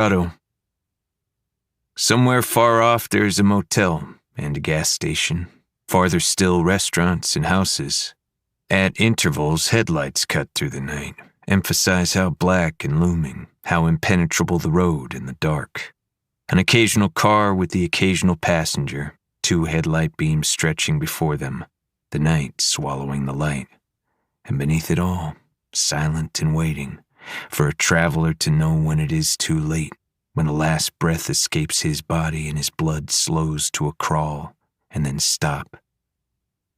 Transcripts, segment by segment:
Colorado. Somewhere far off there's a motel and a gas station. Farther still, restaurants and houses. At intervals, headlights cut through the night, emphasize how black and looming, how impenetrable the road in the dark. An occasional car with the occasional passenger, 2 headlight beams stretching before them, the night swallowing the light. And beneath it all, silent and waiting, for a traveler to know when it is too late, when the last breath escapes his body and his blood slows to a crawl, and then stop.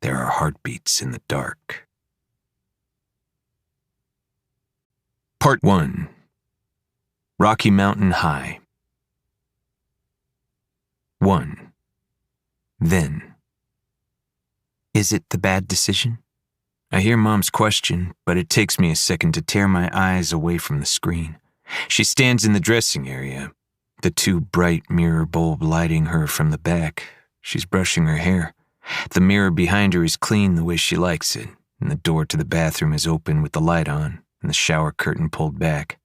There are heartbeats in the dark. Part 1. Rocky Mountain High. 1. Then. Is it the bad decision? I hear Mom's question, but it takes me a second to tear my eyes away from the screen. She stands in the dressing area, the 2 bright mirror bulb lighting her from the back. She's brushing her hair. The mirror behind her is clean the way she likes it, and the door to the bathroom is open with the light on and the shower curtain pulled back.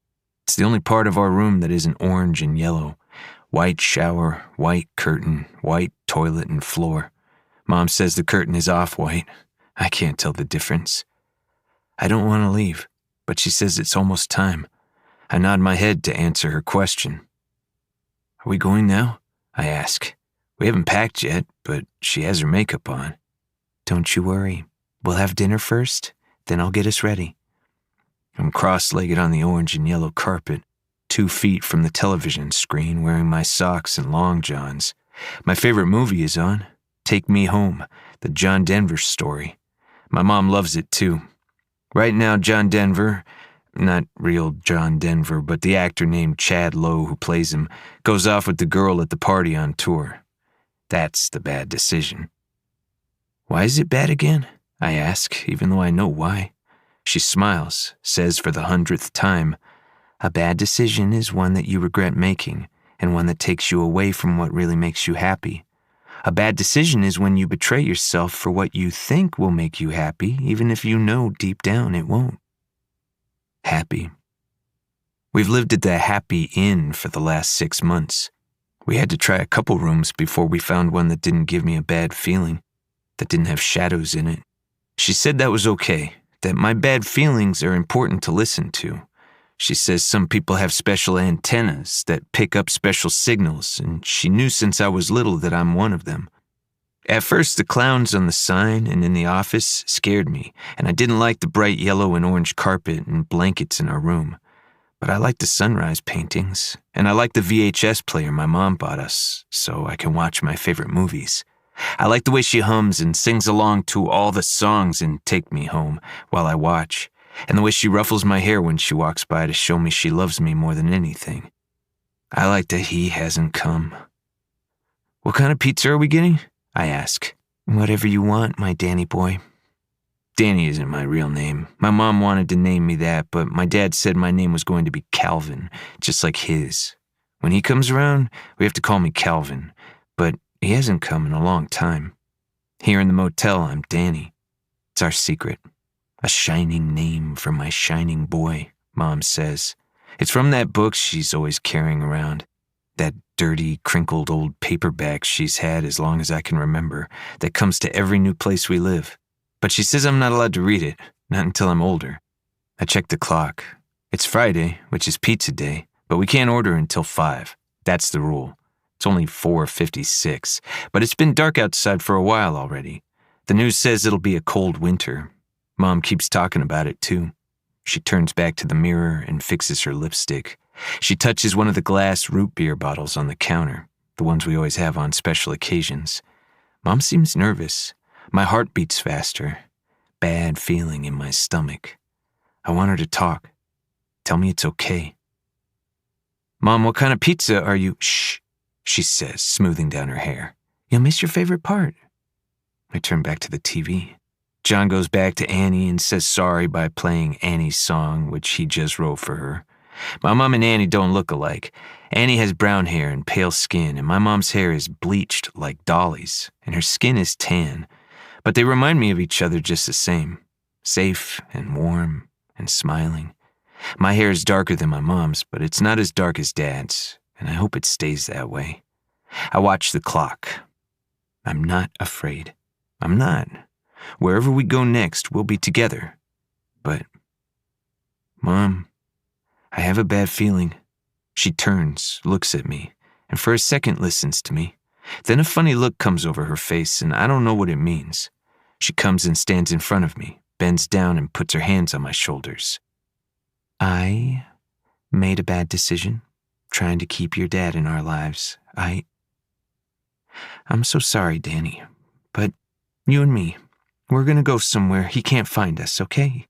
It's the only part of our room that isn't orange and yellow. White shower, white curtain, white toilet and floor. Mom says the curtain is off-white. I can't tell the difference. I don't want to leave, but she says it's almost time. I nod my head to answer her question. Are we going now? I ask. We haven't packed yet, but she has her makeup on. Don't you worry. We'll have dinner first, then I'll get us ready. I'm cross-legged on the orange and yellow carpet, 2 feet from the television screen, wearing my socks and long johns. My favorite movie is on, Take Me Home, the John Denver story. My mom loves it too. Right now, John Denver, not real John Denver, but the actor named Chad Lowe who plays him, goes off with the girl at the party on tour. That's the bad decision. Why is it bad again? I ask, even though I know why. She smiles, says for the 100th time, a bad decision is one that you regret making, and one that takes you away from what really makes you happy. A bad decision is when you betray yourself for what you think will make you happy, even if you know deep down it won't. Happy. We've lived at the Happy Inn for the last 6 months. We had to try a couple rooms before we found one that didn't give me a bad feeling, that didn't have shadows in it. She said that was okay, that my bad feelings are important to listen to. She says some people have special antennas that pick up special signals, and she knew since I was little that I'm one of them. At first, the clowns on the sign and in the office scared me, and I didn't like the bright yellow and orange carpet and blankets in our room. But I like the sunrise paintings, and I like the VHS player my mom bought us, so I can watch my favorite movies. I like the way she hums and sings along to all the songs in Take Me Home while I watch, and the way she ruffles my hair when she walks by to show me she loves me more than anything. I like that he hasn't come. What kind of pizza are we getting? I ask. Whatever you want, my Danny boy. Danny isn't my real name. My mom wanted to name me that, but my dad said my name was going to be Calvin, just like his. When he comes around, we have to call me Calvin, but he hasn't come in a long time. Here in the motel, I'm Danny. It's our secret. A shining name for my shining boy, Mom says. It's from that book she's always carrying around. That dirty, crinkled old paperback she's had as long as I can remember, that comes to every new place we live. But she says I'm not allowed to read it, not until I'm older. I checked the clock. It's Friday, which is pizza day, but we can't order until 5. That's the rule. It's only 4:56, but it's been dark outside for a while already. The news says it'll be a cold winter. Mom keeps talking about it too. She turns back to the mirror and fixes her lipstick. She touches one of the glass root beer bottles on the counter, the ones we always have on special occasions. Mom seems nervous. My heart beats faster. Bad feeling in my stomach. I want her to talk. Tell me it's okay. Mom, what kind of pizza are you? Shh, she says, smoothing down her hair. You'll miss your favorite part. I turn back to the TV. John goes back to Annie and says sorry by playing Annie's song, which he just wrote for her. My mom and Annie don't look alike. Annie has brown hair and pale skin, and my mom's hair is bleached like Dolly's, and her skin is tan. But they remind me of each other just the same. Safe and warm and smiling. My hair is darker than my mom's, but it's not as dark as Dad's, and I hope it stays that way. I watch the clock. I'm not afraid. I'm not. Wherever we go next, we'll be together. But, Mom, I have a bad feeling. She turns, looks at me, and for a second listens to me. Then a funny look comes over her face, and I don't know what it means. She comes and stands in front of me, bends down and puts her hands on my shoulders. I made a bad decision, trying to keep your dad in our lives. I'm so sorry, Danny, but you and me, we're gonna go somewhere he can't find us, okay?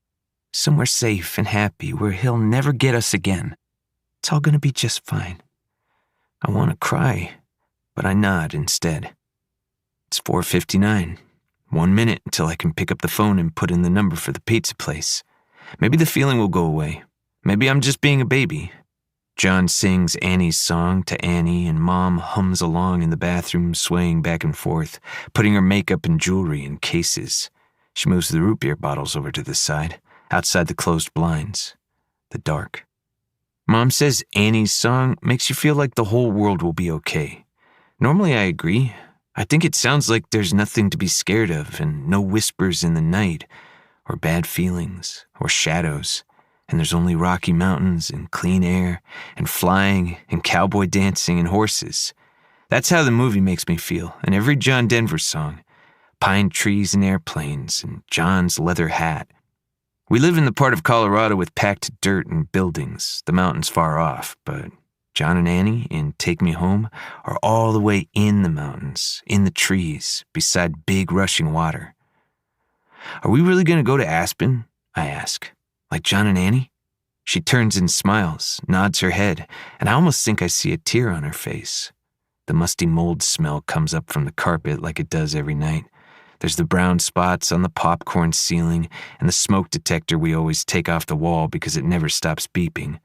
Somewhere safe and happy where he'll never get us again. It's all gonna be just fine. I want to cry, but I nod instead. It's 4:59. 1 minute until I can pick up the phone and put in the number for the pizza place. Maybe the feeling will go away. Maybe I'm just being a baby. John sings Annie's song to Annie, and Mom hums along in the bathroom, swaying back and forth, putting her makeup and jewelry in cases. She moves the root beer bottles over to the side, outside the closed blinds. The dark. Mom says Annie's song makes you feel like the whole world will be okay. Normally I agree. I think it sounds like there's nothing to be scared of and no whispers in the night, or bad feelings, or shadows, and there's only Rocky Mountains and clean air and flying and cowboy dancing and horses. That's how the movie makes me feel, and every John Denver song. Pine trees and airplanes and John's leather hat. We live in the part of Colorado with packed dirt and buildings, the mountains far off, but John and Annie in Take Me Home are all the way in the mountains, in the trees, beside big rushing water. Are we really going to go to Aspen? I ask. Like John and Annie? She turns and smiles, nods her head, and I almost think I see a tear on her face. The musty mold smell comes up from the carpet like it does every night. There's the brown spots on the popcorn ceiling and the smoke detector we always take off the wall because it never stops beeping.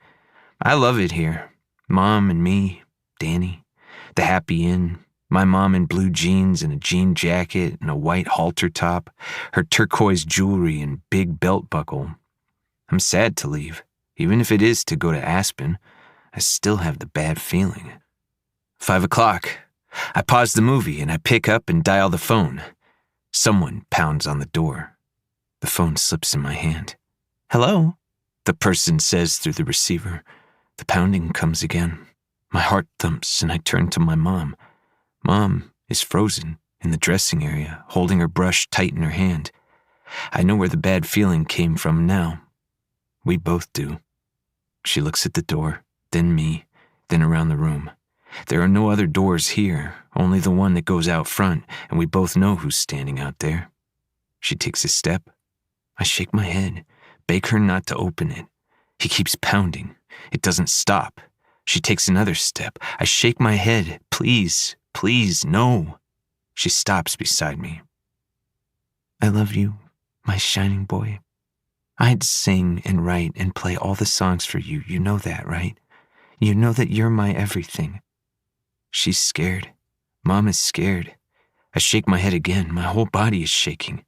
I love it here. Mom and me, Danny, the happy inn, my mom in blue jeans and a jean jacket and a white halter top, her turquoise jewelry and big belt buckle. I'm sad to leave. Even if it is to go to Aspen, I still have the bad feeling. 5 o'clock. I pause the movie and I pick up and dial the phone. Someone pounds on the door. The phone slips in my hand. Hello? The person says through the receiver. The pounding comes again. My heart thumps and I turn to my mom. Mom is frozen in the dressing area, holding her brush tight in her hand. I know where the bad feeling came from now. We both do. She looks at the door, then me, then around the room. There are no other doors here, only the one that goes out front, and we both know who's standing out there. She takes a step. I shake my head, beg her not to open it. He keeps pounding. It doesn't stop. She takes another step. I shake my head. Please, please, no. She stops beside me. I love you, my shining boy. I'd sing and write and play all the songs for you. You know that, right? You know that you're my everything. She's scared. Mom is scared. I shake my head again. My whole body is shaking.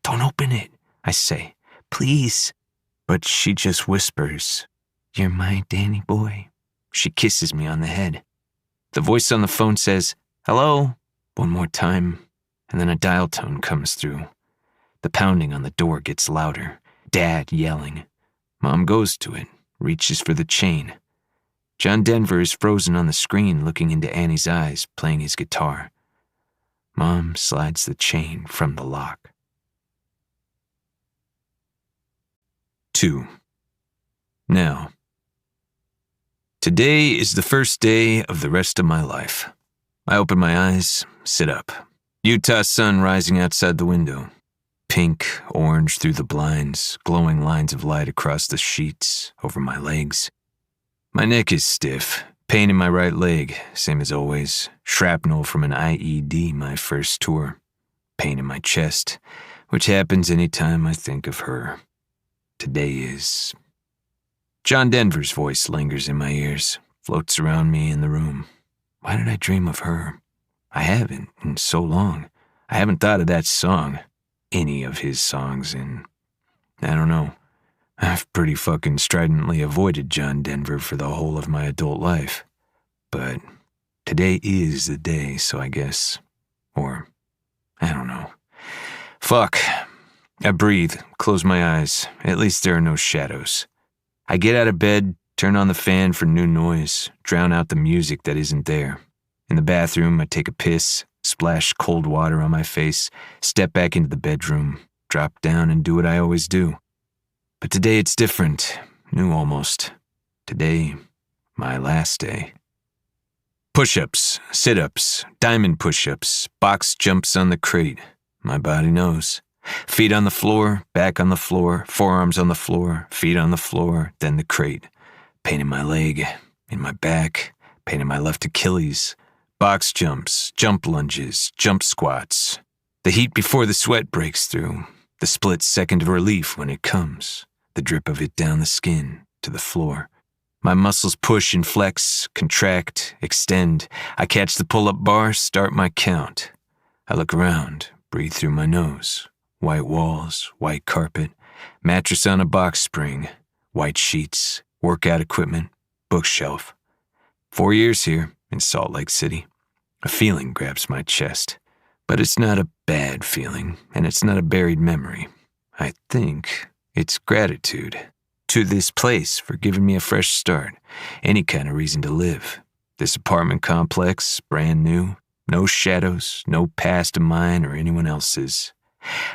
Don't open it, I say. Please. But she just whispers, You're my Danny boy. She kisses me on the head. The voice on the phone says, Hello? One more time, and then a dial tone comes through. The pounding on the door gets louder. Dad yelling. Mom goes to it, reaches for the chain. John Denver is frozen on the screen looking into Annie's eyes, playing his guitar. Mom slides the chain from the lock. 2. Now. Today is the first day of the rest of my life. I open my eyes, sit up. Utah sun rising outside the window. Pink, orange through the blinds, glowing lines of light across the sheets, over my legs. My neck is stiff, pain in my right leg, same as always. Shrapnel from an IED my first tour. Pain in my chest, which happens any time I think of her. Today is... John Denver's voice lingers in my ears, floats around me in the room. Why did I dream of her? I haven't in so long. I haven't thought of that song, any of his songs in, I don't know, I've pretty fucking stridently avoided John Denver for the whole of my adult life. But today is the day, so I guess. Or, I don't know. Fuck. I breathe, close my eyes. At least there are no shadows. I get out of bed, turn on the fan for new noise, drown out the music that isn't there. In the bathroom, I take a piss, splash cold water on my face, step back into the bedroom, drop down and do what I always do. But today it's different, new almost. Today, my last day. Push-ups, sit-ups, diamond push-ups, box jumps on the crate. My body knows. Feet on the floor, back on the floor, forearms on the floor, feet on the floor, then the crate. Pain in my leg, in my back, pain in my left Achilles. Box jumps, jump lunges, jump squats. The heat before the sweat breaks through. The split second of relief when it comes. The drip of it down the skin, to the floor. My muscles push and flex, contract, extend. I catch the pull-up bar, start my count. I look around, breathe through my nose. White walls, white carpet, mattress on a box spring, white sheets, workout equipment, bookshelf. 4 years here in Salt Lake City. A feeling grabs my chest. But it's not a bad feeling, and it's not a buried memory. I think it's gratitude to this place for giving me a fresh start, any kind of reason to live. This apartment complex, brand new, no shadows, no past of mine or anyone else's.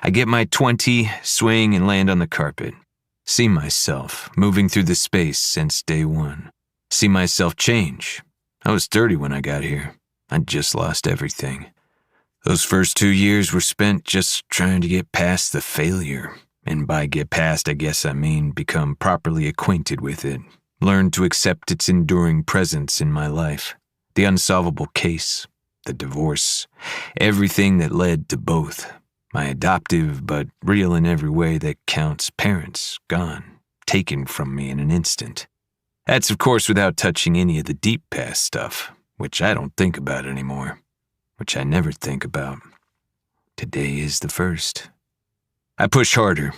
I get my 20, swing, and land on the carpet. See myself moving through the space since day one. See myself change. I was 30 when I got here. I'd just lost everything. Those first 2 years were spent just trying to get past the failure. And by get past, I guess I mean become properly acquainted with it. Learn to accept its enduring presence in my life. The unsolvable case. The divorce. Everything that led to both. My adoptive, but real in every way that counts, parents, gone, taken from me in an instant. That's of course without touching any of the deep past stuff, which I don't think about anymore, which I never think about. Today is the first. I push harder.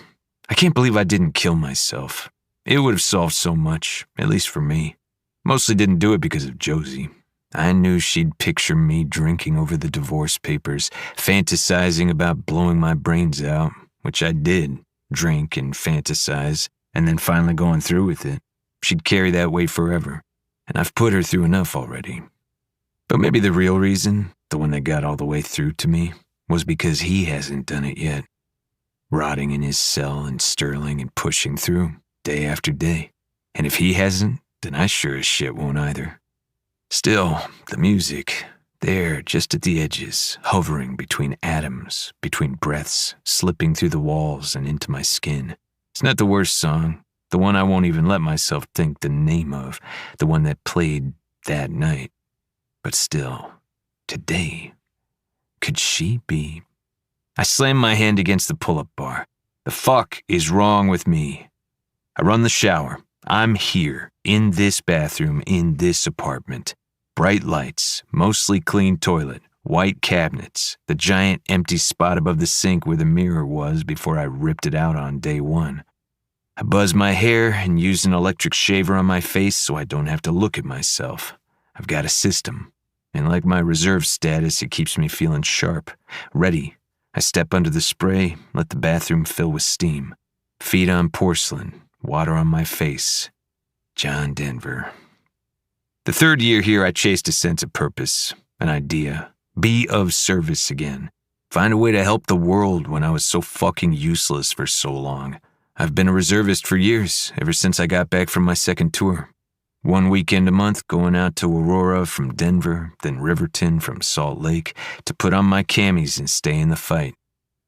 I can't believe I didn't kill myself. It would have solved so much, at least for me. Mostly didn't do it because of Josie. I knew she'd picture me drinking over the divorce papers, fantasizing about blowing my brains out, which I did, drink and fantasize, and then finally going through with it. She'd carry that weight forever, and I've put her through enough already. But maybe the real reason, the one that got all the way through to me, was because he hasn't done it yet. Rotting in his cell in Sterling and pushing through, day after day. And if he hasn't, then I sure as shit won't either. Still, the music, there, just at the edges, hovering between atoms, between breaths, slipping through the walls and into my skin. It's not the worst song, the one I won't even let myself think the name of, the one that played that night. But still, today, could she be? I slam my hand against the pull-up bar. The fuck is wrong with me? I run the shower. I'm here, in this bathroom, in this apartment. Bright lights, mostly clean toilet, white cabinets, the giant empty spot above the sink where the mirror was before I ripped it out on day one. I buzz my hair and use an electric shaver on my face so I don't have to look at myself. I've got a system, and like my reserve status, it keeps me feeling sharp, ready. I step under the spray, let the bathroom fill with steam. Feet on porcelain, water on my face. John Denver. The third year here, I chased a sense of purpose, an idea. Be of service again. Find a way to help the world when I was so fucking useless for so long. I've been a reservist for years, ever since I got back from my second tour. 1 weekend a month going out to Aurora from Denver, then Riverton from Salt Lake to put on my camis and stay in the fight.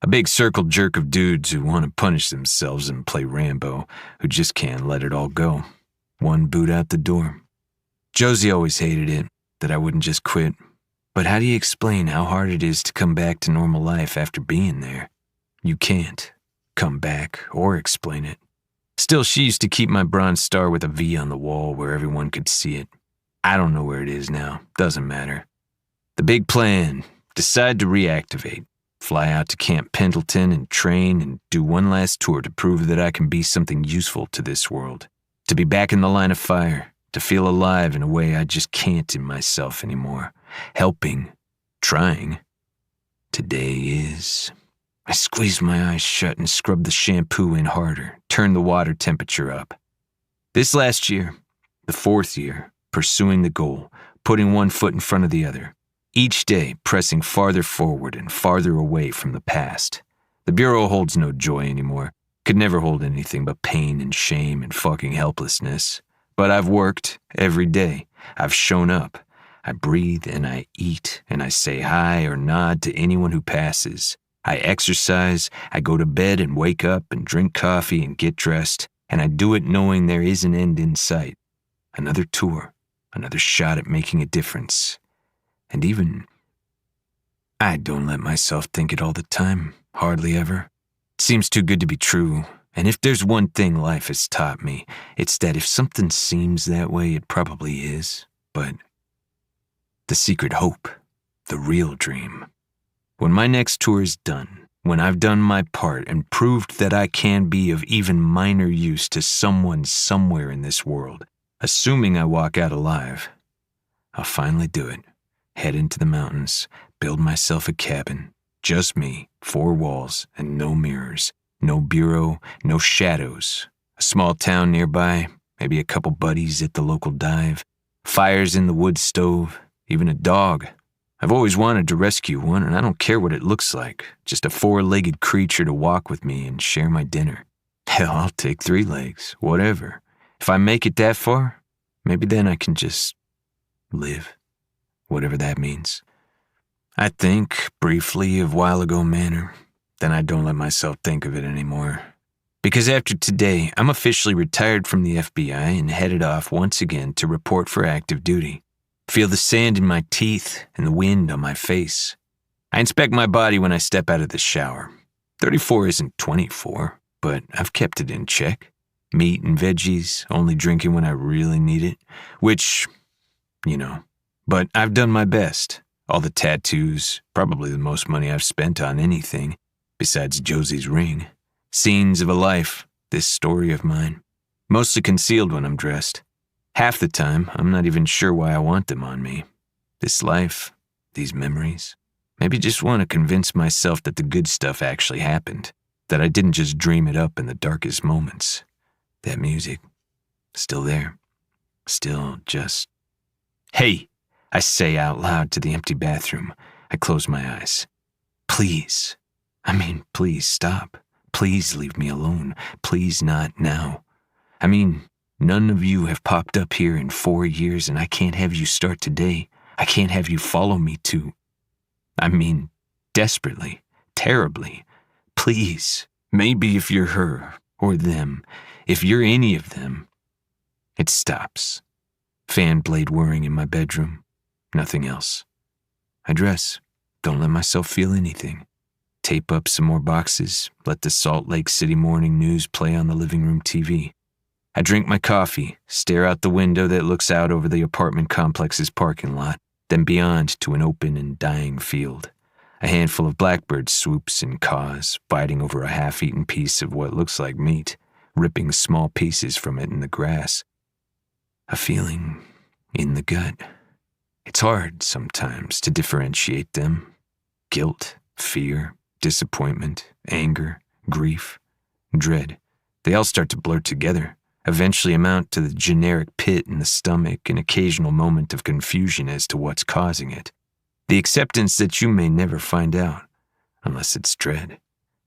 A big circle jerk of dudes who want to punish themselves and play Rambo, who just can't let it all go. One boot out the door. Josie always hated it, that I wouldn't just quit. But how do you explain how hard it is to come back to normal life after being there? You can't come back or explain it. Still, she used to keep my bronze star with a V on the wall where everyone could see it. I don't know where it is now. Doesn't matter. The big plan. Decide to reactivate. fly out to Camp Pendleton and train and do one last tour to prove that I can be something useful to this world, to be back in the line of fire, to feel alive in a way I just can't in myself anymore, helping, trying. Today is... I squeezed my eyes shut and scrubbed the shampoo in harder, turned the water temperature up. This last year, the 4th year, pursuing the goal, putting one foot in front of the other, each day pressing farther forward and farther away from the past. The Bureau holds no joy anymore, could never hold anything but pain and shame and fucking helplessness. But I've worked every day. I've shown up. I breathe and I eat and I say hi or nod to anyone who passes. I exercise, I go to bed and wake up and drink coffee and get dressed, and I do it knowing there is an end in sight. Another tour, another shot at making a difference. And even, I don't let myself think it all the time, hardly ever. It seems too good to be true, and if there's one thing life has taught me, it's that if something seems that way, it probably is. But the secret hope, the real dream. When my next tour is done, when I've done my part and proved that I can be of even minor use to someone somewhere in this world, assuming I walk out alive, I'll finally do it. Head into the mountains, build myself a cabin, just me, 4 walls and no mirrors, no bureau, no shadows. A small town nearby, maybe a couple buddies at the local dive, fires in the wood stove, even a dog. I've always wanted to rescue one, and I don't care what it looks like, just a 4-legged creature to walk with me and share my dinner. Hell, I'll take 3 legs, whatever. If I make it that far, maybe then I can just live, whatever that means. I think briefly of While Ago Manor, then I don't let myself think of it anymore. Because after today, I'm officially retired from the FBI and headed off once again to report for active duty. Feel the sand in my teeth and the wind on my face. I inspect my body when I step out of the shower. 34 isn't 24, but I've kept it in check. Meat and veggies, only drinking when I really need it, which, but I've done my best. All the tattoos, probably the most money I've spent on anything, besides Josie's ring. Scenes of a life, this story of mine. Mostly concealed when I'm dressed. Half the time, I'm not even sure why I want them on me. This life, these memories. Maybe just want to convince myself that the good stuff actually happened, that I didn't just dream it up in the darkest moments. That music, still there, still just... Hey, I say out loud to the empty bathroom. I close my eyes. Please stop. Please leave me alone. Please not now. None of you have popped up here in 4 years, and I can't have you start today. I can't have you follow me to... desperately, terribly. Please, maybe if you're her, or them, if you're any of them. It stops. Fan blade whirring in my bedroom. Nothing else. I dress. Don't let myself feel anything. Tape up some more boxes. Let the Salt Lake City morning news play on the living room TV. I drink my coffee, stare out the window that looks out over the apartment complex's parking lot, then beyond to an open and dying field. A handful of blackbirds swoops and caws, biting over a half-eaten piece of what looks like meat, ripping small pieces from it in the grass. A feeling in the gut. It's hard sometimes to differentiate them. Guilt, fear, disappointment, anger, grief, dread. They all start to blur together. Eventually amount to the generic pit in the stomach, an occasional moment of confusion as to what's causing it. The acceptance that you may never find out, unless it's dread.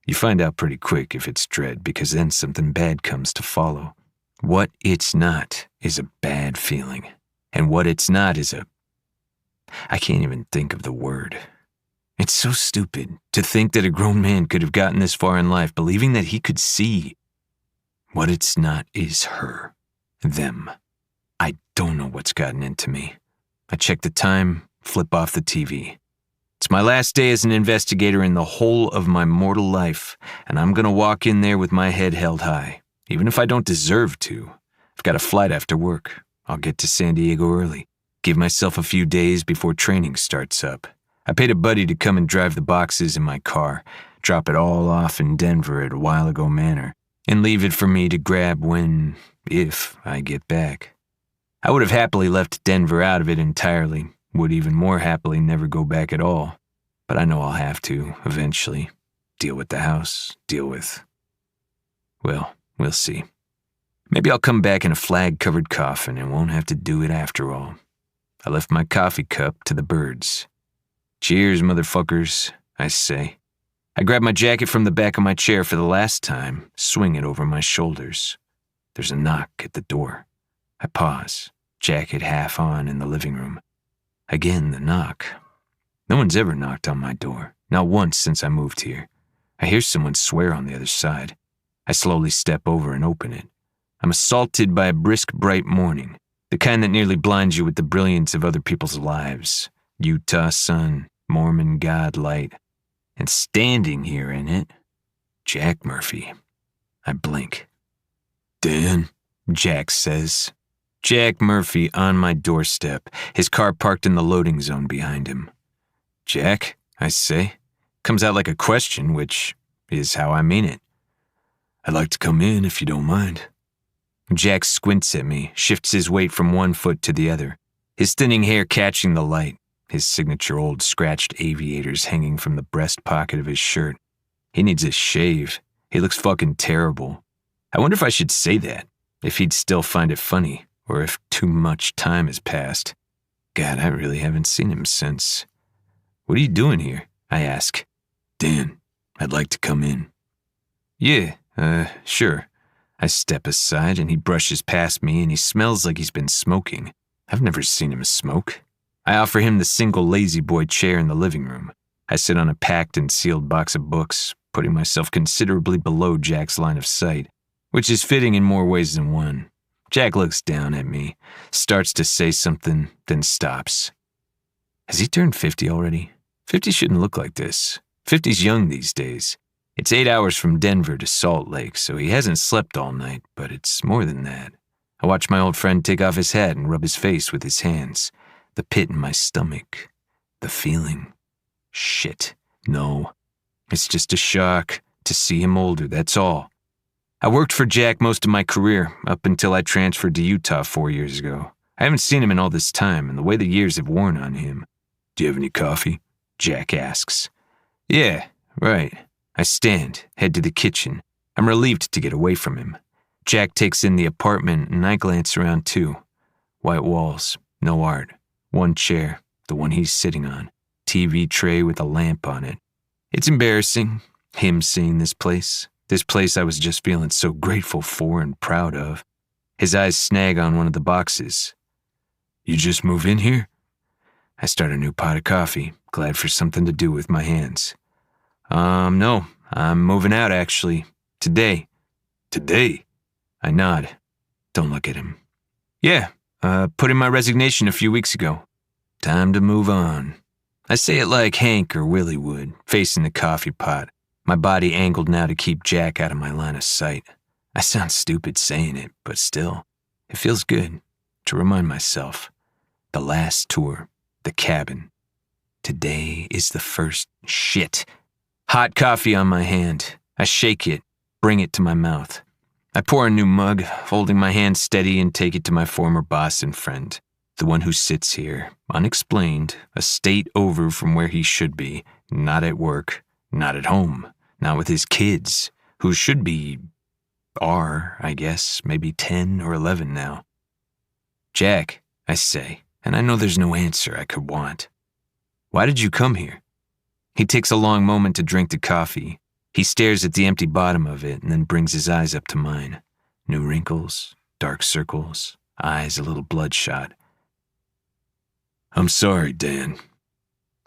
You find out pretty quick if it's dread, because then something bad comes to follow. What it's not is a bad feeling, and what it's not is I can't even think of the word. It's so stupid to think that a grown man could have gotten this far in life believing that he could see. What it's not is her. Them. I don't know what's gotten into me. I check the time, flip off the TV. It's my last day as an investigator in the whole of my mortal life, and I'm gonna walk in there with my head held high, even if I don't deserve to. I've got a flight after work. I'll get to San Diego early. Give myself a few days before training starts up. I paid a buddy to come and drive the boxes in my car, drop it all off in Denver at a while ago manor, and leave it for me to grab if I get back. I would have happily left Denver out of it entirely, would even more happily never go back at all, but I know I'll have to, eventually. Deal with the house, well, we'll see. Maybe I'll come back in a flag-covered coffin and won't have to do it after all. I left my coffee cup to the birds. Cheers, motherfuckers, I say. I grab my jacket from the back of my chair for the last time, swing it over my shoulders. There's a knock at the door. I pause, jacket half on in the living room. Again, the knock. No one's ever knocked on my door, not once since I moved here. I hear someone swear on the other side. I slowly step over and open it. I'm assaulted by a brisk, bright morning, the kind that nearly blinds you with the brilliance of other people's lives. Utah sun, Mormon God light. And standing here in it, Jack Murphy. I blink. Dan, Jack says. Jack Murphy on my doorstep, his car parked in the loading zone behind him. Jack, I say. Comes out like a question, which is how I mean it. I'd like to come in if you don't mind. Jack squints at me, shifts his weight from one foot to the other, his thinning hair catching the light, his signature old scratched aviators hanging from the breast pocket of his shirt. He needs a shave. He looks fucking terrible. I wonder if I should say that, if he'd still find it funny, or if too much time has passed. God, I really haven't seen him since. What are you doing here? I ask. Dan, I'd like to come in. Yeah, sure. I step aside and he brushes past me and he smells like he's been smoking. I've never seen him smoke. I offer him the single lazy boy chair in the living room. I sit on a packed and sealed box of books, putting myself considerably below Jack's line of sight, which is fitting in more ways than one. Jack looks down at me, starts to say something, then stops. Has he turned 50 already? 50 shouldn't look like this. 50's young these days. It's 8 hours from Denver to Salt Lake, so he hasn't slept all night, but it's more than that. I watch my old friend take off his hat and rub his face with his hands. The pit in my stomach. The feeling. Shit. No. It's just a shock to see him older, that's all. I worked for Jack most of my career, up until I transferred to Utah 4 years ago. I haven't seen him in all this time, and the way the years have worn on him. Do you have any coffee? Jack asks. Yeah, right. I stand, head to the kitchen. I'm relieved to get away from him. Jack takes in the apartment, and I glance around too. White walls, no art. One chair, the one he's sitting on. TV tray with a lamp on it. It's embarrassing, him seeing this place I was just feeling so grateful for and proud of. His eyes snag on one of the boxes. You just move in here? I start a new pot of coffee, glad for something to do with my hands. No, I'm moving out actually. Today. Today? I nod. Don't look at him. Yeah, put in my resignation a few weeks ago. Time to move on. I say it like Hank or Willie would, facing the coffee pot, my body angled now to keep Jack out of my line of sight. I sound stupid saying it, but still, it feels good to remind myself. The last tour, the cabin. Today is the first shit. Hot coffee on my hand. I shake it, bring it to my mouth. I pour a new mug, holding my hand steady and take it to my former boss and friend. The one who sits here, unexplained, a state over from where he should be, not at work, not at home, not with his kids, who should be, I guess, maybe 10 or 11 now. Jack, I say, and I know there's no answer I could want. Why did you come here? He takes a long moment to drink the coffee. He stares at the empty bottom of it and then brings his eyes up to mine. New wrinkles, dark circles, eyes a little bloodshot. I'm sorry, Dan.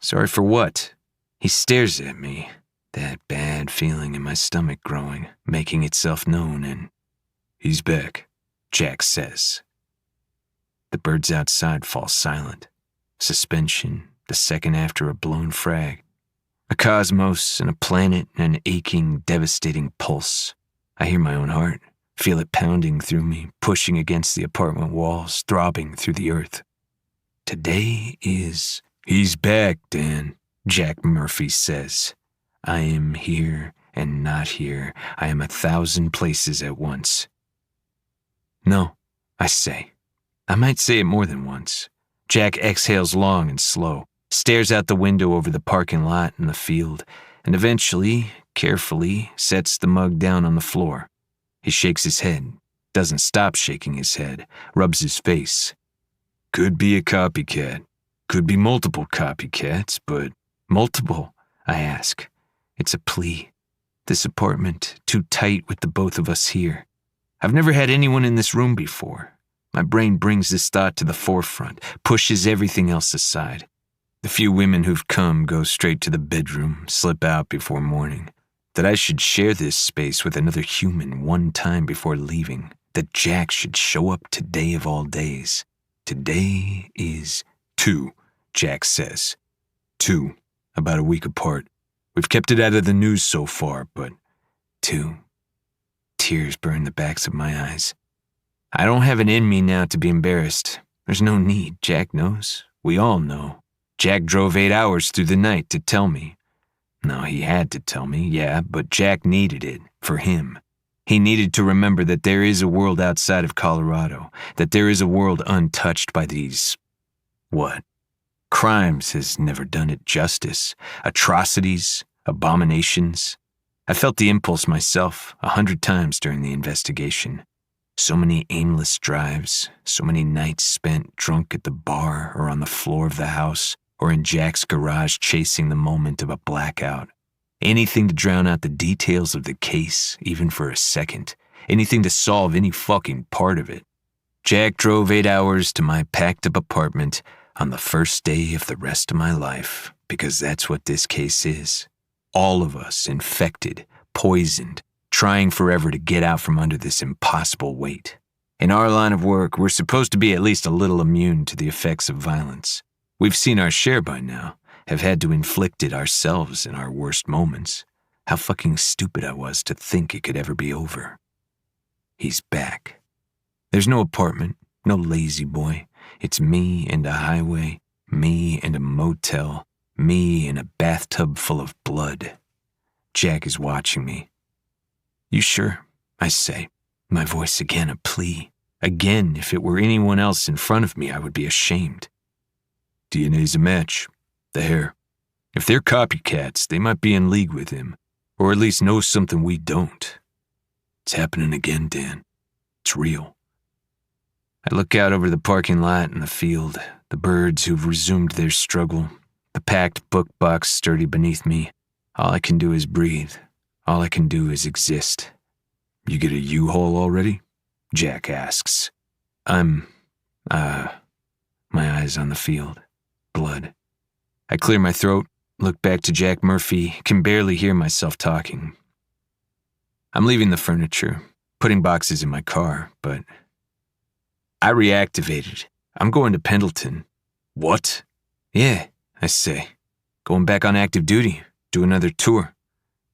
Sorry for what? He stares at me, that bad feeling in my stomach growing, making itself known, and he's back, Jack says. The birds outside fall silent. Suspension, the second after a blown frag. A cosmos and a planet and an aching, devastating pulse. I hear my own heart, feel it pounding through me, pushing against the apartment walls, throbbing through the earth. Today is... He's back, Dan. Jack Murphy says. I am here and not here. I am 1,000 places at once. No, I say. I might say it more than once. Jack exhales long and slow, stares out the window over the parking lot and the field, and eventually, carefully, sets the mug down on the floor. He shakes his head, doesn't stop shaking his head, rubs his face. Could be a copycat. Could be multiple copycats, but multiple, I ask. It's a plea. This apartment, too tight with the both of us here. I've never had anyone in this room before. My brain brings this thought to the forefront, pushes everything else aside. The few women who've come go straight to the bedroom, slip out before morning. That I should share this space with another human one time before leaving. That Jack should show up today of all days. Today is 2, Jack says. 2, about a week apart. We've kept it out of the news so far, but 2. Tears burn the backs of my eyes. I don't have it in me now to be embarrassed. There's no need, Jack knows. We all know. Jack drove 8 hours through the night to tell me. No, he had to tell me, yeah, but Jack needed it, for him. He needed to remember that there is a world outside of Colorado, that there is a world untouched by these... what? Crimes has never done it justice. Atrocities, abominations. I felt the impulse myself 100 times during the investigation. So many aimless drives, so many nights spent drunk at the bar or on the floor of the house or in Jack's garage chasing the moment of a blackout. Anything to drown out the details of the case, even for a second. Anything to solve any fucking part of it. Jack drove 8 hours to my packed-up apartment on the first day of the rest of my life, because that's what this case is. All of us infected, poisoned, trying forever to get out from under this impossible weight. In our line of work, we're supposed to be at least a little immune to the effects of violence. We've seen our share by now, have had to inflict it ourselves in our worst moments. How fucking stupid I was to think it could ever be over. He's back. There's no apartment, no lazy boy. It's me and a highway, me and a motel, me in a bathtub full of blood. Jack is watching me. You sure? I say, my voice again a plea. Again, if it were anyone else in front of me, I would be ashamed. DNA's a match. The hair. If they're copycats, they might be in league with him, or at least know something we don't. It's happening again, Dan. It's real. I look out over the parking lot and the field, the birds who've resumed their struggle, the packed book box sturdy beneath me. All I can do is breathe. All I can do is exist. You get a U-Haul already? Jack asks. My eyes on the field. Blood. I clear my throat, look back to Jack Murphy, can barely hear myself talking. I'm leaving the furniture, putting boxes in my car, but... I reactivated. I'm going to Pendleton. What? Yeah, I say. Going back on active duty, do another tour.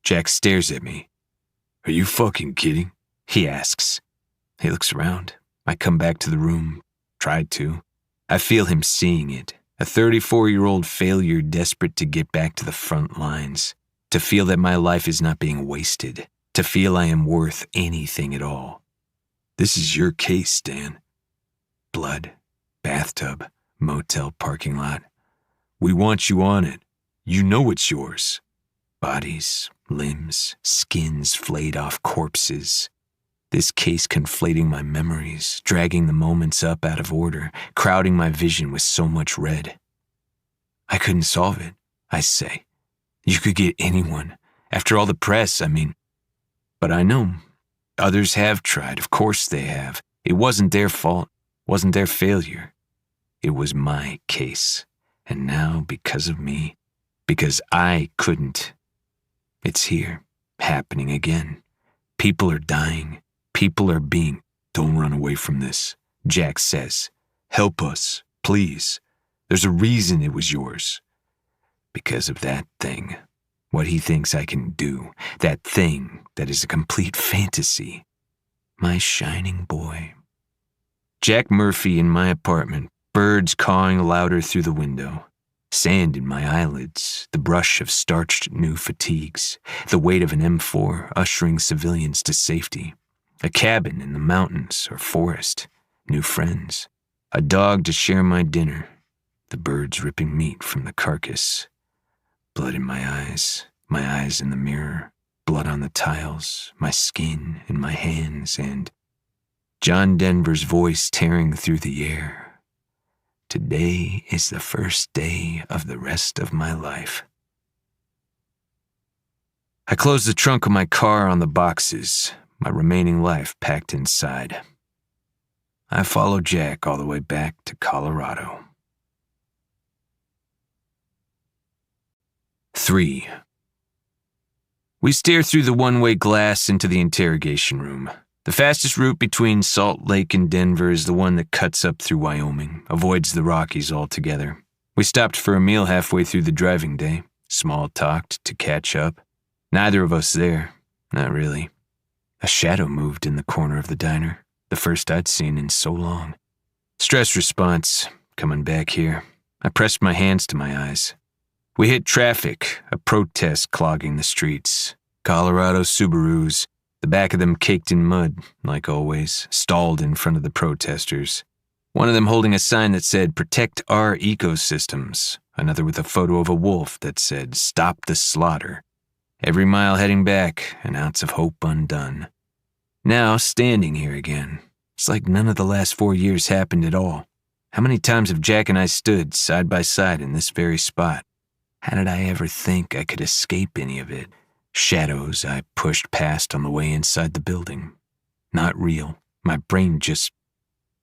Jack stares at me. Are you fucking kidding? He asks. He looks around. I come back to the room. Tried to. I feel him seeing it. A 34-year-old failure desperate to get back to the front lines. To feel that my life is not being wasted. To feel I am worth anything at all. This is your case, Dan. Blood, bathtub, motel parking lot. We want you on it. You know it's yours. Bodies, limbs, skins flayed off corpses. This case conflating my memories, dragging the moments up out of order, crowding my vision with so much red. I couldn't solve it, I say. You could get anyone. After all the press, I mean. But I know. Others have tried, of course they have. It wasn't their fault, wasn't their failure. It was my case. And now, because of me, because I couldn't, it's here, happening again. People are dying. People are being... Don't run away from this, Jack says. Help us, please. There's a reason it was yours. Because of that thing. What he thinks I can do. That thing that is a complete fantasy. My shining boy. Jack Murphy in my apartment. Birds cawing louder through the window. Sand in my eyelids, the brush of starched new fatigues, the weight of an M4 ushering civilians to safety, a cabin in the mountains or forest, new friends, a dog to share my dinner, the birds ripping meat from the carcass, blood in my eyes in the mirror, blood on the tiles, my skin in my hands, and John Denver's voice tearing through the air. Today is the first day of the rest of my life. I closed the trunk of my car on the boxes, my remaining life packed inside. I followed Jack all the way back to Colorado. 3. We stare through the one-way glass into the interrogation room. The fastest route between Salt Lake and Denver is the one that cuts up through Wyoming, avoids the Rockies altogether. We stopped for a meal halfway through the driving day, small-talked to catch up. Neither of us there, not really. A shadow moved in the corner of the diner, the first I'd seen in so long. Stress response, coming back here. I pressed my hands to my eyes. We hit traffic, a protest clogging the streets. Colorado Subarus, the back of them caked in mud, like always, stalled in front of the protesters. One of them holding a sign that said, "Protect our ecosystems." Another with a photo of a wolf that said, "Stop the slaughter." Every mile heading back, an ounce of hope undone. Now, standing here again, it's like none of the last 4 years happened at all. How many times have Jack and I stood side by side in this very spot? How did I ever think I could escape any of it? Shadows I pushed past on the way inside the building. Not real. My brain just...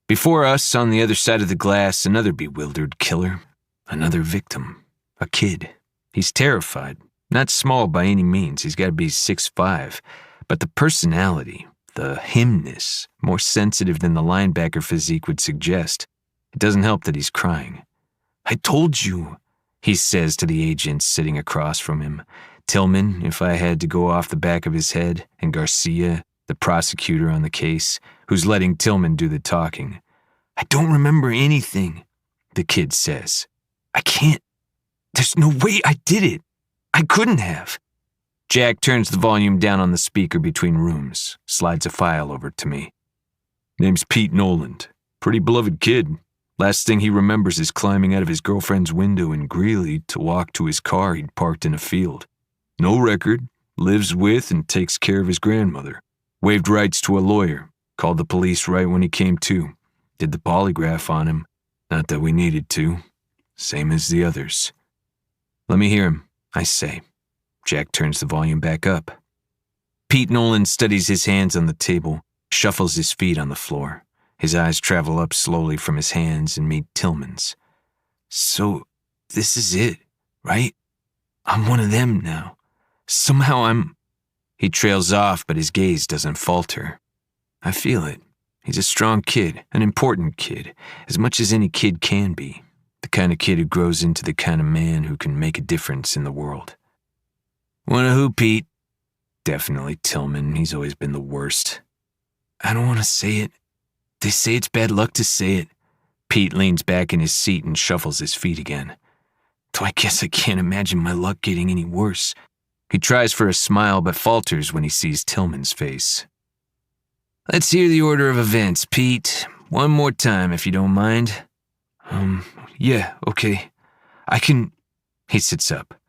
Before us, on the other side of the glass, another bewildered killer. Another victim. A kid. He's terrified. Not small by any means. He's got to be 6'5". But the personality, the himness, more sensitive than the linebacker physique would suggest. It doesn't help that he's crying. "I told you," he says to the agent sitting across from him. Tillman, if I had to go off the back of his head, and Garcia, the prosecutor on the case, who's letting Tillman do the talking. "I don't remember anything," the kid says. "I can't. There's no way I did it. I couldn't have." Jack turns the volume down on the speaker between rooms, slides a file over to me. "Name's Pete Noland. Pretty beloved kid. Last thing he remembers is climbing out of his girlfriend's window in Greeley to walk to his car he'd parked in a field. No record, lives with and takes care of his grandmother. Waived rights to a lawyer, called the police right when he came to. Did the polygraph on him, not that we needed to. Same as the others." "Let me hear him," I say. Jack turns the volume back up. Pete Nolan steadies his hands on the table, shuffles his feet on the floor. His eyes travel up slowly from his hands and meet Tillman's. "So, this is it, right? I'm one of them now. Somehow I'm..." He trails off, but his gaze doesn't falter. I feel it. He's a strong kid, an important kid, as much as any kid can be. The kind of kid who grows into the kind of man who can make a difference in the world. "One of who, Pete?" "Definitely Tillman. He's always been the worst." "I don't want to say it. They say it's bad luck to say it." Pete leans back in his seat and shuffles his feet again. "Though I guess I can't imagine my luck getting any worse." He tries for a smile but falters when he sees Tillman's face. "Let's hear the order of events, Pete. One more time, if you don't mind." Yeah, okay. I can..." He sits up.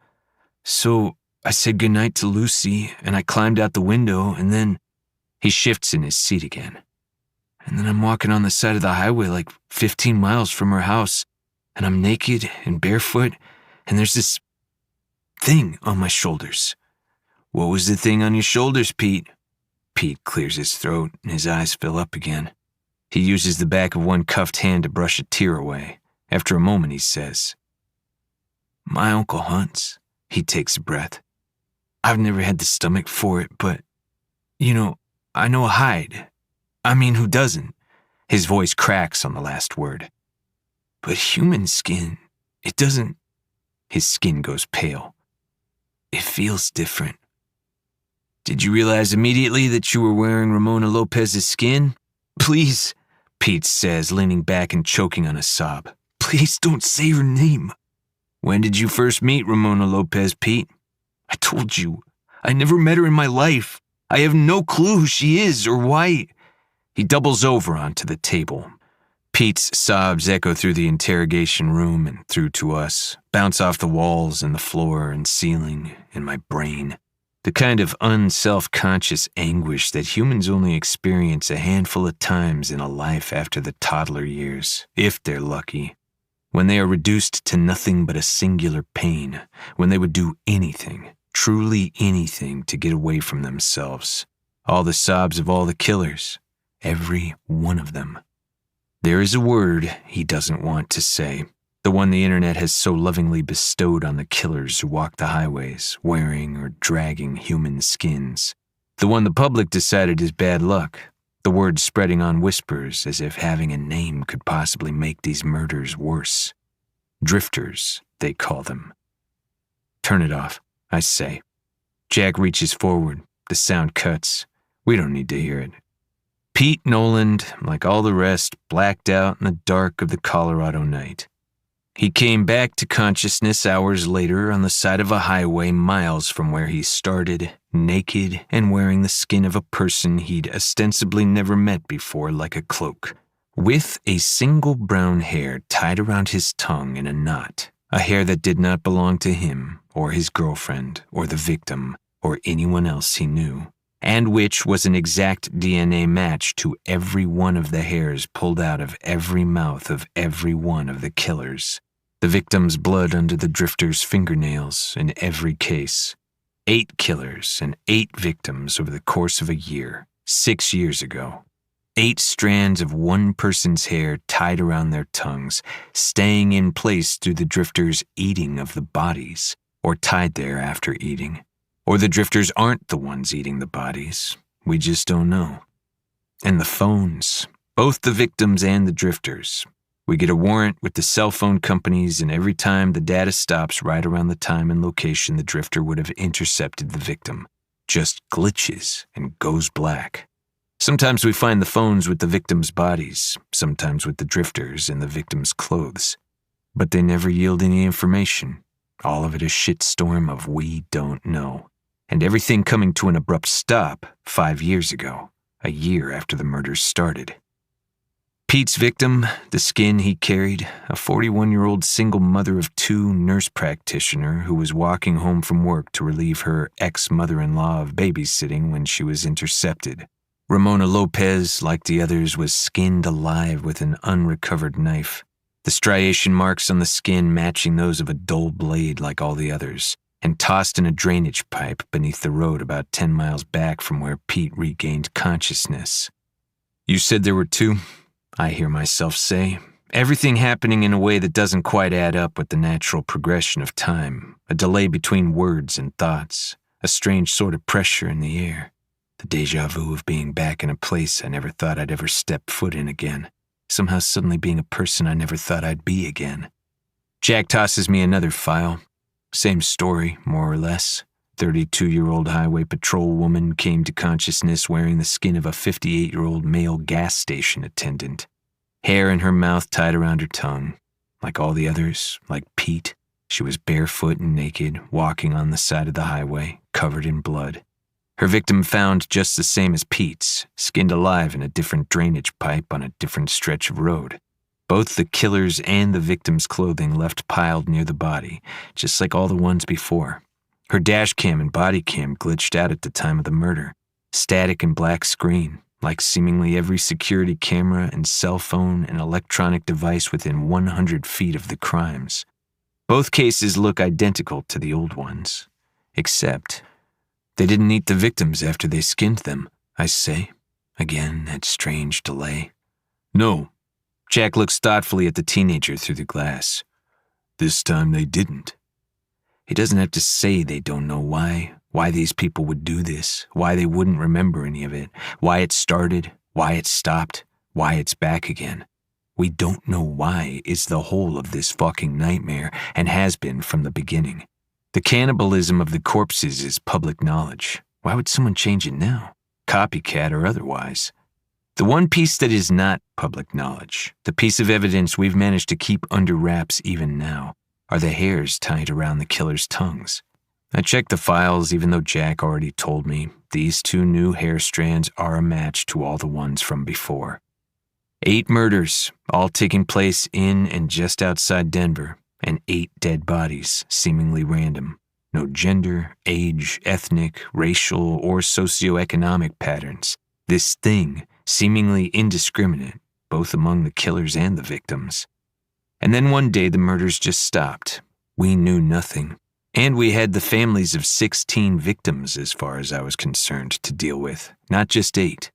"So, I said goodnight to Lucy, and I climbed out the window, and then..." He shifts in his seat again. "And then I'm walking on the side of the highway like 15 miles from her house, and I'm naked and barefoot, and there's this thing on my shoulders." "What was the thing on your shoulders, Pete?" Pete clears his throat, and his eyes fill up again. He uses the back of one cuffed hand to brush a tear away. After a moment, he says, "My Uncle Hunt's." He takes a breath. "I've never had the stomach for it, but, I know a hide. I mean, who doesn't?" His voice cracks on the last word. "But human skin, it doesn't..." His skin goes pale. "It feels different." "Did you realize immediately that you were wearing Ramona Lopez's skin?" "Please," Pete says, leaning back and choking on a sob. "Please don't say her name." When did you first meet Ramona Lopez, Pete? I told you. I never met her in my life. I have no clue who she is or why. He doubles over onto the table. Pete's sobs echo through the interrogation room and through to us, bounce off the walls and the floor and ceiling in my brain. The kind of unself-conscious anguish that humans only experience a handful of times in a life after the toddler years, if they're lucky. When they are reduced to nothing but a singular pain, when they would do anything, truly anything to get away from themselves. All the sobs of all the killers, every one of them. There is a word he doesn't want to say, the one the internet has so lovingly bestowed on the killers who walk the highways, wearing or dragging human skins. The one the public decided is bad luck, the word spreading on whispers as if having a name could possibly make these murders worse. Drifters, they call them. Turn it off, I say. Jack reaches forward. The sound cuts. We don't need to hear it. Pete Noland, like all the rest, blacked out in the dark of the Colorado night. He came back to consciousness hours later on the side of a highway miles from where he started, naked and wearing the skin of a person he'd ostensibly never met before like a cloak, with a single brown hair tied around his tongue in a knot, a hair that did not belong to him or his girlfriend or the victim or anyone else he knew, and which was an exact DNA match to every one of the hairs pulled out of every mouth of every one of the killers. The victim's blood under the drifter's fingernails in every case. 8 killers and 8 victims over the course of a year, 6 years ago. 8 strands of one person's hair tied around their tongues, staying in place through the drifter's eating of the bodies, or tied there after eating. Or the drifters aren't the ones eating the bodies. We just don't know. And the phones, both the victims and the drifters. We get a warrant with the cell phone companies, and every time the data stops right around the time and location the drifter would have intercepted the victim. Just glitches and goes black. Sometimes we find the phones with the victims' bodies, sometimes with the drifters and the victims' clothes. But they never yield any information. All of it a shitstorm of we don't know. And everything coming to an abrupt stop 5 years ago, a year after the murders started. Pete's victim, the skin he carried, a 41-year-old single mother of 2 nurse practitioner who was walking home from work to relieve her ex-mother-in-law of babysitting when she was intercepted. Ramona Lopez, like the others, was skinned alive with an unrecovered knife, the striation marks on the skin matching those of a dull blade like all the others, and tossed in a drainage pipe beneath the road about 10 miles back from where Pete regained consciousness. You said there were 2? I hear myself say, everything happening in a way that doesn't quite add up with the natural progression of time, a delay between words and thoughts, a strange sort of pressure in the air, the déjà vu of being back in a place I never thought I'd ever step foot in again, somehow suddenly being a person I never thought I'd be again. Jack tosses me another file. Same story, more or less. 32-year-old highway patrol woman came to consciousness wearing the skin of a 58-year-old male gas station attendant. Hair in her mouth tied around her tongue. Like all the others, like Pete, she was barefoot and naked, walking on the side of the highway, covered in blood. Her victim found just the same as Pete's, skinned alive in a different drainage pipe on a different stretch of road. Both the killer's and the victim's clothing left piled near the body, just like all the ones before. Her dash cam and body cam glitched out at the time of the murder. Static and black screen, like seemingly every security camera and cell phone and electronic device within 100 feet of the crimes. Both cases look identical to the old ones, except they didn't eat the victims after they skinned them, I say. Again, that strange delay. No. Jack looks thoughtfully at the teenager through the glass. This time they didn't. He doesn't have to say they don't know why these people would do this, why they wouldn't remember any of it, why it started, why it stopped, why it's back again. We don't know why is the whole of this fucking nightmare and has been from the beginning. The cannibalism of the corpses is public knowledge. Why would someone change it now? Copycat or otherwise. The one piece that is not public knowledge, the piece of evidence we've managed to keep under wraps even now, are the hairs tied around the killer's tongues. I checked the files even though Jack already told me these 2 new hair strands are a match to all the ones from before. 8 murders, all taking place in and just outside Denver, and 8 dead bodies, seemingly random. No gender, age, ethnic, racial, or socioeconomic patterns. This thing, seemingly indiscriminate, both among the killers and the victims. And then one day the murders just stopped. We knew nothing. And we had the families of 16 victims, as far as I was concerned, to deal with, not just 8.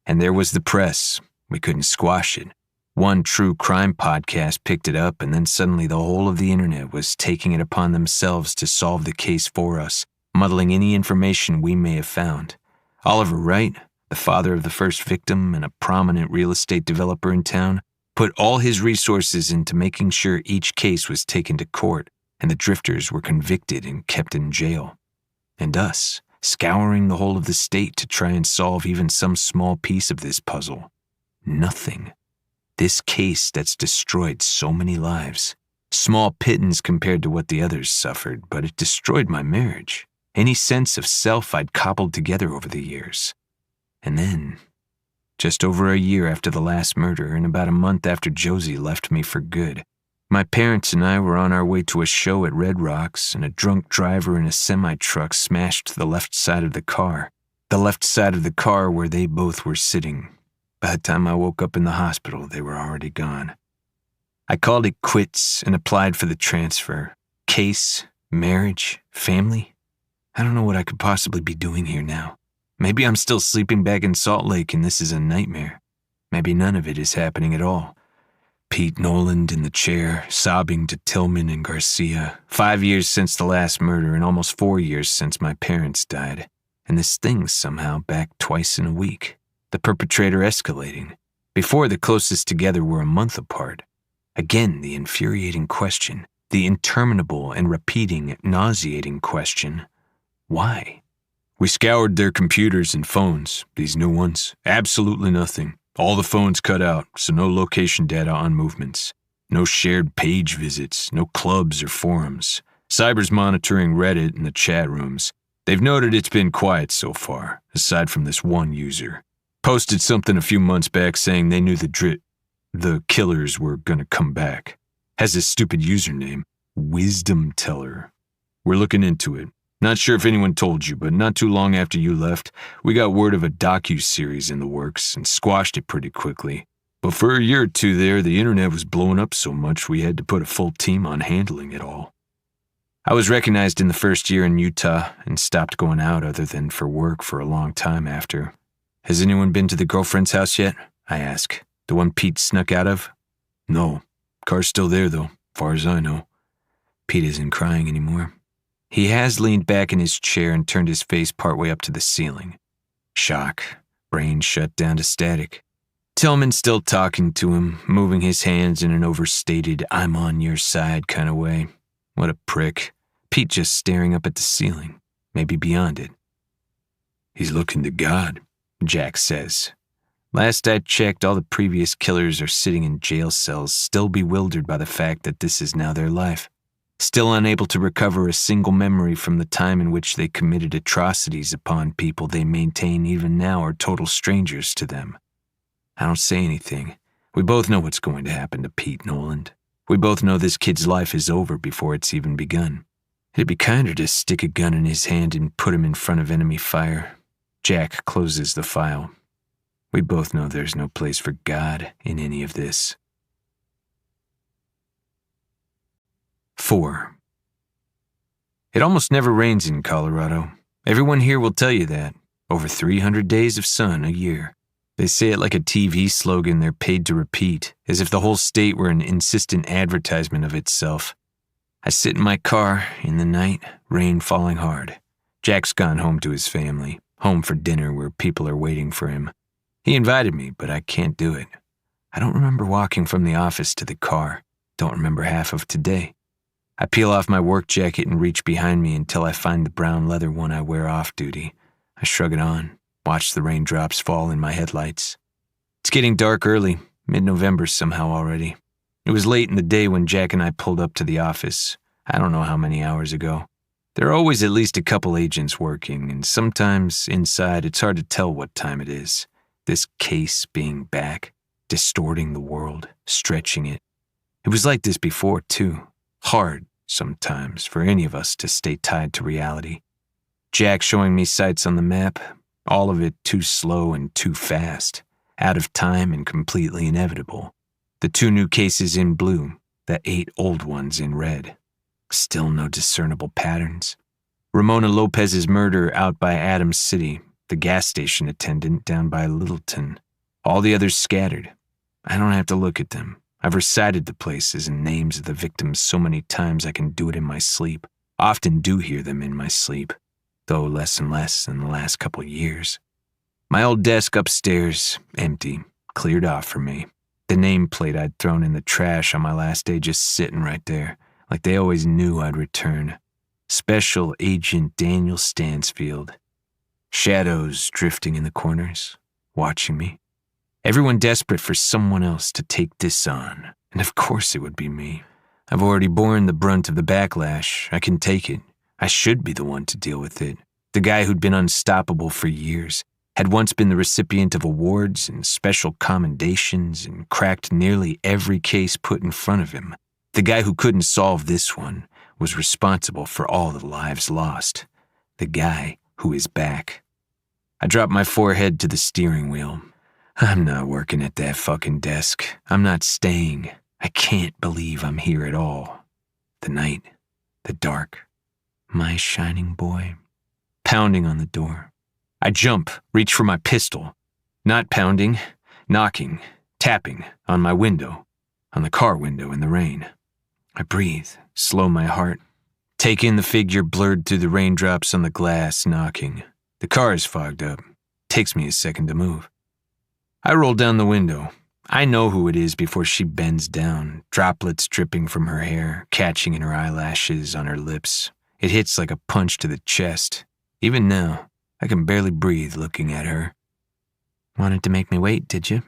And there was the press. We couldn't squash it. One true crime podcast picked it up, and then suddenly the whole of the internet was taking it upon themselves to solve the case for us, muddling any information we may have found. Oliver Wright, the father of the first victim and a prominent real estate developer in town, put all his resources into making sure each case was taken to court and the drifters were convicted and kept in jail. And us, scouring the whole of the state to try and solve even some small piece of this puzzle. Nothing. This case that's destroyed so many lives. Small pittance compared to what the others suffered, but it destroyed my marriage. Any sense of self I'd cobbled together over the years. And then, just over a year after the last murder and about a month after Josie left me for good, my parents and I were on our way to a show at Red Rocks, and a drunk driver in a semi-truck smashed the left side of the car where they both were sitting. By the time I woke up in the hospital, they were already gone. I called it quits and applied for the transfer. Case, marriage, family. I don't know what I could possibly be doing here now. Maybe I'm still sleeping back in Salt Lake and this is a nightmare. Maybe none of it is happening at all. Pete Noland in the chair, sobbing to Tillman and Garcia. 5 years since the last murder and almost 4 years since my parents died. And this thing's somehow back twice in a week. The perpetrator escalating. Before, the closest together were a month apart. Again, the infuriating question. The interminable and repeating, nauseating question. Why? We scoured their computers and phones, these new ones. Absolutely nothing. All the phones cut out, so no location data on movements. No shared page visits, no clubs or forums. Cyber's monitoring Reddit and the chat rooms. They've noted it's been quiet so far, aside from this one user. Posted something a few months back saying they knew the killers were gonna come back. Has this stupid username, Wisdom Teller. We're looking into it. Not sure if anyone told you, but not too long after you left, we got word of a docu-series in the works and squashed it pretty quickly. But for a year or two there, the internet was blowing up so much we had to put a full team on handling it all. I was recognized in the first year in Utah and stopped going out other than for work for a long time after. Has anyone been to the girlfriend's house yet? I ask. The one Pete snuck out of? No. Car's still there though, far as I know. Pete isn't crying anymore. He has leaned back in his chair and turned his face partway up to the ceiling. Shock. Brain shut down to static. Tillman's still talking to him, moving his hands in an overstated I'm on your side kind of way. What a prick. Pete just staring up at the ceiling, maybe beyond it. He's looking to God, Jack says. Last I checked, all the previous killers are sitting in jail cells, still bewildered by the fact that this is now their life. Still unable to recover a single memory from the time in which they committed atrocities upon people they maintain even now are total strangers to them. I don't say anything. We both know what's going to happen to Pete Noland. We both know this kid's life is over before it's even begun. It'd be kinder to stick a gun in his hand and put him in front of enemy fire. Jack closes the file. We both know there's no place for God in any of this. 4. It almost never rains in Colorado. Everyone here will tell you that. Over 300 days of sun a year. They say it like a TV slogan they're paid to repeat, as if the whole state were an insistent advertisement of itself. I sit in my car in the night, rain falling hard. Jack's gone home to his family, home for dinner where people are waiting for him. He invited me, but I can't do it. I don't remember walking from the office to the car. Don't remember half of today. I peel off my work jacket and reach behind me until I find the brown leather one I wear off duty. I shrug it on, watch the raindrops fall in my headlights. It's getting dark early, mid-November somehow already. It was late in the day when Jack and I pulled up to the office. I don't know how many hours ago. There are always at least a couple agents working, and sometimes inside it's hard to tell what time it is. This case being back, distorting the world, stretching it. It was like this before, too. Hard, sometimes, for any of us to stay tied to reality. Jack showing me sights on the map, all of it too slow and too fast, out of time and completely inevitable. The 2 new cases in blue, the 8 old ones in red. Still no discernible patterns. Ramona Lopez's murder out by Adams City, the gas station attendant down by Littleton. All the others scattered. I don't have to look at them. I've recited the places and names of the victims so many times I can do it in my sleep. Often do hear them in my sleep, though less and less in the last couple years. My old desk upstairs, empty, cleared off for me. The nameplate I'd thrown in the trash on my last day just sitting right there, like they always knew I'd return. Special Agent Daniel Stansfield. Shadows drifting in the corners, watching me. Everyone desperate for someone else to take this on, and of course it would be me. I've already borne the brunt of the backlash. I can take it. I should be the one to deal with it. The guy who'd been unstoppable for years, had once been the recipient of awards and special commendations and cracked nearly every case put in front of him. The guy who couldn't solve this one was responsible for all the lives lost. The guy who is back. I dropped my forehead to the steering wheel. I'm not working at that fucking desk. I'm not staying. I can't believe I'm here at all. The night, the dark, my shining boy, pounding on the door. I jump, reach for my pistol. Not pounding, knocking, tapping on my window, on the car window in the rain. I breathe, slow my heart. Take in the figure blurred through the raindrops on the glass, knocking. The car is fogged up. Takes me a second to move. I roll down the window. I know who it is before she bends down, droplets dripping from her hair, catching in her eyelashes, on her lips. It hits like a punch to the chest. Even now, I can barely breathe looking at her. Wanted to make me wait, did you?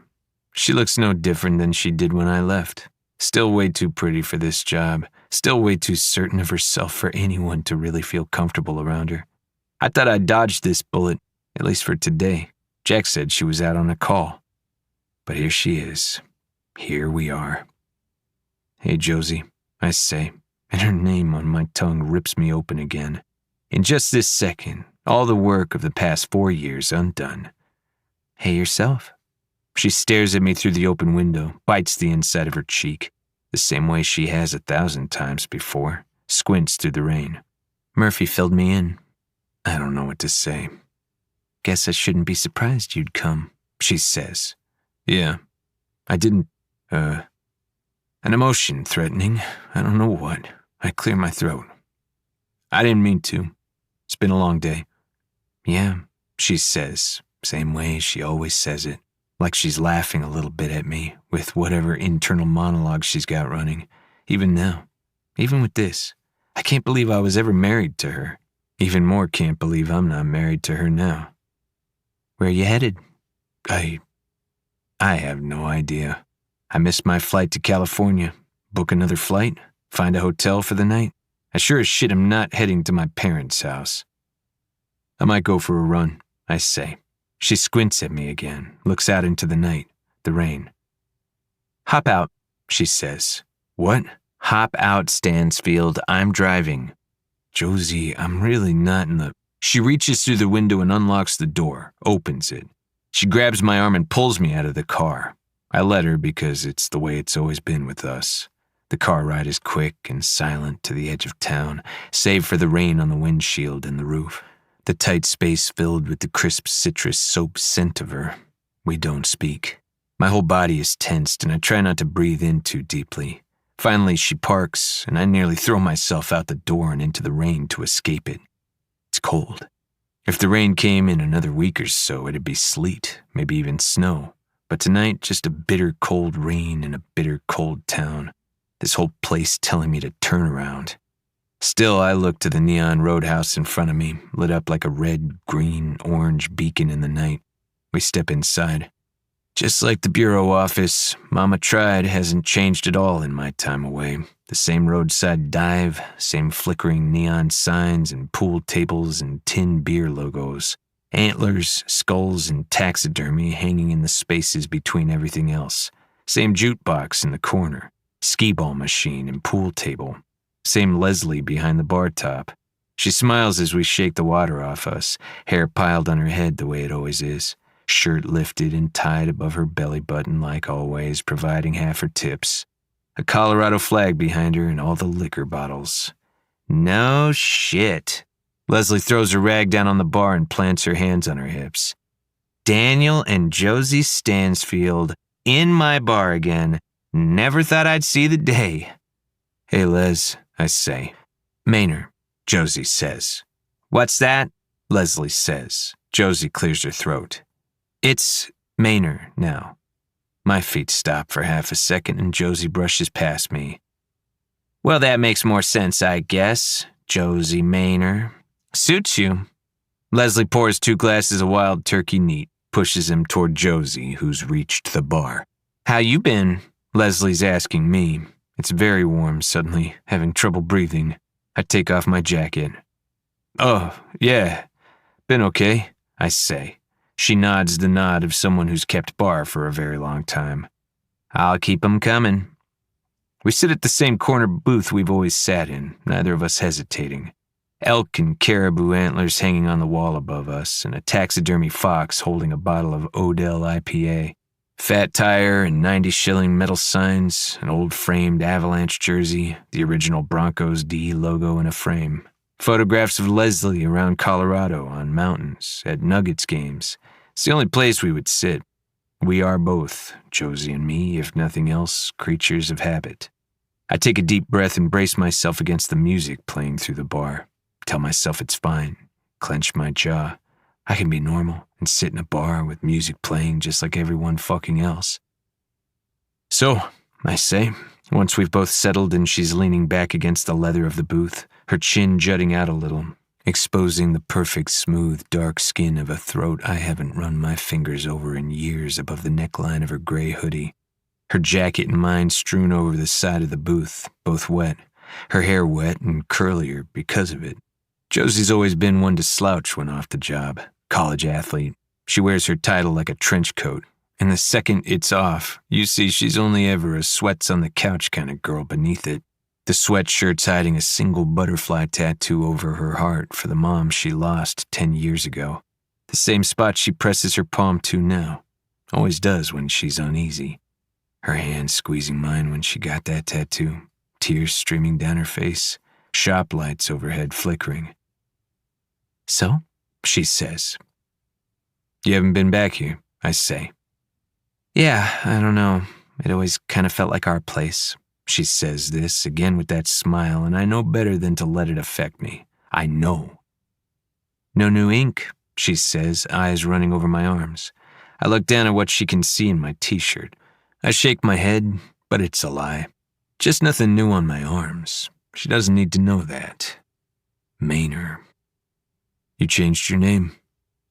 She looks no different than she did when I left. Still way too pretty for this job. Still way too certain of herself for anyone to really feel comfortable around her. I thought I'd dodged this bullet, at least for today. Jack said she was out on a call. But here she is. Here we are. Hey, Josie, I say, and her name on my tongue rips me open again. In just this second, all the work of the past 4 years undone. Hey, yourself. She stares at me through the open window, bites the inside of her cheek, the same way she has 1,000 times before, squints through the rain. Murphy filled me in. I don't know what to say. Guess I shouldn't be surprised you'd come, she says. Yeah, I didn't, an emotion threatening. I don't know what. I clear my throat. I didn't mean to. It's been a long day. Yeah, she says, same way she always says it, like she's laughing a little bit at me with whatever internal monologue she's got running. Even now, even with this, I can't believe I was ever married to her. Even more can't believe I'm not married to her now. Where are you headed? I have no idea. I missed my flight to California. Book another flight? Find a hotel for the night? I sure as shit am not heading to my parents' house. I might go for a run, I say. She squints at me again, looks out into the night, the rain. Hop out, she says. What? Hop out, Stansfield. I'm driving. Josie, I'm really not in the... She reaches through the window and unlocks the door, opens it. She grabs my arm and pulls me out of the car. I let her because it's the way it's always been with us. The car ride is quick and silent to the edge of town, save for the rain on the windshield and the roof. The tight space filled with the crisp citrus soap scent of her. We don't speak. My whole body is tensed and I try not to breathe in too deeply. Finally, she parks and I nearly throw myself out the door and into the rain to escape it. It's cold. If the rain came in another week or so, it'd be sleet, maybe even snow. But tonight, just a bitter cold rain in a bitter cold town. This whole place telling me to turn around. Still, I look to the neon roadhouse in front of me, lit up like a red, green, orange beacon in the night. We step inside. Just like the bureau office, Mama tried hasn't changed at all in my time away. The same roadside dive, same flickering neon signs and pool tables and tin beer logos. Antlers, skulls, and taxidermy hanging in the spaces between everything else. Same jukebox in the corner, skee-ball machine and pool table. Same Leslie behind the bar top. She smiles as we shake the water off us, hair piled on her head the way it always is. Shirt lifted and tied above her belly button like always, providing half her tips. A Colorado flag behind her and all the liquor bottles. No shit. Leslie throws her rag down on the bar and plants her hands on her hips. Daniel and Josie Stansfield in my bar again. Never thought I'd see the day. Hey, Les, I say. Maynard, Josie says. What's that? Leslie says. Josie clears her throat. It's Maynard now. My feet stop for half a second and Josie brushes past me. Well, that makes more sense, I guess. Josie Maynard. Suits you. Leslie pours 2 glasses of wild turkey neat, pushes him toward Josie, who's reached the bar. How you been? Leslie's asking me. It's very warm suddenly, having trouble breathing. I take off my jacket. Oh, yeah. Been okay, I say. She nods the nod of someone who's kept bar for a very long time. I'll keep 'em coming. We sit at the same corner booth we've always sat in, neither of us hesitating. Elk and caribou antlers hanging on the wall above us, and a taxidermy fox holding a bottle of Odell IPA. Fat tire and 90-shilling metal signs, an old framed Avalanche jersey, the original Broncos D logo in a frame. Photographs of Leslie around Colorado on mountains, at Nuggets games. It's the only place we would sit. We are both, Josie and me, if nothing else, creatures of habit. I take a deep breath and brace myself against the music playing through the bar. Tell myself it's fine. Clench my jaw. I can be normal and sit in a bar with music playing just like everyone fucking else. So, I say, once we've both settled and she's leaning back against the leather of the booth, her chin jutting out a little, exposing the perfect, smooth, dark skin of a throat I haven't run my fingers over in years above the neckline of her gray hoodie. Her jacket and mine strewn over the side of the booth, both wet. Her hair wet and curlier because of it. Josie's always been one to slouch when off the job. College athlete. She wears her title like a trench coat. And the second it's off, you see she's only ever a sweats on the couch kind of girl beneath it. The sweatshirt's hiding a single butterfly tattoo over her heart for the mom she lost 10 years ago. The same spot she presses her palm to now. Always does when she's uneasy. Her hand squeezing mine when she got that tattoo. Tears streaming down her face. Shop lights overhead flickering. So? She says. You haven't been back here, I say. Yeah, I don't know. It always kind of felt like our place. She says this, again with that smile, and I know better than to let it affect me. I know. No new ink, she says, eyes running over my arms. I look down at what she can see in my t-shirt. I shake my head, but it's a lie. Just nothing new on my arms. She doesn't need to know that. Maynard. You changed your name.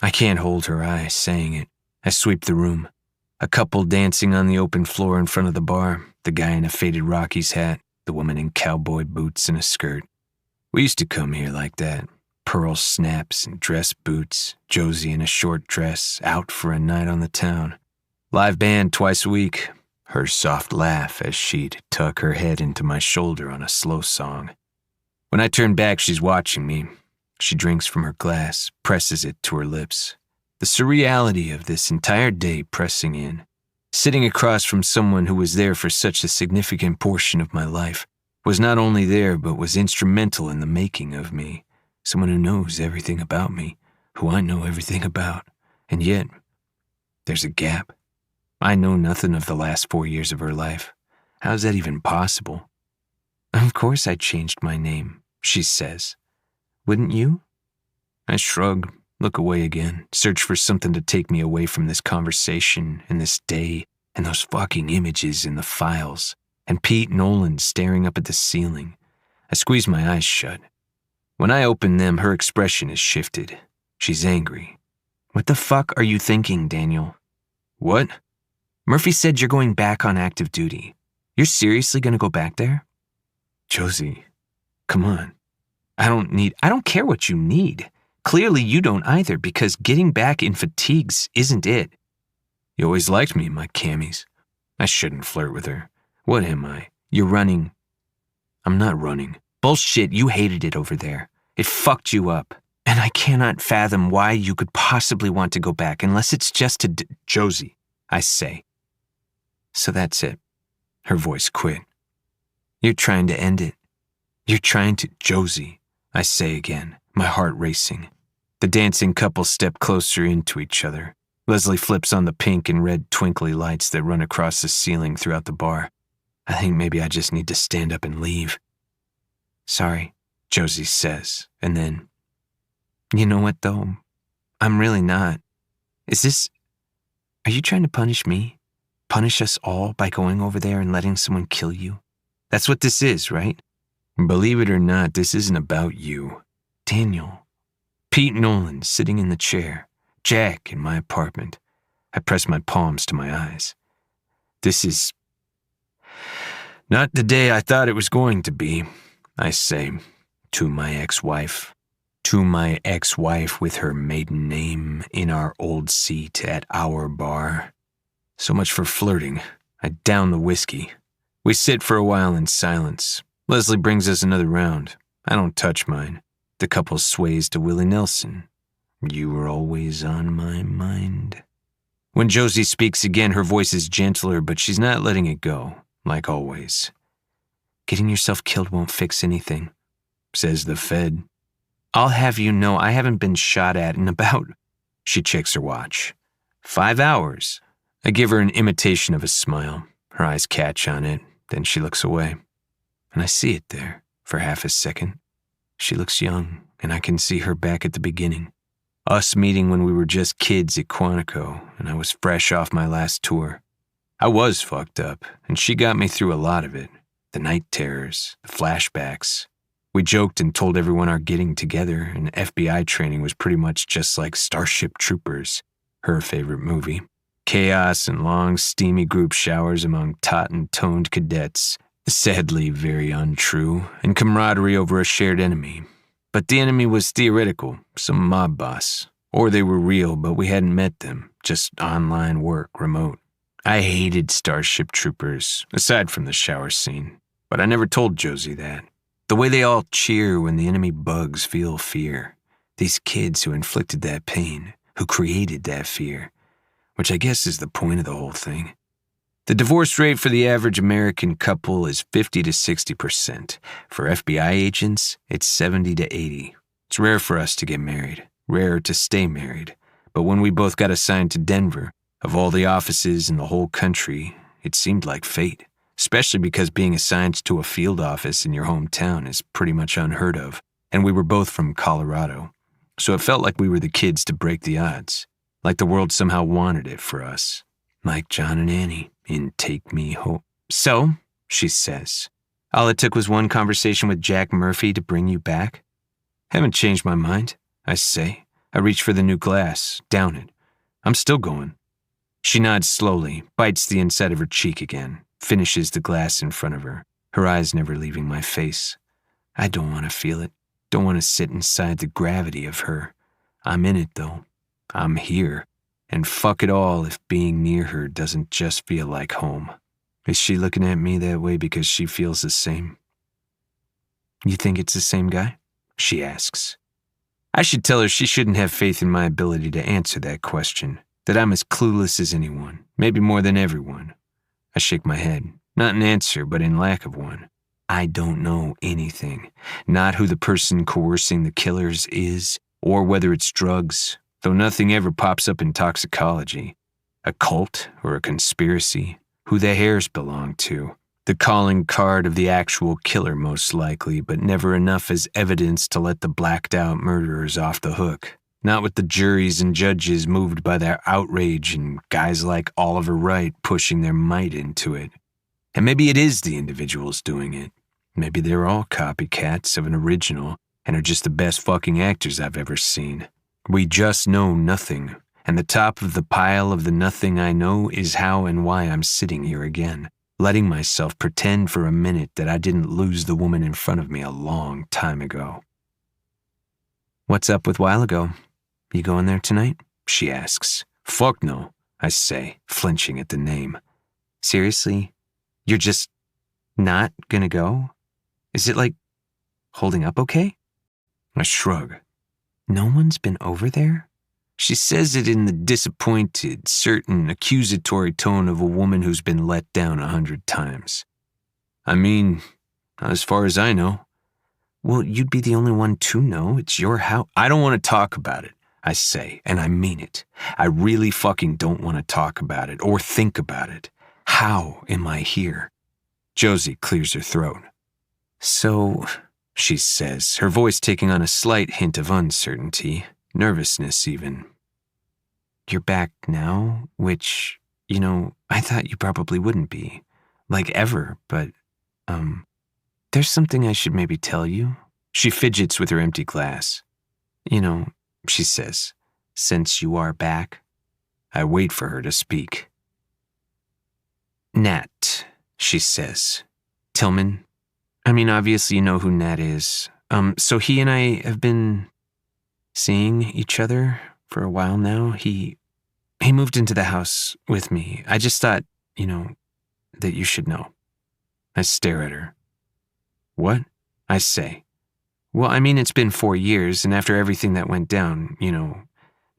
I can't hold her eye, saying it. I sweep the room. A couple dancing on the open floor in front of the bar, the guy in a faded Rockies hat, the woman in cowboy boots and a skirt. We used to come here like that. Pearl snaps and dress boots, Josie in a short dress, out for a night on the town. Live band twice a week. Her soft laugh as she'd tuck her head into my shoulder on a slow song. When I turn back, she's watching me. She drinks from her glass, presses it to her lips. The surreality of this entire day pressing in. Sitting across from someone who was there for such a significant portion of my life, was not only there but was instrumental in the making of me. Someone who knows everything about me, who I know everything about. And yet, there's a gap. I know nothing of the last 4 years of her life. How is that even possible? Of course I changed my name, she says. Wouldn't you? I shrug, look away again, search for something to take me away from this conversation and this day and those fucking images in the files and Pete Nolan staring up at the ceiling. I squeeze my eyes shut. When I open them, her expression is shifted. She's angry. What the fuck are you thinking, Daniel? What? Murphy said you're going back on active duty. You're seriously gonna go back there? Josie, come on. I don't care what you need. Clearly you don't either, because getting back in fatigues isn't it. You always liked me in my camis. I shouldn't flirt with her. What am I? You're running. I'm not running. Bullshit, you hated it over there. It fucked you up. And I cannot fathom why you could possibly want to go back unless it's just to Josie, I say. So that's it. Her voice quit. You're trying to end it. You're trying to... Josie, I say again, my heart racing. The dancing couple step closer into each other. Leslie flips on the pink and red twinkly lights that run across the ceiling throughout the bar. I think maybe I just need to stand up and leave. Sorry, Josie says, and then... You know what, though? I'm really not. Are you trying to punish me? Punish us all by going over there and letting someone kill you? That's what this is, right? Believe it or not, this isn't about you. Daniel. Pete Nolan sitting in the chair. Jack in my apartment. I press my palms to my eyes. This is not the day I thought it was going to be, I say, to my ex-wife. To my ex-wife with her maiden name in our old seat at our bar. So much for flirting. I down the whiskey. We sit for a while in silence. Leslie brings us another round. I don't touch mine. The couple sways to Willie Nelson. You were always on my mind. When Josie speaks again, her voice is gentler, but she's not letting it go, like always. Getting yourself killed won't fix anything, says the Fed. I'll have you know I haven't been shot at in about... She checks her watch. 5 hours. I give her an imitation of a smile. Her eyes catch on it, then she looks away. And I see it there for half a second. She looks young, and I can see her back at the beginning. Us meeting when we were just kids at Quantico, and I was fresh off my last tour. I was fucked up, and she got me through a lot of it. The night terrors, the flashbacks. We joked and told everyone our getting together, and FBI training was pretty much just like Starship Troopers, her favorite movie. Chaos and long, steamy group showers among taut and toned cadets, sadly very untrue, and camaraderie over a shared enemy. But the enemy was theoretical, some mob boss. Or they were real, but we hadn't met them, just online work, remote. I hated Starship Troopers, aside from the shower scene, but I never told Josie that. The way they all cheer when the enemy bugs feel fear. These kids who inflicted that pain, who created that fear, which I guess is the point of the whole thing. The divorce rate for the average American couple is 50 to 60%. For FBI agents, it's 70 to 80. It's rare for us to get married, rare to stay married. But when we both got assigned to Denver, of all the offices in the whole country, it seemed like fate. Especially because being assigned to a field office in your hometown is pretty much unheard of, and we were both from Colorado. So it felt like we were the kids to break the odds, like the world somehow wanted it for us, like John and Annie in Take Me Home. So, she says, all it took was one conversation with Jack Murphy to bring you back? Haven't changed my mind, I say. I reach for the new glass, down it. I'm still going. She nods slowly, bites the inside of her cheek again. Finishes the glass in front of her, her eyes never leaving my face. I don't want to feel it, don't want to sit inside the gravity of her. I'm in it, though. I'm here, and fuck it all if being near her doesn't just feel like home. Is she looking at me that way because she feels the same? You think it's the same guy? She asks. I should tell her she shouldn't have faith in my ability to answer that question, that I'm as clueless as anyone, maybe more than everyone. I shake my head, not in answer, but in lack of one. I don't know anything, not who the person coercing the killers is, or whether it's drugs, though nothing ever pops up in toxicology. A cult or a conspiracy, who the hairs belong to. The calling card of the actual killer most likely, but never enough as evidence to let the blacked out murderers off the hook. Not with the juries and judges moved by their outrage and guys like Oliver Wright pushing their might into it. And maybe it is the individuals doing it. Maybe they're all copycats of an original and are just the best fucking actors I've ever seen. We just know nothing, And the top of the pile of the nothing I know is how and why I'm sitting here again, letting myself pretend for a minute that I didn't lose the woman in front of me a long time ago. "What's up with while ago? You going there tonight?" she asks. "Fuck no," I say, flinching at the name. "Seriously? You're just not gonna go? Is it like holding up okay?" I shrug. "No one's been over there?" She says it in the disappointed, certain, accusatory tone of a woman who's been let down 100 times. "I mean, as far as I know." "Well, you'd be the only one to know. It's your house." "I don't want to talk about it," I say, and I mean it. I really fucking don't want to talk about it or think about it. How am I here? Josie clears her throat. "So," she says, her voice taking on a slight hint of uncertainty, nervousness even. "You're back now, which, I thought you probably wouldn't be. Like ever, but, there's something I should maybe tell you." She fidgets with her empty glass. She says, "Since you are back." I wait for her to speak. "Nat," she says. "Tillman. I mean, obviously you know who Nat is. So he and I have been seeing each other for a while now. He moved into the house with me. I just thought, that you should know." I stare at her. "What?" I say. "Well, I mean, it's been 4 years, and after everything that went down,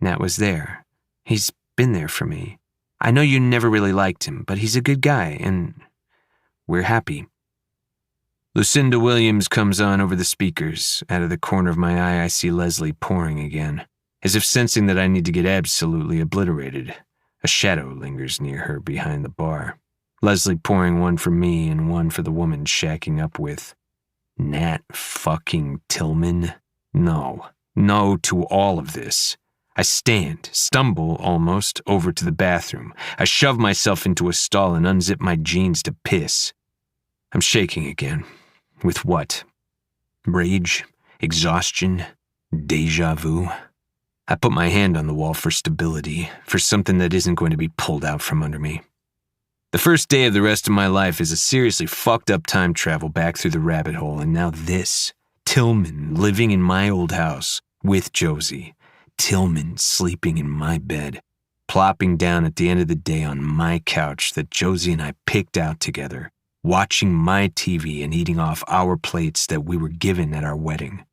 Nat was there. He's been there for me. I know you never really liked him, but he's a good guy, and we're happy." Lucinda Williams comes on over the speakers. Out of the corner of my eye, I see Leslie pouring again, as if sensing that I need to get absolutely obliterated. A shadow lingers near her behind the bar. Leslie pouring one for me and one for the woman shacking up with. Nat fucking Tillman? No to all of this. I stumble almost, over to the bathroom. I shove myself into a stall and unzip my jeans to piss. I'm shaking again. With what? Rage? Exhaustion? Deja vu? I put my hand on the wall for stability, for something that isn't going to be pulled out from under me. The first day of the rest of my life is a seriously fucked up time travel back through the rabbit hole, and now this. Tillman living in my old house with Josie. Tillman sleeping in my bed, plopping down at the end of the day on my couch that Josie and I picked out together, watching my TV and eating off our plates that we were given at our wedding.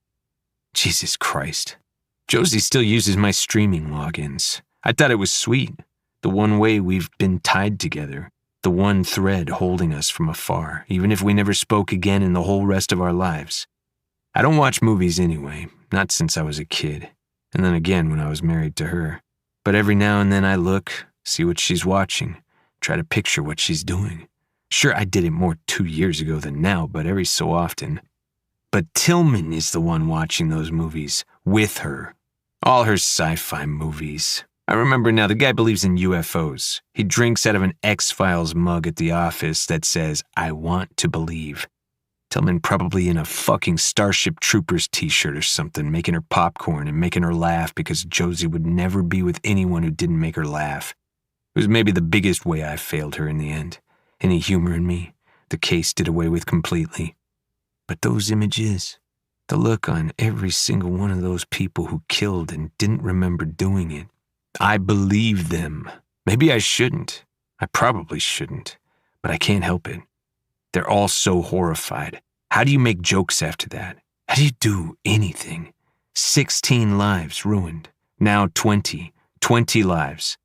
Jesus Christ. Josie still uses my streaming logins. I thought it was sweet. The one way we've been tied together. The one thread holding us from afar, even if we never spoke again in the whole rest of our lives. I don't watch movies anyway, not since I was a kid, and then again when I was married to her. But every now and then I look, see what she's watching, try to picture what she's doing. Sure, I did it more 2 years ago than now, but every so often. But Tillman is the one watching those movies, with her. All her sci-fi movies. I remember now, the guy believes in UFOs. He drinks out of an X-Files mug at the office that says, "I want to believe." Tillman probably in a fucking Starship Troopers t-shirt or something, making her popcorn and making her laugh because Josie would never be with anyone who didn't make her laugh. It was maybe the biggest way I failed her in the end. Any humor in me, the case did away with completely. But those images, the look on every single one of those people who killed and didn't remember doing it, I believe them. Maybe I shouldn't. I probably shouldn't. But I can't help it. They're all so horrified. How do you make jokes after that? How do you do anything? 16 lives ruined. Now 20 lives.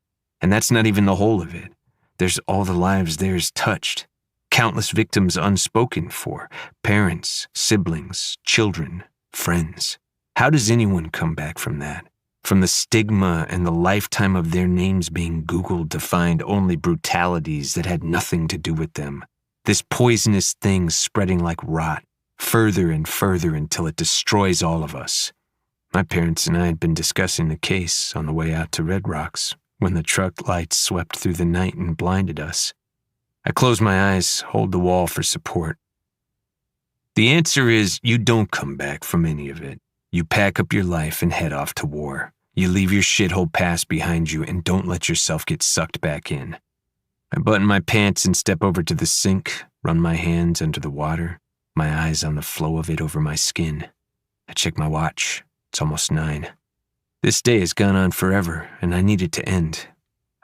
And that's not even the whole of it. There's all the lives theirs touched. Countless victims unspoken for. Parents, siblings, children, friends. How does anyone come back from that? From the stigma and the lifetime of their names being Googled to find only brutalities that had nothing to do with them. This poisonous thing spreading like rot, further and further until it destroys all of us. My parents and I had been discussing the case on the way out to Red Rocks when the truck lights swept through the night and blinded us. I close my eyes, hold the wall for support. The answer is you don't come back from any of it. You pack up your life and head off to war. You leave your shithole past behind you and don't let yourself get sucked back in. I button my pants and step over to the sink, run my hands under the water, my eyes on the flow of it over my skin. I check my watch. It's almost 9. This day has gone on forever, and I need it to end.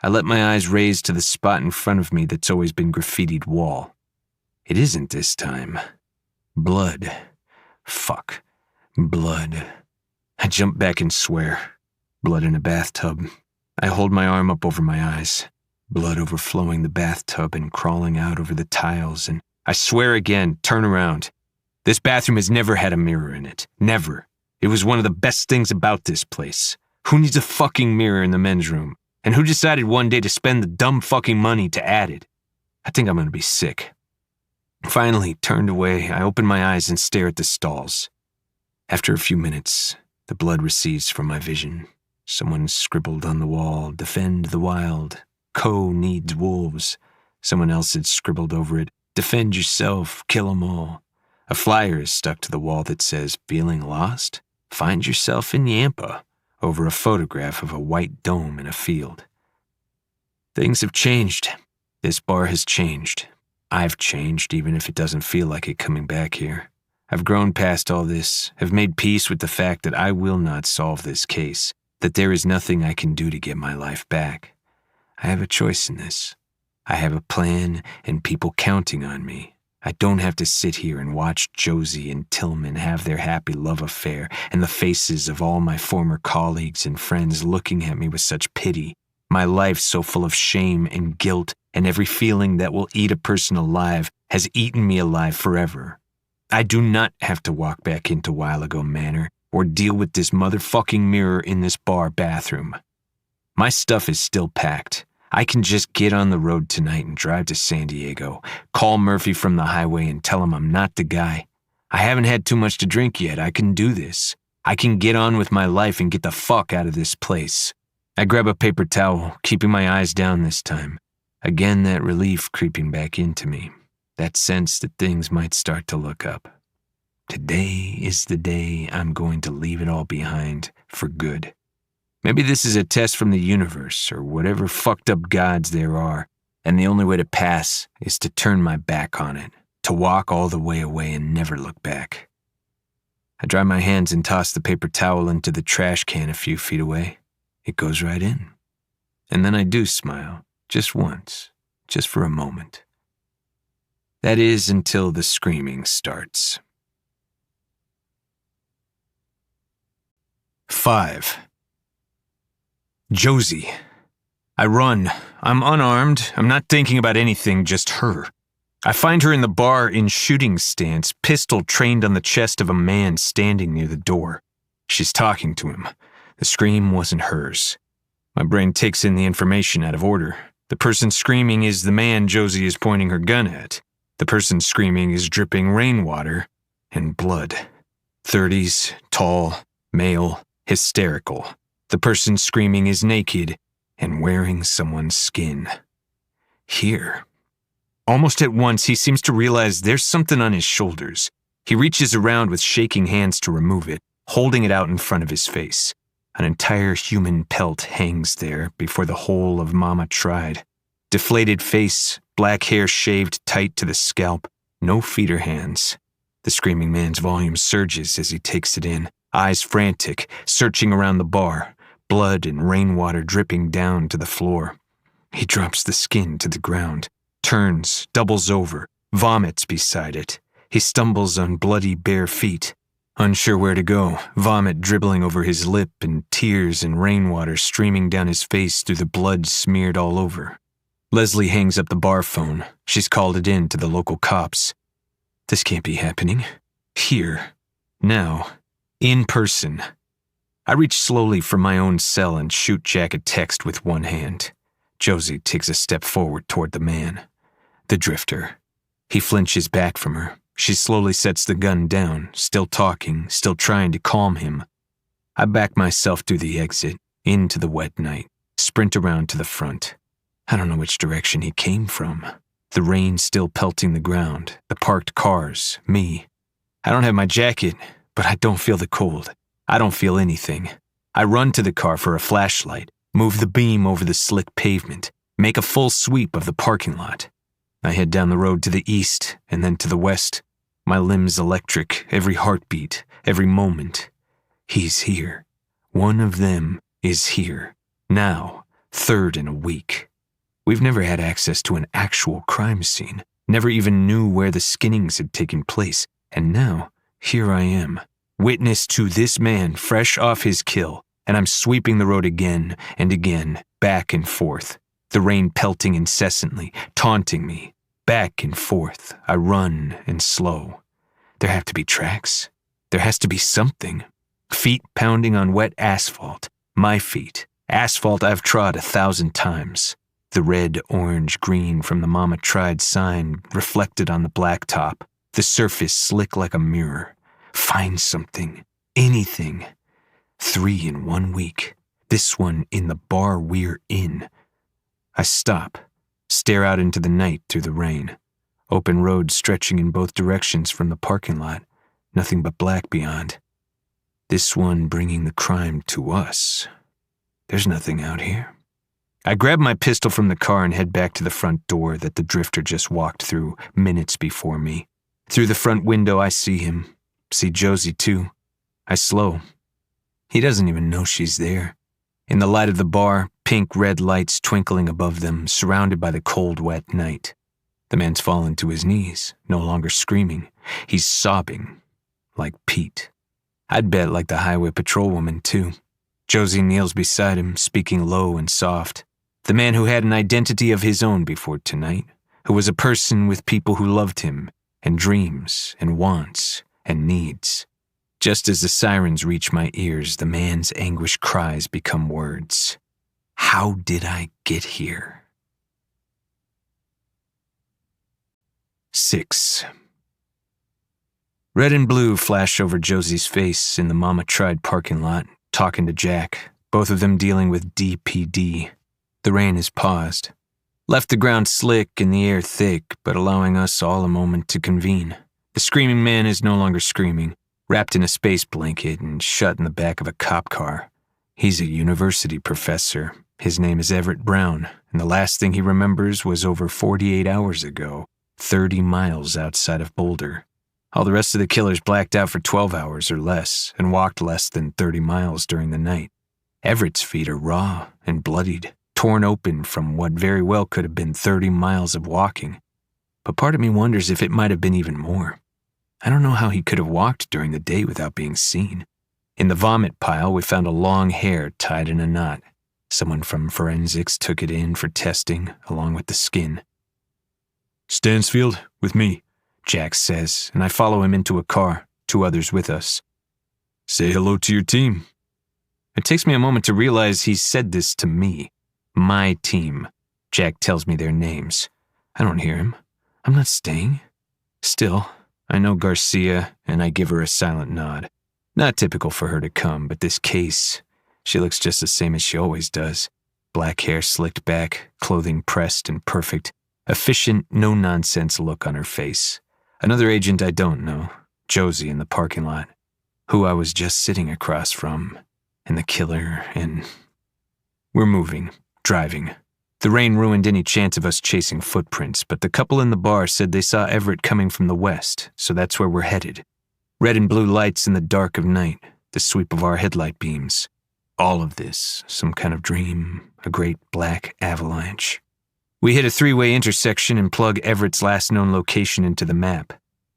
I let my eyes raise to the spot in front of me that's always been graffitied wall. It isn't this time. Blood. Fuck. Blood. I jump back and swear. Blood in a bathtub. I hold my arm up over my eyes. Blood overflowing the bathtub and crawling out over the tiles, and I swear again, turn around. This bathroom has never had a mirror in it. Never. It was one of the best things about this place. Who needs a fucking mirror in the men's room? And who decided one day to spend the dumb fucking money to add it? I think I'm gonna be sick. Finally, turned away, I open my eyes and stare at the stalls. After a few minutes, the blood recedes from my vision. Someone scribbled on the wall, "Defend the wild. Co needs wolves." Someone else had scribbled over it, "Defend yourself, kill 'em all." A flyer is stuck to the wall that says, "Feeling lost? Find yourself in Yampa," over a photograph of a white dome in a field. Things have changed. This bar has changed. I've changed, even if it doesn't feel like it coming back here. I've grown past all this, have made peace with the fact that I will not solve this case, that there is nothing I can do to get my life back. I have a choice in this. I have a plan and people counting on me. I don't have to sit here and watch Josie and Tillman have their happy love affair and the faces of all my former colleagues and friends looking at me with such pity. My life so full of shame and guilt and every feeling that will eat a person alive has eaten me alive forever. I do not have to walk back into While Ago Manor or deal with this motherfucking mirror in this bar bathroom. My stuff is still packed. I can just get on the road tonight and drive to San Diego, call Murphy from the highway and tell him I'm not the guy. I haven't had too much to drink yet. I can do this. I can get on with my life and get the fuck out of this place. I grab a paper towel, keeping my eyes down this time. Again, that relief creeping back into me. That sense that things might start to look up. Today is the day I'm going to leave it all behind for good. Maybe this is a test from the universe or whatever fucked up gods there are, and the only way to pass is to turn my back on it, to walk all the way away and never look back. I dry my hands and toss the paper towel into the trash can a few feet away. It goes right in. And then I do smile, just once, just for a moment. That is until the screaming starts. 5. Josie. I run. I'm unarmed. I'm not thinking about anything, just her. I find her in the bar in shooting stance, pistol trained on the chest of a man standing near the door. She's talking to him. The scream wasn't hers. My brain takes in the information out of order. The person screaming is the man Josie is pointing her gun at. The person screaming is dripping rainwater and blood. 30s, tall, male, hysterical. The person screaming is naked and wearing someone's skin. Here. Almost at once, he seems to realize there's something on his shoulders. He reaches around with shaking hands to remove it, holding it out in front of his face. An entire human pelt hangs there before the whole of Mama tried. Deflated face, black hair shaved tight to the scalp, no feet or hands. The screaming man's volume surges as he takes it in, eyes frantic, searching around the bar, blood and rainwater dripping down to the floor. He drops the skin to the ground, turns, doubles over, vomits beside it. He stumbles on bloody bare feet. Unsure where to go, vomit dribbling over his lip and tears and rainwater streaming down his face through the blood smeared all over. Leslie hangs up the bar phone. She's called it in to the local cops. This can't be happening. Here. Now. In person. I reach slowly for my own cell and shoot Jack a text with one hand. Josie takes a step forward toward the man. The drifter. He flinches back from her. She slowly sets the gun down, still talking, still trying to calm him. I back myself through the exit, into the wet night, sprint around to the front. I don't know which direction he came from. The rain still pelting the ground, the parked cars, me. I don't have my jacket, but I don't feel the cold. I don't feel anything. I run to the car for a flashlight, move the beam over the slick pavement, make a full sweep of the parking lot. I head down the road to the east and then to the west, my limbs electric, every heartbeat, every moment. He's here. One of them is here. Now, third in a week. We've never had access to an actual crime scene, never even knew where the skinnings had taken place, and now, here I am, witness to this man fresh off his kill, and I'm sweeping the road again and again, back and forth, the rain pelting incessantly, taunting me. Back and forth, I run and slow. There have to be tracks. There has to be something. Feet pounding on wet asphalt, my feet, asphalt I've trod 1,000 times. The red, orange, green from the Mama Tried sign reflected on the blacktop, the surface slick like a mirror. Find something, anything. 3 in 1 week. This one in the bar we're in. I stop, stare out into the night through the rain. Open road stretching in both directions from the parking lot. Nothing but black beyond. This one bringing the crime to us. There's nothing out here. I grab my pistol from the car and head back to the front door that the drifter just walked through minutes before me. Through the front window, I see him. See Josie, too. I slow. He doesn't even know she's there. In the light of the bar, pink red lights twinkling above them, surrounded by the cold, wet night. The man's fallen to his knees, no longer screaming. He's sobbing, like Pete. I'd bet like the highway patrol woman, too. Josie kneels beside him, speaking low and soft. The man who had an identity of his own before tonight, who was a person with people who loved him, and dreams, and wants, and needs. Just as the sirens reach my ears, the man's anguished cries become words. How did I get here? 6. Red and blue flash over Josie's face in the Mama Tried parking lot, talking to Jack, both of them dealing with DPD. The rain has paused. Left the ground slick and the air thick, but allowing us all a moment to convene. The screaming man is no longer screaming, wrapped in a space blanket and shut in the back of a cop car. He's a university professor. His name is Everett Brown, and the last thing he remembers was over 48 hours ago, 30 miles outside of Boulder. All the rest of the killers blacked out for 12 hours or less and walked less than 30 miles during the night. Everett's feet are raw and bloodied, torn open from what very well could have been 30 miles of walking. But part of me wonders if it might have been even more. I don't know how he could have walked during the day without being seen. In the vomit pile, we found a long hair tied in a knot. Someone from forensics took it in for testing, along with the skin. "Stansfield, with me," Jack says, and I follow him into a car, 2 others with us. "Say hello to your team." It takes me a moment to realize he's said this to me. My team. Jack tells me their names. I don't hear him. I'm not staying. Still, I know Garcia, and I give her a silent nod. Not typical for her to come, but this case, she looks just the same as she always does. Black hair slicked back, clothing pressed and perfect, efficient, no-nonsense look on her face. Another agent I don't know, Josie in the parking lot, who I was just sitting across from, and the killer, and... We're moving, driving. The rain ruined any chance of us chasing footprints, but the couple in the bar said they saw Everett coming from the west, so that's where we're headed. Red and blue lights in the dark of night, the sweep of our headlight beams. All of this, some kind of dream, a great black avalanche. We hit a 3-way intersection and plug Everett's last known location into the map.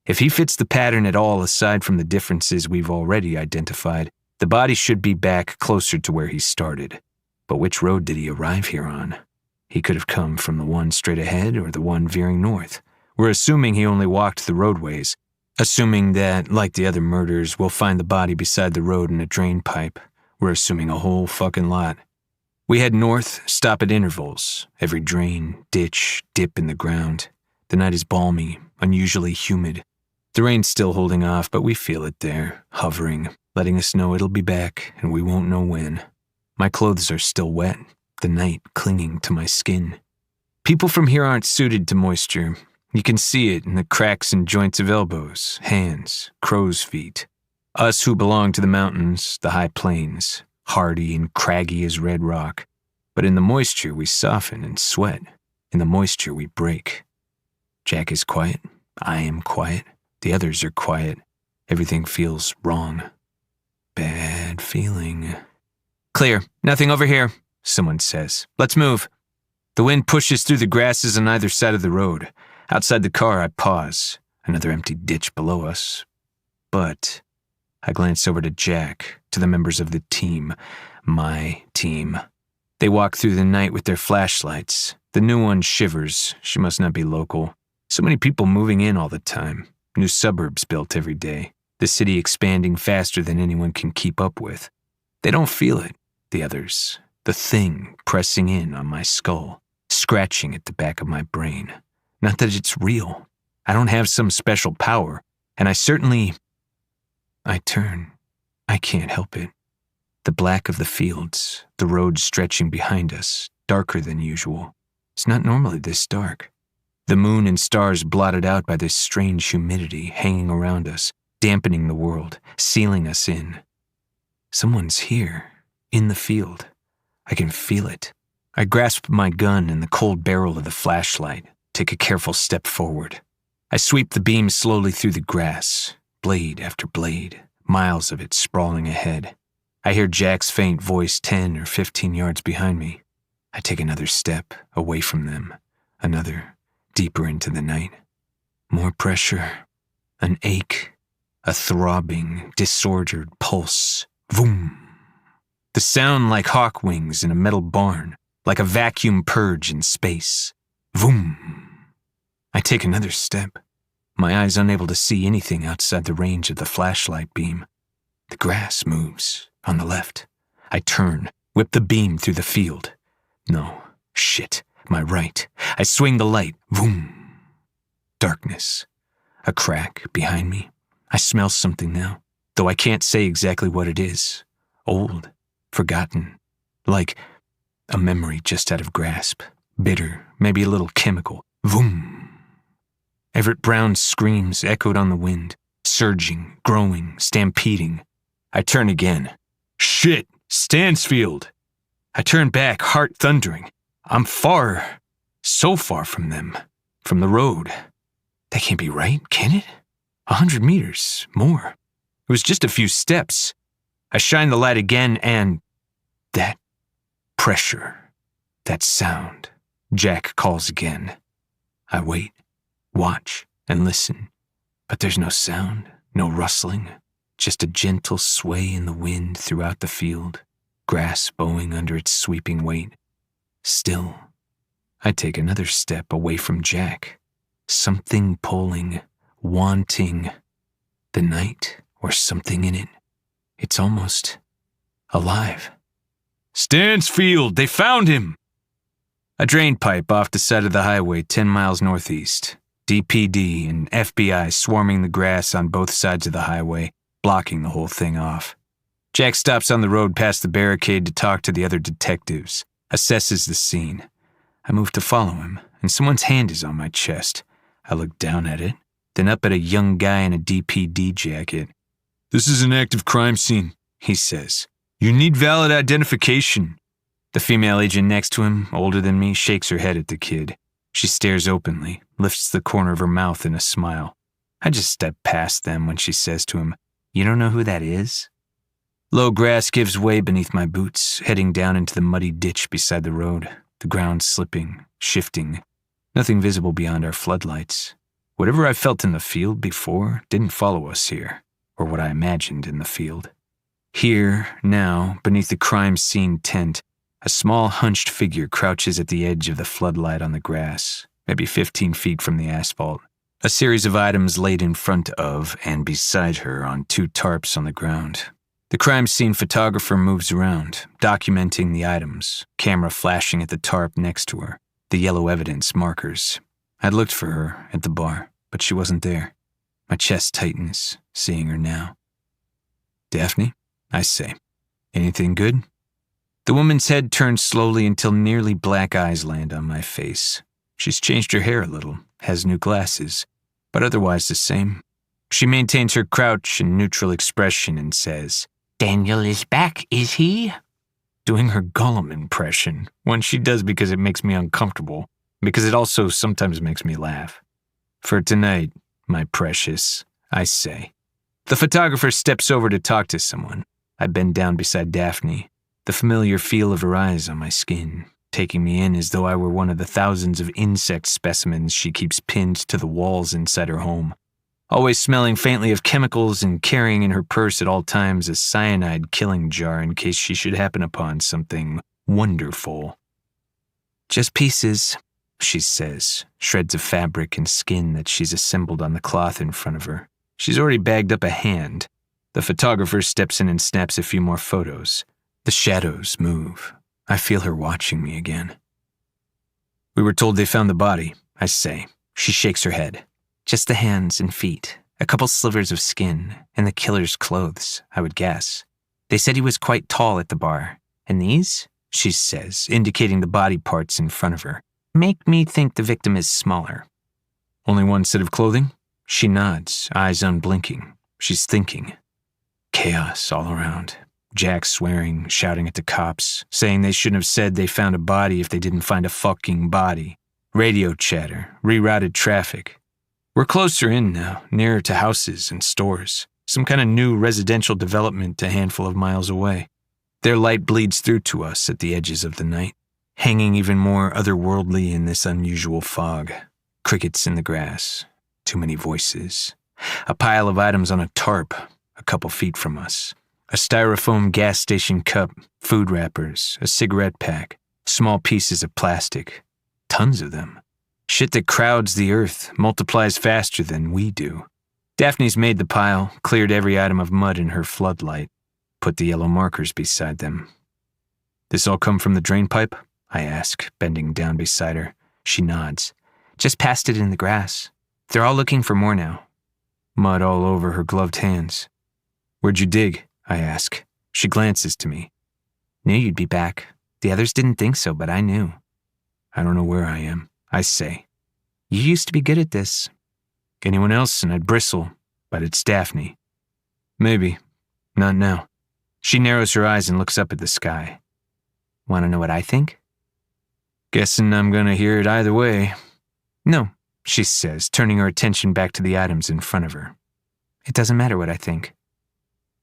If he fits the pattern at all aside from the differences we've already identified, the body should be back closer to where he started. But which road did he arrive here on? He could have come from the one straight ahead or the one veering north. We're assuming he only walked the roadways, assuming that, like the other murders, we'll find the body beside the road in a drain pipe. We're assuming a whole fucking lot. We head north, stop at intervals. Every drain, ditch, dip in the ground. The night is balmy, unusually humid. The rain's still holding off, but we feel it there, hovering, letting us know it'll be back, and we won't know when. My clothes are still wet, the night clinging to my skin. People from here aren't suited to moisture. You can see it in the cracks and joints of elbows, hands, crow's feet. Us who belong to the mountains, the high plains, hardy and craggy as red rock. But in the moisture, we soften and sweat. In the moisture, we break. Jack is quiet. I am quiet. The others are quiet. Everything feels wrong. Bad feeling. "Clear. Nothing over here," someone says. "Let's move." The wind pushes through the grasses on either side of the road. Outside the car, I pause. Another empty ditch below us. But I glance over to Jack, to the members of the team. My team. They walk through the night with their flashlights. The new one shivers. She must not be local. So many people moving in all the time. New suburbs built every day. The city expanding faster than anyone can keep up with. They don't feel it, the others. The thing pressing in on my skull, scratching at the back of my brain. Not that it's real. I don't have some special power, and I turn. I can't help it. The black of the fields, the road stretching behind us, darker than usual. It's not normally this dark. The moon and stars blotted out by this strange humidity hanging around us, dampening the world, sealing us in. Someone's here, in the field. I can feel it. I grasp my gun and the cold barrel of the flashlight, take a careful step forward. I sweep the beam slowly through the grass, blade after blade, miles of it sprawling ahead. I hear Jack's faint voice 10 or 15 yards behind me. I take another step away from them, another, deeper into the night. More pressure, an ache, a throbbing, disordered pulse. Vroom. The sound like hawk wings in a metal barn, like a vacuum purge in space. Vroom. I take another step, my eyes unable to see anything outside the range of the flashlight beam. The grass moves on the left. I turn, whip the beam through the field. No, shit, my right. I swing the light. Vroom. Darkness. A crack behind me. I smell something now, though I can't say exactly what it is. Old, forgotten, like a memory just out of grasp. Bitter, maybe a little chemical. Vroom. Everett Brown's screams echoed on the wind, surging, growing, stampeding. I turn again. Shit, Stansfield! I turn back, heart thundering. I'm far, so far from them, from the road. That can't be right, can it? 100 meters, more. It was just a few steps. I shine the light again and that pressure, that sound. Jack calls again. I wait, watch, and listen. But there's no sound, no rustling, just a gentle sway in the wind throughout the field, grass bowing under its sweeping weight. Still, I take another step away from Jack. Something pulling, wanting. The night, or something in it. It's almost alive. Stansfield, they found him! A drain pipe off the side of the highway 10 miles northeast. DPD and FBI swarming the grass on both sides of the highway, blocking the whole thing off. Jack stops on the road past the barricade to talk to the other detectives, assesses the scene. I move to follow him, and someone's hand is on my chest. I look down at it, then up at a young guy in a DPD jacket. "This is an active crime scene," he says. "You need valid identification." The female agent next to him, older than me, shakes her head at the kid. She stares openly, lifts the corner of her mouth in a smile. I just step past them when she says to him, "You don't know who that is?" Low grass gives way beneath my boots, heading down into the muddy ditch beside the road, the ground slipping, shifting. Nothing visible beyond our floodlights. Whatever I felt in the field before didn't follow us here, or what I imagined in the field. Here, now, beneath the crime scene tent, a small hunched figure crouches at the edge of the floodlight on the grass, maybe 15 feet from the asphalt. A series of items laid in front of and beside her on 2 tarps on the ground. The crime scene photographer moves around, documenting the items, camera flashing at the tarp next to her, the yellow evidence markers. I'd looked for her at the bar, but she wasn't there. My chest tightens, seeing her now. "Daphne," I say. "Anything good?" The woman's head turns slowly until nearly black eyes land on my face. She's changed her hair a little, has new glasses, but otherwise the same. She maintains her crouch and neutral expression and says, Daniel is back, is he? Doing her Gollum impression, one she does because it makes me uncomfortable, because it also sometimes makes me laugh. For tonight, my precious, I say. The photographer steps over to talk to someone. I bend down beside Daphne, the familiar feel of her eyes on my skin, taking me in as though I were one of the thousands of insect specimens she keeps pinned to the walls inside her home, always smelling faintly of chemicals and carrying in her purse at all times a cyanide killing jar in case she should happen upon something wonderful. Just pieces, she says, shreds of fabric and skin that she's assembled on the cloth in front of her. She's already bagged up a hand. The photographer steps in and snaps a few more photos. The shadows move. I feel her watching me again. We were told they found the body, I say. She shakes her head. Just the hands and feet, a couple slivers of skin, and the killer's clothes, I would guess. They said he was quite tall at the bar. And these, she says, indicating the body parts in front of her, make me think the victim is smaller. Only one set of clothing? She nods, eyes unblinking. She's thinking. Chaos all around. Jack swearing, shouting at the cops, saying they shouldn't have said they found a body if they didn't find a fucking body. Radio chatter, rerouted traffic. We're closer in now, nearer to houses and stores. Some kind of new residential development a handful of miles away. Their light bleeds through to us at the edges of the night, hanging even more otherworldly in this unusual fog. Crickets in the grass. Too many voices. A pile of items on a tarp, a couple feet from us. A styrofoam gas station cup, food wrappers, a cigarette pack, small pieces of plastic. Tons of them. Shit that crowds the earth, multiplies faster than we do. Daphne's made the pile, cleared every item of mud in her floodlight, put the yellow markers beside them. This all come from the drain pipe? I ask, bending down beside her. She nods. Just passed it in the grass. They're all looking for more now. Mud all over her gloved hands. Where'd you dig? I ask. She glances to me. Knew you'd be back. The others didn't think so, but I knew. I don't know where I am, I say. You used to be good at this. Anyone else and I'd bristle, but it's Daphne. Maybe. Not now. She narrows her eyes and looks up at the sky. Want to know what I think? Guessing I'm gonna hear it either way. No, she says, turning her attention back to the items in front of her. It doesn't matter what I think.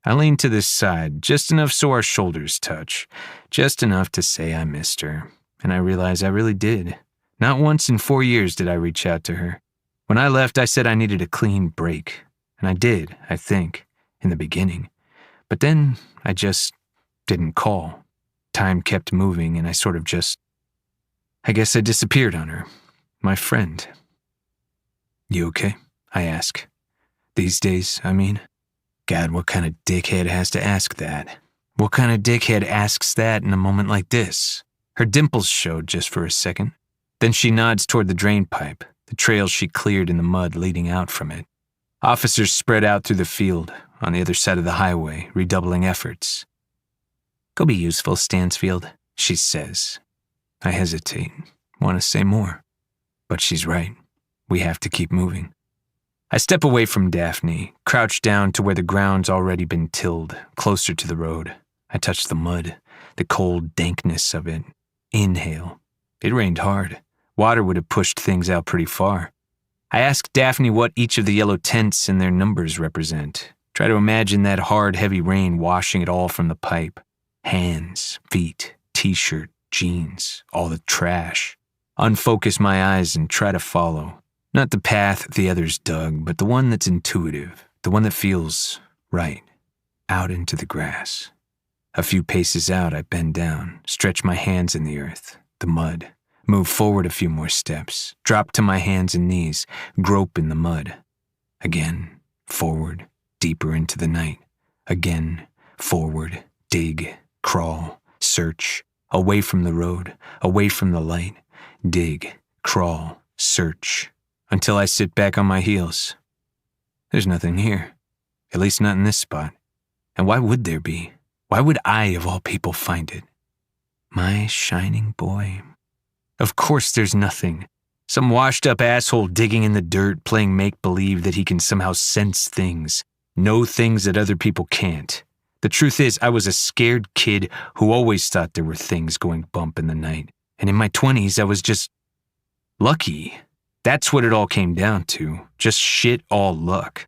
I lean to this side, just enough so our shoulders touch, just enough to say I missed her, and I realize I really did. Not once in 4 years did I reach out to her. When I left, I said I needed a clean break, and I did, I think, in the beginning. But then I just didn't call. Time kept moving, and I sort of just... I guess I disappeared on her. My friend. You okay? I ask. These days, I mean. God, what kind of dickhead has to ask that? What kind of dickhead asks that in a moment like this? Her dimples showed just for a second. Then she nods toward the drain pipe, the trail she cleared in the mud leading out from it. Officers spread out through the field, on the other side of the highway, redoubling efforts. Go be useful, Stansfield, she says. I hesitate, want to say more. But she's right. We have to keep moving. I step away from Daphne, crouch down to where the ground's already been tilled, closer to the road. I touch the mud, the cold dankness of it. Inhale. It rained hard. Water would have pushed things out pretty far. I ask Daphne what each of the yellow tents and their numbers represent. Try to imagine that hard, heavy rain washing it all from the pipe. Hands, feet, t-shirt, jeans, all the trash. Unfocus my eyes and try to follow. Not the path the others dug, but the one that's intuitive, the one that feels right. Out into the grass. A few paces out, I bend down, stretch my hands in the earth, the mud, move forward a few more steps, drop to my hands and knees, grope in the mud. Again, forward, deeper into the night. Again, forward, dig, crawl, search, away from the road, away from the light, dig, crawl, search, until I sit back on my heels. There's nothing here, at least not in this spot. And why would there be? Why would I, of all people, find it? My shining boy. Of course there's nothing. Some washed-up asshole digging in the dirt, playing make-believe that he can somehow sense things, know things that other people can't. The truth is, I was a scared kid who always thought there were things going bump in the night. And in my 20s, I was just lucky. That's what it all came down to. Just shit all luck.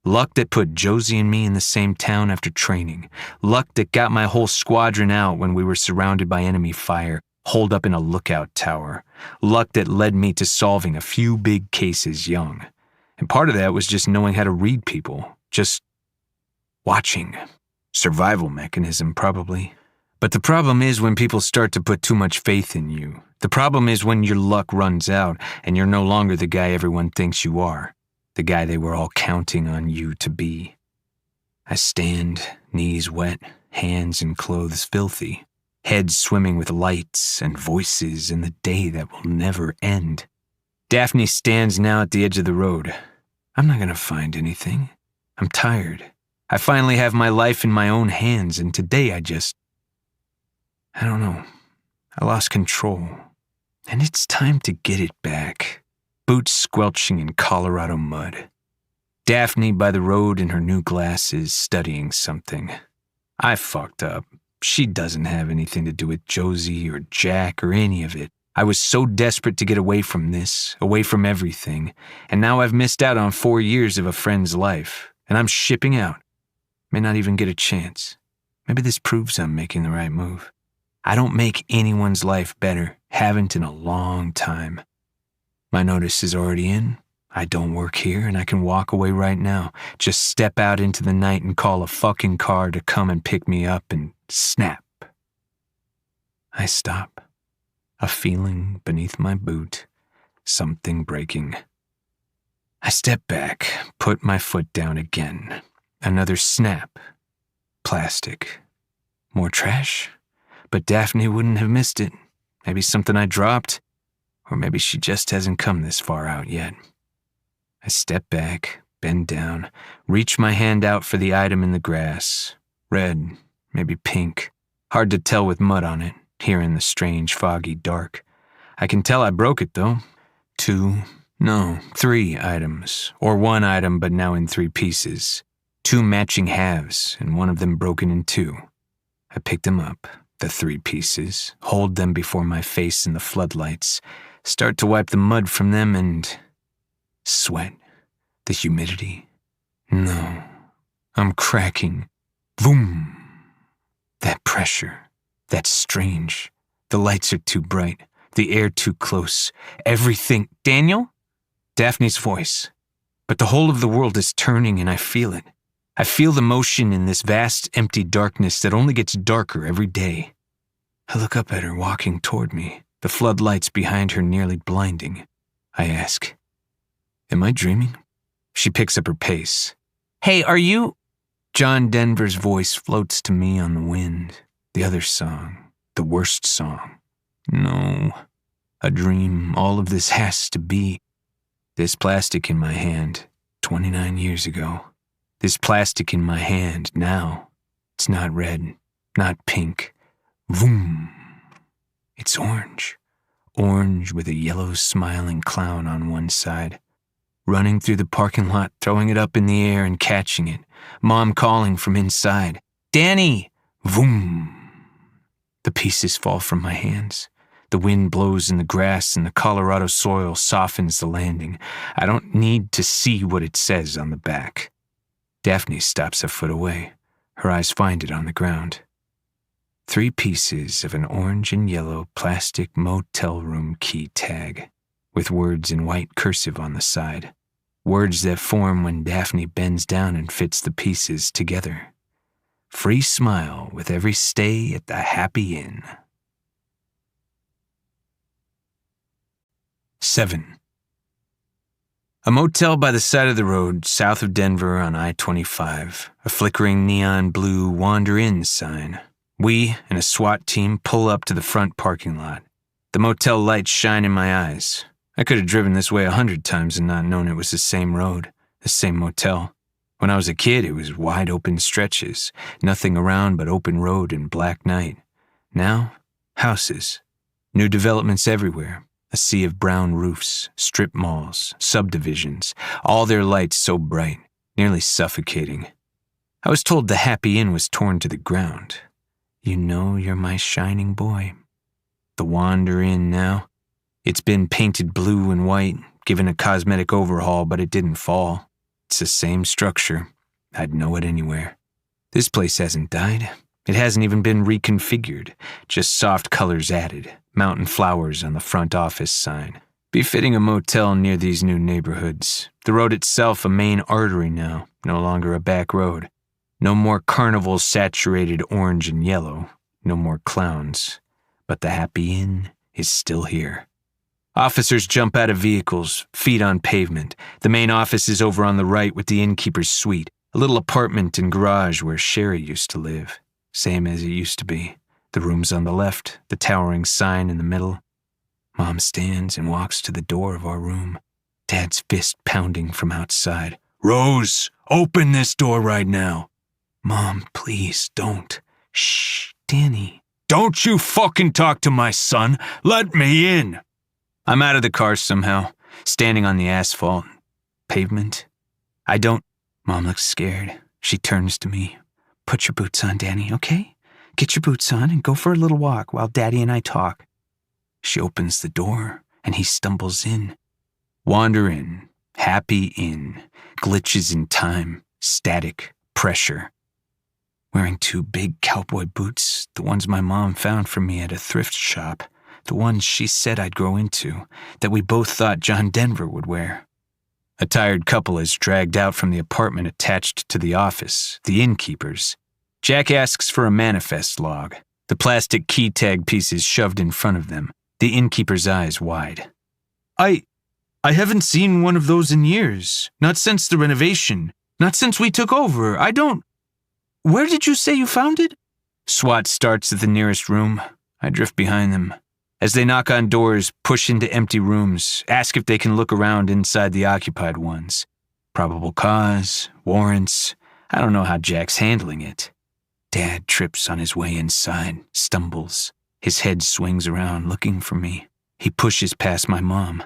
Luck that put Josie and me in the same town after training. Luck that got my whole squadron out when we were surrounded by enemy fire, holed up in a lookout tower. Luck that led me to solving a few big cases young. And part of that was just knowing how to read people. Just watching. Survival mechanism, probably. But the problem is when people start to put too much faith in you. The problem is when your luck runs out and you're no longer the guy everyone thinks you are. The guy they were all counting on you to be. I stand, knees wet, hands and clothes filthy, head swimming with lights and voices in the day that will never end. Daphne stands now at the edge of the road. I'm not gonna find anything. I'm tired. I finally have my life in my own hands, and today I don't know. I lost control. And it's time to get it back. Boots squelching in Colorado mud. Daphne by the road in her new glasses, studying something. I fucked up. She doesn't have anything to do with Josie or Jack or any of it. I was so desperate to get away from this, away from everything, and now I've missed out on 4 years of a friend's life, and I'm shipping out. May not even get a chance. Maybe this proves I'm making the right move. I don't make anyone's life better, haven't in a long time. My notice is already in. I don't work here, and I can walk away right now. Just step out into the night and call a fucking car to come and pick me up, and snap. I stop. A feeling beneath my boot. Something breaking. I step back, put my foot down again. Another snap. Plastic. More trash? But Daphne wouldn't have missed it. Maybe something I dropped. Or maybe she just hasn't come this far out yet. I step back, bend down, reach my hand out for the item in the grass. Red, maybe pink. Hard to tell with mud on it, here in the strange, foggy dark. I can tell I broke it, though. 3 items. Or 1 item, but now in 3 pieces. 2 matching halves, and one of them broken in 2. I picked them up, the 3 pieces, hold them before my face in the floodlights, start to wipe the mud from them, and sweat. The humidity. No. I'm cracking. Boom. That pressure. That's strange. The lights are too bright. The air too close. Everything. Daniel? Daphne's voice. But the whole of the world is turning and I feel it. I feel the motion in this vast, empty darkness that only gets darker every day. I look up at her walking toward me, the floodlights behind her nearly blinding. I ask, am I dreaming? She picks up her pace. Hey, are you? John Denver's voice floats to me on the wind. The other song. The worst song. No. A dream. All of this has to be. This plastic in my hand, 29 years ago. This plastic in my hand now. It's not red, not pink. Vroom. It's orange. Orange with a yellow smiling clown on one side. Running through the parking lot, throwing it up in the air and catching it. Mom calling from inside. Danny! Vroom. The pieces fall from my hands. The wind blows in the grass and the Colorado soil softens the landing. I don't need to see what it says on the back. Daphne stops a foot away. Her eyes find it on the ground. 3 pieces of an orange and yellow plastic motel room key tag, with words in white cursive on the side. Words that form when Daphne bends down and fits the pieces together. Free smile with every stay at the Happy Inn. 7. A motel by the side of the road, south of Denver on I-25. A flickering neon blue Wander In sign. We and a SWAT team pull up to the front parking lot. The motel lights shine in my eyes. I could have driven this way 100 times and not known it was the same road, the same motel. When I was a kid, it was wide open stretches, nothing around but open road and black night. Now, houses. New developments everywhere. A sea of brown roofs, strip malls, subdivisions, all their lights so bright, nearly suffocating. I was told the Happy Inn was torn to the ground. You know you're my shining boy. The Wander Inn now. It's been painted blue and white, given a cosmetic overhaul, but it didn't fall. It's the same structure. I'd know it anywhere. This place hasn't died. It hasn't even been reconfigured. Just soft colors added. Mountain flowers on the front office sign. Befitting a motel near these new neighborhoods. The road itself a main artery now, no longer a back road. No more carnivals saturated orange and yellow. No more clowns. But the Happy Inn is still here. Officers jump out of vehicles, feet on pavement. The main office is over on the right with the innkeeper's suite, a little apartment and garage where Sherry used to live. Same as it used to be. The room's on the left, the towering sign in the middle. Mom stands and walks to the door of our room. Dad's fist pounding from outside. Rose, open this door right now. Mom, please, don't. Shh, Danny. Don't you fucking talk to my son. Let me in. I'm out of the car somehow, standing on the asphalt. Pavement. I don't... Mom looks scared. She turns to me. Put your boots on, Danny, okay? Get your boots on and go for a little walk while Daddy and I talk. She opens the door, and he stumbles in. Wander Inn, Happy Inn, glitches in time, static, pressure. Wearing 2 big cowboy boots, the ones my mom found for me at a thrift shop, the ones she said I'd grow into, that we both thought John Denver would wear. A tired couple is dragged out from the apartment attached to the office, the innkeeper's. Jack asks for a manifest log, the plastic key tag pieces shoved in front of them, the innkeeper's eyes wide. I haven't seen one of those in years. Not since the renovation. Not since we took over. I don't... Where did you say you found it? SWAT starts at the nearest room. I drift behind them. As they knock on doors, push into empty rooms, ask if they can look around inside the occupied ones. Probable cause, warrants. I don't know how Jack's handling it. Dad trips on his way inside, stumbles. His head swings around looking for me. He pushes past my mom.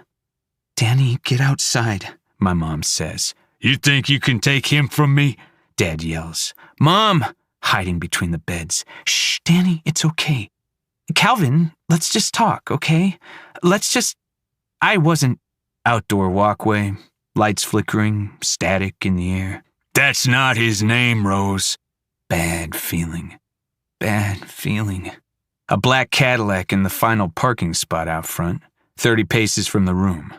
Danny, get outside, my mom says. You think you can take him from me? Dad yells. Mom! Hiding between the beds. Shh, Danny, it's okay. Calvin, let's just talk, okay? I wasn't... Outdoor walkway, lights flickering, static in the air. That's not his name, Rose. Bad feeling. Bad feeling. A black Cadillac in the final parking spot out front, 30 paces from the room.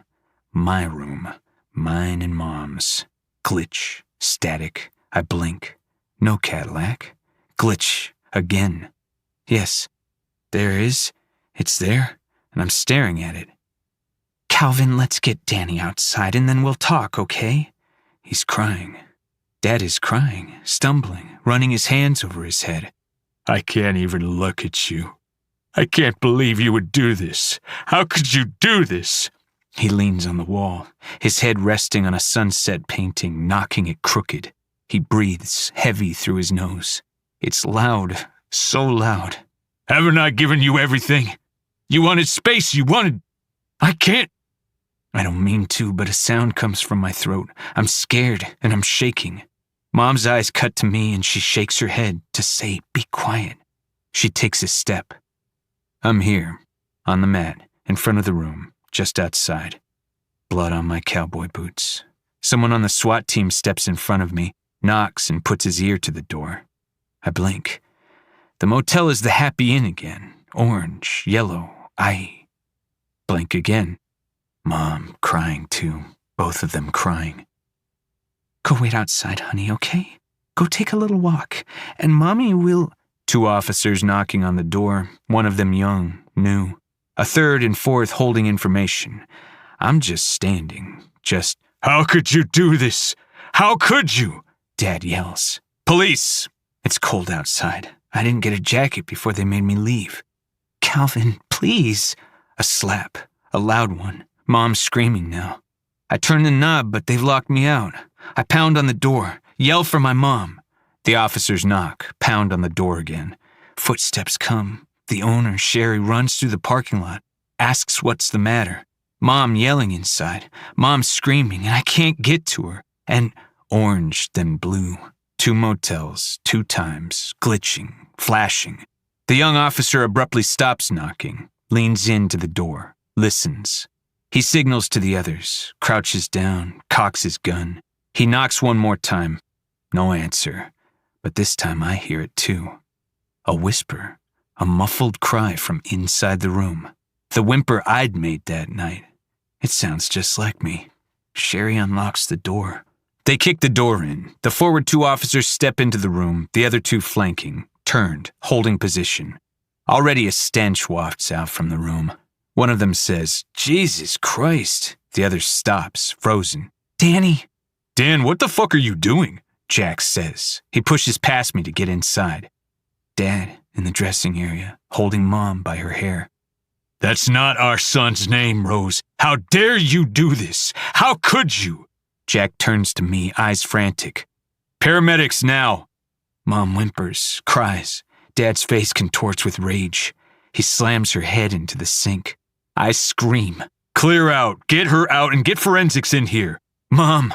My room. Mine and Mom's. Glitch. Static. I blink. No Cadillac. Glitch. Again. Yes. There it is. It's there, and I'm staring at it. Calvin, let's get Danny outside and then we'll talk, okay? He's crying. Dad is crying, stumbling, running his hands over his head. I can't even look at you. I can't believe you would do this. How could you do this? He leans on the wall, his head resting on a sunset painting, knocking it crooked. He breathes heavy through his nose. It's loud, so loud. Haven't I given you everything? You wanted space, I can't. I don't mean to, but a sound comes from my throat. I'm scared and I'm shaking. Mom's eyes cut to me and she shakes her head to say, be quiet. She takes a step. I'm here, on the mat, in front of the room, just outside. Blood on my cowboy boots. Someone on the SWAT team steps in front of me, knocks and puts his ear to the door. I blink. The motel is the Happy Inn again. Orange, yellow, I blink again. Mom crying too, both of them crying. Go wait outside, honey, okay? Go take a little walk, and Mommy will... 2 officers knocking on the door, one of them young, new. A third and fourth holding information. I'm just standing, just... How could you do this? How could you? Dad yells. Police! It's cold outside. I didn't get a jacket before they made me leave. Calvin, please. A slap, a loud one. Mom's screaming now. I turn the knob, but they've locked me out. I pound on the door, yell for my mom. The officers knock, pound on the door again. Footsteps come. The owner, Sherry, runs through the parking lot, asks what's the matter. Mom yelling inside. Mom screaming, and I can't get to her. And orange, then blue. 2 motels, 2 times, glitching, flashing. The young officer abruptly stops knocking, leans into the door, listens. He signals to the others, crouches down, cocks his gun. He knocks one more time. No answer, but this time I hear it too. A whisper, a muffled cry from inside the room. The whimper I'd made that night. It sounds just like me. Sherry unlocks the door. They kick the door in. The forward 2 officers step into the room, the other 2 flanking, turned, holding position. Already a stench wafts out from the room. One of them says, "Jesus Christ." The other stops, frozen. "Danny." "Dan, what the fuck are you doing?" Jack says. He pushes past me to get inside. Dad in the dressing area, holding Mom by her hair. "That's not our son's name, Rose. How dare you do this? How could you?" Jack turns to me, eyes frantic. "Paramedics now." Mom whimpers, cries. Dad's face contorts with rage. He slams her head into the sink. I scream. "Clear out. Get her out and get forensics in here." "Mom."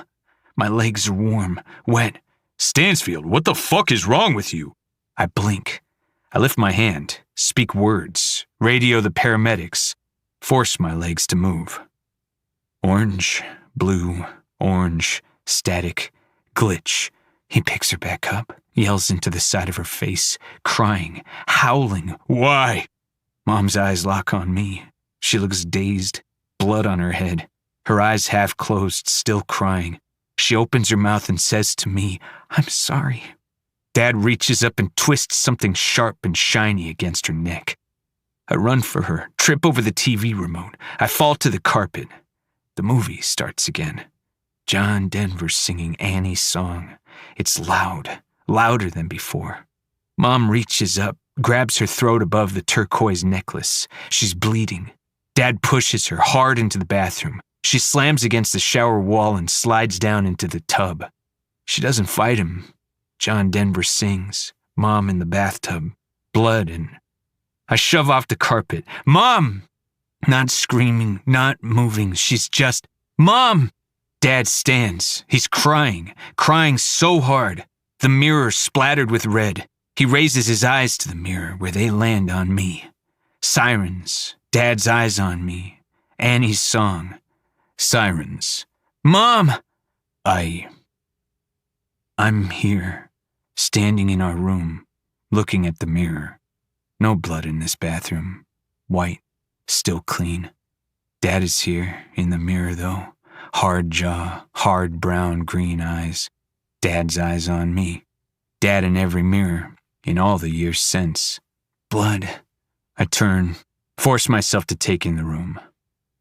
My legs are warm, wet. "Stansfield, what the fuck is wrong with you?" I blink. I lift my hand, speak words, radio the paramedics, force my legs to move. Orange, blue, orange, static, glitch. He picks her back up, yells into the side of her face, crying, howling. "Why?" Mom's eyes lock on me. She looks dazed, blood on her head, her eyes half closed, still crying. She opens her mouth and says to me, "I'm sorry." Dad reaches up and twists something sharp and shiny against her neck. I run for her, trip over the TV remote. I fall to the carpet. The movie starts again. John Denver singing Annie's song. It's loud, louder than before. Mom reaches up, grabs her throat above the turquoise necklace. She's bleeding. Dad pushes her hard into the bathroom. She slams against the shower wall and slides down into the tub. She doesn't fight him. John Denver sings. Mom in the bathtub. Blood and... I shove off the carpet. "Mom!" Not screaming, not moving. She's just, "Mom!" Dad stands. He's crying, crying so hard. The mirror splattered with red. He raises his eyes to the mirror where they land on me. Sirens. Dad's eyes on me. Annie's song. Sirens. "Mom!" I'm here, standing in our room, looking at the mirror. No blood in this bathroom. White, still clean. Dad is here, in the mirror though. Hard jaw, hard brown green eyes. Dad's eyes on me. Dad in every mirror, in all the years since. Blood. I turn, force myself to take in the room.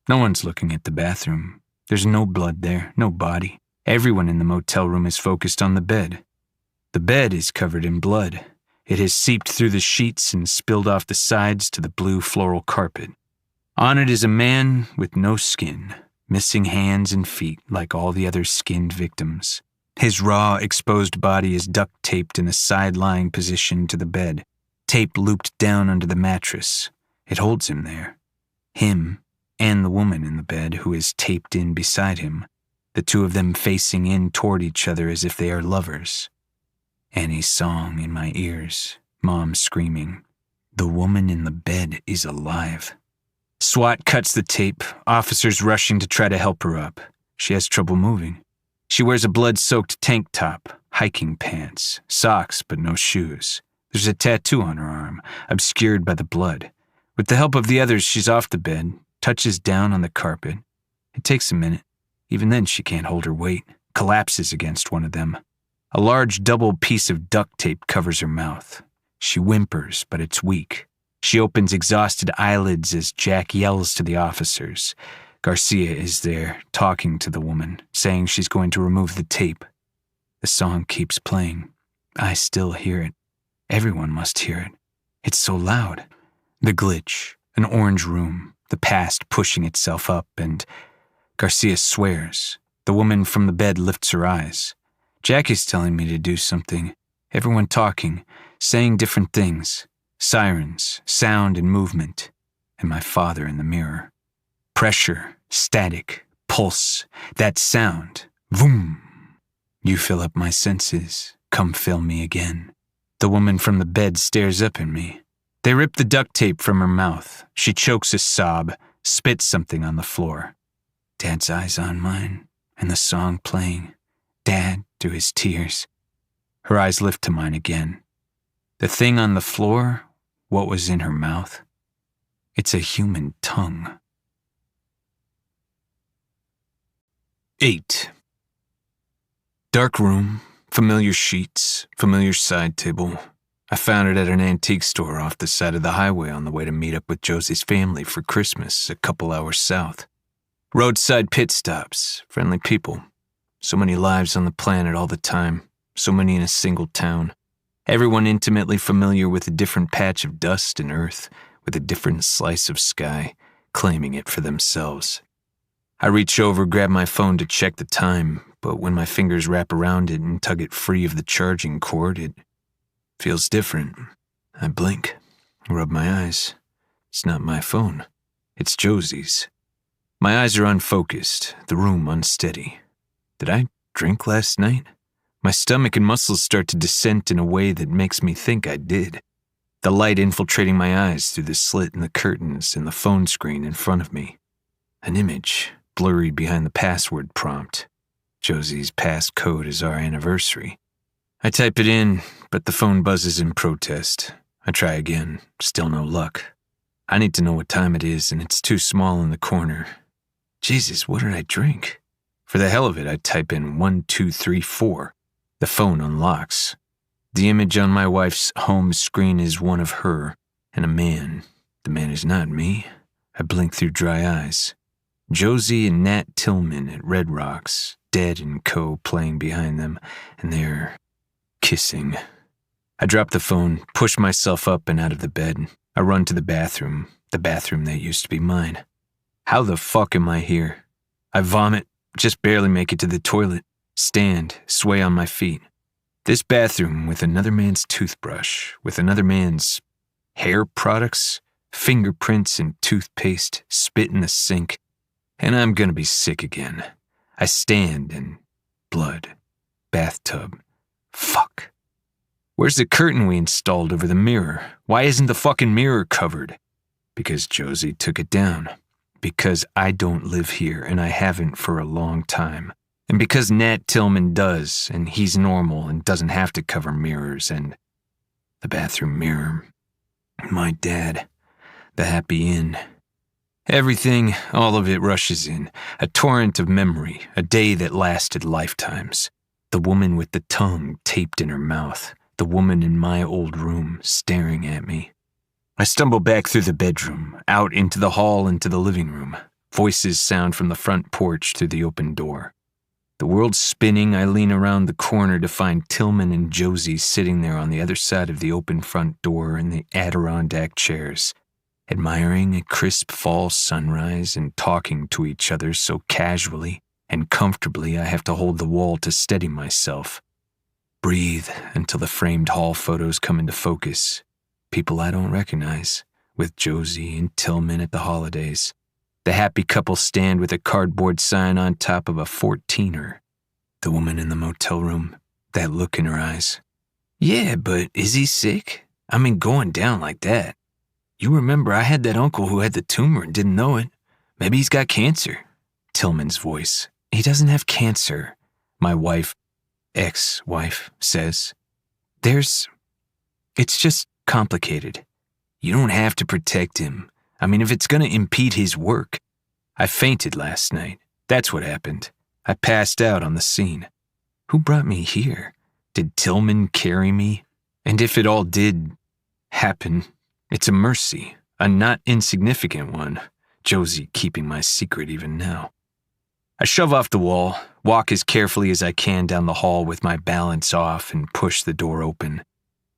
No one's looking at the bathroom. There's no blood there, no body. Everyone in the motel room is focused on the bed. The bed is covered in blood. It has seeped through the sheets and spilled off the sides to the blue floral carpet. On it is a man with no skin, missing hands and feet like all the other skinned victims. His raw, exposed body is duct-taped in a side-lying position to the bed, tape looped down under the mattress. It holds him there. Him and the woman in the bed who is taped in beside him, the 2 of them facing in toward each other as if they are lovers. Annie's song in my ears, Mom screaming. The woman in the bed is alive. SWAT cuts the tape, officers rushing to try to help her up. She has trouble moving. She wears a blood-soaked tank top, hiking pants, socks but no shoes. There's a tattoo on her arm, obscured by the blood. With the help of the others, she's off the bed, touches down on the carpet. It takes a minute. Even then she can't hold her weight, collapses against one of them. A large double piece of duct tape covers her mouth. She whimpers, but it's weak. She opens exhausted eyelids as Jack yells to the officers. Garcia is there, talking to the woman, saying she's going to remove the tape. The song keeps playing. I still hear it. Everyone must hear it. It's so loud. The glitch, an orange room, the past pushing itself up, and Garcia swears. The woman from the bed lifts her eyes. Jackie's telling me to do something. Everyone talking, saying different things. Sirens, sound and movement. And my father in the mirror. Pressure, static, pulse, that sound. Vroom. You fill up my senses. come fill me again. The woman from the bed stares up at me. They rip the duct tape from her mouth. She chokes a sob, spits something on the floor. Dad's eyes on mine, and the song playing. Dad through his tears. Her eyes lift to mine again. The thing on the floor, what was in her mouth? It's a human tongue. 8. Dark room, familiar sheets, familiar side table. I found it at an antique store off the side of the highway on the way to meet up with Josie's family for Christmas a couple hours south. Roadside pit stops, friendly people. So many lives on the planet all the time, so many in a single town. Everyone intimately familiar with a different patch of dust and earth, with a different slice of sky, claiming it for themselves. I reach over, grab my phone to check the time, but when my fingers wrap around it and tug it free of the charging cord, it feels different. I blink, rub my eyes. It's not my phone. It's Josie's. My eyes are unfocused, the room unsteady. Did I drink last night? My stomach and muscles start to dissent in a way that makes me think I did. The light infiltrating my eyes through the slit in the curtains and the phone screen in front of me. An image, blurry behind the password prompt. Josie's passcode is our anniversary. I type it in, but the phone buzzes in protest. I try again, still no luck. I need to know what time it is, and it's too small in the corner. Jesus, what did I drink? For the hell of it, I type in 1234. The phone unlocks. The image on my wife's home screen is one of her and a man. The man is not me. I blink through dry eyes. Josie and Nat Tillman at Red Rocks, Dead and Co. playing behind them, and they're kissing. I drop the phone, push myself up and out of the bed. I run to the bathroom that used to be mine. How the fuck am I here? I vomit, just barely make it to the toilet, stand, sway on my feet. This bathroom with another man's toothbrush, with another man's hair products, fingerprints and toothpaste, spit in the sink, and I'm gonna be sick again. I stand and blood, bathtub, fuck. Where's the curtain we installed over the mirror? Why isn't the fucking mirror covered? Because Josie took it down. Because I don't live here and I haven't for a long time. And because Nat Tillman does, and he's normal and doesn't have to cover mirrors, and the bathroom mirror, my dad, the happy inn. Everything, all of it rushes in, a torrent of memory, a day that lasted lifetimes. The woman with the tongue taped in her mouth, the woman in my old room staring at me. I stumble back through the bedroom, out into the hall, into the living room. Voices sound from the front porch through the open door. The world spinning, I lean around the corner to find Tillman and Josie sitting there on the other side of the open front door in the Adirondack chairs, admiring a crisp fall sunrise and talking to each other so casually and comfortably I have to hold the wall to steady myself. Breathe until the framed hall photos come into focus. People I don't recognize, with Josie and Tillman at the holidays. The happy couple stand with a cardboard sign on top of a 14er. The woman in the motel room, that look in her eyes. Yeah, but is he sick? I mean, going down like that. You remember I had that uncle who had the tumor and didn't know it. Maybe he's got cancer. Tillman's voice. He doesn't have cancer, my wife, ex-wife, says. It's just complicated. You don't have to protect him. I mean, if it's gonna impede his work. I fainted last night. That's what happened. I passed out on the scene. Who brought me here? Did Tillman carry me? And if it all did happen, it's a mercy, a not insignificant one. Josie keeping my secret even now. I shove off the wall, walk as carefully as I can down the hall with my balance off and push the door open.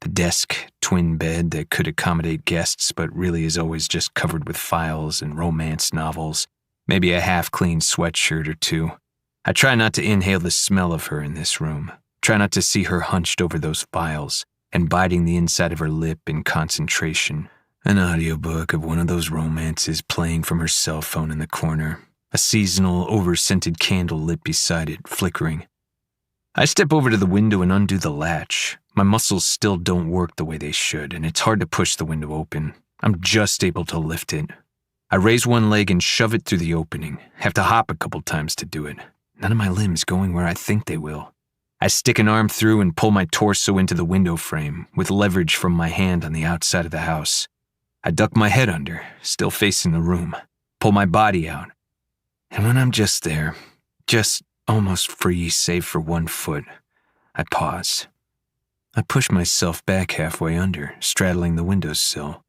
The desk, twin bed that could accommodate guests but really is always just covered with files and romance novels, maybe a half-clean sweatshirt or two. I try not to inhale the smell of her in this room, try not to see her hunched over those files and biting the inside of her lip in concentration. An audiobook of one of those romances playing from her cell phone in the corner, a seasonal, over-scented candle lit beside it, flickering. I step over to the window and undo the latch. My muscles still don't work the way they should, and it's hard to push the window open. I'm just able to lift it. I raise one leg and shove it through the opening. Have to hop a couple times to do it. None of my limbs going where I think they will. I stick an arm through and pull my torso into the window frame, with leverage from my hand on the outside of the house. I duck my head under, still facing the room, pull my body out. And when I'm just there, just almost free save for one foot, I pause. I push myself back halfway under, straddling the windowsill.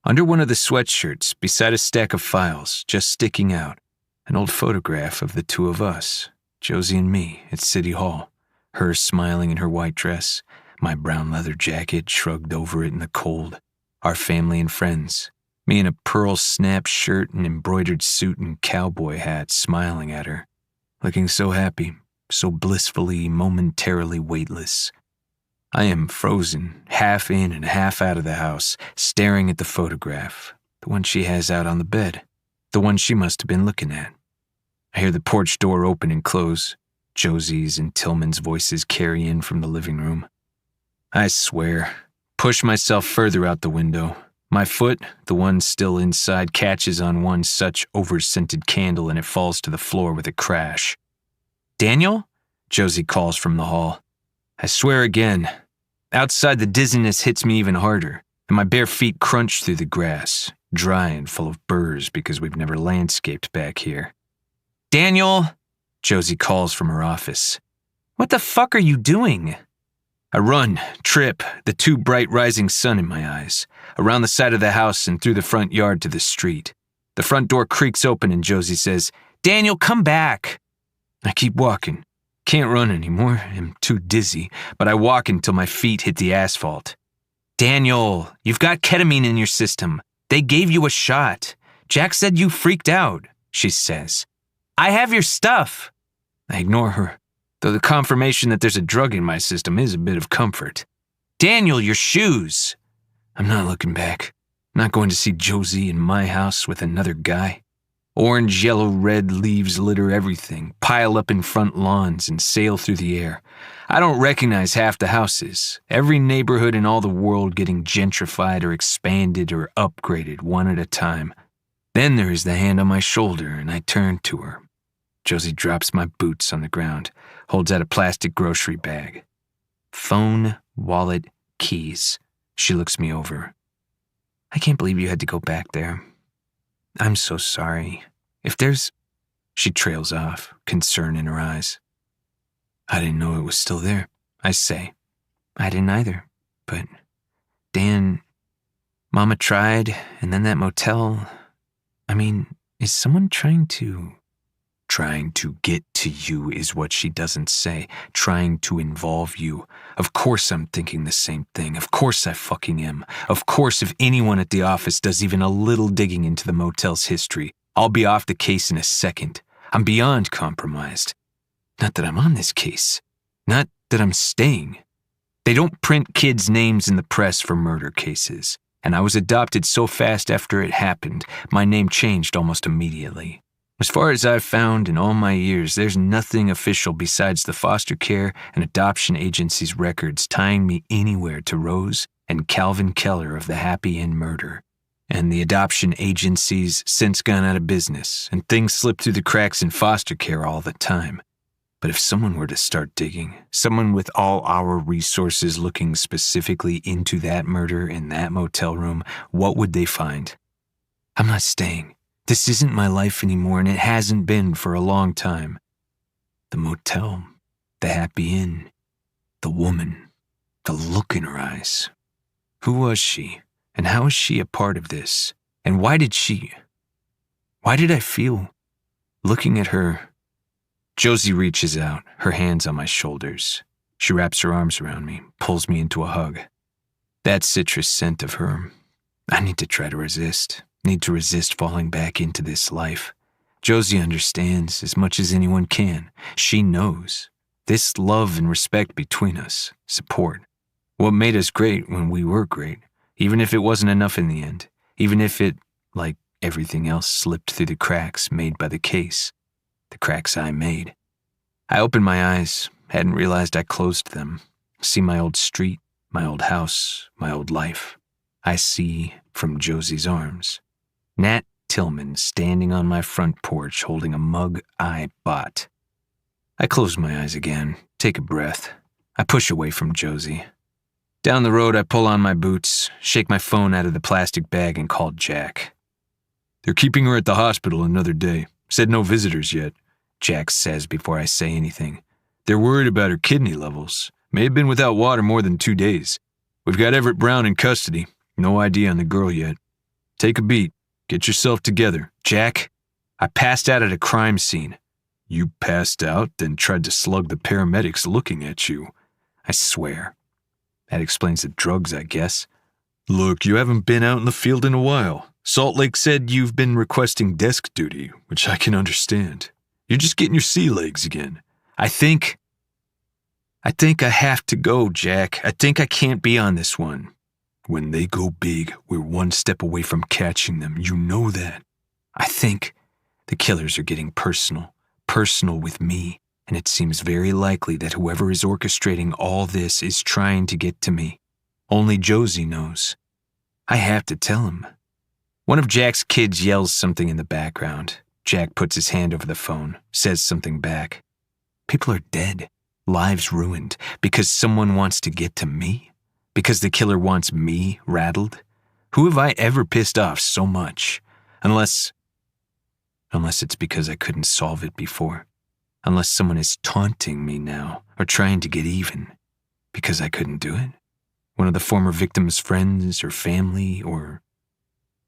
Under one of the sweatshirts, beside a stack of files, just sticking out, an old photograph of the two of us, Josie and me, at City Hall. Her smiling in her white dress, my brown leather jacket shrugged over it in the cold. Our family and friends, me in a pearl snap shirt and embroidered suit and cowboy hat, smiling at her, looking so happy, so blissfully, momentarily weightless. I am frozen, half in and half out of the house, staring at the photograph, the one she has out on the bed, the one she must have been looking at. I hear the porch door open and close. Josie's and Tillman's voices carry in from the living room. I swear, push myself further out the window. My foot, the one still inside, catches on one such over-scented candle and it falls to the floor with a crash. "Daniel?" Josie calls from the hall. I swear again. Outside, the dizziness hits me even harder, and my bare feet crunch through the grass, dry and full of burrs because we've never landscaped back here. "Daniel!" Josie calls from her office. "What the fuck are you doing?" I run, trip, the too bright rising sun in my eyes, around the side of the house and through the front yard to the street. The front door creaks open and Josie says, "Daniel, come back." I keep walking. Can't run anymore, I'm too dizzy, but I walk until my feet hit the asphalt. "Daniel, you've got ketamine in your system. They gave you a shot. Jack said you freaked out," she says. "I have your stuff." I ignore her, though the confirmation that there's a drug in my system is a bit of comfort. "Daniel, your shoes." I'm not looking back. I'm not going to see Josie in my house with another guy. Orange, yellow, red leaves litter everything, pile up in front lawns and sail through the air. I don't recognize half the houses. Every neighborhood in all the world getting gentrified or expanded or upgraded one at a time. Then there is the hand on my shoulder and I turn to her. Josie drops my boots on the ground, holds out a plastic grocery bag. Phone, wallet, keys. She looks me over. "I can't believe you had to go back there. I'm so sorry. If there's..." She trails off, concern in her eyes. "I didn't know it was still there," I say. "I didn't either, but Dan, Mama tried, and then that motel. I mean, is someone trying to get to you is what she doesn't say. Trying to involve you. Of course I'm thinking the same thing. Of course I fucking am. Of course if anyone at the office does even a little digging into the motel's history, I'll be off the case in a second. I'm beyond compromised. Not that I'm on this case. Not that I'm staying. They don't print kids' names in the press for murder cases. And I was adopted so fast after it happened, my name changed almost immediately. As far as I've found in all my years, there's nothing official besides the foster care and adoption agency's records tying me anywhere to Rose and Calvin Keller of the Happy End murder. And the adoption agency's since gone out of business, and things slip through the cracks in foster care all the time. But if someone were to start digging, someone with all our resources looking specifically into that murder in that motel room, what would they find? I'm not staying. This isn't my life anymore, and it hasn't been for a long time. The motel, the Happy Inn, the woman, the look in her eyes. Who was she, and how is she a part of this? And why did I feel, looking at her? Josie reaches out, her hands on my shoulders. She wraps her arms around me, pulls me into a hug. That citrus scent of her, I need to try to resist. Need to resist falling back into this life. Josie understands as much as anyone can. She knows. This love and respect between us, support. What made us great when we were great, even if it wasn't enough in the end, even if it, like everything else, slipped through the cracks made by the case, the cracks I made. I open my eyes, Hadn't realized I closed them. See my old street, my old house, my old life. I see from Josie's arms. Nat Tillman standing on my front porch holding a mug I bought. I close my eyes again, take a breath. I push away from Josie. Down the road, I pull on my boots, shake my phone out of the plastic bag, and call Jack. "They're keeping her at the hospital another day. Said no visitors yet," Jack says before I say anything. "They're worried about her kidney levels. May have been without water more than 2 days. We've got Everett Brown in custody. No ID on the girl yet. Take a beat. Get yourself together." "Jack, I passed out at a crime scene." "You passed out, then tried to slug the paramedics looking at you." "I swear." "That explains the drugs, I guess." "Look, you haven't been out in the field in a while. Salt Lake said you've been requesting desk duty, which I can understand. You're just getting your sea legs again." I think I have to go, Jack. I think I can't be on this one." "When they go big, we're one step away from catching them. You know that." "I think the killers are getting personal with me, and it seems very likely that whoever is orchestrating all this is trying to get to me. Only Josie knows. I have to tell him." One of Jack's kids yells something in the background. Jack puts his hand over the phone, says something back. People are dead, lives ruined, because someone wants to get to me? Because the killer wants me rattled? Who have I ever pissed off so much? Unless it's because I couldn't solve it before. Unless someone is taunting me now, or trying to get even, because I couldn't do it. One of the former victim's friends or family, or...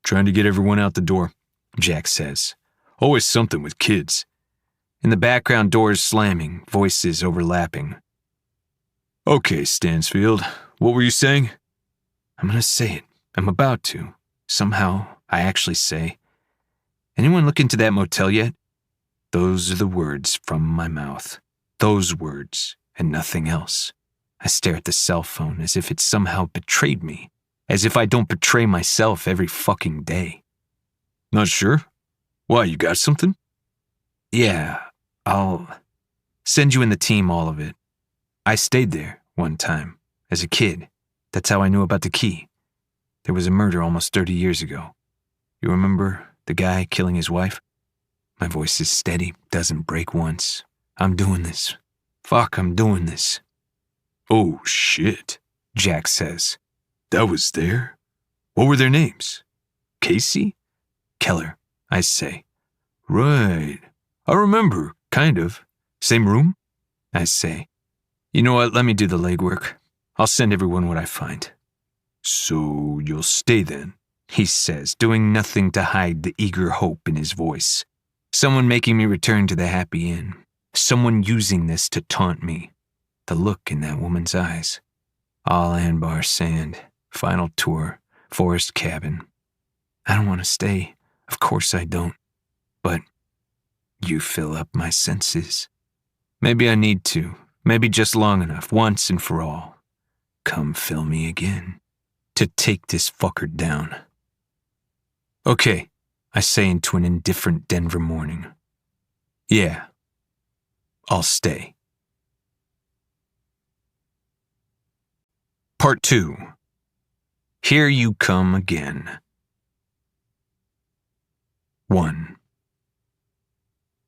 "Trying to get everyone out the door," Jack says. "Always something with kids." In the background, doors slamming, voices overlapping. "Okay, Stansfield, what were you saying?" I'm gonna say it. I'm about to. Somehow, I actually say, "Anyone look into that motel yet?" Those are the words from my mouth. Those words, and nothing else. I stare at the cell phone as if it somehow betrayed me. As if I don't betray myself every fucking day. "Not sure? Why, you got something?" "Yeah, I'll send you and the team all of it. I stayed there one time, as a kid. That's how I knew about the key. There was a murder almost 30 years ago. You remember the guy killing his wife?" My voice is steady, doesn't break once. "I'm doing this. Fuck, I'm doing this." "Oh, shit," Jack says. "That was there? What were their names? Casey?" "Keller," I say. "Right. I remember, kind of. Same room?" I say. "You know what, let me do the legwork. I'll send everyone what I find." "So you'll stay then?" he says, doing nothing to hide the eager hope in his voice. Someone making me return to the happy inn. Someone using this to taunt me. The look in that woman's eyes. All Anbar sand. Final tour. Forest cabin. I don't want to stay. Of course I don't. But you fill up my senses. Maybe I need to. Maybe just long enough, once and for all. Come fill me again. To take this fucker down. "Okay," I say into an indifferent Denver morning. "Yeah, I'll stay." Part 2. Here you come again. 1.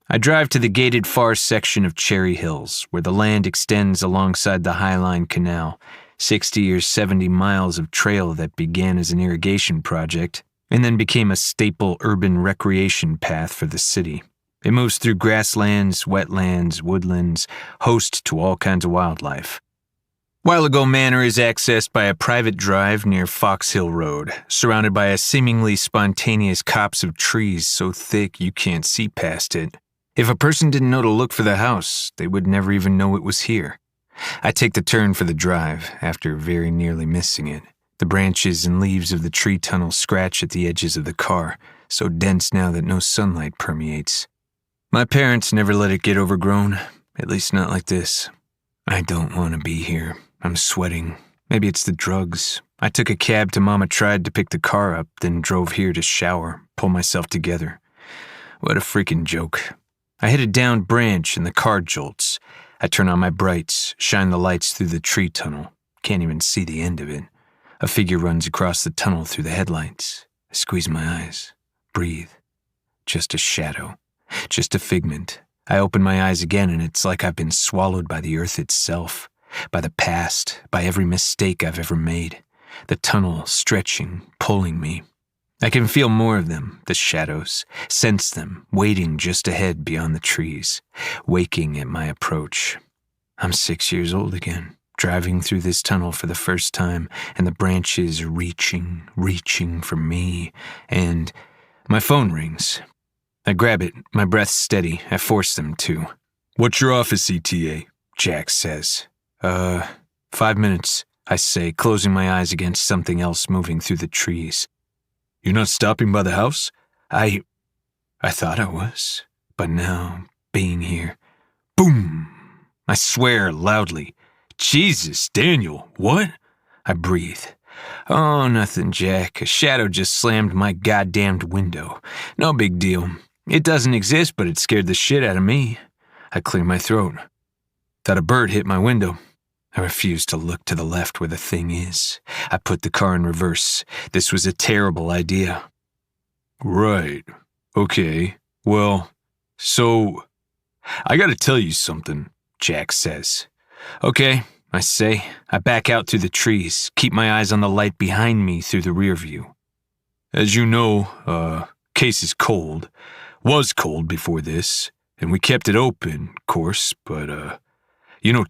I drive to the gated far section of Cherry Hills, where the land extends alongside the Highline Canal, 60 or 70 miles of trail that began as an irrigation project and then became a staple urban recreation path for the city. It moves through grasslands, wetlands, woodlands, host to all kinds of wildlife. While Ago Manor is accessed by a private drive near Fox Hill Road, surrounded by a seemingly spontaneous copse of trees so thick you can't see past it. If a person didn't know to look for the house, they would never even know it was here. I take the turn for the drive, after very nearly missing it. The branches and leaves of the tree tunnel scratch at the edges of the car, so dense now that no sunlight permeates. My parents never let it get overgrown, at least not like this. I don't want to be here. I'm sweating. Maybe it's the drugs. I took a cab to Mama Tried to pick the car up, then drove here to shower, pull myself together. What a freaking joke. I hit a downed branch and the car jolts. I turn on my brights, shine the lights through the tree tunnel. Can't even see the end of it. A figure runs across the tunnel through the headlights. I squeeze my eyes, breathe. Just a shadow, just a figment. I open my eyes again and it's like I've been swallowed by the earth itself, by the past, by every mistake I've ever made. The tunnel stretching, pulling me. I can feel more of them, the shadows, sense them, waiting just ahead beyond the trees, waking at my approach. I'm 6 years old again, driving through this tunnel for the first time, and the branches reaching for me, and my phone rings. I grab it, my breath steady. I force them to. "What's your office ETA?" Jack says. 5 minutes, I say, closing my eyes against something else moving through the trees. "You're not stopping by the house?" I thought I was, but now, being here, boom! I swear loudly. "Jesus, Daniel, what?" I breathe. "Oh, nothing, Jack. A shadow just slammed my goddamned window. No big deal. It doesn't exist, but it scared the shit out of me." I clear my throat. "Thought a bird hit my window." I refuse to look to the left where the thing is. I put the car in reverse. This was a terrible idea. "Right. Okay. Well, so I gotta tell you something," Jack says. "Okay," I say. I back out through the trees, keep my eyes on the light behind me through the rear view. "As you know, case is cold. Was cold before this, and we kept it open, of course, but,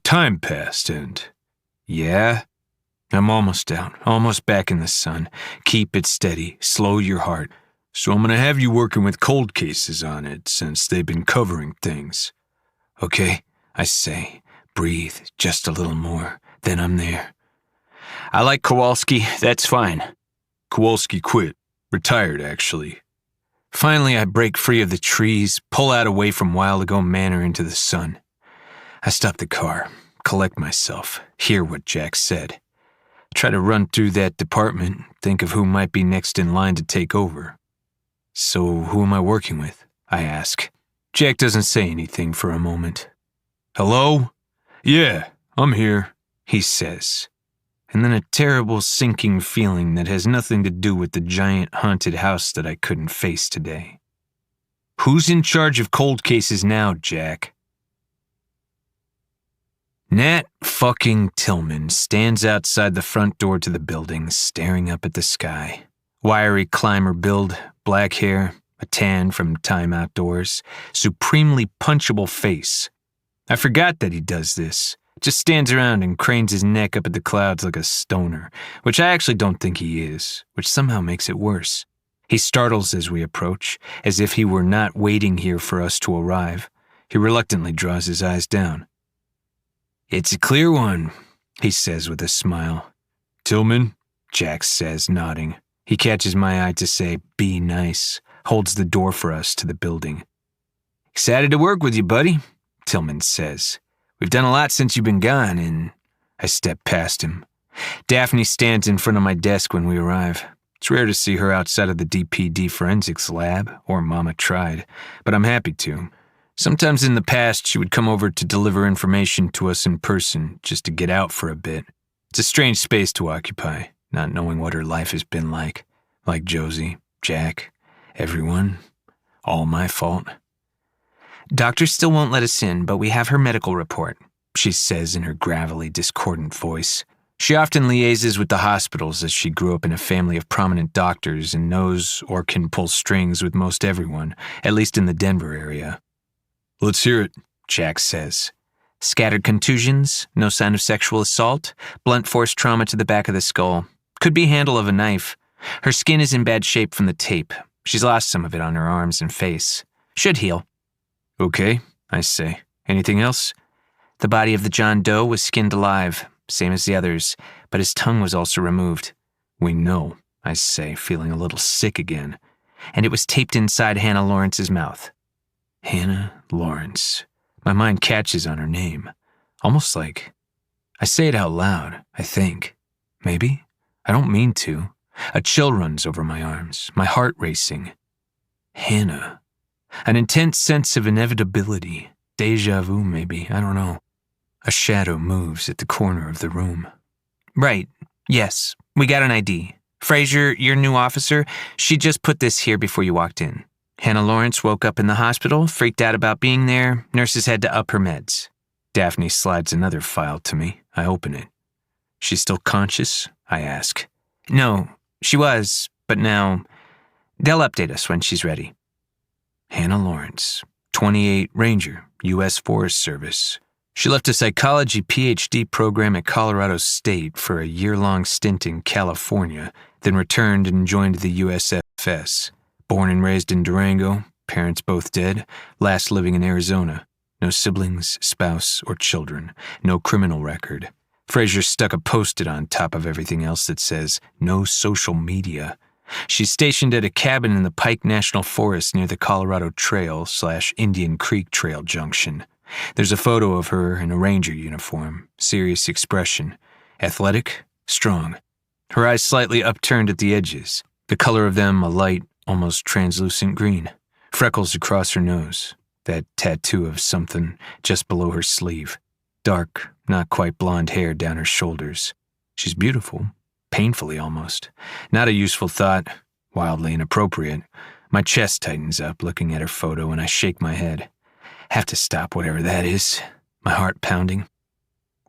time passed and..." "Yeah?" "I'm almost out, almost back in the sun. Keep it steady, slow your heart. So I'm gonna have you working with cold cases on it, since they've been covering things." "Okay," I say. Breathe just a little more, then I'm there. "I like Kowalski, that's fine." "Kowalski quit. Retired, actually." Finally, I break free of the trees, pull out away from While Ago Manor into the sun. I stop the car, collect myself, hear what Jack said. Try to run through that department, think of who might be next in line to take over. "So who am I working with?" I ask. Jack doesn't say anything for a moment. "Hello?" "Yeah, I'm here," he says. And then a terrible sinking feeling that has nothing to do with the giant haunted house that I couldn't face today. "Who's in charge of cold cases now, Jack?" Nat fucking Tillman stands outside the front door to the building, staring up at the sky. Wiry climber build, black hair, a tan from time outdoors, supremely punchable face. I forgot that he does this. Just stands around and cranes his neck up at the clouds like a stoner, which I actually don't think he is, which somehow makes it worse. He startles as we approach, as if he were not waiting here for us to arrive. He reluctantly draws his eyes down. "It's a clear one," he says with a smile. "Tillman?" Jack says, nodding. He catches my eye to say, "Be nice," holds the door for us to the building. "Excited to work with you, buddy," Tillman says. "We've done a lot since you've been gone," and I step past him. Daphne stands in front of my desk when we arrive. It's rare to see her outside of the DPD forensics lab, or Mama tried, but I'm happy to. Sometimes in the past, she would come over to deliver information to us in person, just to get out for a bit. It's a strange space to occupy, not knowing what her life has been like Josie, Jack, everyone. All my fault. "Doctor still won't let us in, but we have her medical report," she says in her gravelly, discordant voice. She often liaises with the hospitals as she grew up in a family of prominent doctors and knows or can pull strings with most everyone, at least in the Denver area. "Let's hear it," Jack says. "Scattered contusions, no sign of sexual assault, blunt force trauma to the back of the skull. Could be handle of a knife. Her skin is in bad shape from the tape. She's lost some of it on her arms and face. Should heal." "Okay," I say. "Anything else?" "The body of the John Doe was skinned alive, same as the others, but his tongue was also removed." "We know," I say, feeling a little sick again. "And it was taped inside Hannah Lawrence's mouth." Hannah Lawrence. My mind catches on her name. Almost like... I say it out loud, I think. Maybe? I don't mean to. A chill runs over my arms, my heart racing. Hannah. An intense sense of inevitability. Deja vu, maybe. I don't know. A shadow moves at the corner of the room. Right. Yes. We got an ID. Fraser, your new officer, she just put this here before you walked in. Hannah Lawrence woke up in the hospital, freaked out about being there. Nurses had to up her meds. Daphne slides another file to me. I open it. She's still conscious? I ask. No, she was, but now they'll update us when she's ready. Hannah Lawrence, 28, Ranger, U.S. Forest Service. She left a psychology PhD program at Colorado State for a year-long stint in California, then returned and joined the USFS. Born and raised in Durango, parents both dead, last living in Arizona. No siblings, spouse, or children. No criminal record. Fraser stuck a post-it on top of everything else that says, no social media. She's stationed at a cabin in the Pike National Forest near the Colorado Trail/Indian Creek Trail junction. There's a photo of her in a ranger uniform, serious expression. Athletic, strong. Her eyes slightly upturned at the edges, the color of them a light, almost translucent green. Freckles across her nose, that tattoo of something just below her sleeve. Dark, not quite blonde hair down her shoulders. She's beautiful, painfully almost. Not a useful thought, wildly inappropriate. My chest tightens up looking at her photo and I shake my head. Have to stop whatever that is. My heart pounding.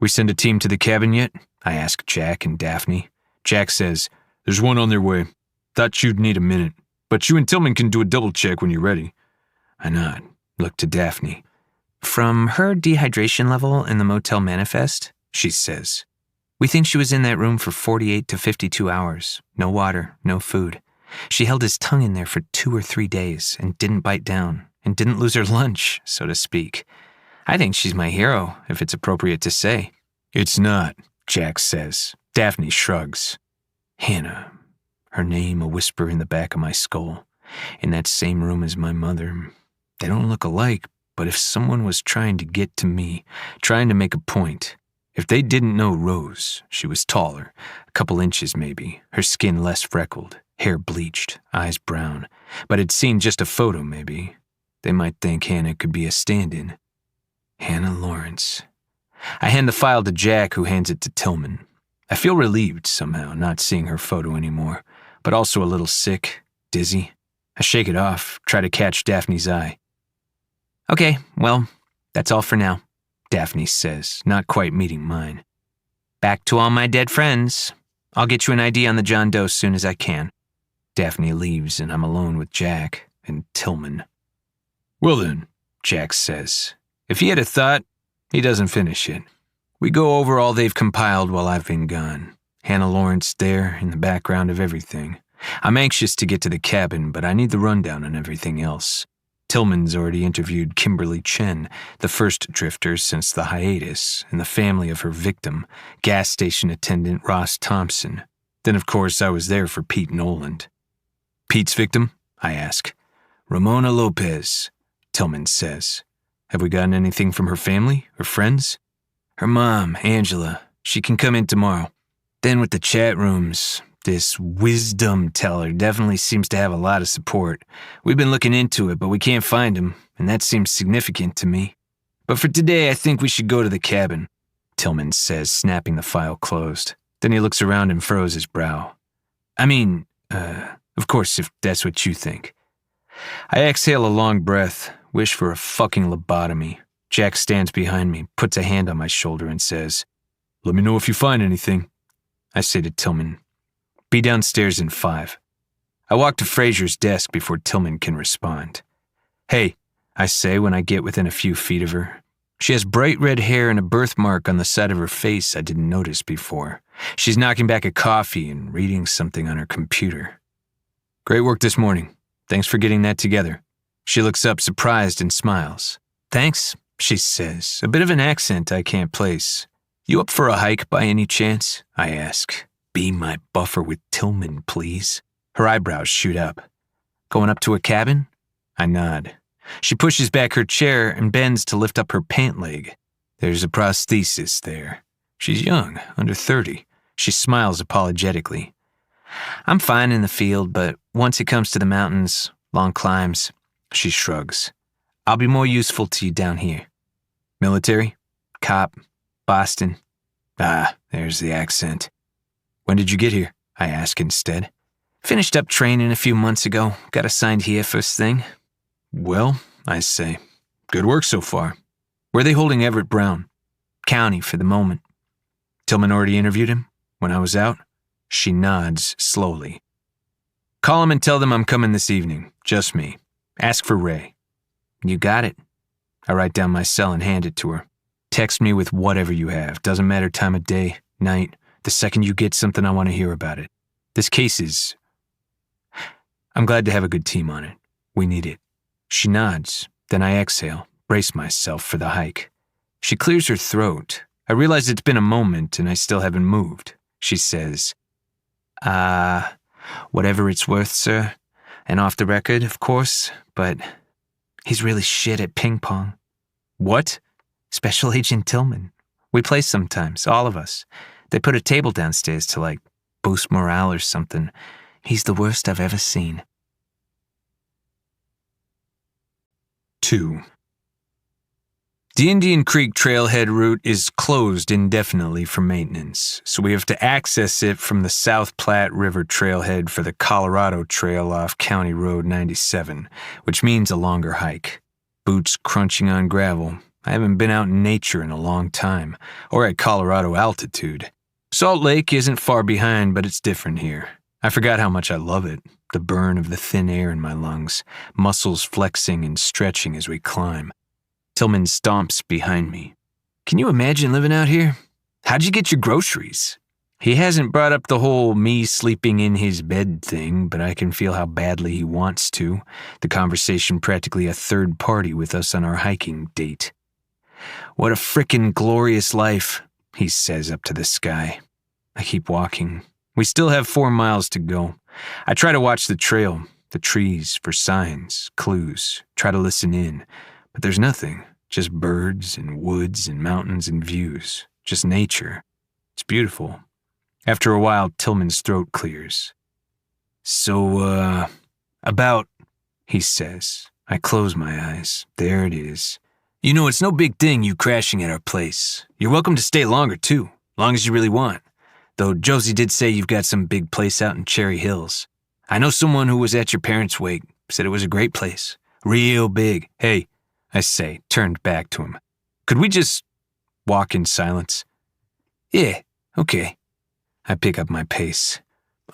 We send a team to the cabin yet? I ask Jack and Daphne. Jack says, there's one on their way. Thought you'd need a minute, but you and Tillman can do a double check when you're ready. I nod, look to Daphne. From her dehydration level in the motel manifest, she says, we think she was in that room for 48 to 52 hours. No water, no food. She held his tongue in there for 2 or 3 days and didn't bite down and didn't lose her lunch, so to speak. I think she's my hero, if it's appropriate to say. It's not, Jack says. Daphne shrugs. Hannah. Her name a whisper in the back of my skull. In that same room as my mother. They don't look alike, but if someone was trying to get to me, trying to make a point, if they didn't know Rose, she was taller, a couple inches maybe, her skin less freckled, hair bleached, eyes brown, but had seen just a photo maybe, they might think Hannah could be a stand-in. Hannah Lawrence. I hand the file to Jack, who hands it to Tillman. I feel relieved somehow, not seeing her photo anymore, but also a little sick, dizzy. I shake it off, try to catch Daphne's eye. Okay, well, that's all for now, Daphne says, not quite meeting mine. Back to all my dead friends. I'll get you an ID on the John Doe soon as I can. Daphne leaves and I'm alone with Jack and Tillman. Well then, Jack says. If he had a thought, he doesn't finish it. We go over all they've compiled while I've been gone. Hannah Lawrence there in the background of everything. I'm anxious to get to the cabin, but I need the rundown on everything else. Tillman's already interviewed Kimberly Chen, the first drifter since the hiatus, and the family of her victim, gas station attendant Ross Thompson. Then, of course, I was there for Pete Noland. Pete's victim? I ask. Ramona Lopez, Tillman says. Have we gotten anything from her family or friends? Her mom, Angela. She can come in tomorrow. Then with the chat rooms, this wisdom teller definitely seems to have a lot of support. We've been looking into it, but we can't find him, and that seems significant to me. But for today, I think we should go to the cabin, Tillman says, snapping the file closed. Then he looks around and furrows his brow. Of course, if that's what you think. I exhale a long breath, wish for a fucking lobotomy. Jack stands behind me, puts a hand on my shoulder and says, let me know if you find anything. I say to Tillman, be downstairs in 5. I walk to Fraser's desk before Tillman can respond. Hey, I say when I get within a few feet of her. She has bright red hair and a birthmark on the side of her face I didn't notice before. She's knocking back a coffee and reading something on her computer. Great work this morning. Thanks for getting that together. She looks up surprised and smiles. Thanks, she says, a bit of an accent I can't place. You up for a hike by any chance? I ask. Be my buffer with Tillman, please. Her eyebrows shoot up. Going up to a cabin? I nod. She pushes back her chair and bends to lift up her pant leg. There's a prosthesis there. She's young, under 30. She smiles apologetically. I'm fine in the field, but once it comes to the mountains, long climbs, she shrugs. I'll be more useful to you down here. Military? Cop? Boston. Ah, there's the accent. When did you get here? I ask instead. Finished up training a few months ago. Got assigned here first thing. Well, I say, good work so far. Where are they holding Everett Brown? County for the moment. Tillman already interviewed him? When I was out? She nods slowly. Call him and tell them I'm coming this evening. Just me. Ask for Ray. You got it. I write down my cell and hand it to her. Text me with whatever you have. Doesn't matter time of day, night. The second you get something, I want to hear about it. This case is... I'm glad to have a good team on it. We need it. She nods. Then I exhale, brace myself for the hike. She clears her throat. I realize it's been a moment and I still haven't moved. She says, whatever it's worth, sir. And off the record, of course, but he's really shit at ping pong. What? Special Agent Tillman. We play sometimes, all of us. They put a table downstairs to, boost morale or something. He's the worst I've ever seen. 2. The Indian Creek trailhead route is closed indefinitely for maintenance, so we have to access it from the South Platte River trailhead for the Colorado Trail off County Road 97, which means a longer hike. Boots crunching on gravel. I haven't been out in nature in a long time, or at Colorado altitude. Salt Lake isn't far behind, but it's different here. I forgot how much I love it. The burn of the thin air in my lungs, muscles flexing and stretching as we climb. Tillman stomps behind me. Can you imagine living out here? How'd you get your groceries? He hasn't brought up the whole me sleeping in his bed thing, but I can feel how badly he wants to. The conversation practically a third party with us on our hiking date. What a frickin' glorious life, he says up to the sky. I keep walking. We still have 4 miles to go. I try to watch the trail, the trees, for signs, clues, try to listen in. But there's nothing, just birds and woods and mountains and views, just nature. It's beautiful. After a while, Tillman's throat clears. So, about, he says. I close my eyes. There it is. You know, it's no big thing you crashing at our place. You're welcome to stay longer, too, long as you really want. Though Josie did say you've got some big place out in Cherry Hills. I know someone who was at your parents' wake, said it was a great place. Real big. Hey, I say, turned back to him. Could we just walk in silence? Yeah, okay. I pick up my pace.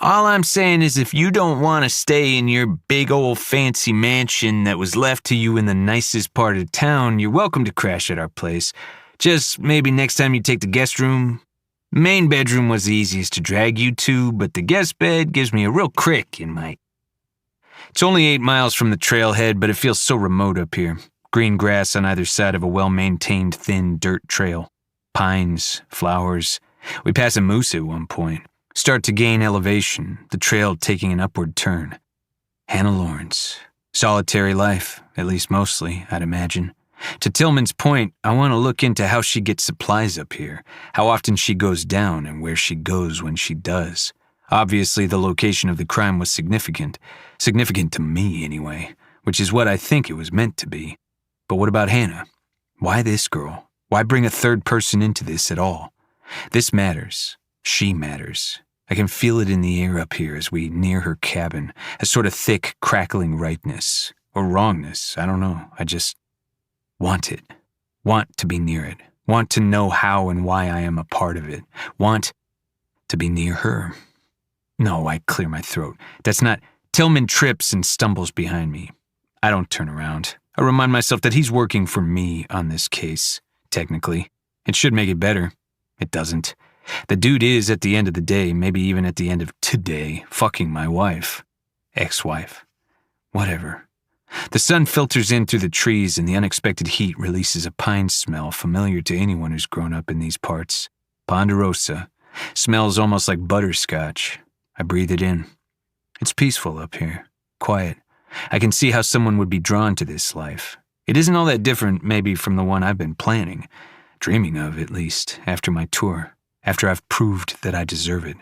All I'm saying is if you don't want to stay in your big old fancy mansion that was left to you in the nicest part of town, you're welcome to crash at our place. Just maybe next time you take the guest room. Main bedroom was the easiest to drag you to, but the guest bed gives me a real crick in my... It's only 8 miles from the trailhead, but it feels so remote up here. Green grass on either side of a well-maintained thin dirt trail. Pines, flowers. We pass a moose at one point. Start to gain elevation, the trail taking an upward turn. Hannah Lawrence. Solitary life, at least mostly, I'd imagine. To Tillman's point, I want to look into how she gets supplies up here, how often she goes down and where she goes when she does. Obviously, the location of the crime was significant to me anyway, which is what I think it was meant to be. But what about Hannah? Why this girl? Why bring a third person into this at all? This matters. She matters. I can feel it in the air up here as we near her cabin, a sort of thick, crackling rightness, or wrongness, I don't know. I just... want it. Want to be near it. Want to know how and why I am a part of it. Want to be near her. No, I clear my throat. That's not... Tillman trips and stumbles behind me. I don't turn around. I remind myself that he's working for me on this case, technically. It should make it better. It doesn't. The dude is, at the end of the day, maybe even at the end of today, fucking my wife. Ex-wife. Whatever. The sun filters in through the trees and the unexpected heat releases a pine smell familiar to anyone who's grown up in these parts. Ponderosa. Smells almost like butterscotch. I breathe it in. It's peaceful up here. Quiet. I can see how someone would be drawn to this life. It isn't all that different, maybe, from the one I've been planning. Dreaming of, at least, after my tour. After I've proved that I deserve it.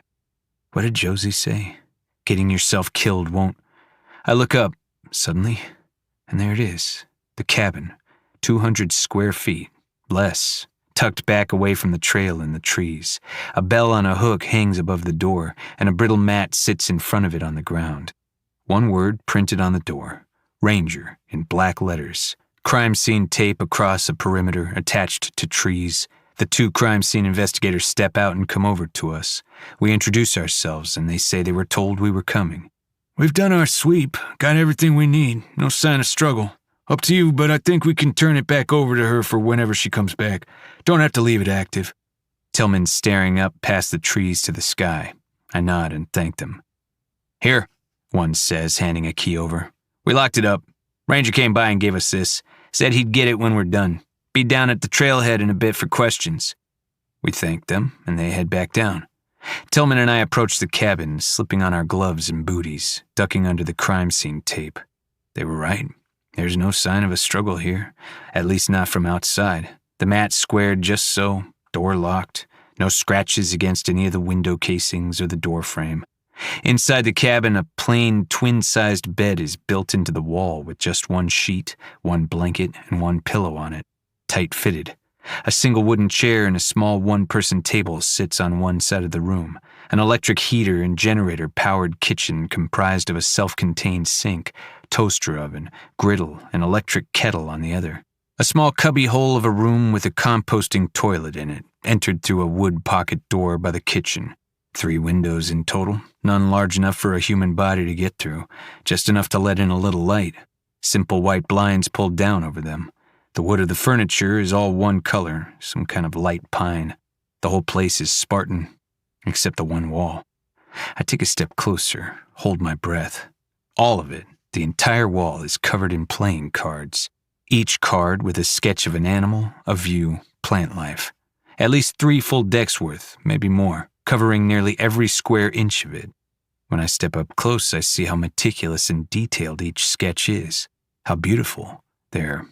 What did Josie say? Getting yourself killed won't... I look up, suddenly... And there it is, the cabin, 200 square feet, less, tucked back away from the trail in the trees. A bell on a hook hangs above the door, and a brittle mat sits in front of it on the ground. One word printed on the door: Ranger, in black letters. Crime scene tape across a perimeter attached to trees. The two crime scene investigators step out and come over to us. We introduce ourselves, and they say they were told we were coming. "We've done our sweep, got everything we need, no sign of struggle. Up to you, but I think we can turn it back over to her for whenever she comes back. Don't have to leave it active." Tillman's staring up past the trees to the sky. I nod and thank them. "Here," one says, handing a key over. "We locked it up. Ranger came by and gave us this. Said he'd get it when we're done. Be down at the trailhead in a bit for questions." We thank them, and they head back down. Tillman and I approach the cabin, slipping on our gloves and booties, ducking under the crime scene tape. They were right. There's no sign of a struggle here, at least not from outside. The mat squared just so, door locked, no scratches against any of the window casings or the door frame. Inside the cabin, a plain twin-sized bed is built into the wall with just one sheet, one blanket, and one pillow on it, tight-fitted. A single wooden chair and a small one-person table sits on one side of the room. An electric heater and generator-powered kitchen comprised of a self-contained sink, toaster oven, griddle, and electric kettle on the other. A small cubby hole of a room with a composting toilet in it, entered through a wood pocket door by the kitchen. 3 windows in total, none large enough for a human body to get through, just enough to let in a little light. Simple white blinds pulled down over them. The wood of the furniture is all one color, some kind of light pine. The whole place is Spartan, except the one wall. I take a step closer, hold my breath. All of it, the entire wall, is covered in playing cards. Each card with a sketch of an animal, a view, plant life. At least 3 full decks worth, maybe more, covering nearly every square inch of it. When I step up close, I see how meticulous and detailed each sketch is. How beautiful. They're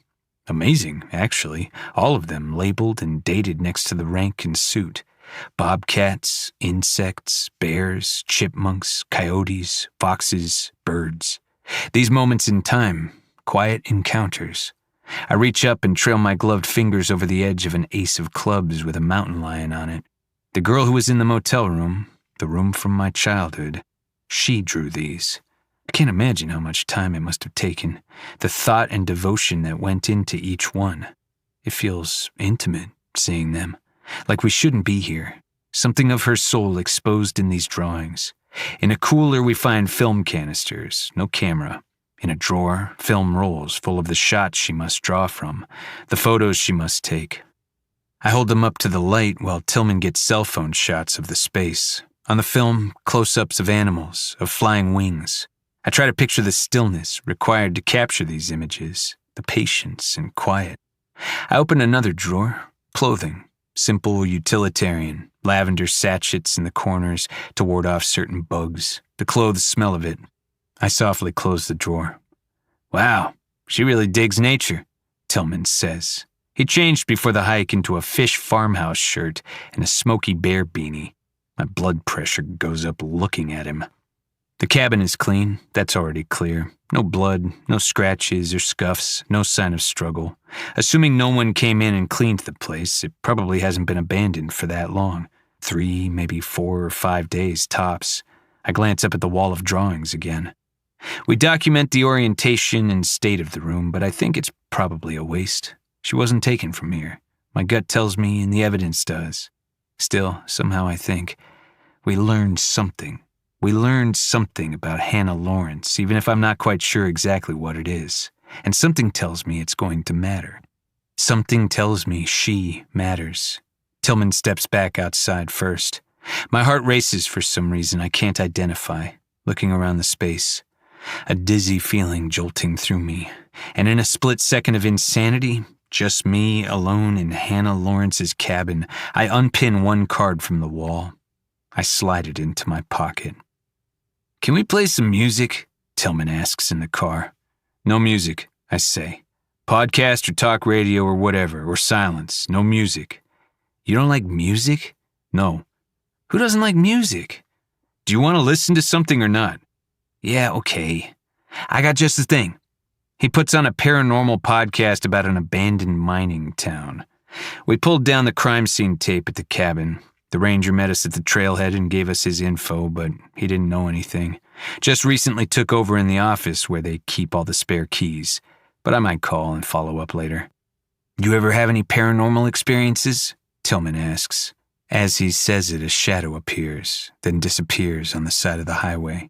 amazing, actually, all of them labeled and dated next to the rank and suit. Bobcats, insects, bears, chipmunks, coyotes, foxes, birds. These moments in time, quiet encounters. I reach up and trail my gloved fingers over the edge of an ace of clubs with a mountain lion on it. The girl who was in the motel room, the room from my childhood, she drew these. I can't imagine how much time it must have taken, the thought and devotion that went into each one. It feels intimate, seeing them, like we shouldn't be here. Something of her soul exposed in these drawings. In a cooler we find film canisters, no camera. In a drawer, film rolls full of the shots she must draw from, the photos she must take. I hold them up to the light while Tillman gets cell phone shots of the space. On the film, close-ups of animals, of flying wings. I try to picture the stillness required to capture these images, the patience and quiet. I open another drawer, clothing, simple utilitarian, lavender sachets in the corners to ward off certain bugs, the clothes smell of it. I softly close the drawer. "Wow, she really digs nature," Tillman says. He changed before the hike into a fish farmhouse shirt and a smoky bear beanie. My blood pressure goes up looking at him. The cabin is clean, that's already clear. No blood, no scratches or scuffs, no sign of struggle. Assuming no one came in and cleaned the place, it probably hasn't been abandoned for that long. 3, maybe 4 or 5 days tops. I glance up at the wall of drawings again. We document the orientation and state of the room, but I think it's probably a waste. She wasn't taken from here. My gut tells me, and the evidence does. Still, somehow I think, we learned something. We learned something about Hannah Lawrence, even if I'm not quite sure exactly what it is. And something tells me it's going to matter. Something tells me she matters. Tillman steps back outside first. My heart races for some reason I can't identify, looking around the space. A dizzy feeling jolting through me. And in a split second of insanity, just me alone in Hannah Lawrence's cabin, I unpin one card from the wall. I slide it into my pocket. "Can we play some music?" Tillman asks in the car. "No music," I say. "Podcast or talk radio or whatever, or silence. No music." "You don't like music?" "No." "Who doesn't like music?" "Do you want to listen to something or not?" "Yeah, okay. I got just the thing." He puts on a paranormal podcast about an abandoned mining town. We pulled down the crime scene tape at the cabin. The ranger met us at the trailhead and gave us his info, but he didn't know anything. Just recently took over in the office where they keep all the spare keys, but I might call and follow up later. You ever have any paranormal experiences? Tillman asks. As he says it, a shadow appears, then disappears on the side of the highway.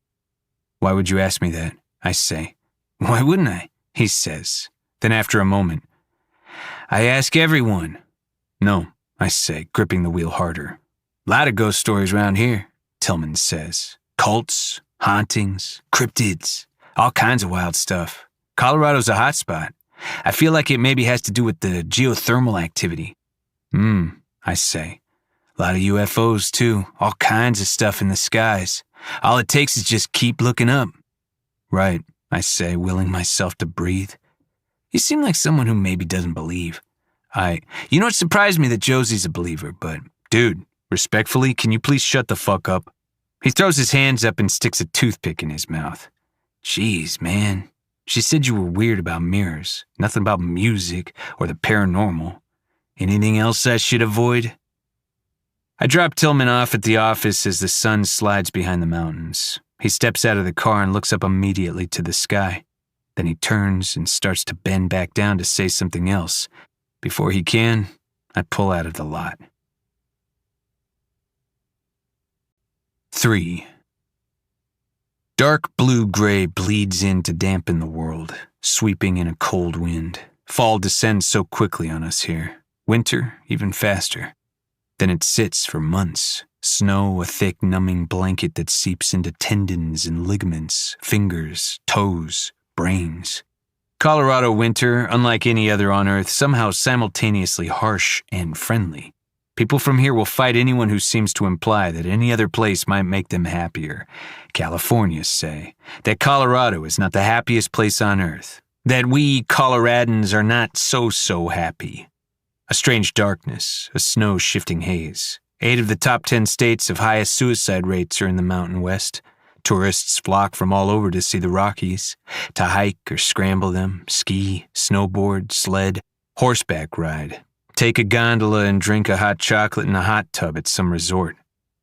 Why would you ask me that? I say. Why wouldn't I? He says. Then after a moment, I ask everyone. No, I say, gripping the wheel harder. Lot of ghost stories around here, Tillman says. Cults, hauntings, cryptids, all kinds of wild stuff. Colorado's a hot spot. I feel like it maybe has to do with the geothermal activity. I say. A lot of UFOs too, all kinds of stuff in the skies. All it takes is just keep looking up. Right, I say, willing myself to breathe. You seem like someone who maybe doesn't believe. You know, it surprised me that Josie's a believer, but, dude, respectfully, can you please shut the fuck up? He throws his hands up and sticks a toothpick in his mouth. Jeez, man. She said you were weird about mirrors, nothing about music or the paranormal. Anything else I should avoid? I drop Tillman off at the office as the sun slides behind the mountains. He steps out of the car and looks up immediately to the sky. Then he turns and starts to bend back down to say something else. Before he can, I pull out of the lot. 3. Dark blue-gray bleeds in to dampen the world, sweeping in a cold wind. Fall descends so quickly on us here. Winter, even faster. Then it sits for months. Snow, a thick, numbing blanket that seeps into tendons and ligaments, fingers, toes, brains. Colorado winter, unlike any other on Earth, somehow simultaneously harsh and friendly. People from here will fight anyone who seems to imply that any other place might make them happier. Californians say that Colorado is not the happiest place on Earth, that we Coloradans are not so happy. A strange darkness, a snow-shifting haze. 8 of the top 10 states of highest suicide rates are in the Mountain West. Tourists flock from all over to see the Rockies, to hike or scramble them, ski, snowboard, sled, horseback ride, take a gondola and drink a hot chocolate in a hot tub at some resort.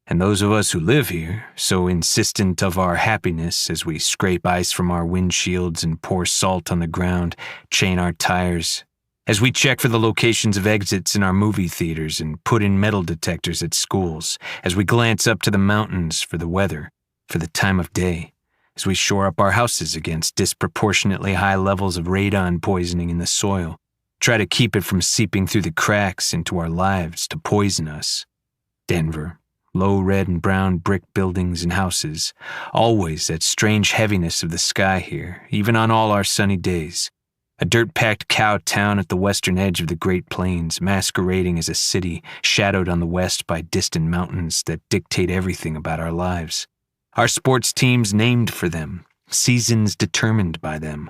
And those of us who live here, so insistent of our happiness as we scrape ice from our windshields and pour salt on the ground, chain our tires, as we check for the locations of exits in our movie theaters and put in metal detectors at schools, as we glance up to the mountains for the weather, for the time of day, as we shore up our houses against disproportionately high levels of radon poisoning in the soil, try to keep it from seeping through the cracks into our lives to poison us. Denver, low red and brown brick buildings and houses, always that strange heaviness of the sky here, even on all our sunny days. A dirt-packed cow town at the western edge of the Great Plains, masquerading as a city shadowed on the west by distant mountains that dictate everything about our lives. Our sports teams named for them, seasons determined by them.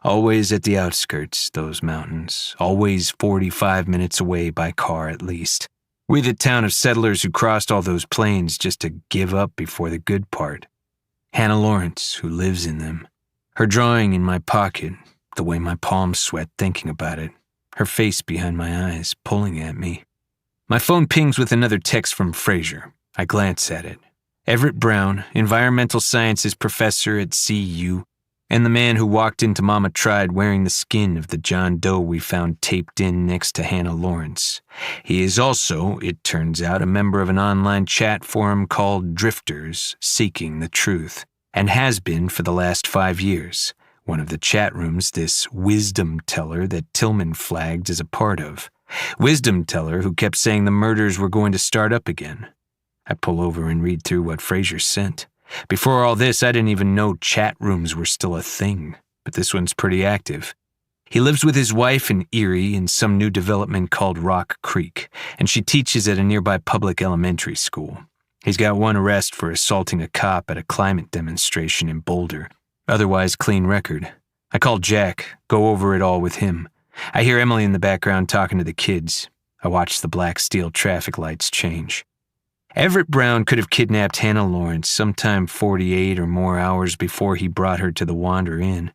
Always at the outskirts, those mountains, always 45 minutes away by car at least. We're the town of settlers who crossed all those plains just to give up before the good part. Hannah Lawrence, who lives in them. Her drawing in my pocket, the way my palms sweat thinking about it. Her face behind my eyes, pulling at me. My phone pings with another text from Fraser. I glance at it. Everett Brown, environmental sciences professor at CU, and the man who walked into Mama Tried wearing the skin of the John Doe we found taped in next to Hannah Lawrence. He is also, it turns out, a member of an online chat forum called Drifters Seeking the Truth, and has been for the last 5 years. One of the chat rooms this wisdom teller that Tillman flagged as a part of. Wisdom teller who kept saying the murders were going to start up again. I pull over and read through what Fraser sent. Before all this, I didn't even know chat rooms were still a thing, but this one's pretty active. He lives with his wife in Erie in some new development called Rock Creek, and she teaches at a nearby public elementary school. He's got one arrest for assaulting a cop at a climate demonstration in Boulder. Otherwise, clean record. I call Jack, go over it all with him. I hear Emily in the background talking to the kids. I watch the black steel traffic lights change. Everett Brown could have kidnapped Hannah Lawrence sometime 48 or more hours before he brought her to the Wander Inn.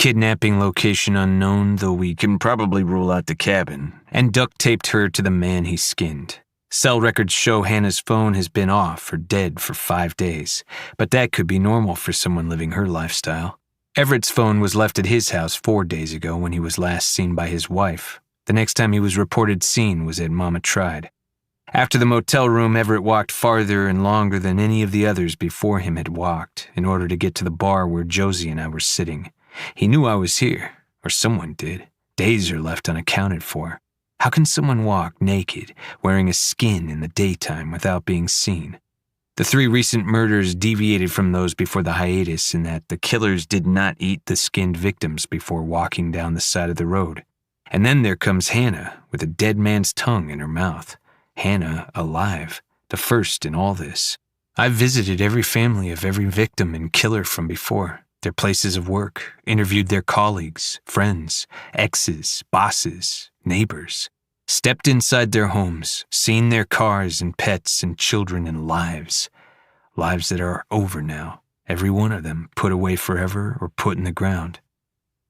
Kidnapping location unknown, though we can probably rule out the cabin, and duct taped her to the man he skinned. Cell records show Hannah's phone has been off or dead for 5 days, but that could be normal for someone living her lifestyle. Everett's phone was left at his house 4 days ago when he was last seen by his wife. The next time he was reported seen was at Mama Tried. After the motel room, Everett walked farther and longer than any of the others before him had walked in order to get to the bar where Josie and I were sitting. He knew I was here, or someone did. Days are left unaccounted for. How can someone walk naked, wearing a skin in the daytime without being seen? The 3 recent murders deviated from those before the hiatus in that the killers did not eat the skinned victims before walking down the side of the road. And then there comes Hannah with a dead man's tongue in her mouth. Hannah alive, the first in all this. I've visited every family of every victim and killer from before. Their places of work, interviewed their colleagues, friends, exes, bosses, neighbors, stepped inside their homes, seen their cars and pets and children and lives. Lives that are over now, every one of them put away forever or put in the ground.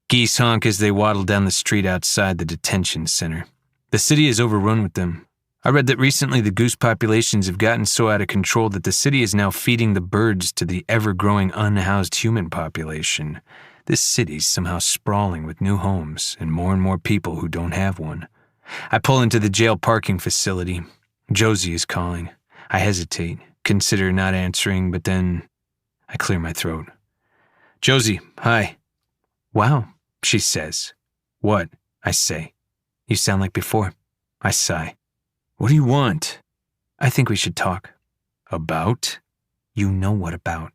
Geese honk as they waddle down the street outside the detention center. The city is overrun with them. I read that recently the goose populations have gotten so out of control that the city is now feeding the birds to the ever-growing unhoused human population. This city's somehow sprawling with new homes and more people who don't have one. I pull into the jail parking facility. Josie is calling. I hesitate, consider not answering, but then I clear my throat. Josie, hi. Wow, she says. What? I say. You sound like before. I sigh. What do you want? I think we should talk. About? You know what about.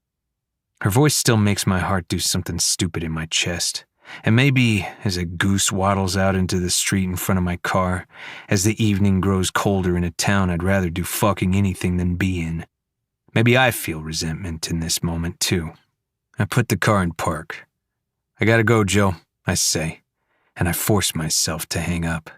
Her voice still makes my heart do something stupid in my chest. And maybe, as a goose waddles out into the street in front of my car, as the evening grows colder in a town I'd rather do fucking anything than be in, maybe I feel resentment in this moment too. I put the car in park. I gotta go, Joe, I say, and I force myself to hang up.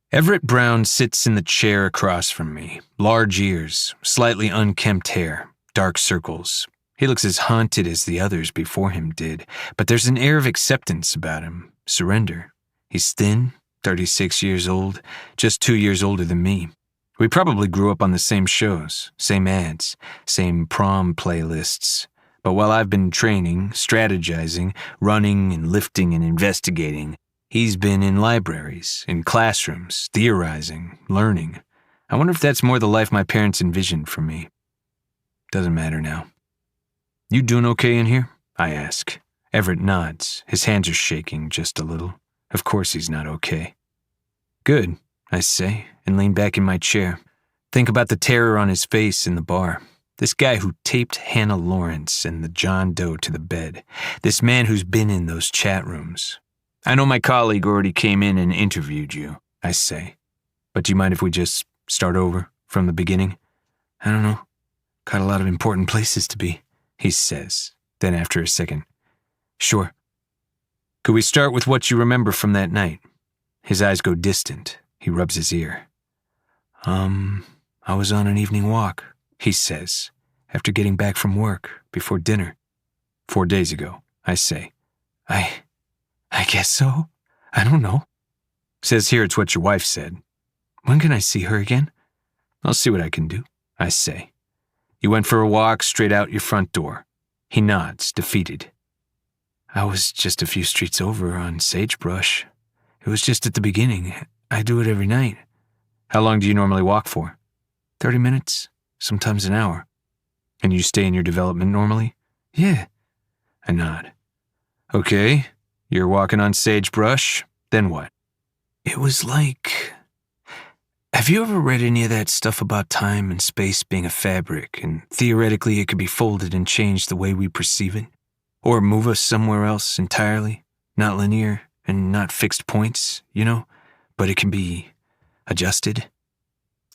Everett Brown sits in the chair across from me, large ears, slightly unkempt hair, dark circles. He looks as haunted as the others before him did, but there's an air of acceptance about him, surrender. He's thin, 36 years old, just 2 years older than me. We probably grew up on the same shows, same ads, same prom playlists. But while I've been training, strategizing, running and lifting and investigating, he's been in libraries, in classrooms, theorizing, learning. I wonder if that's more the life my parents envisioned for me. Doesn't matter now. You doing okay in here? I ask. Everett nods. His hands are shaking just a little. Of course he's not okay. Good, I say, and lean back in my chair. Think about the terror on his face in the bar. This guy who taped Hannah Lawrence and the John Doe to the bed. This man who's been in those chat rooms. I know my colleague already came in and interviewed you, I say. But do you mind if we just start over from the beginning? I don't know. Got a lot of important places to be, he says. Then after a second, sure. Could we start with what you remember from that night? His eyes go distant. He rubs his ear. I was on an evening walk, he says, after getting back from work, before dinner. 4 days ago, I say. I guess so. I don't know. Says here it's what your wife said. When can I see her again? I'll see what I can do, I say. You went for a walk straight out your front door. He nods, defeated. I was just a few streets over on Sagebrush. It was just at the beginning. I do it every night. How long do you normally walk for? 30 minutes, sometimes an hour. And you stay in your development normally? Yeah. I nod. Okay, you're walking on Sagebrush, then what? It was like... Have you ever read any of that stuff about time and space being a fabric, and theoretically it could be folded and changed the way we perceive it? Or move us somewhere else entirely? Not linear and not fixed points, you know? But it can be adjusted?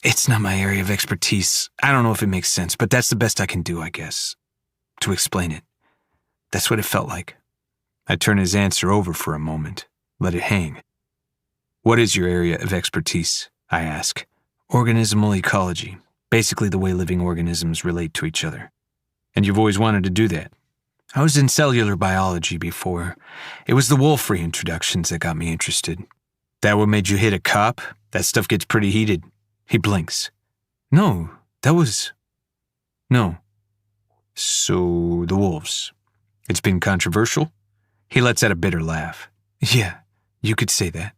It's not my area of expertise. I don't know if it makes sense, but that's the best I can do, I guess. To explain it. That's what it felt like. I turn his answer over for a moment, let it hang. What is your area of expertise? I ask. Organismal ecology, basically the way living organisms relate to each other. And you've always wanted to do that? I was in cellular biology before. It was the wolf reintroductions that got me interested. That what made you hit a cop? That stuff gets pretty heated. He blinks. No, that was... No. So, the wolves. It's been controversial? He lets out a bitter laugh. Yeah, you could say that.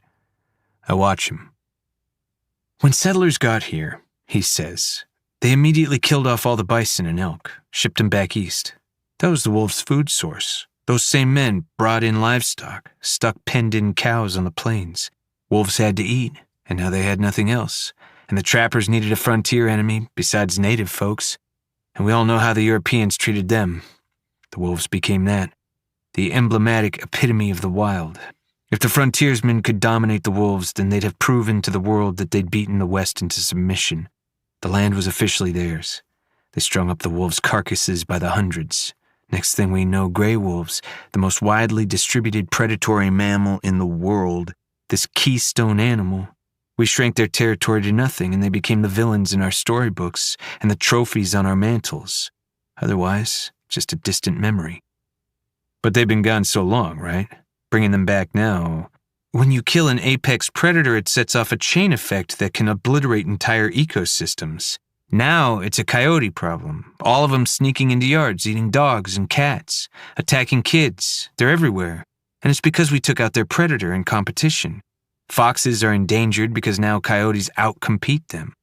I watch him. When settlers got here, he says, they immediately killed off all the bison and elk, shipped them back east. That was the wolves' food source. Those same men brought in livestock, stuck penned-in cows on the plains. Wolves had to eat, and now they had nothing else. And the trappers needed a frontier enemy besides native folks. And we all know how the Europeans treated them. The wolves became that. The emblematic epitome of the wild. If the frontiersmen could dominate the wolves, then they'd have proven to the world that they'd beaten the West into submission. The land was officially theirs. They strung up the wolves' carcasses by the hundreds. Next thing we know, gray wolves, the most widely distributed predatory mammal in the world, this keystone animal, we shrank their territory to nothing, and they became the villains in our storybooks and the trophies on our mantles. Otherwise, just a distant memory. But they've been gone so long, right? Bringing them back now. When you kill an apex predator, it sets off a chain effect that can obliterate entire ecosystems. Now it's a coyote problem. All of them sneaking into yards, eating dogs and cats, attacking kids. They're everywhere. And it's because we took out their predator in competition. Foxes are endangered because now coyotes outcompete them.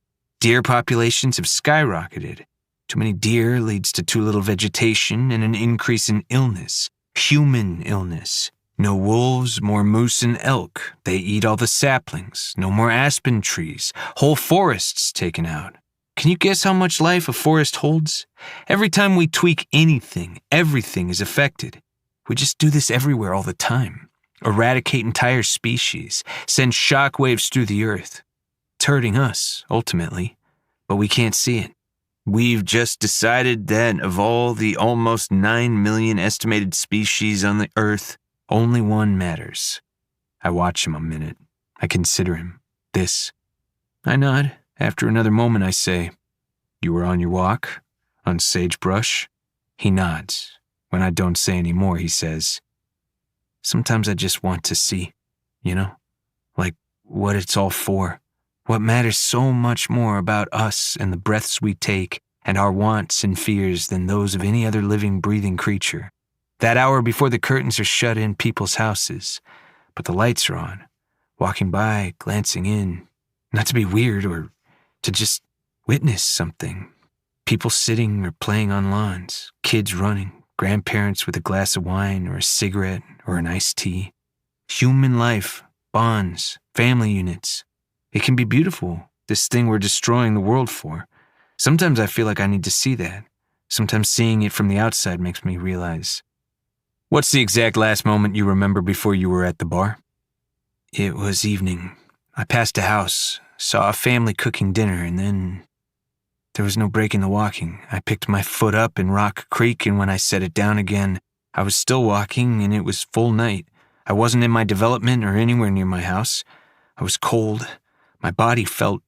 Deer populations have skyrocketed. Too many deer leads to too little vegetation and an increase in illness. Human illness. No wolves, more moose and elk. They eat all the saplings. No more aspen trees. Whole forests taken out. Can you guess how much life a forest holds? Every time we tweak anything, everything is affected. We just do this everywhere all the time. Eradicate entire species, send shockwaves through the earth. It's hurting us, ultimately, but we can't see it. We've just decided that of all the almost 9 million estimated species on the earth, only one matters. I watch him a minute. I consider him. This. I nod. After another moment, I say, "You were on your walk? On sagebrush?" He nods. When I don't say any more, he says, "Sometimes I just want to see, like what it's all for. What matters so much more about us and the breaths we take and our wants and fears than those of any other living, breathing creature. That hour before the curtains are shut in people's houses, but the lights are on, walking by, glancing in, not to be weird or to just witness something. People sitting or playing on lawns, kids running, grandparents with a glass of wine or a cigarette or an iced tea. Human life, bonds, family units. It can be beautiful, this thing we're destroying the world for. Sometimes I feel like I need to see that. Sometimes seeing it from the outside makes me realize. What's the exact last moment you remember before you were at the bar? It was evening. I passed a house, saw a family cooking dinner, and then there was no break in the walking. I picked my foot up in Rock Creek, and when I set it down again, I was still walking, and it was full night. I wasn't in my development or anywhere near my house. I was cold. My body felt,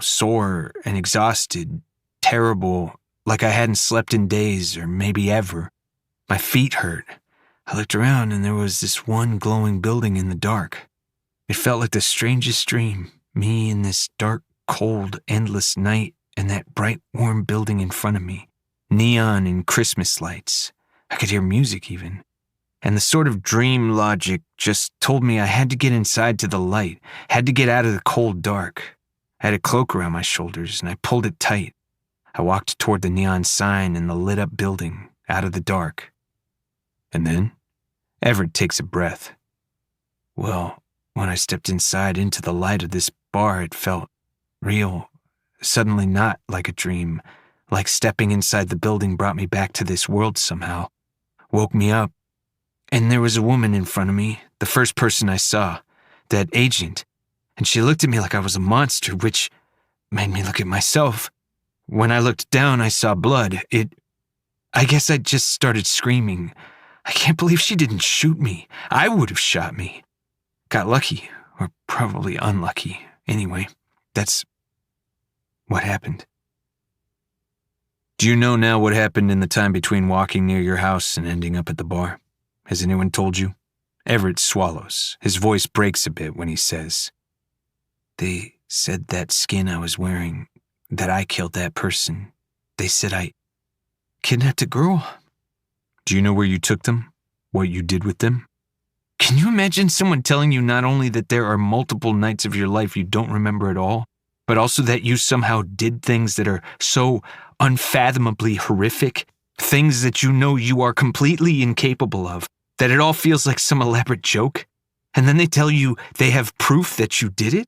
sore and exhausted, terrible, like I hadn't slept in days or maybe ever. My feet hurt. I looked around, and there was this one glowing building in the dark. It felt like the strangest dream, me in this dark, cold, endless night, and that bright, warm building in front of me. Neon and Christmas lights. I could hear music even. And the sort of dream logic just told me I had to get inside to the light, had to get out of the cold dark. I had a cloak around my shoulders, and I pulled it tight. I walked toward the neon sign and the lit-up building, out of the dark. And then, Everett takes a breath. Well, when I stepped inside into the light of this bar, it felt real, suddenly not like a dream, like stepping inside the building brought me back to this world somehow, woke me up. And there was a woman in front of me, the first person I saw, that agent, and she looked at me like I was a monster, which made me look at myself. When I looked down, I saw blood. I guess I just started screaming. I can't believe she didn't shoot me. I would have shot me. Got lucky, or probably unlucky. Anyway, that's what happened. Do you know now what happened in the time between walking near your house and ending up at the bar? Has anyone told you? Everett swallows. His voice breaks a bit when he says, "They said that skin I was wearing, that I killed that person. They said I kidnapped a girl." Do you know where you took them? What you did with them? Can you imagine someone telling you not only that there are multiple nights of your life you don't remember at all, but also that you somehow did things that are so unfathomably horrific, things that you know you are completely incapable of, that it all feels like some elaborate joke? And then they tell you they have proof that you did it?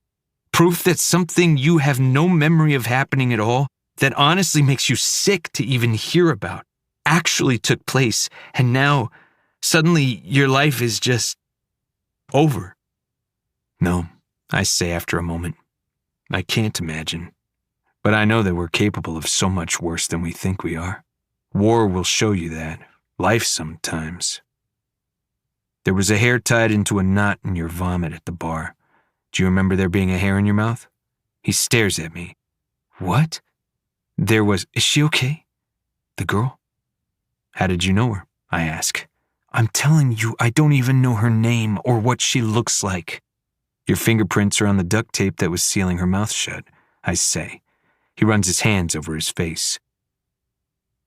Proof that something you have no memory of happening at all, that honestly makes you sick to even hear about, actually took place, and now, suddenly, your life is just over. No, I say after a moment. I can't imagine. But I know that we're capable of so much worse than we think we are. War will show you that. Life sometimes. There was a hair tied into a knot in your vomit at the bar. Do you remember there being a hair in your mouth? He stares at me. What? There was. Is she okay? The girl? How did you know her? I ask. I'm telling you, I don't even know her name or what she looks like. Your fingerprints are on the duct tape that was sealing her mouth shut, I say. He runs his hands over his face.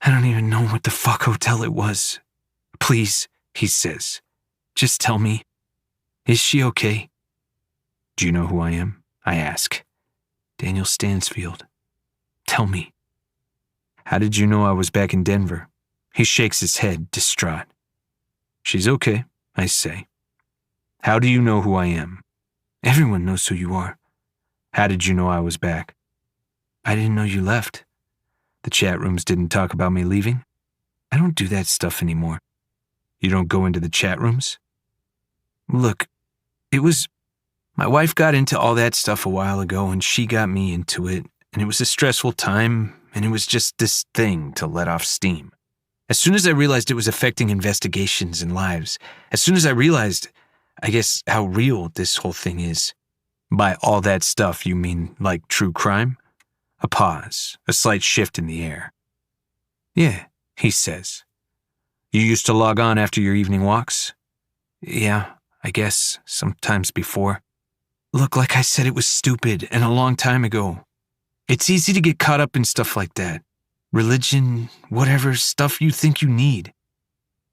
I don't even know what the fuck hotel it was. Please, he says. Just tell me. Is she okay? Do you know who I am? I ask. Daniel Stansfield. Tell me. How did you know I was back in Denver? He shakes his head, distraught. She's okay, I say. How do you know who I am? Everyone knows who you are. How did you know I was back? I didn't know you left. The chat rooms didn't talk about me leaving. I don't do that stuff anymore. You don't go into the chat rooms? Look, my wife got into all that stuff a while ago and she got me into it, and it was a stressful time, and it was just this thing to let off steam. As soon as I realized it was affecting investigations and lives, as soon as I realized, I guess, how real this whole thing is. By all that stuff, you mean like true crime? A pause, a slight shift in the air. Yeah, he says. You used to log on after your evening walks? Yeah, I guess, sometimes before. Look, like I said, it was stupid and a long time ago. It's easy to get caught up in stuff like that. Religion, whatever, stuff you think you need.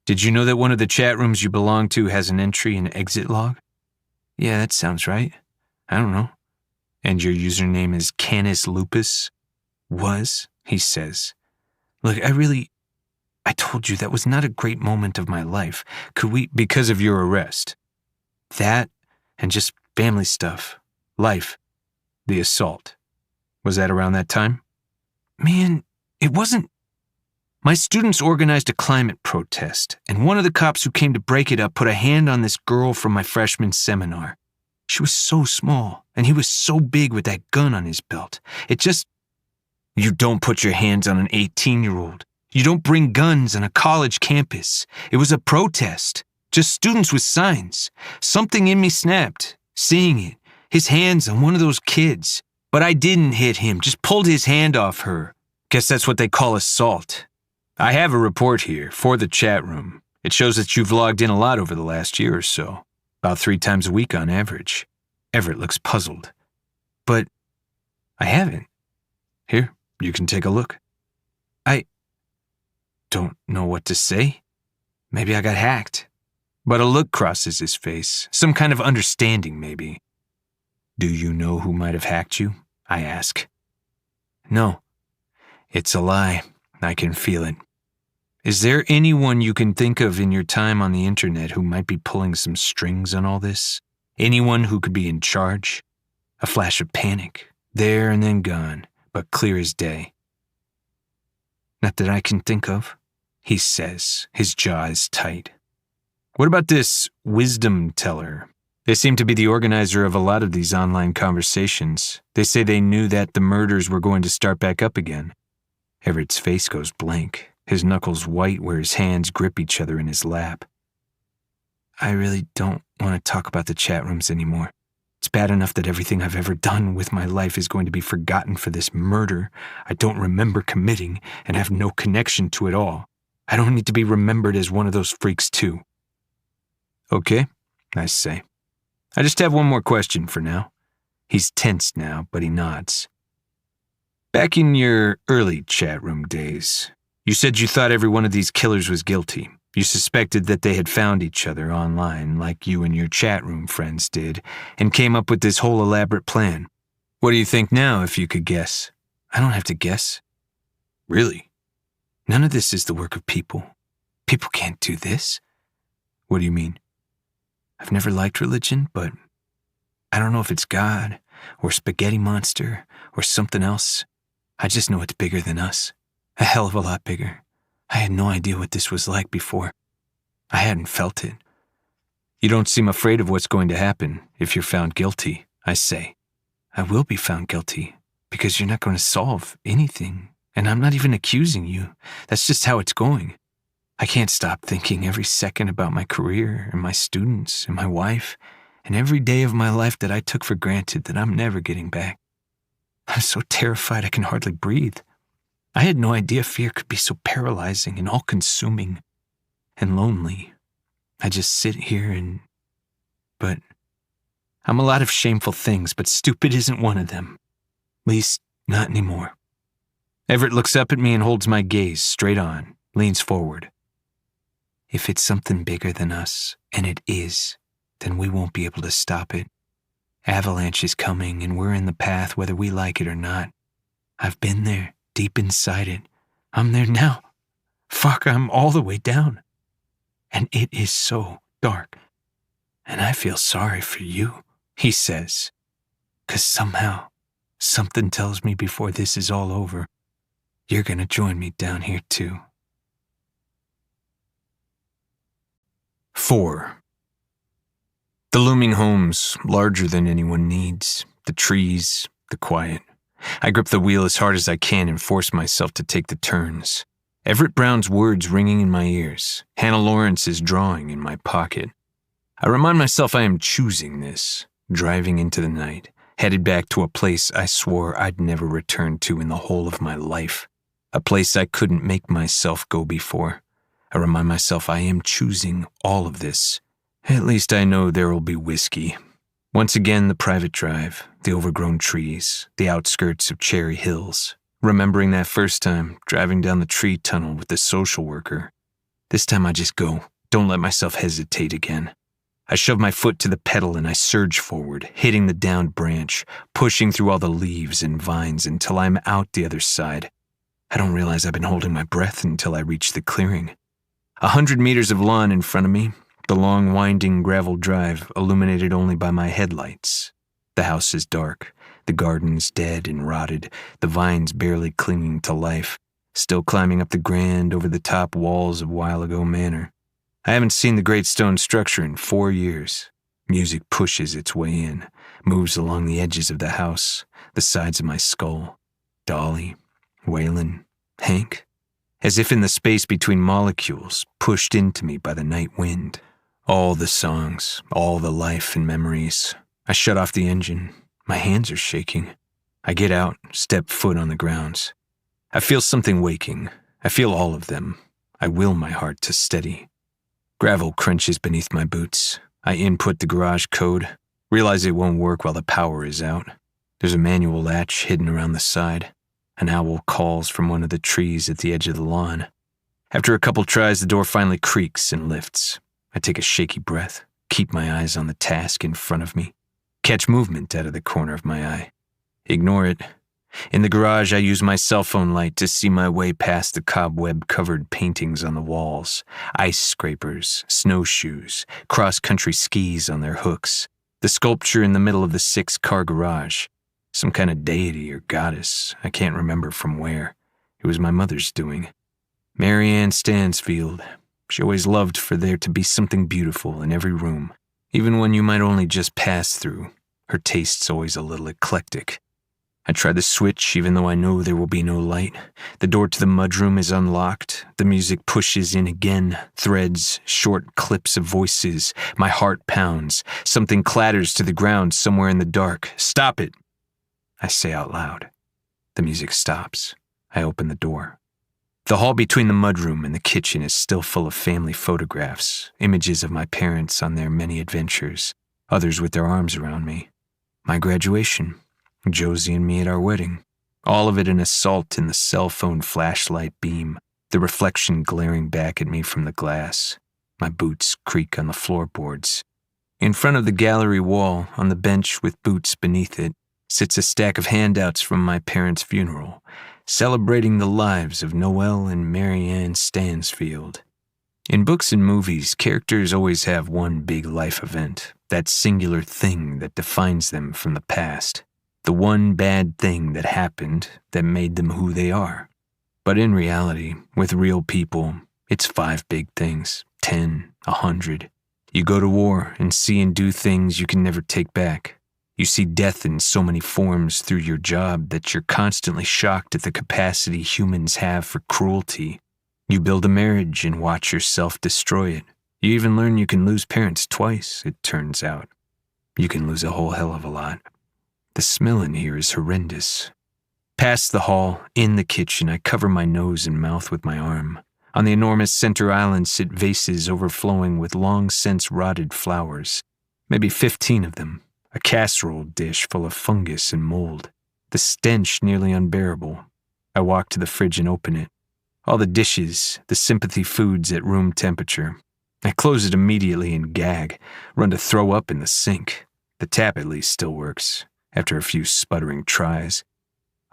Did you know that one of the chat rooms you belong to has an entry and exit log? Yeah, that sounds right. I don't know. And your username is Canis Lupus? Was, he says. Look, I told you that was not a great moment of my life. Could we? Because of your arrest. That, and just family stuff. Life. The assault. Was that around that time? Man, it wasn't. My students organized a climate protest, and one of the cops who came to break it up put a hand on this girl from my freshman seminar. She was so small, and he was so big with that gun on his belt. It just... You don't put your hands on an 18-year-old. You don't bring guns on a college campus. It was a protest. Just students with signs. Something in me snapped, seeing it. His hands on one of those kids. But I didn't hit him, just pulled his hand off her. Guess that's what they call assault. I have a report here for the chat room. It shows that you've logged in a lot over the last year or so. About 3 times a week on average. Everett looks puzzled. But I haven't. Here, you can take a look. I don't know what to say. Maybe I got hacked. But a look crosses his face. Some kind of understanding, maybe. Do you know who might have hacked you? I ask. No. It's a lie. I can feel it. Is there anyone you can think of in your time on the internet who might be pulling some strings on all this? Anyone who could be in charge? A flash of panic, there and then gone, but clear as day. Not that I can think of, he says, his jaw is tight. What about this wisdom teller? They seem to be the organizer of a lot of these online conversations. They say they knew that the murders were going to start back up again. Everett's face goes blank, his knuckles white where his hands grip each other in his lap. I really don't want to talk about the chat rooms anymore. It's it's bad enough that everything I've ever done with my life is going to be forgotten for this murder I don't remember committing and have no connection to at all. I don't need to be remembered as one of those freaks too. Okay, I say. I just have one more question for now. He's tensed now, but he nods. Back in your early chat room days, you said you thought every one of these killers was guilty. You suspected that they had found each other online like you and your chat room friends did and came up with this whole elaborate plan. What do you think now, if you could guess? I don't have to guess. Really? None of this is the work of people. People can't do this. What do you mean? I've never liked religion, but I don't know if it's God or Spaghetti Monster or something else. I just know it's bigger than us. A hell of a lot bigger. I had no idea what this was like before. I hadn't felt it. You don't seem afraid of what's going to happen if you're found guilty, I say. I will be found guilty because you're not going to solve anything, and I'm not even accusing you. That's just how it's going. I can't stop thinking every second about my career and my students and my wife and every day of my life that I took for granted that I'm never getting back. I'm so terrified I can hardly breathe. I had no idea fear could be so paralyzing and all-consuming and lonely. I just sit here but I'm a lot of shameful things, but stupid isn't one of them. At least, not anymore. Everett looks up at me and holds my gaze straight on, leans forward. If it's something bigger than us, and it is, then we won't be able to stop it. Avalanche is coming, and we're in the path whether we like it or not. I've been there. Deep inside it. I'm there now. Fuck, I'm all the way down. And it is so dark. And I feel sorry for you, he says. 'Cause somehow, something tells me before this is all over, you're gonna join me down here too. 4. The looming home's larger than anyone needs. The trees, the quiet. I grip the wheel as hard as I can and force myself to take the turns. Everett Brown's words ringing in my ears. Hannah Lawrence's drawing in my pocket. I remind myself I am choosing this, driving into the night, headed back to a place I swore I'd never return to in the whole of my life, a place I couldn't make myself go before. I remind myself I am choosing all of this. At least I know there will be whiskey. Once again, the private drive, the overgrown trees, the outskirts of Cherry Hills. Remembering that first time, driving down the tree tunnel with the social worker. This time I just go, don't let myself hesitate again. I shove my foot to the pedal and I surge forward, hitting the downed branch, pushing through all the leaves and vines until I'm out the other side. I don't realize I've been holding my breath until I reach the clearing. 100 meters of lawn in front of me. The long, winding gravel drive, illuminated only by my headlights. The house is dark, the garden's dead and rotted, the vines barely clinging to life, still climbing up the grand, over-the-top walls of While Ago Manor. I haven't seen the great stone structure in 4 years. Music pushes its way in, moves along the edges of the house, the sides of my skull. Dolly, Waylon, Hank, as if in the space between molecules, pushed into me by the night wind. All the songs, all the life and memories. I shut off the engine. My hands are shaking. I get out, step foot on the grounds. I feel something waking. I feel all of them. I will my heart to steady. Gravel crunches beneath my boots. I input the garage code, realize it won't work while the power is out. There's a manual latch hidden around the side. An owl calls from one of the trees at the edge of the lawn. After a couple tries, the door finally creaks and lifts. I take a shaky breath, keep my eyes on the task in front of me, catch movement out of the corner of my eye. Ignore it. In the garage, I use my cell phone light to see my way past the cobweb-covered paintings on the walls, ice scrapers, snowshoes, cross-country skis on their hooks, the sculpture in the middle of the 6-car garage, some kind of deity or goddess, I can't remember from where. It was my mother's doing. Mary Ann Stansfield. She always loved for there to be something beautiful in every room, even when you might only just pass through. Her taste's always a little eclectic. I try the switch even though I know there will be no light. The door to the mudroom is unlocked. The music pushes in again. Threads, short clips of voices. My heart pounds. Something clatters to the ground somewhere in the dark. Stop it! I say out loud. The music stops. I open the door. The hall between the mudroom and the kitchen is still full of family photographs, images of my parents on their many adventures, others with their arms around me. My graduation, Josie and me at our wedding, all of it an assault in the cell phone flashlight beam, the reflection glaring back at me from the glass. My boots creak on the floorboards. In front of the gallery wall, on the bench with boots beneath it, sits a stack of handouts from my parents' funeral, celebrating the lives of Noel and Mary Ann Stansfield. In books and movies, characters always have one big life event, that singular thing that defines them from the past, the one bad thing that happened that made them who they are. But in reality, with real people, it's 5 big things, 10, 100. You go to war and see and do things you can never take back. You see death in so many forms through your job that you're constantly shocked at the capacity humans have for cruelty. You build a marriage and watch yourself destroy it. You even learn you can lose parents twice, it turns out. You can lose a whole hell of a lot. The smell in here is horrendous. Past the hall, in the kitchen, I cover my nose and mouth with my arm. On the enormous center island sit vases overflowing with long-since rotted flowers. Maybe 15 of them. A casserole dish full of fungus and mold. The stench nearly unbearable. I walk to the fridge and open it. All the dishes, the sympathy foods at room temperature. I close it immediately and gag, run to throw up in the sink. The tap at least still works, after a few sputtering tries.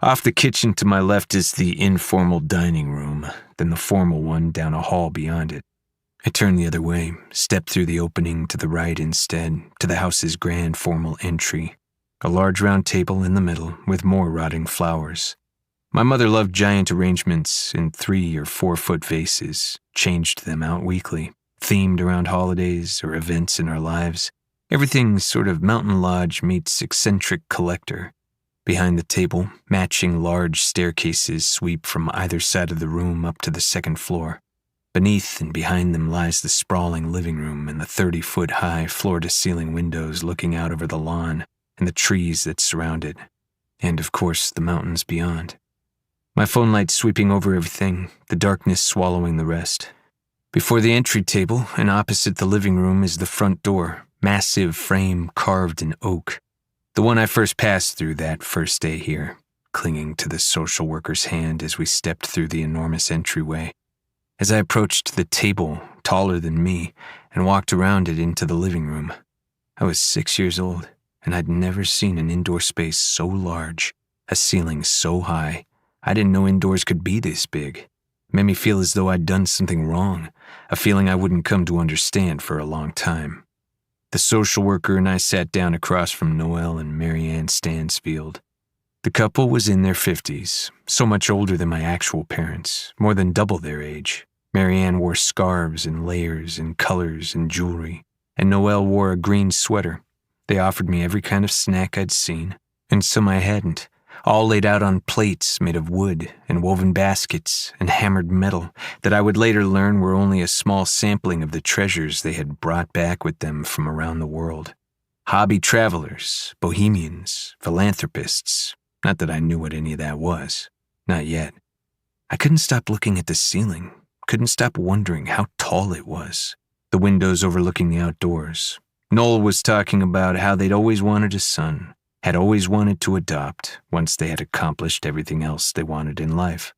Off the kitchen to my left is the informal dining room, then the formal one down a hall beyond it. I turn the other way, step through the opening to the right instead, to the house's grand formal entry. A large round table in the middle with more rotting flowers. My mother loved giant arrangements in 3 or 4 foot vases, changed them out weekly, themed around holidays or events in our lives. Everything sort of Mountain Lodge meets eccentric collector. Behind the table, matching large staircases sweep from either side of the room up to the 2nd floor. Beneath and behind them lies the sprawling living room and the 30-foot-high floor-to-ceiling windows looking out over the lawn and the trees that surround it. And, of course, the mountains beyond. My phone light sweeping over everything, the darkness swallowing the rest. Before the entry table and opposite the living room is the front door, massive frame carved in oak. The one I first passed through that first day here, clinging to the social worker's hand as we stepped through the enormous entryway. As I approached the table, taller than me, and walked around it into the living room, I was 6 years old, and I'd never seen an indoor space so large, a ceiling so high. I didn't know indoors could be this big. It made me feel as though I'd done something wrong, a feeling I wouldn't come to understand for a long time. The social worker and I sat down across from Noel and Mary Ann Stansfield. The couple was in their 50s, so much older than my actual parents, more than double their age. Mary Ann wore scarves and layers and colors and jewelry, and Noel wore a green sweater. They offered me every kind of snack I'd seen, and some I hadn't, all laid out on plates made of wood and woven baskets and hammered metal that I would later learn were only a small sampling of the treasures they had brought back with them from around the world. Hobby travelers, bohemians, philanthropists. Not that I knew what any of that was. Not yet. I couldn't stop looking at the ceiling. Couldn't stop wondering how tall it was. The windows overlooking the outdoors. Noel was talking about how they'd always wanted a son, had always wanted to adopt once they had accomplished everything else they wanted in life.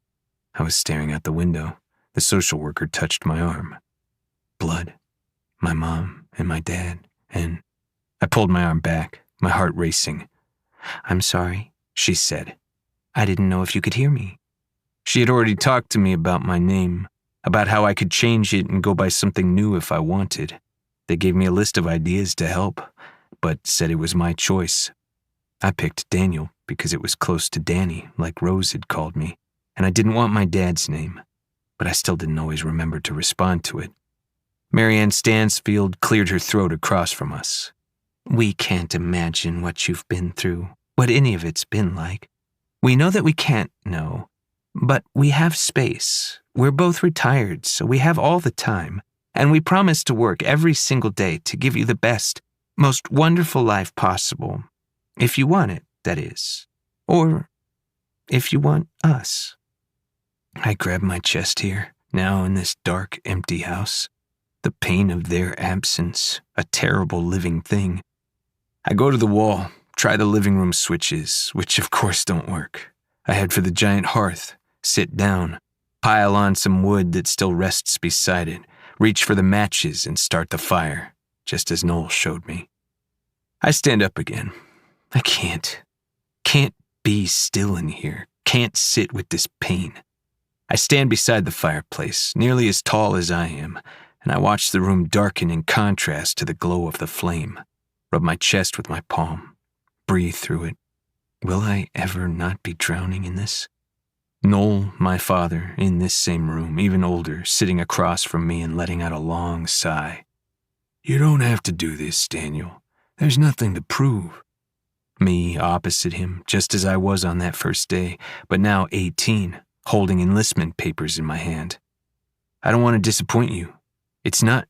I was staring out the window. The social worker touched my arm. Blood. My mom and my dad and... I pulled my arm back, my heart racing. "I'm sorry," she said. "I didn't know if you could hear me." She had already talked to me about my name, about how I could change it and go by something new if I wanted. They gave me a list of ideas to help, but said it was my choice. I picked Daniel because it was close to Danny, like Rose had called me, and I didn't want my dad's name, but I still didn't always remember to respond to it. Mary Ann Stansfield cleared her throat across from us. "We can't imagine what you've been through, what any of it's been like. We know that we can't know, but we have space. We're both retired, so we have all the time, and we promise to work every single day to give you the best, most wonderful life possible. If you want it, that is. Or if you want us. I grab my chest here, now in this dark, empty house. The pain of their absence, a terrible living thing. I go to the wall, try the living room switches, which of course don't work. I head for the giant hearth, sit down, pile on some wood that still rests beside it, reach for the matches and start the fire, just as Noel showed me. I stand up again. I can't be still in here, can't sit with this pain. I stand beside the fireplace, nearly as tall as I am, and I watch the room darken in contrast to the glow of the flame, rub my chest with my palm, breathe through it. Will I ever not be drowning in this? Noel, my father, in this same room, even older, sitting across from me and letting out a long sigh. You don't have to do this, Daniel. There's nothing to prove. Me opposite him, just as I was on that first day, but now 18, holding enlistment papers in my hand. I don't want to disappoint you. It's not...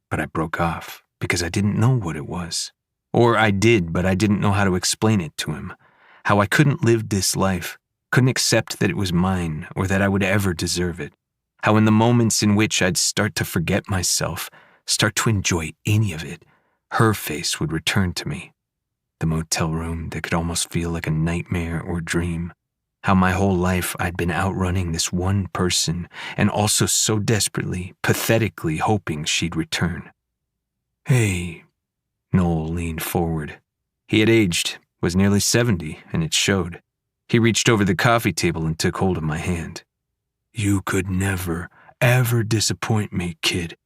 But I broke off, because I didn't know what it was. Or I did, but I didn't know how to explain it to him. How I couldn't live this life, couldn't accept that it was mine, or that I would ever deserve it. How in the moments in which I'd start to forget myself, start to enjoy any of it, her face would return to me. The motel room that could almost feel like a nightmare or dream. How my whole life I'd been outrunning this one person and also so desperately, pathetically hoping she'd return. Hey, Noel leaned forward. He had aged, was nearly 70, and it showed. He reached over the coffee table and took hold of my hand. You could never, ever disappoint me, kid.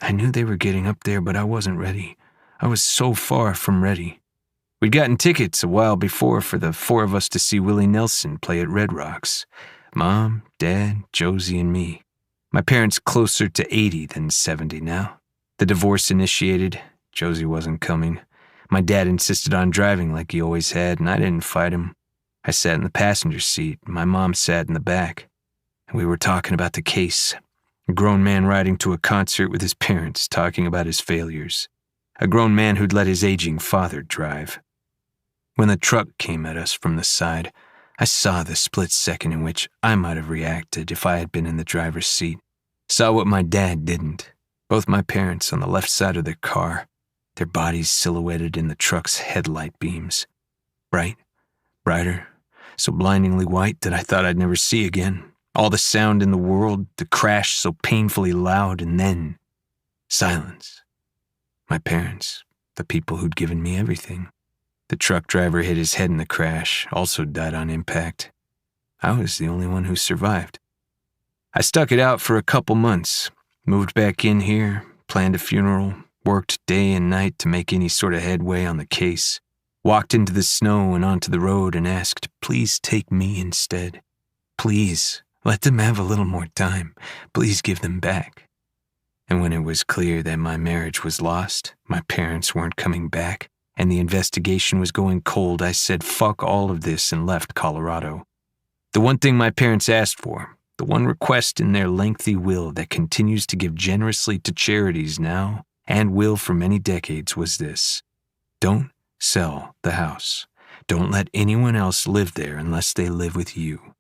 I knew they were getting up there, but I wasn't ready. I was so far from ready. We'd gotten tickets a while before for the four of us to see Willie Nelson play at Red Rocks. Mom, Dad, Josie, and me. My parents closer to 80 than 70 now. The divorce initiated. Josie wasn't coming. My dad insisted on driving like he always had, and I didn't fight him. I sat in the passenger seat, and my mom sat in the back. And we were talking about the case. A grown man riding to a concert with his parents, talking about his failures. A grown man who'd let his aging father drive. When the truck came at us from the side, I saw the split second in which I might have reacted if I had been in the driver's seat. Saw what my dad didn't. Both my parents on the left side of their car, their bodies silhouetted in the truck's headlight beams. Bright, brighter, so blindingly white that I thought I'd never see again. All the sound in the world, the crash so painfully loud, and then silence. My parents, the people who'd given me everything. The truck driver hit his head in the crash, also died on impact. I was the only one who survived. I stuck it out for a couple months, moved back in here, planned a funeral, worked day and night to make any sort of headway on the case, walked into the snow and onto the road and asked, please take me instead. Please, let them have a little more time. Please give them back. And when it was clear that my marriage was lost, my parents weren't coming back, and the investigation was going cold, I said fuck all of this and left Colorado. The one thing my parents asked for, the one request in their lengthy will that continues to give generously to charities now and will for many decades was this. Don't sell the house. Don't let anyone else live there unless they live with you.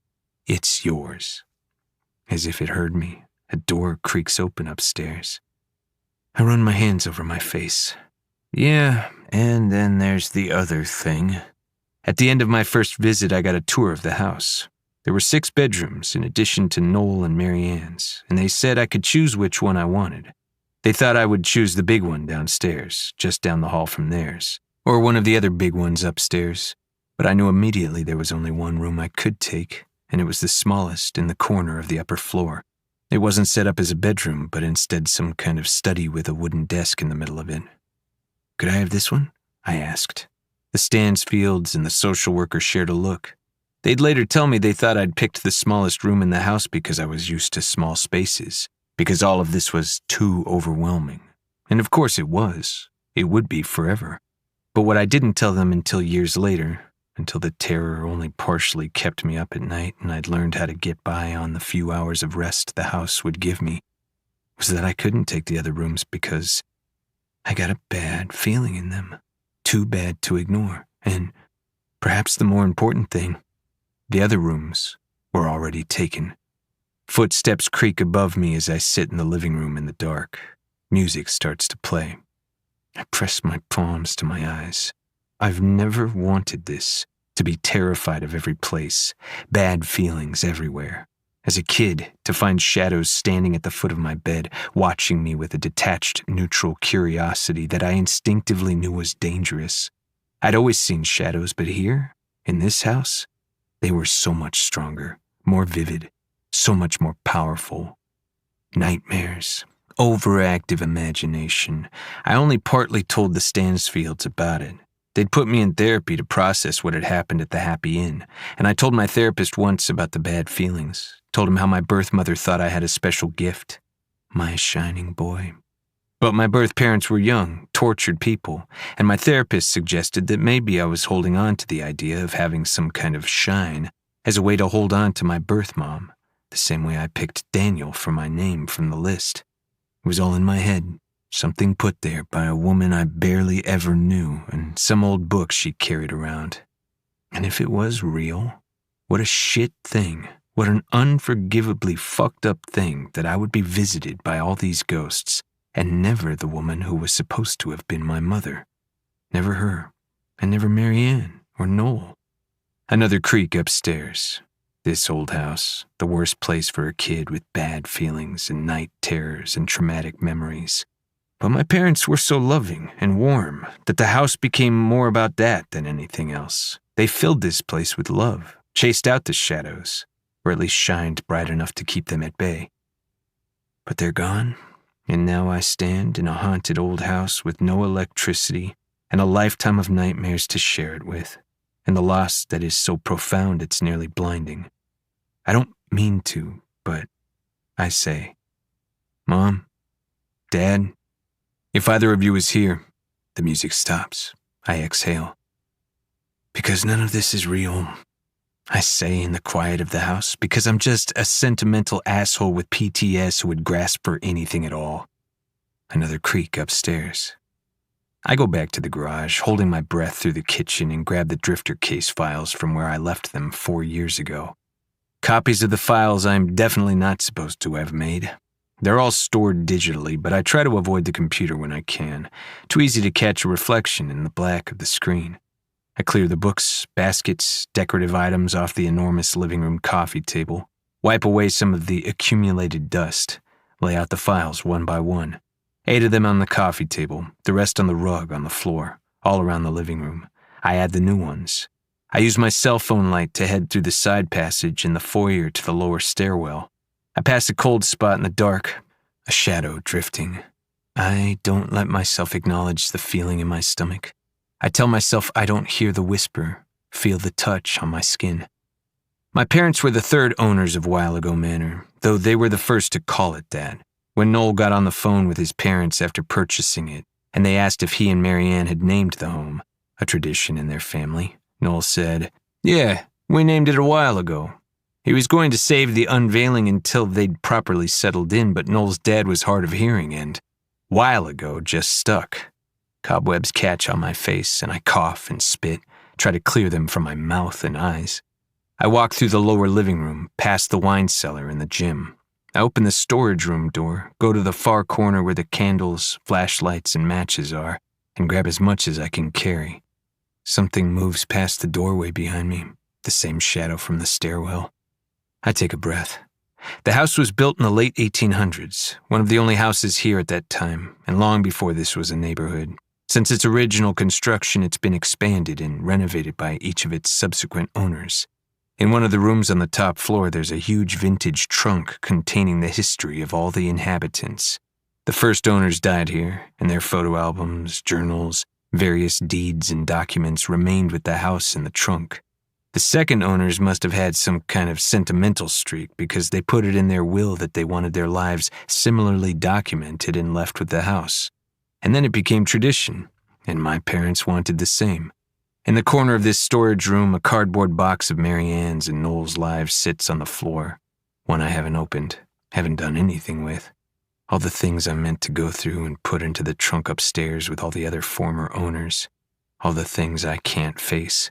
It's yours. As if it heard me, a door creaks open upstairs. I run my hands over my face. Yeah, and then there's the other thing. At the end of my first visit, I got a tour of the house. There were 6 bedrooms in addition to Noel and Mary Ann's, and they said I could choose which one I wanted. They thought I would choose the big one downstairs, just down the hall from theirs, or one of the other big ones upstairs. But I knew immediately there was only one room I could take, and it was the smallest in the corner of the upper floor. It wasn't set up as a bedroom, but instead some kind of study with a wooden desk in the middle of it. Could I have this one? I asked. The Stansfields and the social worker shared a look. They'd later tell me they thought I'd picked the smallest room in the house because I was used to small spaces, because all of this was too overwhelming. And of course it was. It would be forever. But what I didn't tell them until years later, until the terror only partially kept me up at night and I'd learned how to get by on the few hours of rest the house would give me, was that I couldn't take the other rooms because I got a bad feeling in them, too bad to ignore. And perhaps the more important thing, the other rooms were already taken. Footsteps creak above me as I sit in the living room in the dark. Music starts to play. I press my palms to my eyes. I've never wanted this, to be terrified of every place, bad feelings everywhere. As a kid, to find shadows standing at the foot of my bed, watching me with a detached, neutral curiosity that I instinctively knew was dangerous. I'd always seen shadows, but here, in this house, they were so much stronger, more vivid, so much more powerful. Nightmares, overactive imagination. I only partly told the Stansfields about it. They'd put me in therapy to process what had happened at the Happy Inn, and I told my therapist once about the bad feelings, told him how my birth mother thought I had a special gift, my shining boy. But my birth parents were young, tortured people, and my therapist suggested that maybe I was holding on to the idea of having some kind of shine as a way to hold on to my birth mom, the same way I picked Daniel for my name from the list. It was all in my head. Something put there by a woman I barely ever knew and some old book she carried around. And if it was real, what a shit thing, what an unforgivably fucked up thing that I would be visited by all these ghosts and never the woman who was supposed to have been my mother. Never her, and never Marianne or Noel. Another creak upstairs. This old house, the worst place for a kid with bad feelings and night terrors and traumatic memories. But my parents were so loving and warm that the house became more about that than anything else. They filled this place with love, chased out the shadows, or at least shined bright enough to keep them at bay. But they're gone, and now I stand in a haunted old house with no electricity and a lifetime of nightmares to share it with, and the loss that is so profound it's nearly blinding. I don't mean to, but I say, Mom, Dad, if either of you is here, the music stops. I exhale. Because none of this is real, I say in the quiet of the house, because I'm just a sentimental asshole with PTS who would grasp for anything at all. Another creak upstairs. I go back to the garage, holding my breath through the kitchen and grab the Drifter case files from where I left them 4 years ago. Copies of the files I'm definitely not supposed to have made. They're all stored digitally, but I try to avoid the computer when I can. Too easy to catch a reflection in the black of the screen. I clear the books, baskets, decorative items off the enormous living room coffee table, wipe away some of the accumulated dust, lay out the files one by one. 8 of them on the coffee table, the rest on the rug on the floor, all around the living room. I add the new ones. I use my cell phone light to head through the side passage in the foyer to the lower stairwell. I pass a cold spot in the dark, a shadow drifting. I don't let myself acknowledge the feeling in my stomach. I tell myself I don't hear the whisper, feel the touch on my skin. My parents were the third owners of While Ago Manor, though they were the first to call it that. When Noel got on the phone with his parents after purchasing it, and they asked if he and Marianne had named the home, a tradition in their family, Noel said, "Yeah, we named it a while ago." He was going to save the unveiling until they'd properly settled in, but Noel's dad was hard of hearing and, while ago, just stuck. Cobwebs catch on my face and I cough and spit, try to clear them from my mouth and eyes. I walk through the lower living room, past the wine cellar and the gym. I open the storage room door, go to the far corner where the candles, flashlights, and matches are, and grab as much as I can carry. Something moves past the doorway behind me, the same shadow from the stairwell. I take a breath. The house was built in the late 1800s, one of the only houses here at that time, and long before this was a neighborhood. Since its original construction, it's been expanded and renovated by each of its subsequent owners. In one of the rooms on the top floor, there's a huge vintage trunk containing the history of all the inhabitants. The first owners died here, and their photo albums, journals, various deeds and documents remained with the house in the trunk. The second owners must have had some kind of sentimental streak because they put it in their will that they wanted their lives similarly documented and left with the house. And then it became tradition, and my parents wanted the same. In the corner of this storage room, a cardboard box of Mary Ann's and Noel's lives sits on the floor. One I haven't opened, haven't done anything with. All the things I meant to go through and put into the trunk upstairs with all the other former owners. All the things I can't face.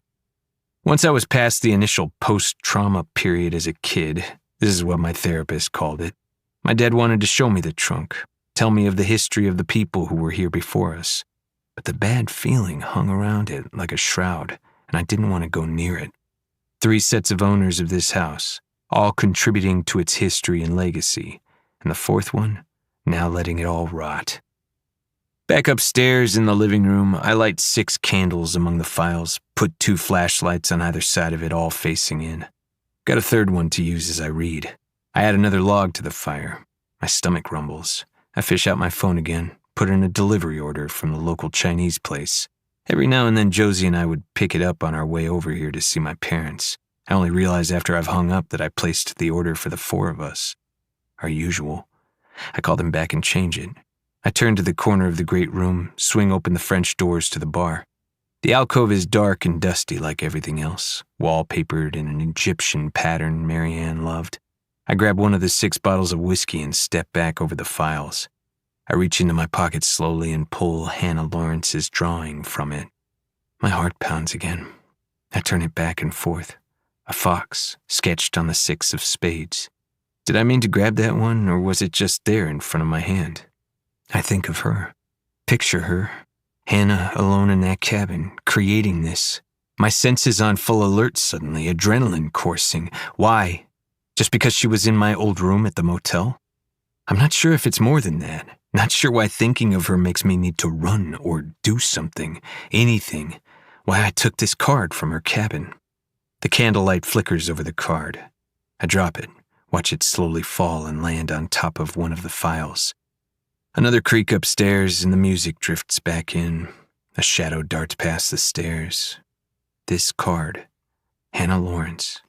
Once I was past the initial post-trauma period as a kid, this is what my therapist called it, my dad wanted to show me the trunk, tell me of the history of the people who were here before us. But the bad feeling hung around it like a shroud, and I didn't want to go near it. 3 sets of owners of this house, all contributing to its history and legacy, and the 4th one, now letting it all rot. Back upstairs in the living room, I light 6 candles among the files, put 2 flashlights on either side of it, all facing in. Got a 3rd one to use as I read. I add another log to the fire. My stomach rumbles. I fish out my phone again, put in a delivery order from the local Chinese place. Every now and then Josie and I would pick it up on our way over here to see my parents. I only realized after I've hung up that I placed the order for the 4 of us. Our usual. I call them back and change it. I turn to the corner of the great room, swing open the French doors to the bar. The alcove is dark and dusty like everything else, wallpapered in an Egyptian pattern Mary Ann loved. I grab one of the 6 bottles of whiskey and step back over the files. I reach into my pocket slowly and pull Hannah Lawrence's drawing from it. My heart pounds again. I turn it back and forth. A fox, sketched on the 6 of spades. Did I mean to grab that one, or was it just there in front of my hand? I think of her. Picture her. Hannah alone in that cabin, creating this. My senses on full alert suddenly, adrenaline coursing. Why? Just because she was in my old room at the motel? I'm not sure if it's more than that. Not sure why thinking of her makes me need to run or do something, anything. Why I took this card from her cabin. The candlelight flickers over the card. I drop it, watch it slowly fall and land on top of one of the files. Another creak upstairs and the music drifts back in. A shadow darts past the stairs. This card, Hannah Lawrence.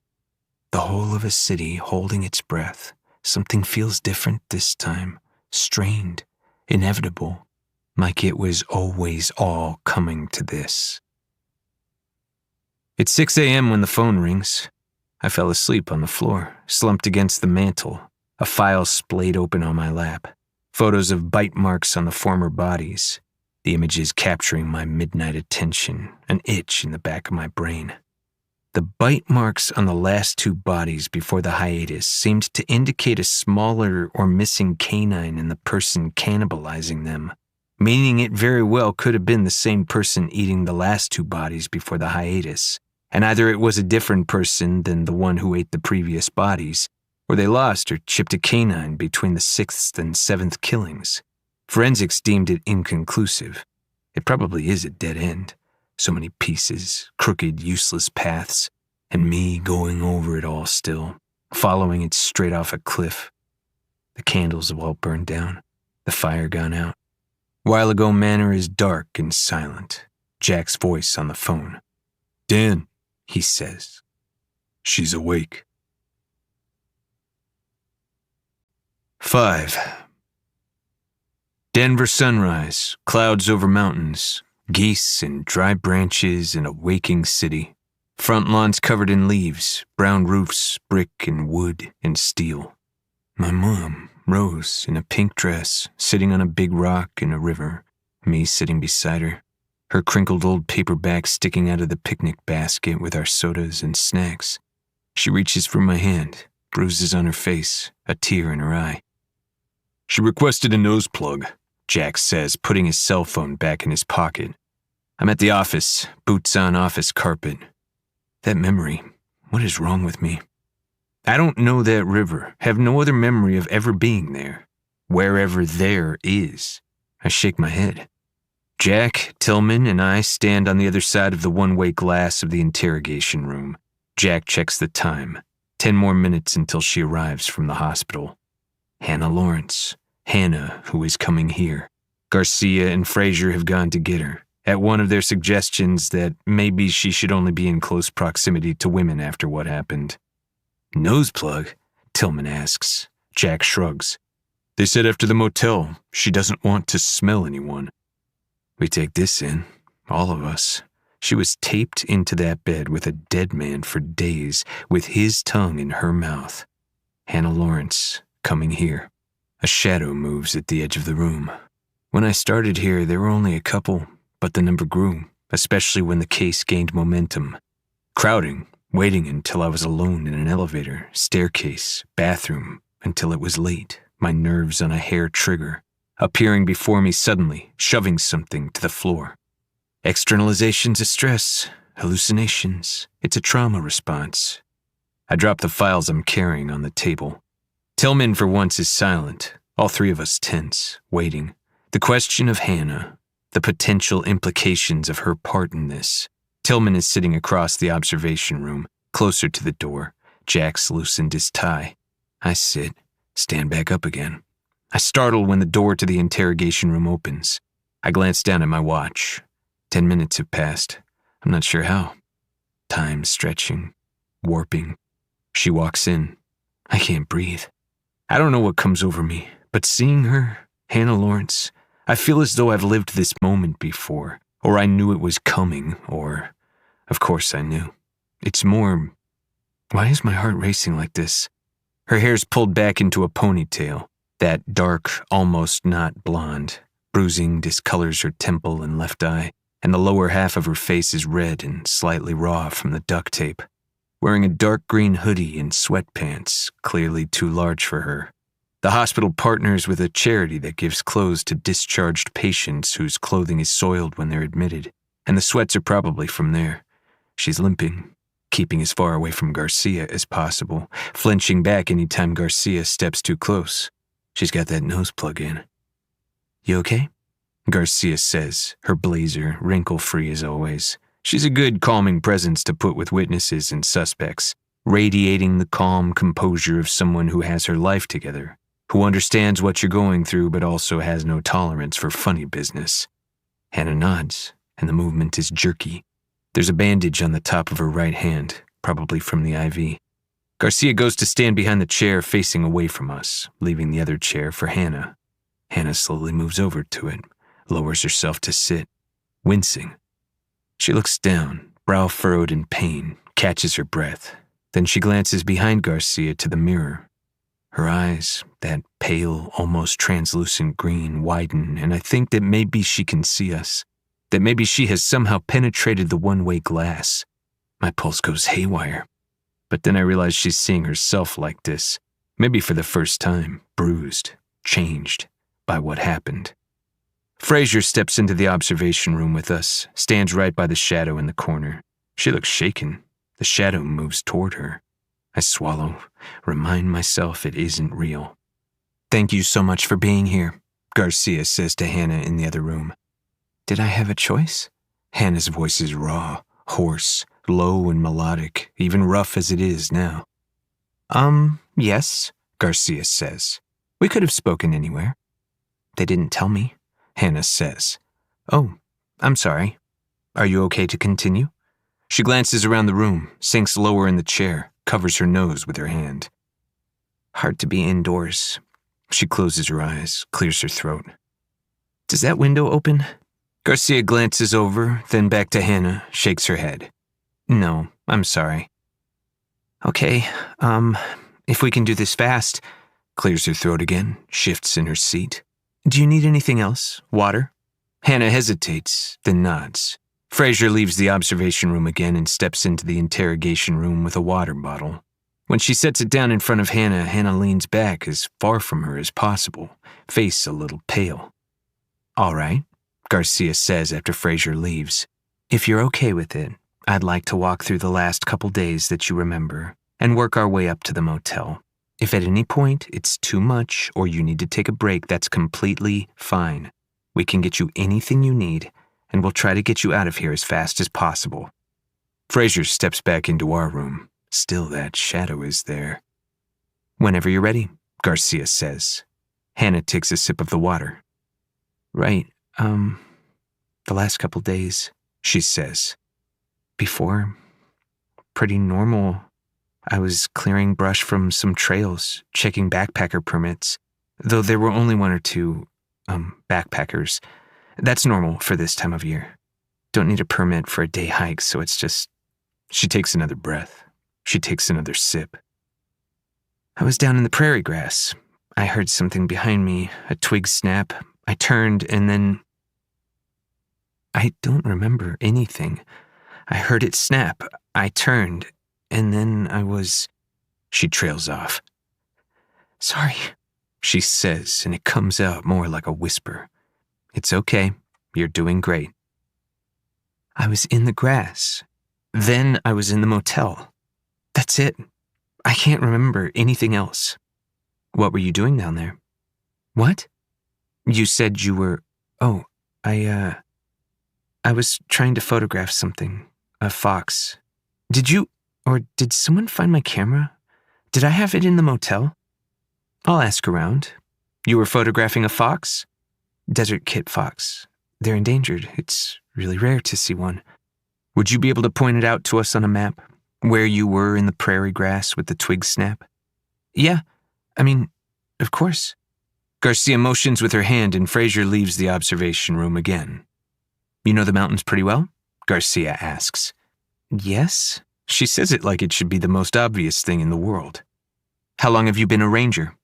The whole of a city holding its breath. Something feels different this time, strained, inevitable, like it was always all coming to this. It's 6 a.m. when the phone rings. I fell asleep on the floor, slumped against the mantel, a file splayed open on my lap. Photos of bite marks on the former bodies, the images capturing my midnight attention, an itch in the back of my brain. The bite marks on the last 2 bodies before the hiatus seemed to indicate a smaller or missing canine in the person cannibalizing them, meaning it very well could have been the same person eating the last 2 bodies before the hiatus, and either it was a different person than the one who ate the previous bodies, or they lost or chipped a canine between the 6th and 7th killings. Forensics deemed it inconclusive. It probably is a dead end. So many pieces, crooked, useless paths, and me going over it all still, following it straight off a cliff. The candles have all burned down, the fire gone out. While Ago Manor is dark and silent. Jack's voice on the phone. "Dan," he says. "She's awake." 5. Denver sunrise, clouds over mountains, geese and dry branches in a waking city. Front lawns covered in leaves, brown roofs, brick and wood and steel. My mom, Rose, in a pink dress, sitting on a big rock in a river, me sitting beside her, her crinkled old paperback sticking out of the picnic basket with our sodas and snacks. She reaches for my hand, bruises on her face, a tear in her eye. "She requested a nose plug," Jack says, putting his cell phone back in his pocket. I'm at the office, boots on office carpet. That memory, what is wrong with me? I don't know that river, have no other memory of ever being there. Wherever there is. I shake my head. Jack, Tillman, and I stand on the other side of the one-way glass of the interrogation room. Jack checks the time. 10 more minutes until she arrives from the hospital. Hannah Lawrence. Hannah, who is coming here. Garcia and Frazier have gone to get her. At one of their suggestions that maybe she should only be in close proximity to women after what happened. "Nose plug?" Tillman asks. Jack shrugs. "They said after the motel, she doesn't want to smell anyone." We take this in, all of us. She was taped into that bed with a dead man for days, with his tongue in her mouth. Hannah Lawrence, coming here. A shadow moves at the edge of the room. When I started here, there were only a couple, but the number grew, especially when the case gained momentum. Crowding, waiting until I was alone in an elevator, staircase, bathroom, until it was late, my nerves on a hair trigger, appearing before me suddenly, shoving something to the floor. Externalizations of stress, hallucinations, it's a trauma response. I drop the files I'm carrying on the table. Tillman for once is silent, all three of us tense, waiting. The question of Hannah, the potential implications of her part in this. Tillman is sitting across the observation room, closer to the door. Jack's loosened his tie. I sit, stand back up again. I startle when the door to the interrogation room opens. I glance down at my watch. 10 minutes have passed. I'm not sure how. Time stretching, warping. She walks in. I can't breathe. I don't know what comes over me, but seeing her, Hannah Lawrence, I feel as though I've lived this moment before, or I knew it was coming, or, of course I knew. It's more, why is my heart racing like this? Her hair's pulled back into a ponytail, that dark, almost not blonde. Bruising discolors her temple and left eye, and the lower half of her face is red and slightly raw from the duct tape. Wearing a dark green hoodie and sweatpants, clearly too large for her. The hospital partners with a charity that gives clothes to discharged patients whose clothing is soiled when they're admitted, and the sweats are probably from there. She's limping, keeping as far away from Garcia as possible, flinching back any time Garcia steps too close. She's got that nose plug in. You okay? Garcia says, her blazer wrinkle-free as always. She's a good, calming presence to put with witnesses and suspects, radiating the calm composure of someone who has her life together, who understands what you're going through but also has no tolerance for funny business. Hannah nods, and the movement is jerky. There's a bandage on the top of her right hand, probably from the IV. Garcia goes to stand behind the chair facing away from us, leaving the other chair for Hannah. Hannah slowly moves over to it, lowers herself to sit, wincing. She looks down, brow furrowed in pain, catches her breath. Then she glances behind Garcia to the mirror. Her eyes, that pale, almost translucent green, widen, and I think that maybe she can see us, that maybe she has somehow penetrated the one-way glass. My pulse goes haywire. But then I realize she's seeing herself like this, maybe for the first time, bruised, changed by what happened. Frazier steps into the observation room with us, stands right by the shadow in the corner. She looks shaken. The shadow moves toward her. I swallow, remind myself it isn't real. Thank you so much for being here, Garcia says to Hannah in the other room. Did I have a choice? Hannah's voice is raw, hoarse, low and melodic, even rough as it is now. Yes, Garcia says. We could have spoken anywhere. They didn't tell me, Hannah says. Oh, I'm sorry. Are you okay to continue? She glances around the room, sinks lower in the chair, covers her nose with her hand. Hard to be indoors. She closes her eyes, clears her throat. Does that window open? Garcia glances over, then back to Hannah, shakes her head. No, I'm sorry. Okay, if we can do this fast, clears her throat again, shifts in her seat. Do you need anything else? Water? Hannah hesitates, then nods. Frazier leaves the observation room again and steps into the interrogation room with a water bottle. When she sets it down in front of Hannah, Hannah leans back as far from her as possible, face a little pale. All right, Garcia says after Frazier leaves. If you're okay with it, I'd like to walk through the last couple days that you remember and work our way up to the motel. If at any point it's too much or you need to take a break, that's completely fine. We can get you anything you need, and we'll try to get you out of here as fast as possible. Frazier steps back into our room. Still that shadow is there. Whenever you're ready, Garcia says. Hannah takes a sip of the water. Right, the last couple days, she says. Before, pretty normal. I was clearing brush from some trails, checking backpacker permits, though there were only one or two, backpackers. That's normal for this time of year. Don't need a permit for a day hike, so it's just... She takes another breath. She takes another sip. I was down in the prairie grass. I heard something behind me, a twig snap. I turned, and then... I don't remember anything. I heard it snap. I turned, and then I was... She trails off. Sorry, she says, and it comes out more like a whisper. It's okay. You're doing great. I was in the grass. Then I was in the motel. That's it. I can't remember anything else. What were you doing down there? What? You said you were... Oh, I was trying to photograph something. A fox. Did you... Or did someone find my camera? Did I have it in the motel? I'll ask around. You were photographing a fox? Desert kit fox. They're endangered. It's really rare to see one. Would you be able to point it out to us on a map? Where you were in the prairie grass with the twig snap? Yeah. I mean, of course. Garcia motions with her hand and Fraser leaves the observation room again. You know the mountains pretty well? Garcia asks. Yes. She says it like it should be the most obvious thing in the world. How long have you been a ranger?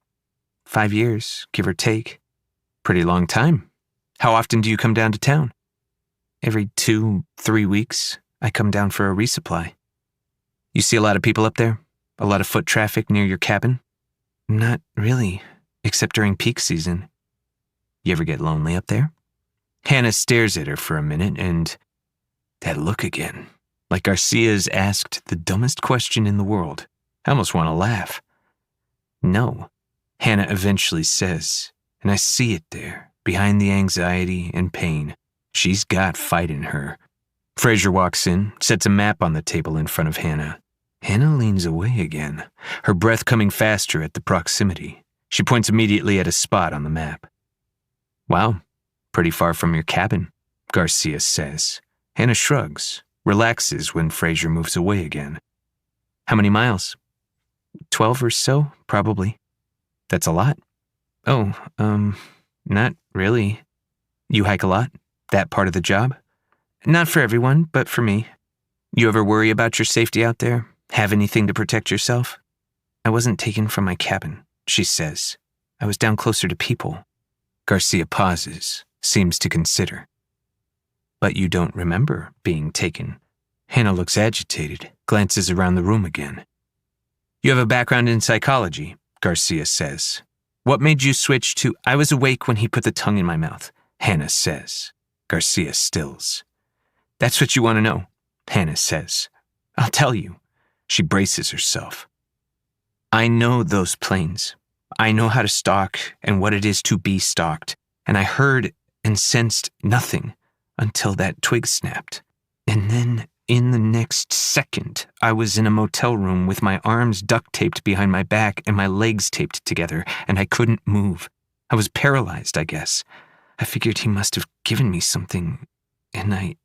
5 years, give or take. Pretty long time. How often do you come down to town? Every 2-3 weeks, I come down for a resupply. You see a lot of people up there? A lot of foot traffic near your cabin? Not really, except during peak season. You ever get lonely up there? Hannah stares at her for a minute and... That look again. Like Garcia's asked the dumbest question in the world. I almost want to laugh. No, Hannah eventually says, and I see it there, behind the anxiety and pain. She's got fight in her. Fraser walks in, sets a map on the table in front of Hannah. Hannah leans away again, her breath coming faster at the proximity. She points immediately at a spot on the map. Wow, pretty far from your cabin, Garcia says. Hannah shrugs, relaxes when Fraser moves away again. How many miles? 12 or so, probably. That's a lot. Oh, not really. You hike a lot? That part of the job? Not for everyone, but for me. You ever worry about your safety out there? Have anything to protect yourself? I wasn't taken from my cabin, she says. I was down closer to people. Garcia pauses, seems to consider. But you don't remember being taken. Hannah looks agitated, glances around the room again. You have a background in psychology, Garcia says. What made you switch to... I was awake when he put the tongue in my mouth, Hannah says. Garcia stills. That's what you want to know, Hannah says. I'll tell you. She braces herself. I know those planes. I know how to stalk and what it is to be stalked. And I heard and sensed nothing until that twig snapped. And then, in the next second, I was in a motel room with my arms duct taped behind my back and my legs taped together, and I couldn't move. I was paralyzed, I guess. I figured he must have given me something, and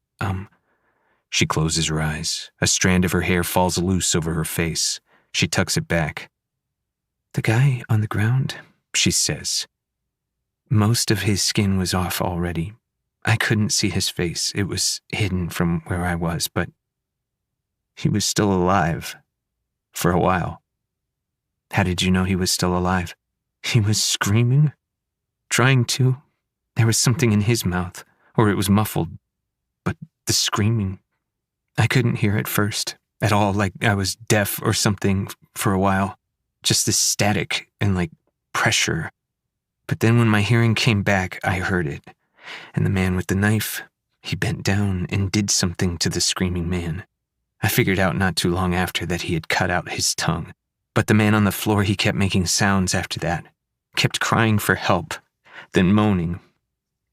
She closes her eyes. A strand of her hair falls loose over her face. She tucks it back. The guy on the ground, she says. Most of his skin was off already. I couldn't see his face. It was hidden from where I was, but he was still alive. For a while. How did you know he was still alive? He was screaming. Trying to. There was something in his mouth, or it was muffled. But the screaming, I couldn't hear it first, at all, like I was deaf or something for a while. Just this static and like pressure. But then when my hearing came back, I heard it. And the man with the knife, he bent down and did something to the screaming man. I figured out not too long after that he had cut out his tongue. But the man on the floor, he kept making sounds after that. Kept crying for help, then moaning.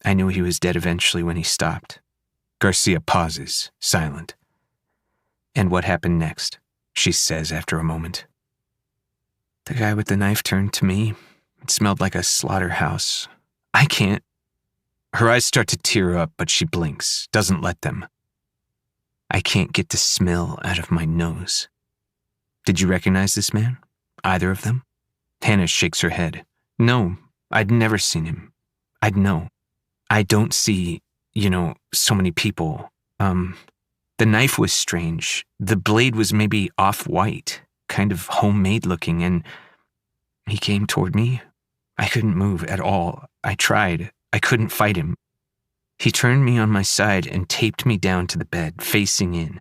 I knew he was dead eventually when he stopped. Garcia pauses, silent. And what happened next? She says after a moment. The guy with the knife turned to me. It smelled like a slaughterhouse. I can't. Her eyes start to tear up, but she blinks, doesn't let them. I can't get the smell out of my nose. Did you recognize this man? Either of them? Hannah shakes her head. No, I'd never seen him. I'd know. I don't see, so many people. The knife was strange. The blade was maybe off-white, kind of homemade looking, and he came toward me. I couldn't move at all. I tried. I couldn't fight him. He turned me on my side and taped me down to the bed, facing in.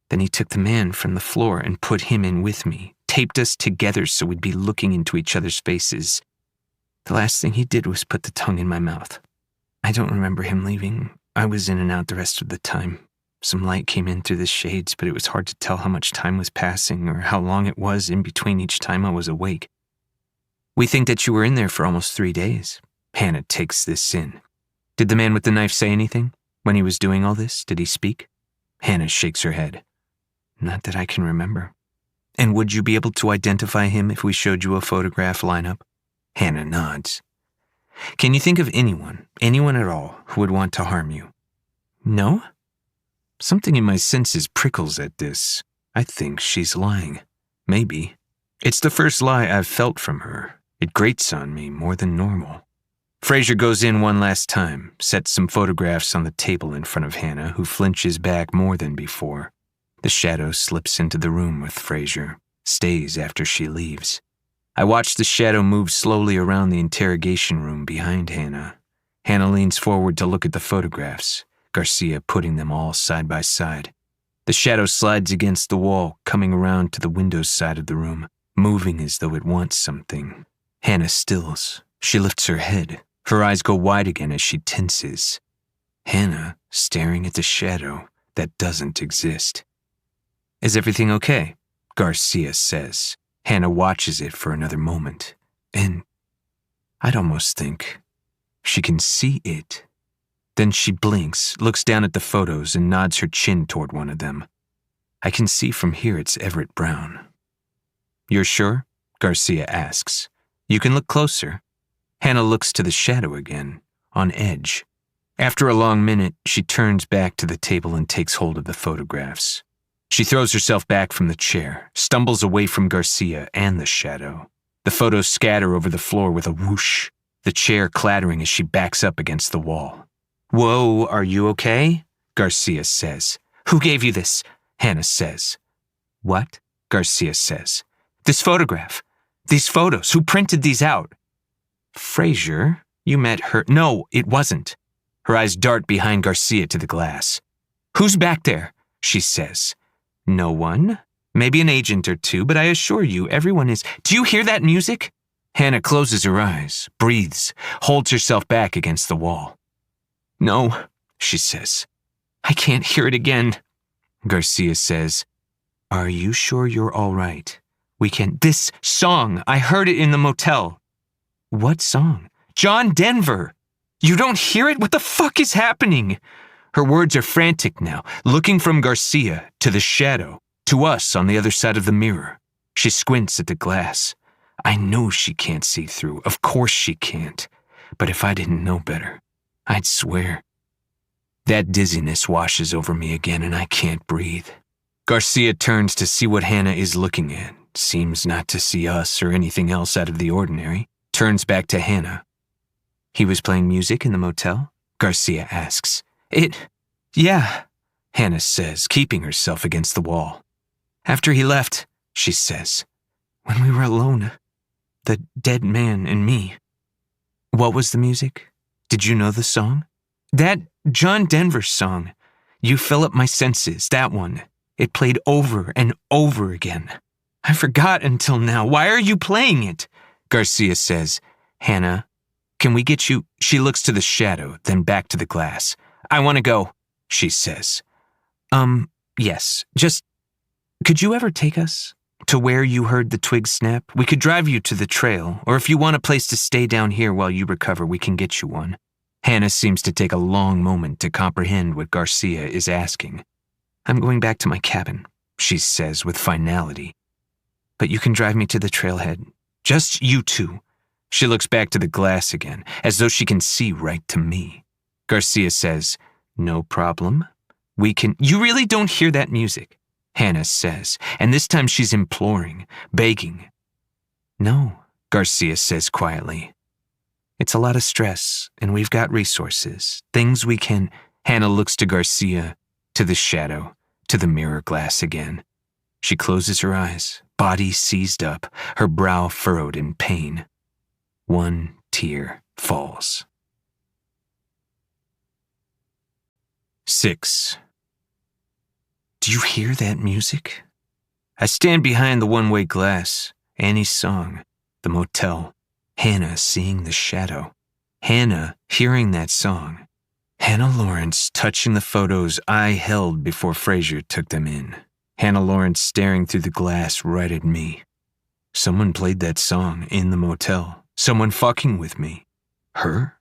Then he took the man from the floor and put him in with me, taped us together so we'd be looking into each other's faces. The last thing he did was put the tongue in my mouth. I don't remember him leaving. I was in and out the rest of the time. Some light came in through the shades, but it was hard to tell how much time was passing or how long it was in between each time I was awake. We think that you were in there for almost 3 days. Hannah takes this in. Did the man with the knife say anything? When he was doing all this, did he speak? Hannah shakes her head. Not that I can remember. And would you be able to identify him if we showed you a photograph lineup? Hannah nods. Can you think of anyone at all, who would want to harm you? No? Something in my senses prickles at this. I think she's lying. Maybe. It's the first lie I've felt from her. It grates on me more than normal. Fraser goes in one last time, sets some photographs on the table in front of Hannah, who flinches back more than before. The shadow slips into the room with Fraser, stays after she leaves. I watch the shadow move slowly around the interrogation room behind Hannah. Hannah leans forward to look at the photographs, Garcia putting them all side by side. The shadow slides against the wall, coming around to the window side of the room, moving as though it wants something. Hannah stills. She lifts her head. Her eyes go wide again as she tenses. Hannah staring at the shadow that doesn't exist. Is everything okay? Garcia says. Hannah watches it for another moment, and I'd almost think she can see it. Then she blinks, looks down at the photos, and nods her chin toward one of them. I can see from here it's Everett Brown. You're sure? Garcia asks. You can look closer. Hannah looks to the shadow again, on edge. After a long minute, she turns back to the table and takes hold of the photographs. She throws herself back from the chair, stumbles away from Garcia and the shadow. The photos scatter over the floor with a whoosh, the chair clattering as she backs up against the wall. Whoa, are you okay? Garcia says. Who gave you this? Hannah says. What? Garcia says. This photograph. These photos. Who printed these out? Fraser, you met her. No, it wasn't. Her eyes dart behind Garcia to the glass. Who's back there? She says. No one. Maybe an agent or two, but I assure you, everyone is. Do you hear that music? Hannah closes her eyes, breathes, holds herself back against the wall. No, she says. I can't hear it again. Garcia says, Are you sure you're all right? We can. This song, I heard it in the motel. What song? John Denver. You don't hear it? What the fuck is happening? Her words are frantic now, looking from Garcia to the shadow, to us on the other side of the mirror. She squints at the glass. I know she can't see through. Of course she can't. But if I didn't know better, I'd swear. That dizziness washes over me again and I can't breathe. Garcia turns to see what Hannah is looking at, seems not to see us or anything else out of the ordinary, turns back to Hannah. He was playing music in the motel? Garcia asks. Yeah, Hannah says, keeping herself against the wall. After he left, she says, when we were alone, the dead man and me. What was the music? Did you know the song? That John Denver song. You Fill Up My Senses, that one. It played over and over again. I forgot until now. Why are you playing it? Garcia says, Hannah, can we get you? She looks to the shadow, then back to the glass. I want to go, she says. Yes, just, could you ever take us to where you heard the twig snap? We could drive you to the trail, or if you want a place to stay down here while you recover, we can get you one. Hannah seems to take a long moment to comprehend what Garcia is asking. I'm going back to my cabin, she says with finality. But you can drive me to the trailhead. Just you two. She looks back to the glass again, as though she can see right to me. Garcia says, no problem. We can. You really don't hear that music, Hannah says, and this time she's imploring, begging. No, Garcia says quietly. It's a lot of stress, and we've got resources, things we can. Hannah looks to Garcia. to the shadow, to the mirror glass again. She closes her eyes, body seized up, her brow furrowed in pain. One tear falls. 6. Do you hear that music? I stand behind the one-way glass. Annie's song, the motel, Hannah seeing the shadow, Hannah hearing that song, Hannah Lawrence touching the photos I held before Fraser took them in, Hannah Lawrence staring through the glass right at me. Someone played that song in the motel, someone fucking with me. Her?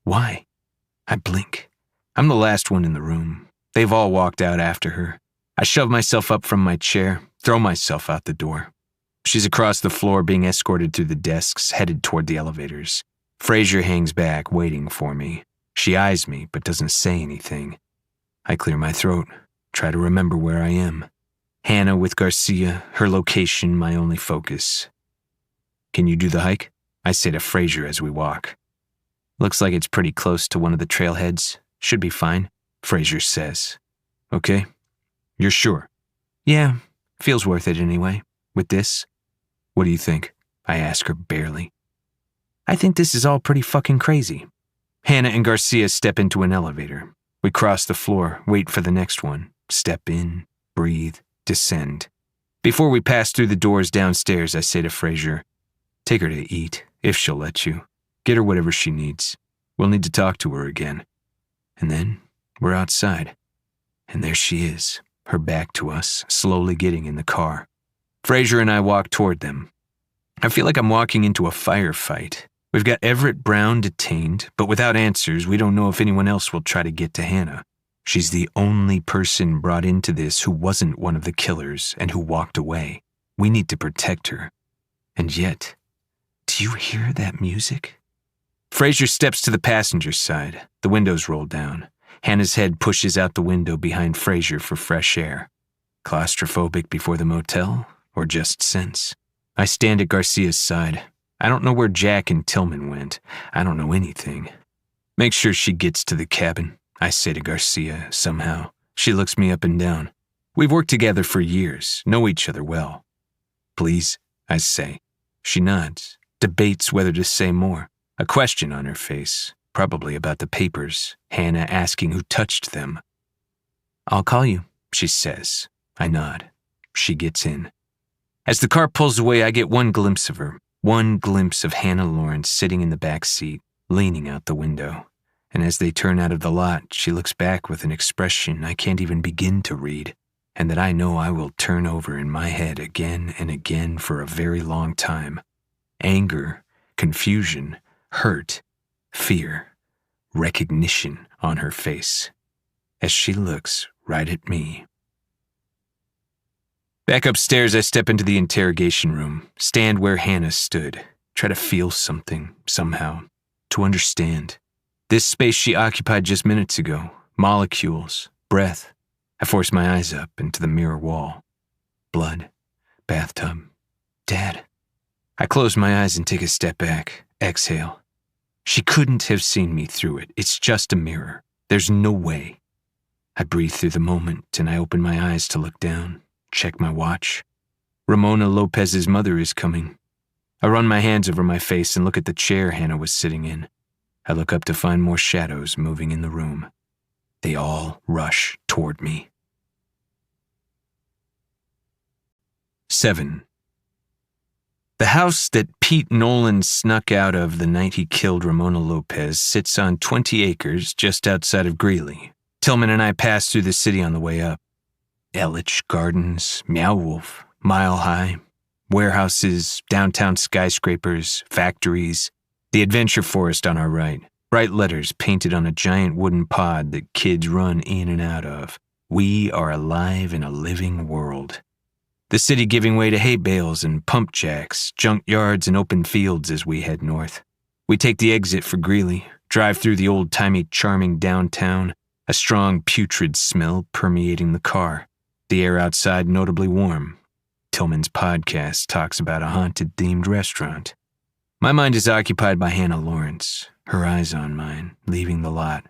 Why? I blink. I'm the last one in the room. They've all walked out after her. I shove myself up from my chair, throw myself out the door. She's across the floor being escorted through the desks, headed toward the elevators. Fraser hangs back, waiting for me. She eyes me, but doesn't say anything. I clear my throat, try to remember where I am. Hannah with Garcia, her location my only focus. Can you do the hike? I say to Fraser as we walk. Looks like it's pretty close to one of the trailheads. Should be fine, Fraser says. Okay. You're sure? Yeah, feels worth it anyway. With this? What do you think? I ask her barely. I think this is all pretty fucking crazy. Hannah and Garcia step into an elevator. We cross the floor, wait for the next one. Step in, breathe, descend. Before we pass through the doors downstairs, I say to Fraser, take her to eat, if she'll let you. Get her whatever she needs. We'll need to talk to her again. And then we're outside. And there she is, her back to us, slowly getting in the car. Fraser and I walk toward them. I feel like I'm walking into a firefight. We've got Everett Brown detained, but without answers, we don't know if anyone else will try to get to Hannah. She's the only person brought into this who wasn't one of the killers and who walked away. We need to protect her. And yet, do you hear that music? Fraser steps to the passenger side. The windows roll down. Hannah's head pushes out the window behind Fraser for fresh air. Claustrophobic before the motel, or just sense? I stand at Garcia's side. I don't know where Jack and Tillman went. I don't know anything. Make sure she gets to the cabin, I say to Garcia somehow. She looks me up and down. We've worked together for years, know each other well. Please, I say. She nods, debates whether to say more. A question on her face, probably about the papers, Hannah asking who touched them. I'll call you, she says. I nod. She gets in. As the car pulls away, I get one glimpse of her. One glimpse of Hannah Lawrence sitting in the back seat, leaning out the window. And as they turn out of the lot, she looks back with an expression I can't even begin to read, and that I know I will turn over in my head again and again for a very long time. Anger, confusion, hurt, fear, recognition on her face, as she looks right at me. Back upstairs, I step into the interrogation room, stand where Hannah stood, try to feel something, somehow, to understand. This space she occupied just minutes ago, molecules, breath. I force my eyes up into the mirror wall. Blood, bathtub, Dad. I close my eyes and take a step back, exhale. She couldn't have seen me through it. It's just a mirror. There's no way. I breathe through the moment and I open my eyes to look down. Check my watch. Ramona Lopez's mother is coming. I run my hands over my face and look at the chair Hannah was sitting in. I look up to find more shadows moving in the room. They all rush toward me. 7. The house that Pete Nolan snuck out of the night he killed Ramona Lopez sits on 20 acres just outside of Greeley. Tillman and I passed through the city on the way up. Ellich Gardens, Meow Wolf, Mile High, warehouses, downtown skyscrapers, factories, the adventure forest on our right, bright letters painted on a giant wooden pod that kids run in and out of. We are alive in a living world. The city giving way to hay bales and pump jacks, junk yards and open fields as we head north. We take the exit for Greeley, drive through the old-timey charming downtown, a strong putrid smell permeating the car. The air outside notably warm. Tillman's podcast talks about a haunted-themed restaurant. My mind is occupied by Hannah Lawrence, her eyes on mine, leaving the lot,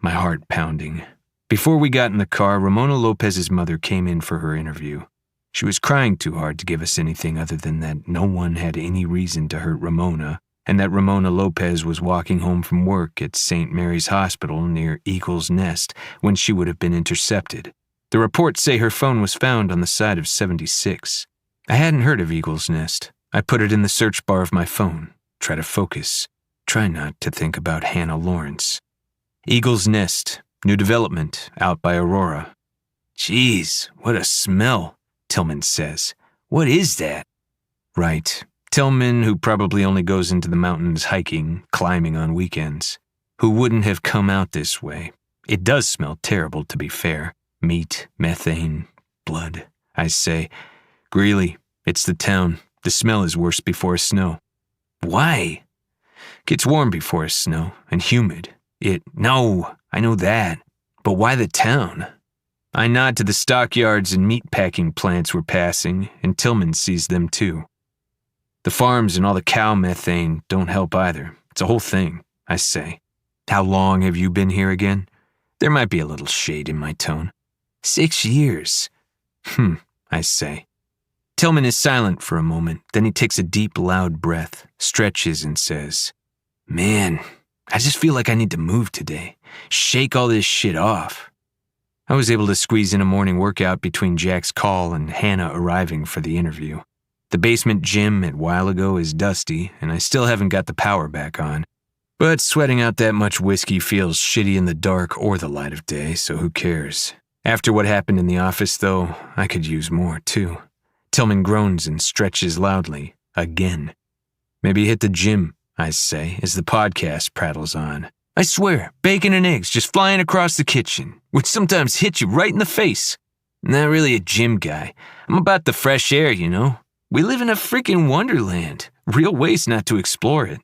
my heart pounding. Before we got in the car, Ramona Lopez's mother came in for her interview. She was crying too hard to give us anything other than that no one had any reason to hurt Ramona, and that Ramona Lopez was walking home from work at St. Mary's Hospital near Eagle's Nest when she would have been intercepted. The reports say her phone was found on the side of 76. I hadn't heard of Eagle's Nest. I put it in the search bar of my phone. Try to focus. Try not to think about Hannah Lawrence. Eagle's Nest, new development, out by Aurora. Jeez, what a smell, Tillman says. What is that? Right. Tillman, who probably only goes into the mountains hiking, climbing on weekends. Who wouldn't have come out this way? It does smell terrible, to be fair. Meat, methane, blood, I say. Greeley, it's the town. The smell is worse before snow. Why? Gets warm before snow, and humid. No, I know that. But why the town? I nod to the stockyards and meat-packing plants we're passing, and Tillman sees them too. The farms and all the cow methane don't help either. It's a whole thing, I say. How long have you been here again? There might be a little shade in my tone. 6 years. I say. Tillman is silent for a moment, then he takes a deep, loud breath, stretches and says, Man, I just feel like I need to move today. Shake all this shit off. I was able to squeeze in a morning workout between Jack's call and Hannah arriving for the interview. The basement gym a while ago is dusty, and I still haven't got the power back on. But sweating out that much whiskey feels shitty in the dark or the light of day, so who cares? After what happened in the office, though, I could use more, too. Tillman groans and stretches loudly, again. Maybe hit the gym, I say, as the podcast prattles on. I swear, bacon and eggs just flying across the kitchen, which sometimes hit you right in the face. Not really a gym guy. I'm about the fresh air, you know? We live in a freaking wonderland. Real waste not to explore it.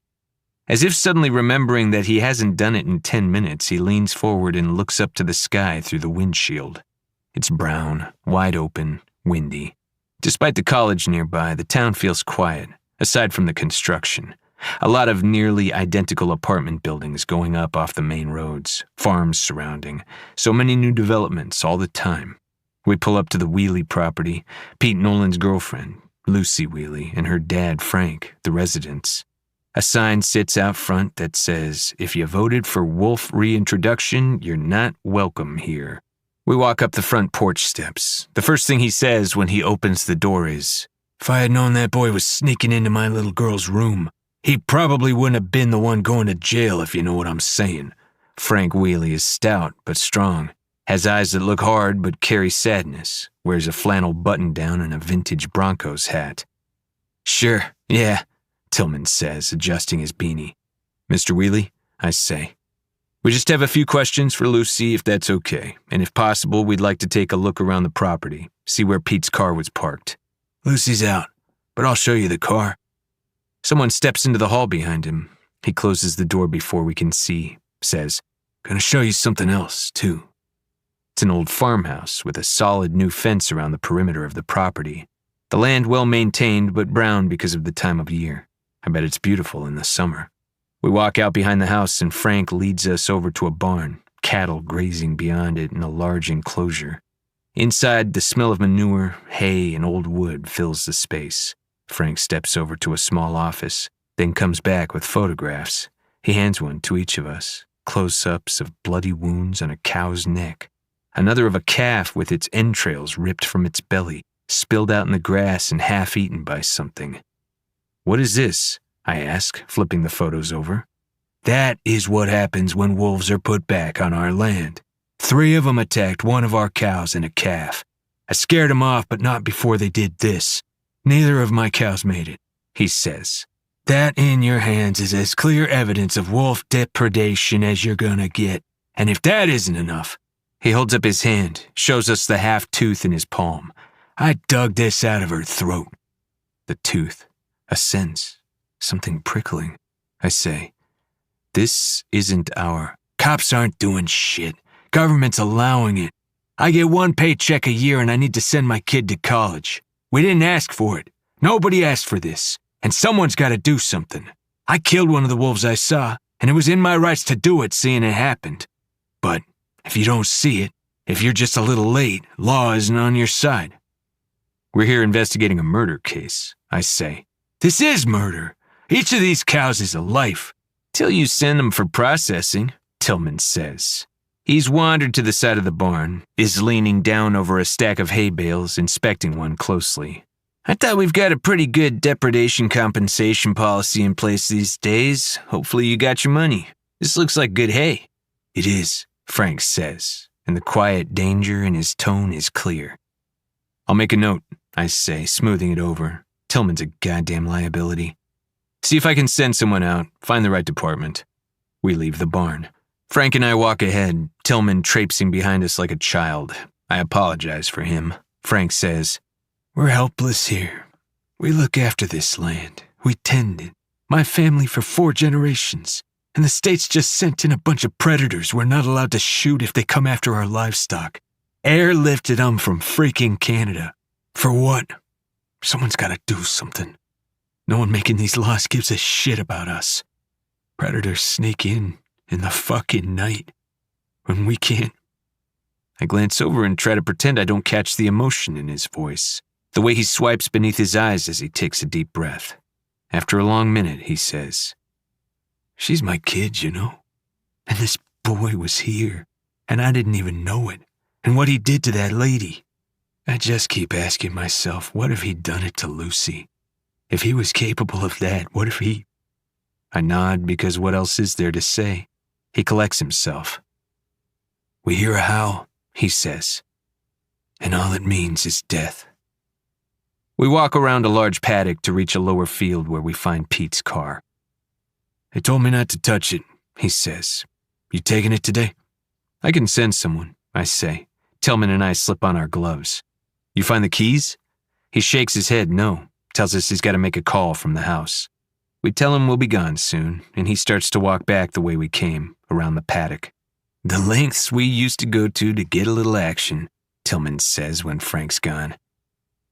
As if suddenly remembering that he hasn't done it in 10 minutes, he leans forward and looks up to the sky through the windshield. It's brown, wide open, windy. Despite the college nearby, the town feels quiet, aside from the construction. A lot of nearly identical apartment buildings going up off the main roads, farms surrounding, so many new developments all the time. We pull up to the Wheely property, Pete Nolan's girlfriend, Lucy Wheely, and her dad, Frank, the residents. A sign sits out front that says, if you voted for Wolf reintroduction, you're not welcome here. We walk up the front porch steps. The first thing he says when he opens the door is, if I had known that boy was sneaking into my little girl's room, he probably wouldn't have been the one going to jail, if you know what I'm saying. Frank Wheely is stout but strong, has eyes that look hard but carry sadness, wears a flannel button-down and a vintage Broncos hat. Sure, yeah, Tillman says, adjusting his beanie. Mr. Wheely, I say. We just have a few questions for Lucy, if that's okay, and if possible, we'd like to take a look around the property, see where Pete's car was parked. Lucy's out, but I'll show you the car. Someone steps into the hall behind him. He closes the door before we can see, says, Gonna show you something else, too. It's an old farmhouse with a solid new fence around the perimeter of the property. The land well maintained but brown because of the time of year. I bet it's beautiful in the summer. We walk out behind the house and Frank leads us over to a barn, cattle grazing beyond it in a large enclosure. Inside, the smell of manure, hay, and old wood fills the space. Frank steps over to a small office, then comes back with photographs. He hands one to each of us, close-ups of bloody wounds on a cow's neck. Another of a calf with its entrails ripped from its belly, spilled out in the grass and half-eaten by something. What is this? I ask, flipping the photos over. That is what happens when wolves are put back on our land. 3 of them attacked one of our cows and a calf. I scared them off, but not before they did this. Neither of my cows made it, he says. That in your hands is as clear evidence of wolf depredation as you're gonna get. And if that isn't enough, he holds up his hand, shows us the half-tooth in his palm. I dug this out of her throat. The tooth. A sense. Something prickling. I say, this isn't our... Cops aren't doing shit. Government's allowing it. I get 1 paycheck a year and I need to send my kid to college. We didn't ask for it. Nobody asked for this. And someone's got to do something. I killed one of the wolves I saw, and it was in my rights to do it seeing it happened. But if you don't see it, If you're just a little late, law isn't on your side. We're here investigating a murder case, I say. This is murder. Each of these cows is a life. Till you send them for processing, Tillman says. He's wandered to the side of the barn, is leaning down over a stack of hay bales, inspecting one closely. I thought we've got a pretty good depredation compensation policy in place these days. Hopefully you got your money. This looks like good hay. It is, Frank says, and the quiet danger in his tone is clear. I'll make a note, I say, smoothing it over. Tillman's a goddamn liability. See if I can send someone out, find the right department. We leave the barn. Frank and I walk ahead, Tillman traipsing behind us like a child. I apologize for him. Frank says, "We're helpless here. We look after this land. We tend it. My family for 4 generations. And the state's just sent in a bunch of predators we're not allowed to shoot if they come after our livestock. Airlifted them from freaking Canada. For what? Someone's gotta do something. No one making these laws gives a shit about us. Predators sneak in the fucking night. When we can't." I glance over and try to pretend I don't catch the emotion in his voice, the way he swipes beneath his eyes as he takes a deep breath. After a long minute, he says, "She's my kid, you know. And this boy was here, and I didn't even know it. And what he did to that lady. I just keep asking myself, what if he'd done it to Lucy? If he was capable of that, what if he..." I nod because what else is there to say? He collects himself. "We hear a howl," he says, "and all it means is death." We walk around a large paddock to reach a lower field where we find Pete's car. "They told me not to touch it," he says. "You taking it today?" "I can send someone," I say. Tillman and I slip on our gloves. "You find the keys?" He shakes his head no, tells us he's got to make a call from the house. We tell him we'll be gone soon, and he starts to walk back the way we came, around the paddock. "The lengths we used to go to get a little action," Tillman says when Frank's gone.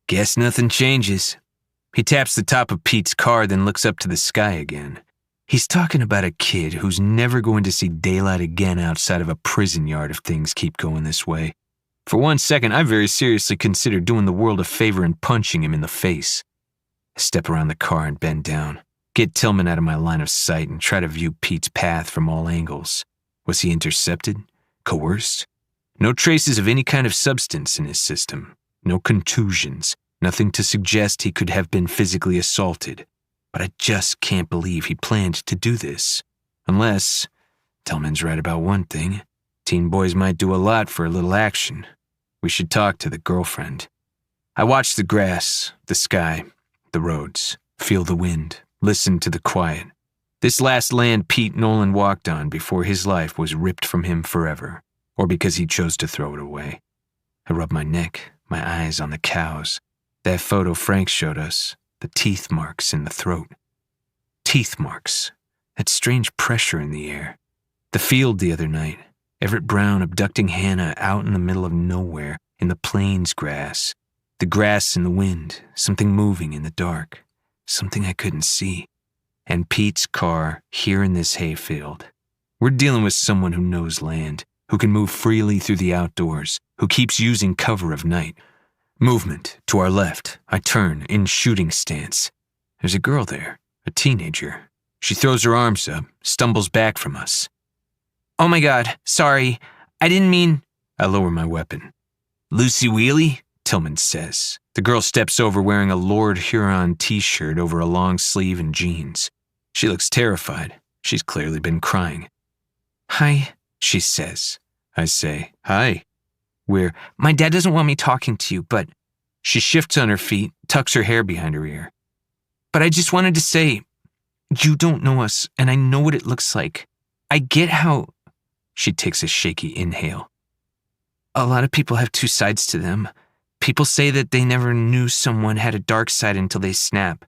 "Guess nothing changes." He taps the top of Pete's car, then looks up to the sky again. He's talking about a kid who's never going to see daylight again outside of a prison yard if things keep going this way. For one second, I very seriously considered doing the world a favor and punching him in the face. I step around the car and bend down, get Tillman out of my line of sight, and try to view Pete's path from all angles. Was he intercepted? Coerced? No traces of any kind of substance in his system. No contusions. Nothing to suggest he could have been physically assaulted. But I just can't believe he planned to do this. Unless, Tillman's right about one thing, teen boys might do a lot for a little action. We should talk to the girlfriend. I watch the grass, the sky, the roads, feel the wind, listen to the quiet. This last land Pete Nolan walked on before his life was ripped from him forever, or because he chose to throw it away. I rub my neck, my eyes on the cows. That photo Frank showed us, the teeth marks in the throat. Teeth marks. That strange pressure in the air. The field the other night. Everett Brown abducting Hannah out in the middle of nowhere, in the plains grass. The grass in the wind, something moving in the dark. Something I couldn't see. And Pete's car here in this hayfield. We're dealing with someone who knows land, who can move freely through the outdoors, who keeps using cover of night. Movement to our left. I turn in shooting stance. There's a girl there, a teenager. She throws her arms up, stumbles back from us. "Oh my God, sorry. I didn't mean..." I lower my weapon. "Lucy Wheely?" Tillman says. The girl steps over wearing a Lord Huron t-shirt over a long sleeve and jeans. She looks terrified. She's clearly been crying. "Hi," she says. I say, "Hi." My dad doesn't want me talking to you, but..." She shifts on her feet, tucks her hair behind her ear. "But I just wanted to say, you don't know us, and I know what it looks like. I get how..." She takes a shaky inhale. "A lot of people have 2 sides to them. People say that they never knew someone had a dark side until they snap,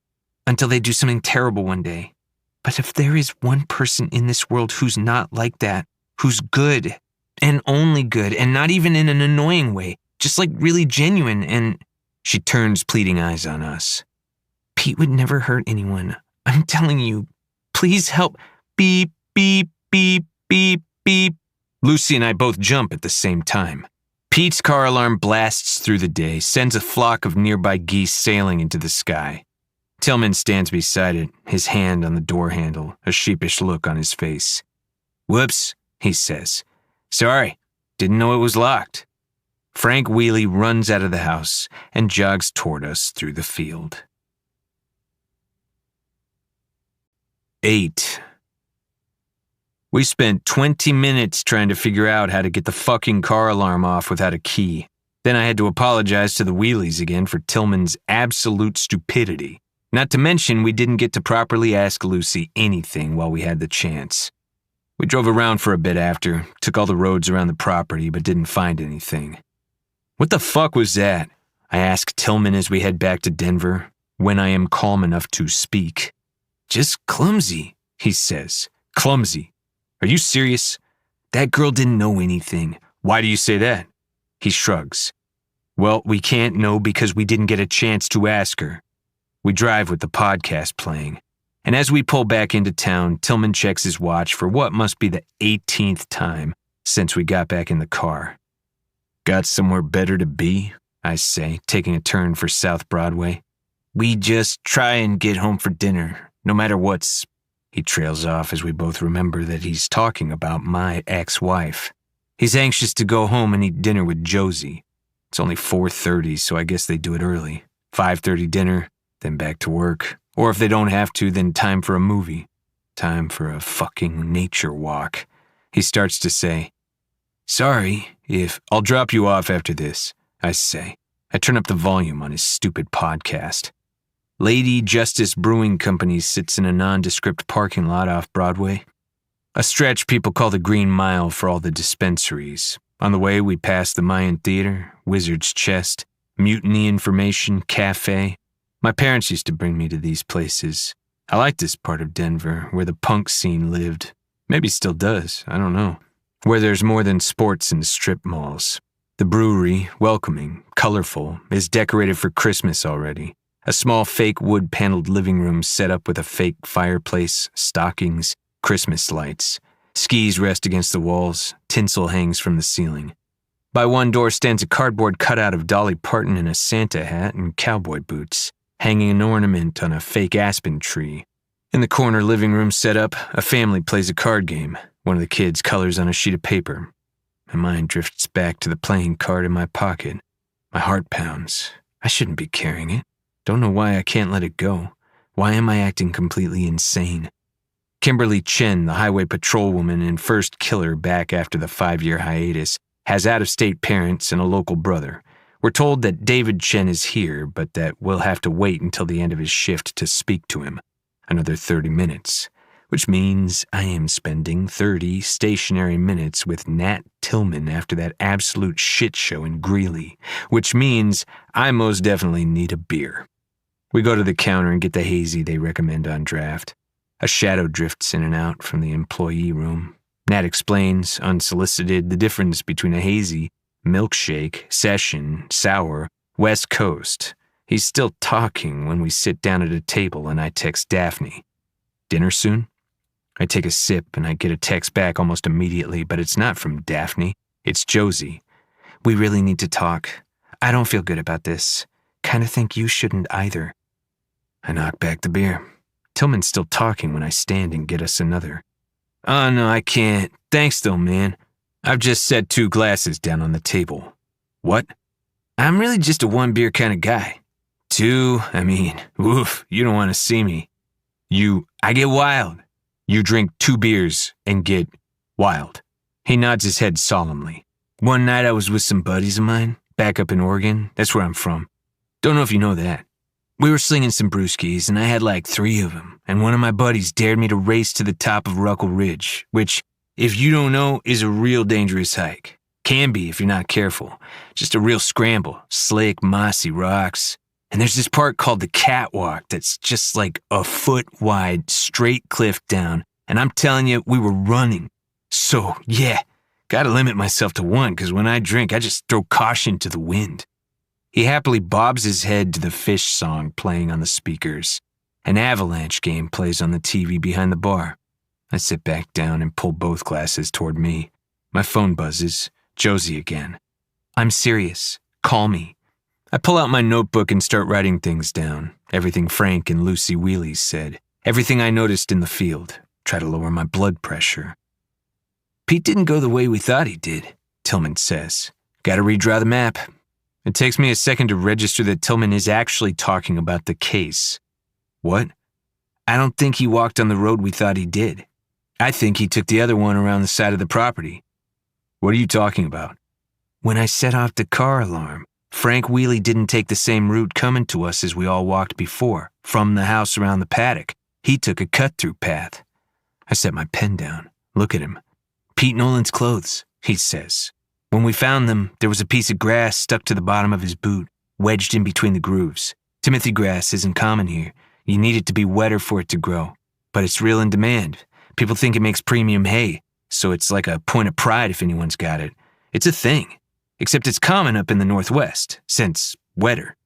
until they do something terrible one day. But if there is one person in this world who's not like that, who's good, and only good, and not even in an annoying way, just like really genuine, and..." She turns pleading eyes on us. "Pete would never hurt anyone. I'm telling you. Please help. Beep, beep, beep, beep, beep." Lucy and I both jump at the same time. Pete's car alarm blasts through the day, sends a flock of nearby geese sailing into the sky. Tillman stands beside it, his hand on the door handle, a sheepish look on his face. "Whoops," he says. "Sorry, didn't know it was locked." Frank Wheely runs out of the house and jogs toward us through the field. 8. We spent 20 minutes trying to figure out how to get the fucking car alarm off without a key. Then I had to apologize to the Wheelies again for Tillman's absolute stupidity. Not to mention, we didn't get to properly ask Lucy anything while we had the chance. We drove around for a bit after, took all the roads around the property, but didn't find anything. "What the fuck was that?" I ask Tillman as we head back to Denver, when I am calm enough to speak. "Just clumsy," he says. "Clumsy? Are you serious? That girl didn't know anything. Why do you say that?" He shrugs. "Well, we can't know because we didn't get a chance to ask her." We drive with the podcast playing, and as we pull back into town, Tillman checks his watch for what must be the 18th time since we got back in the car. "Got somewhere better to be?" I say, taking a turn for South Broadway. "We just try and get home for dinner, no matter what's..." He trails off as we both remember that he's talking about my ex-wife. He's anxious to go home and eat dinner with Josie. It's only 4:30, so I guess they do it early. 5:30 dinner, then back to work. Or if they don't have to, then time for a movie. Time for a fucking nature walk. He starts to say, "Sorry if..." "I'll drop you off after this," I say. I turn up the volume on his stupid podcast. Lady Justice Brewing Company sits in a nondescript parking lot off Broadway. A stretch people call the Green Mile for all the dispensaries. On the way, we pass the Mayan Theater, Wizard's Chest, Mutiny Information, Cafe. My parents used to bring me to these places. I like this part of Denver, where the punk scene lived. Maybe still does, I don't know. Where there's more than sports and strip malls. The brewery, welcoming, colorful, is decorated for Christmas already. A small fake wood-paneled living room set up with a fake fireplace, stockings, Christmas lights. Skis rest against the walls, tinsel hangs from the ceiling. By one door stands a cardboard cutout of Dolly Parton in a Santa hat and cowboy boots, hanging an ornament on a fake aspen tree. In the corner living room setup, a family plays a card game. One of the kids colors on a sheet of paper. My mind drifts back to the playing card in my pocket. My heart pounds. I shouldn't be carrying it. Don't know why I can't let it go. Why am I acting completely insane? Kimberly Chen, the highway patrolwoman and first killer back after the 5-year hiatus, has out-of-state parents and a local brother. We're told that David Chen is here, but that we'll have to wait until the end of his shift to speak to him. Another 30 minutes, which means I am spending 30 stationary minutes with Nat Tillman after that absolute shit show in Greeley, which means I most definitely need a beer. We go to the counter and get the hazy they recommend on draft. A shadow drifts in and out from the employee room. Nat explains, unsolicited, the difference between a hazy, milkshake, session, sour, West Coast. He's still talking when we sit down at a table and I text Daphne. "Dinner soon?" I take a sip and I get a text back almost immediately, but it's not from Daphne. It's Josie. "We really need to talk. I don't feel good about this. Kinda think you shouldn't either." I knock back the beer. Tillman's still talking when I stand and get us another. "Oh no, I can't. Thanks though, man. I've just set 2 glasses down on the table." "What?" "I'm really just a 1 beer kind of guy." 2, woof, you don't want to see me. I get wild. You drink 2 beers and get wild." He nods his head solemnly. "One night I was with some buddies of mine, back up in Oregon. That's where I'm from. Don't know if you know that. We were slinging some brewskis, and I had like 3 of them, and one of my buddies dared me to race to the top of Ruckle Ridge, which, if you don't know, is a real dangerous hike. Can be if you're not careful. Just a real scramble. Slick, mossy rocks. And there's this part called the catwalk that's just like a foot wide, straight cliff down, and I'm telling you, we were running. So, yeah, gotta limit myself to 1, because when I drink, I just throw caution to the wind." He happily bobs his head to the Fish song playing on the speakers. An Avalanche game plays on the TV behind the bar. I sit back down and pull both glasses toward me. My phone buzzes. Josie again. I'm serious. Call me. I pull out my notebook and start writing things down. Everything Frank and Lucy Wheelies said. Everything I noticed in the field. Try to lower my blood pressure. Pete didn't go the way we thought he did, Tillman says. Gotta redraw the map. It takes me a second to register that Tillman is actually talking about the case. What? I don't think he walked on the road we thought he did. I think he took the other one around the side of the property. What are you talking about? When I set off the car alarm, Frank Wheelie didn't take the same route coming to us as we all walked before, from the house around the paddock. He took a cut-through path. I set my pen down. Look at him. Pete Nolan's clothes, he says. When we found them, there was a piece of grass stuck to the bottom of his boot, wedged in between the grooves. Timothy grass isn't common here. You need it to be wetter for it to grow. But it's real in demand. People think it makes premium hay, so it's like a point of pride if anyone's got it. It's a thing. Except it's common up in the Northwest, since wetter.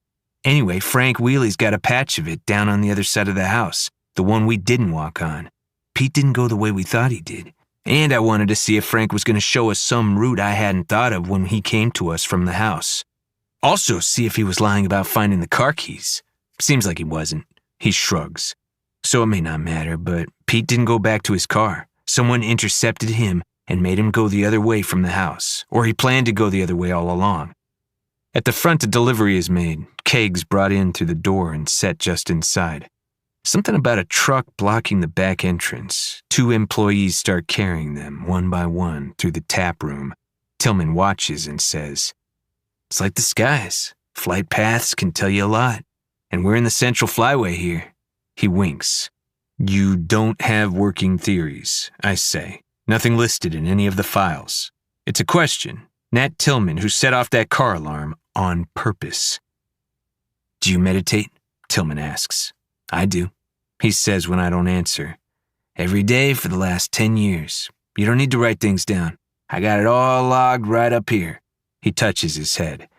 Anyway, Frank Wheelie's got a patch of it down on the other side of the house, the one we didn't walk on. Pete didn't go the way we thought he did. And I wanted to see if Frank was going to show us some route I hadn't thought of when he came to us from the house. Also, see if he was lying about finding the car keys. Seems like he wasn't. He shrugs. So it may not matter, but Pete didn't go back to his car. Someone intercepted him and made him go the other way from the house, or he planned to go the other way all along. At the front, a delivery is made, kegs brought in through the door and set just inside. Something about a truck blocking the back entrance. 2 employees start carrying them, one by one, through the tap room. Tillman watches and says, "It's like the skies. Flight paths can tell you a lot. And we're in the Central Flyway here." He winks. "You don't have working theories," I say. "Nothing listed in any of the files. It's a question. Nat Tillman, who set off that car alarm on purpose." "Do you meditate?" Tillman asks. "I do," he says when I don't answer. "Every day for the last 10 years. You don't need to write things down. I got it all logged right up here." He touches his head.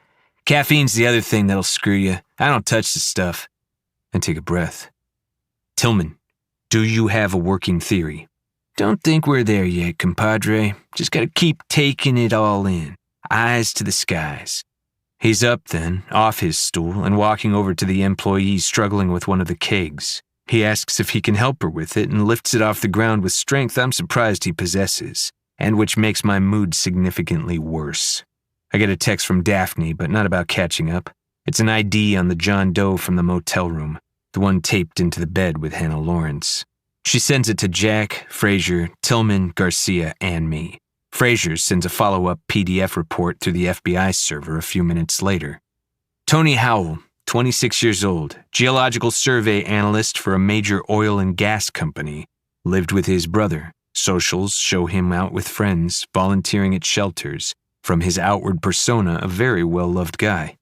"Caffeine's the other thing that'll screw you. I don't touch the stuff." I take a breath. "Tillman, do you have a working theory?" "Don't think we're there yet, compadre. Just gotta keep taking it all in. Eyes to the skies." He's up then, off his stool, and walking over to the employee struggling with one of the kegs. He asks if he can help her with it and lifts it off the ground with strength I'm surprised he possesses, and which makes my mood significantly worse. I get a text from Daphne, but not about catching up. It's an ID on the John Doe from the motel room, the one taped into the bed with Hannah Lawrence. She sends it to Jack, Frazier, Tillman, Garcia, and me. Frazier sends a follow-up PDF report through the FBI server a few minutes later. Tony Howell, 26 years old, geological survey analyst for a major oil and gas company, lived with his brother. Socials show him out with friends, volunteering at shelters. From his outward persona, a very well-loved guy.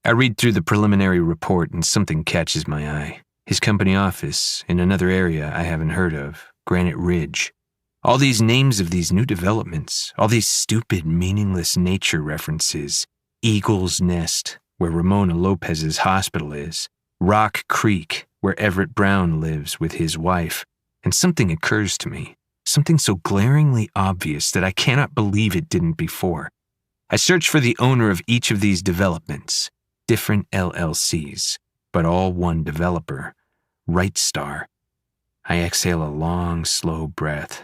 I read through the preliminary report and something catches my eye. His company office, in another area I haven't heard of, Granite Ridge. All these names of these new developments, all these stupid, meaningless nature references. Eagle's Nest, where Ramona Lopez's hospital is. Rock Creek, where Everett Brown lives with his wife. And something occurs to me. Something so glaringly obvious that I cannot believe it didn't before. I search for the owner of each of these developments. Different LLCs, but all one developer. Right Star. I exhale a long, slow breath.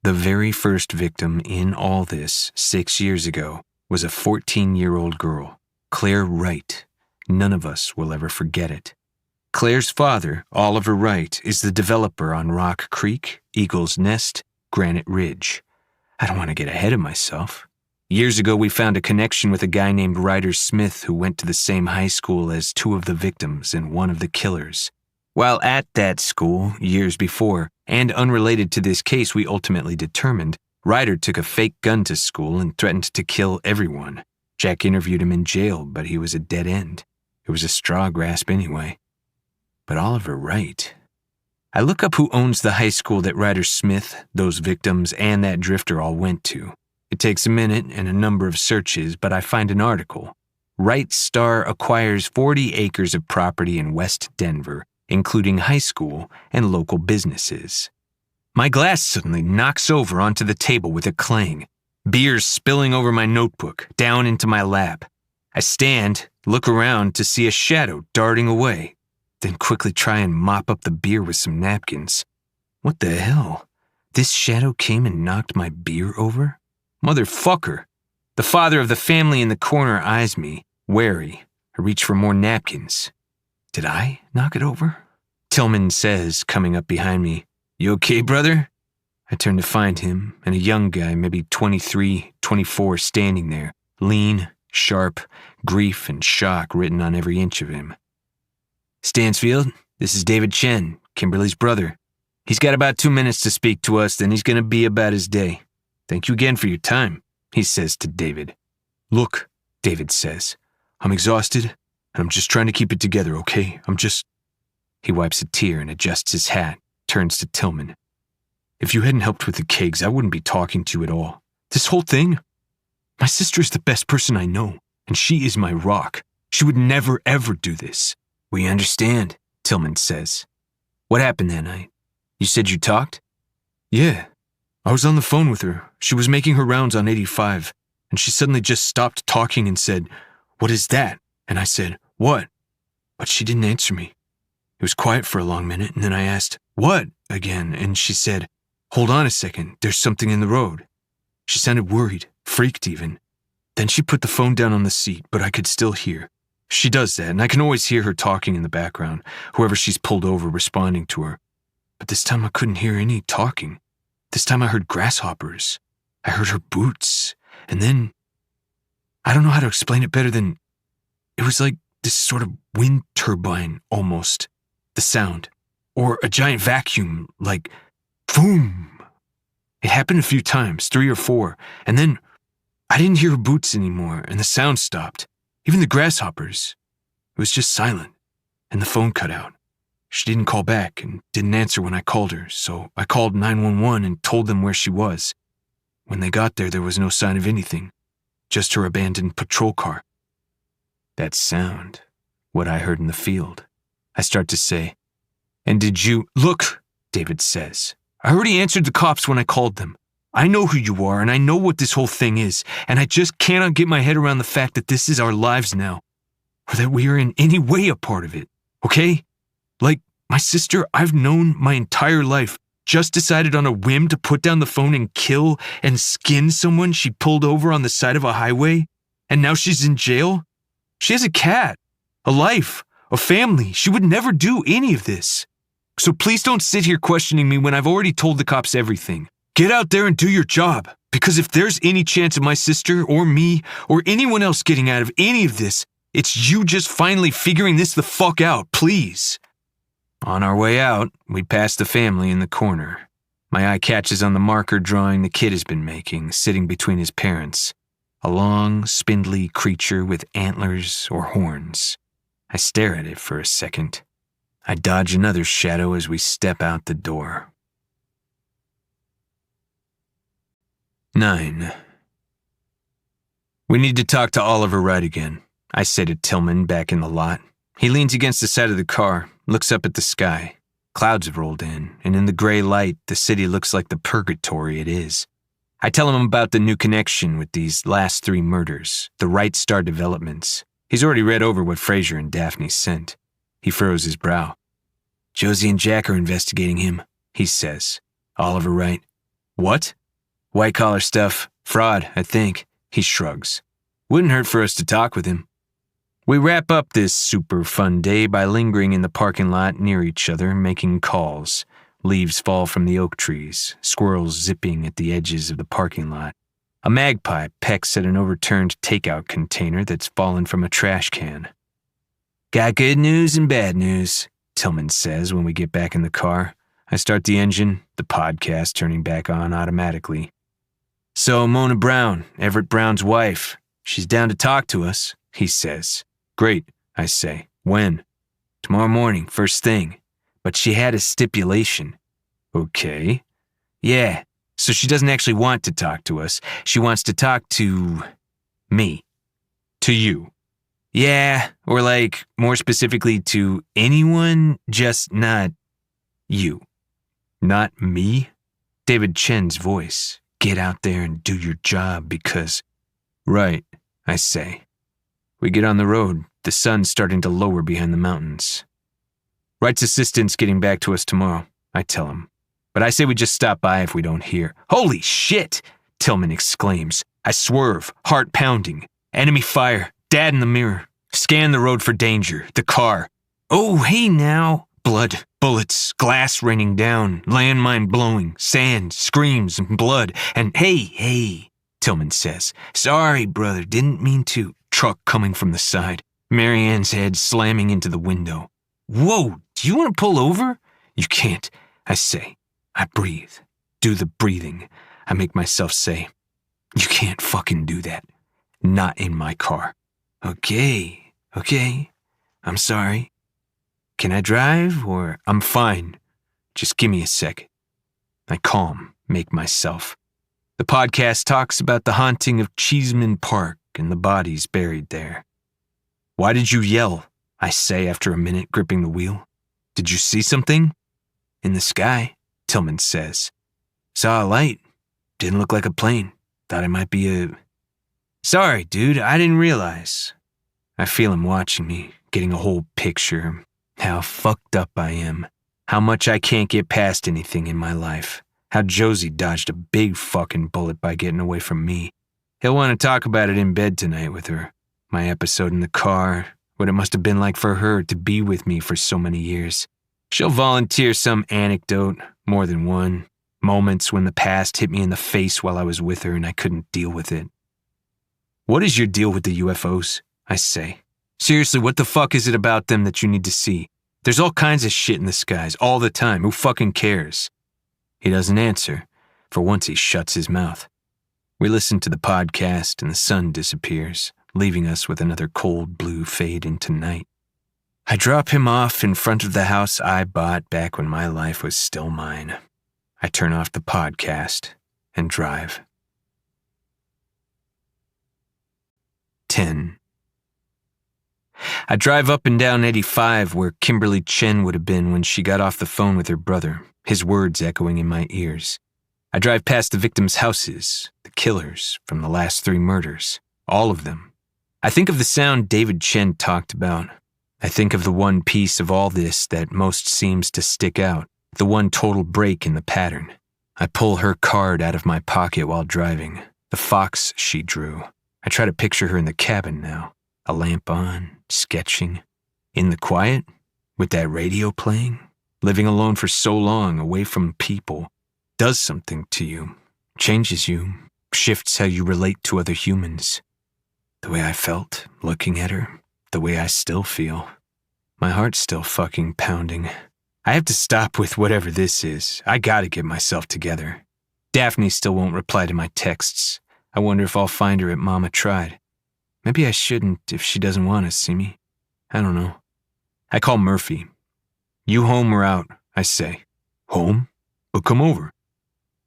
The very first victim in all this, 6 years ago, was a 14-year-old girl, Claire Wright. None of us will ever forget it. Claire's father, Oliver Wright, is the developer on Rock Creek, Eagle's Nest, Granite Ridge. I don't want to get ahead of myself. Years ago, we found a connection with a guy named Ryder Smith who went to the same high school as 2 of the victims and one of the killers. While at that school, years before, and unrelated to this case, we ultimately determined, Ryder took a fake gun to school and threatened to kill everyone. Jack interviewed him in jail, but he was a dead end. It was a straw grasp anyway. But Oliver Wright. I look up who owns the high school that Ryder Smith, those victims, and that drifter all went to. It takes a minute and a number of searches, but I find an article. Right Star acquires 40 acres of property in West Denver, including high school and local businesses. My glass suddenly knocks over onto the table with a clang. beer spilling over my notebook, down into my lap. I stand, look around to see a shadow darting away, then quickly try and mop up the beer with some napkins. What the hell? This shadow came and knocked my beer over? Motherfucker! The father of the family in the corner eyes me, wary. I reach for more napkins. Did I knock it over? Tillman says, coming up behind me, "You okay, brother?" I turn to find him and a young guy, maybe 23, 24, standing there, lean, sharp, grief and shock written on every inch of him. "Stansfield, this is David Chen, Kimberly's brother. He's got about 2 minutes to speak to us, then he's going to be about his day. Thank you again for your time," he says to David. "Look," David says, "I'm exhausted, and I'm just trying to keep it together, okay? He wipes a tear and adjusts his hat, turns to Tillman. "If you hadn't helped with the kegs, I wouldn't be talking to you at all. This whole thing? My sister is the best person I know, and she is my rock. She would never, ever do this." "We understand," Tillman says. "What happened that night? You said you talked?" "Yeah. I was on the phone with her. She was making her rounds on 85, and she suddenly just stopped talking and said, 'What is that?' And I said, 'What?' But she didn't answer me. It was quiet for a long minute, and then I asked, 'What?' again, and she said, 'Hold on a second, there's something in the road.' She sounded worried, freaked even. Then she put the phone down on the seat, but I could still hear. She does that, and I can always hear her talking in the background, whoever she's pulled over responding to her. But this time I couldn't hear any talking. This time I heard grasshoppers. I heard her boots. And then, I don't know how to explain it better than, it was like this sort of wind turbine almost. The sound. Or a giant vacuum, like, boom. It happened a few times, 3 or 4, and then I didn't hear her boots anymore, and the sound stopped. Even the grasshoppers. It was just silent, and the phone cut out. She didn't call back and didn't answer when I called her, so I called 911 and told them where she was. When they got there was no sign of anything, just her abandoned patrol car." That sound, what I heard in the field. I start to say, "And did you—" "Look," David says, "I already answered the cops when I called them. I know who you are, and I know what this whole thing is, and I just cannot get my head around the fact that this is our lives now, or that we are in any way a part of it, okay? Like, my sister I've known my entire life just decided on a whim to put down the phone and kill and skin someone she pulled over on the side of a highway, and now she's in jail? She has a cat, a life, a family. She would never do any of this. So please don't sit here questioning me when I've already told the cops everything. Get out there and do your job, because if there's any chance of my sister or me or anyone else getting out of any of this, it's you just finally figuring this the fuck out, please." On our way out, we pass the family in the corner. My eye catches on the marker drawing the kid has been making, sitting between his parents. A long, spindly creature with antlers or horns. I stare at it for a second. I dodge another shadow as we step out the door. 9. "We need to talk to Oliver Wright again," I say to Tillman back in the lot. He leans against the side of the car, looks up at the sky. Clouds have rolled in, and in the gray light, the city looks like the purgatory it is. I tell him about the new connection with these last 3 murders, the Wright Star developments. He's already read over what Fraser and Daphne sent. He furrows his brow. "Josie and Jack are investigating him," he says. "Oliver Wright." "What?" "White-collar stuff. Fraud, I think." He shrugs. "Wouldn't hurt for us to talk with him." We wrap up this super fun day by lingering in the parking lot near each other, making calls. Leaves fall from the oak trees, squirrels zipping at the edges of the parking lot. A magpie pecks at an overturned takeout container that's fallen from a trash can. "Got good news and bad news," Tillman says when we get back in the car. I start the engine, the podcast turning back on automatically. "So Mona Brown, Everett Brown's wife, she's down to talk to us," he says. "Great," I say. "When?" "Tomorrow morning, first thing. But she had a stipulation." "Okay." "Yeah, so she doesn't actually want to talk to us. She wants to talk to me." "To you?" "Yeah, or like, more specifically to anyone, just not you." "Not me?" David Chen's voice. get out there and do your job because... Right, I say. We get on the road, the sun's starting to lower behind the mountains. Wright's assistant's getting back to us tomorrow, I tell him. But I say we just stop by if we don't hear. Holy shit, Tillman exclaims. I swerve, heart pounding. Enemy fire, Dad in the mirror. Scan the road for danger, the car. Oh, hey now. Blood, bullets, glass raining down, landmine blowing, sand, screams, and blood. And hey, Tillman says. Sorry, brother, didn't mean to. Truck coming from the side. Marianne's head slamming into the window. Whoa, do you want to pull over? You can't, I say. I breathe. Do the breathing. I make myself say, you can't fucking do that. Not in my car. Okay. I'm sorry. Can I drive or I'm fine? Just give me a sec. I calm, make myself. The podcast talks about the haunting of Cheeseman Park and the bodies buried there. Why did you yell? I say after a minute gripping the wheel. Did you see something? In the sky, Tillman says. Saw a light. Didn't look like a plane. Thought it might be a... Sorry, dude, I didn't realize. I feel him watching me, getting a whole picture. How fucked up I am. How much I can't get past anything in my life. How Josie dodged a big fucking bullet by getting away from me. He'll want to talk about it in bed tonight with her. My episode in the car, what it must have been like for her to be with me for so many years. She'll volunteer some anecdote, more than one. Moments when the past hit me in the face while I was with her and I couldn't deal with it. What is your deal with the UFOs? I say. Seriously, what the fuck is it about them that you need to see? There's all kinds of shit in the skies, all the time. Who fucking cares? He doesn't answer. For once he shuts his mouth. We listen to the podcast and the sun disappears, leaving us with another cold blue fade into night. I drop him off in front of the house I bought back when my life was still mine. I turn off the podcast and drive. 10. I drive up and down 85 where Kimberly Chen would have been when she got off the phone with her brother, his words echoing in my ears. I drive past the victims' houses, the killers from the last 3 murders, all of them. I think of the sound David Chen talked about. I think of the one piece of all this that most seems to stick out, the one total break in the pattern. I pull her card out of my pocket while driving, the fox she drew. I try to picture her in the cabin now, a lamp on, sketching. In the quiet, with that radio playing, living alone for so long, away from people, does something to you, changes you, shifts how you relate to other humans. The way I felt looking at her, the way I still feel. My heart's still fucking pounding. I have to stop with whatever this is. I gotta get myself together. Daphne still won't reply to my texts. I wonder if I'll find her at Mama Tried. Maybe I shouldn't if she doesn't want to see me. I don't know. I call Murphy. You home or out, I say. Home? But come over.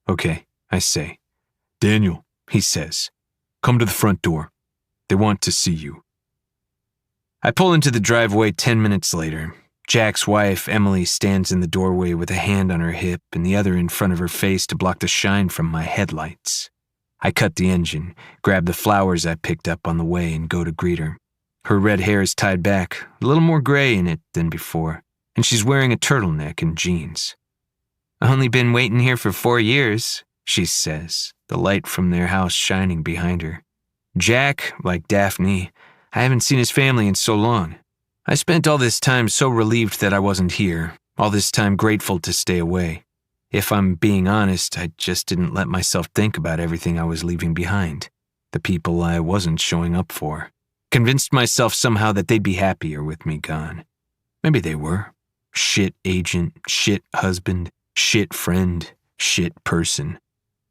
Okay, I say. Daniel, he says. Come to the front door. They want to see you. I pull into the driveway 10 minutes later. Jack's wife, Emily, stands in the doorway with a hand on her hip and the other in front of her face to block the shine from my headlights. I cut the engine, grab the flowers I picked up on the way and go to greet her. Her red hair is tied back, a little more gray in it than before, and she's wearing a turtleneck and jeans. Only been waiting here for 4 years, she says, the light from their house shining behind her. Jack, like Daphne, I haven't seen his family in so long. I spent all this time so relieved that I wasn't here, all this time grateful to stay away. If I'm being honest, I just didn't let myself think about everything I was leaving behind, the people I wasn't showing up for. Convinced myself somehow that they'd be happier with me gone. Maybe they were. Shit agent, shit husband, shit friend, shit person.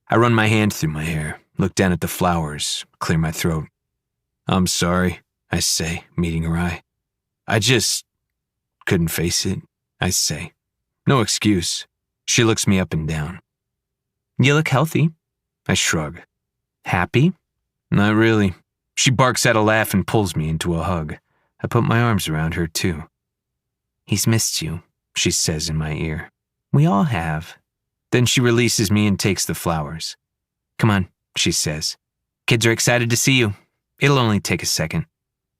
I run my hand through my hair, look down at the flowers, clear my throat. I'm sorry, I say, meeting her eye. I just couldn't face it, I say. No excuse. She looks me up and down. You look healthy. I shrug. Happy? Not really. She barks out a laugh and pulls me into a hug. I put my arms around her, too. He's missed you, she says in my ear. We all have. Then she releases me and takes the flowers. Come on, she says. Kids are excited to see you. It'll only take a second.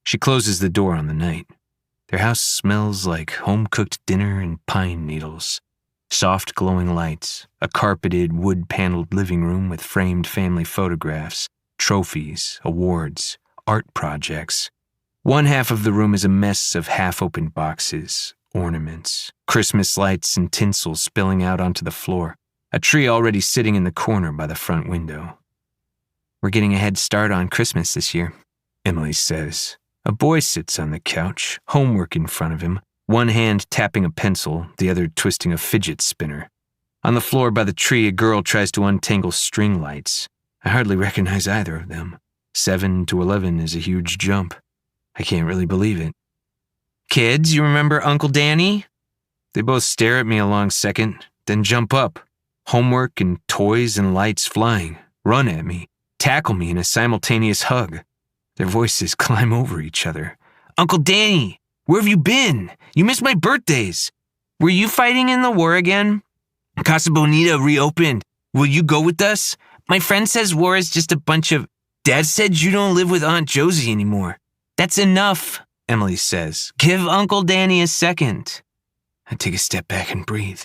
She closes the door on the night. Their house smells like home-cooked dinner and pine needles. Soft glowing lights, a carpeted, wood-paneled living room with framed family photographs, trophies, awards, art projects. One half of the room is a mess of half-opened boxes, ornaments, Christmas lights and tinsel spilling out onto the floor, a tree already sitting in the corner by the front window. We're getting a head start on Christmas this year, Emily says. A boy sits on the couch, homework in front of him, one hand tapping a pencil, the other twisting a fidget spinner. On the floor by the tree, a girl tries to untangle string lights. I hardly recognize either of them. 7 to 11 is a huge jump. I can't really believe it. Kids, you remember Uncle Danny? They both stare at me a long second, then jump up. Homework and toys and lights flying, run at me, tackle me in a simultaneous hug. Their voices climb over each other. Uncle Danny, where have you been? You missed my birthdays. Were you fighting in the war again? Casa Bonita reopened. Will you go with us? My friend says war is just a bunch of... Dad said you don't live with Aunt Josie anymore. That's enough, Emily says. Give Uncle Danny a second. I take a step back and breathe.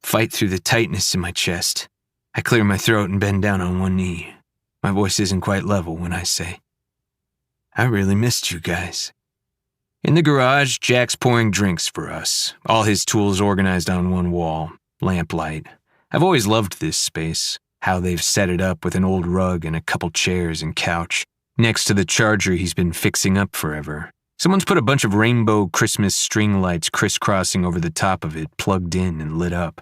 Fight through the tightness in my chest. I clear my throat and bend down on one knee. My voice isn't quite level when I say, I really missed you guys. In the garage, Jack's pouring drinks for us, all his tools organized on one wall, lamplight. I've always loved this space, how they've set it up with an old rug and a couple chairs and couch, next to the charger he's been fixing up forever. Someone's put a bunch of rainbow Christmas string lights crisscrossing over the top of it, plugged in and lit up.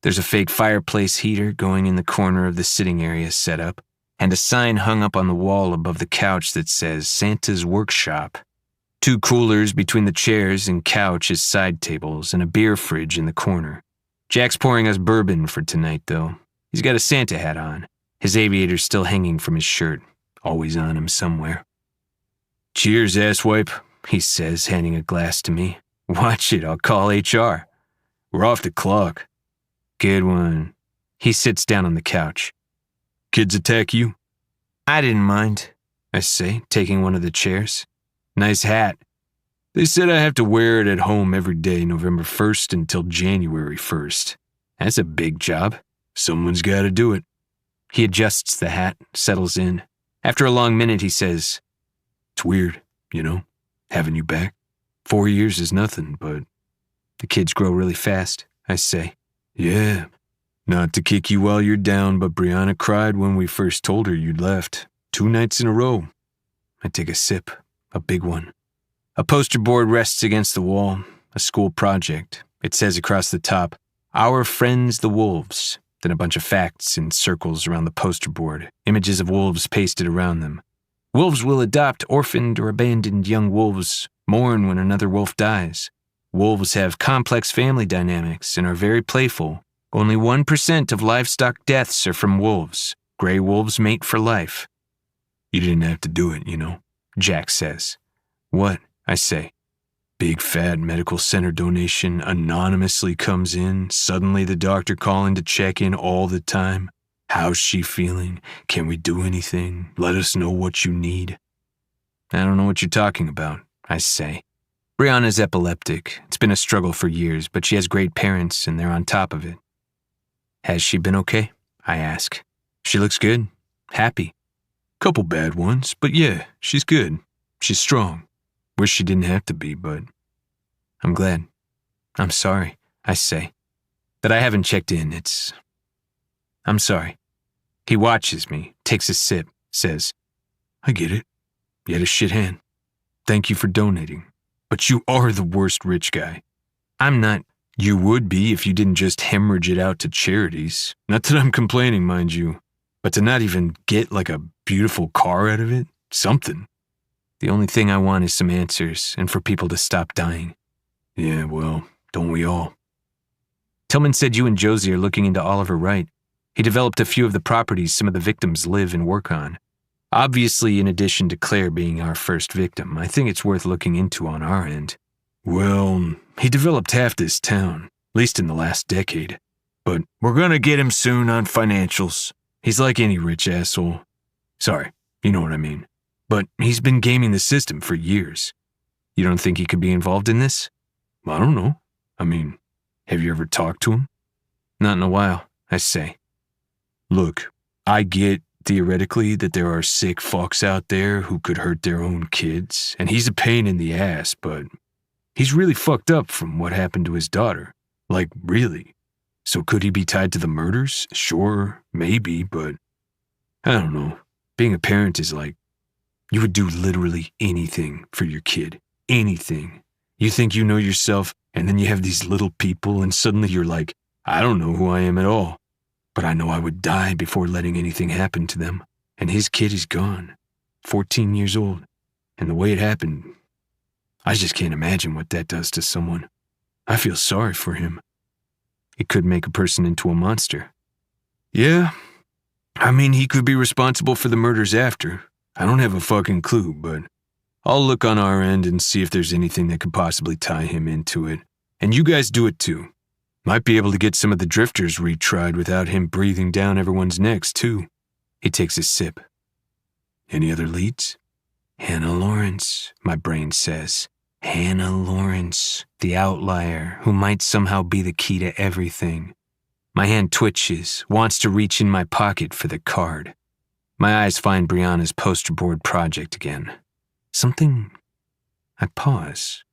There's a fake fireplace heater going in the corner of the sitting area set up, and a sign hung up on the wall above the couch that says Santa's Workshop. 2 coolers between the chairs and couch as side tables, and a beer fridge in the corner. Jack's pouring us bourbon for tonight, though. He's got a Santa hat on, his aviator's still hanging from his shirt, always on him somewhere. Cheers, asswipe, he says, handing a glass to me. Watch it, I'll call HR. We're off the clock. Good one. He sits down on the couch. Kids attack you? I didn't mind, I say, taking one of the chairs. Nice hat. They said I have to wear it at home every day November 1st until January 1st. That's a big job. Someone's got to do it. He adjusts the hat, settles in. After a long minute, he says, It's weird, having you back. 4 years is nothing, but the kids grow really fast, I say. Yeah. Not to kick you while you're down, but Brianna cried when we first told her you'd left. 2 nights in a row. I take a sip, a big one. A poster board rests against the wall, a school project. It says across the top, Our Friends the Wolves. Then a bunch of facts in circles around the poster board, images of wolves pasted around them. Wolves will adopt orphaned or abandoned young wolves, mourn when another wolf dies. Wolves have complex family dynamics and are very playful. Only 1% of livestock deaths are from wolves. Gray wolves mate for life. You didn't have to do it, Jack says. What? I say. Big fat medical center donation anonymously comes in, suddenly the doctor calling to check in all the time. How's she feeling? Can we do anything? Let us know what you need. I don't know what you're talking about, I say. Brianna's epileptic. It's been a struggle for years, but she has great parents and they're on top of it. Has she been okay? I ask. She looks good. Happy. Couple bad ones, but yeah, she's good. She's strong. Wish she didn't have to be, but I'm glad. I'm sorry, I say. That I haven't checked in, I'm sorry. He watches me, takes a sip, says, I get it. You had a shit hand. Thank you for donating. But you are the worst rich guy. I'm not. You would be if you didn't just hemorrhage it out to charities. Not that I'm complaining, mind you, but to not even get like a beautiful car out of it, something. The only thing I want is some answers and for people to stop dying. Yeah, well, don't we all? Tillman said you and Josie are looking into Oliver Wright. He developed a few of the properties some of the victims live and work on. Obviously, in addition to Claire being our first victim, I think it's worth looking into on our end. Well, he developed half this town, at least in the last decade. But we're gonna get him soon on financials. He's like any rich asshole. Sorry, you know what I mean. But he's been gaming the system for years. You don't think he could be involved in this? I don't know. I mean, have you ever talked to him? Not in a while, I say. Look, I get, theoretically, that there are sick fucks out there who could hurt their own kids, and he's a pain in the ass, but he's really fucked up from what happened to his daughter. Like, really. So could he be tied to the murders? Sure, maybe, but I don't know. Being a parent is like, you would do literally anything for your kid. Anything. You think you know yourself, and then you have these little people, and suddenly you're like, I don't know who I am at all. But I know I would die before letting anything happen to them. And his kid is gone. 14 years old. And the way it happened, I just can't imagine what that does to someone. I feel sorry for him. It could make a person into a monster. Yeah. I mean, he could be responsible for the murders after. I don't have a fucking clue, but I'll look on our end and see if there's anything that could possibly tie him into it. And you guys do it too. Might be able to get some of the drifters retried without him breathing down everyone's necks, too. He takes a sip. Any other leads? Hannah Lawrence, my brain says. Hannah Lawrence, the outlier who might somehow be the key to everything. My hand twitches, wants to reach in my pocket for the card. My eyes find Brianna's poster board project again. Something... I pause.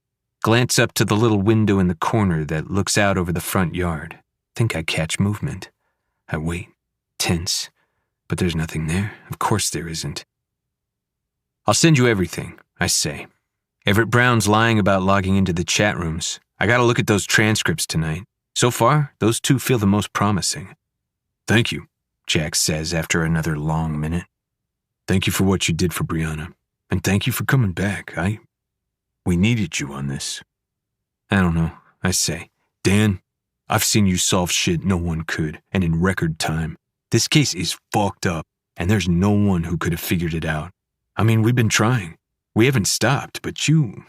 Glance up to the little window in the corner that looks out over the front yard. Think I catch movement. I wait, tense, but there's nothing there. Of course there isn't. I'll send you everything, I say. Everett Brown's lying about logging into the chat rooms. I gotta look at those transcripts tonight. So far, those two feel the most promising. Thank you, Jack says after another long minute. Thank you for what you did for Brianna. And thank you for coming back. We needed you on this. I don't know, I say. Dan, I've seen you solve shit no one could, and in record time. This case is fucked up, and there's no one who could have figured it out. I mean, we've been trying. We haven't stopped, but you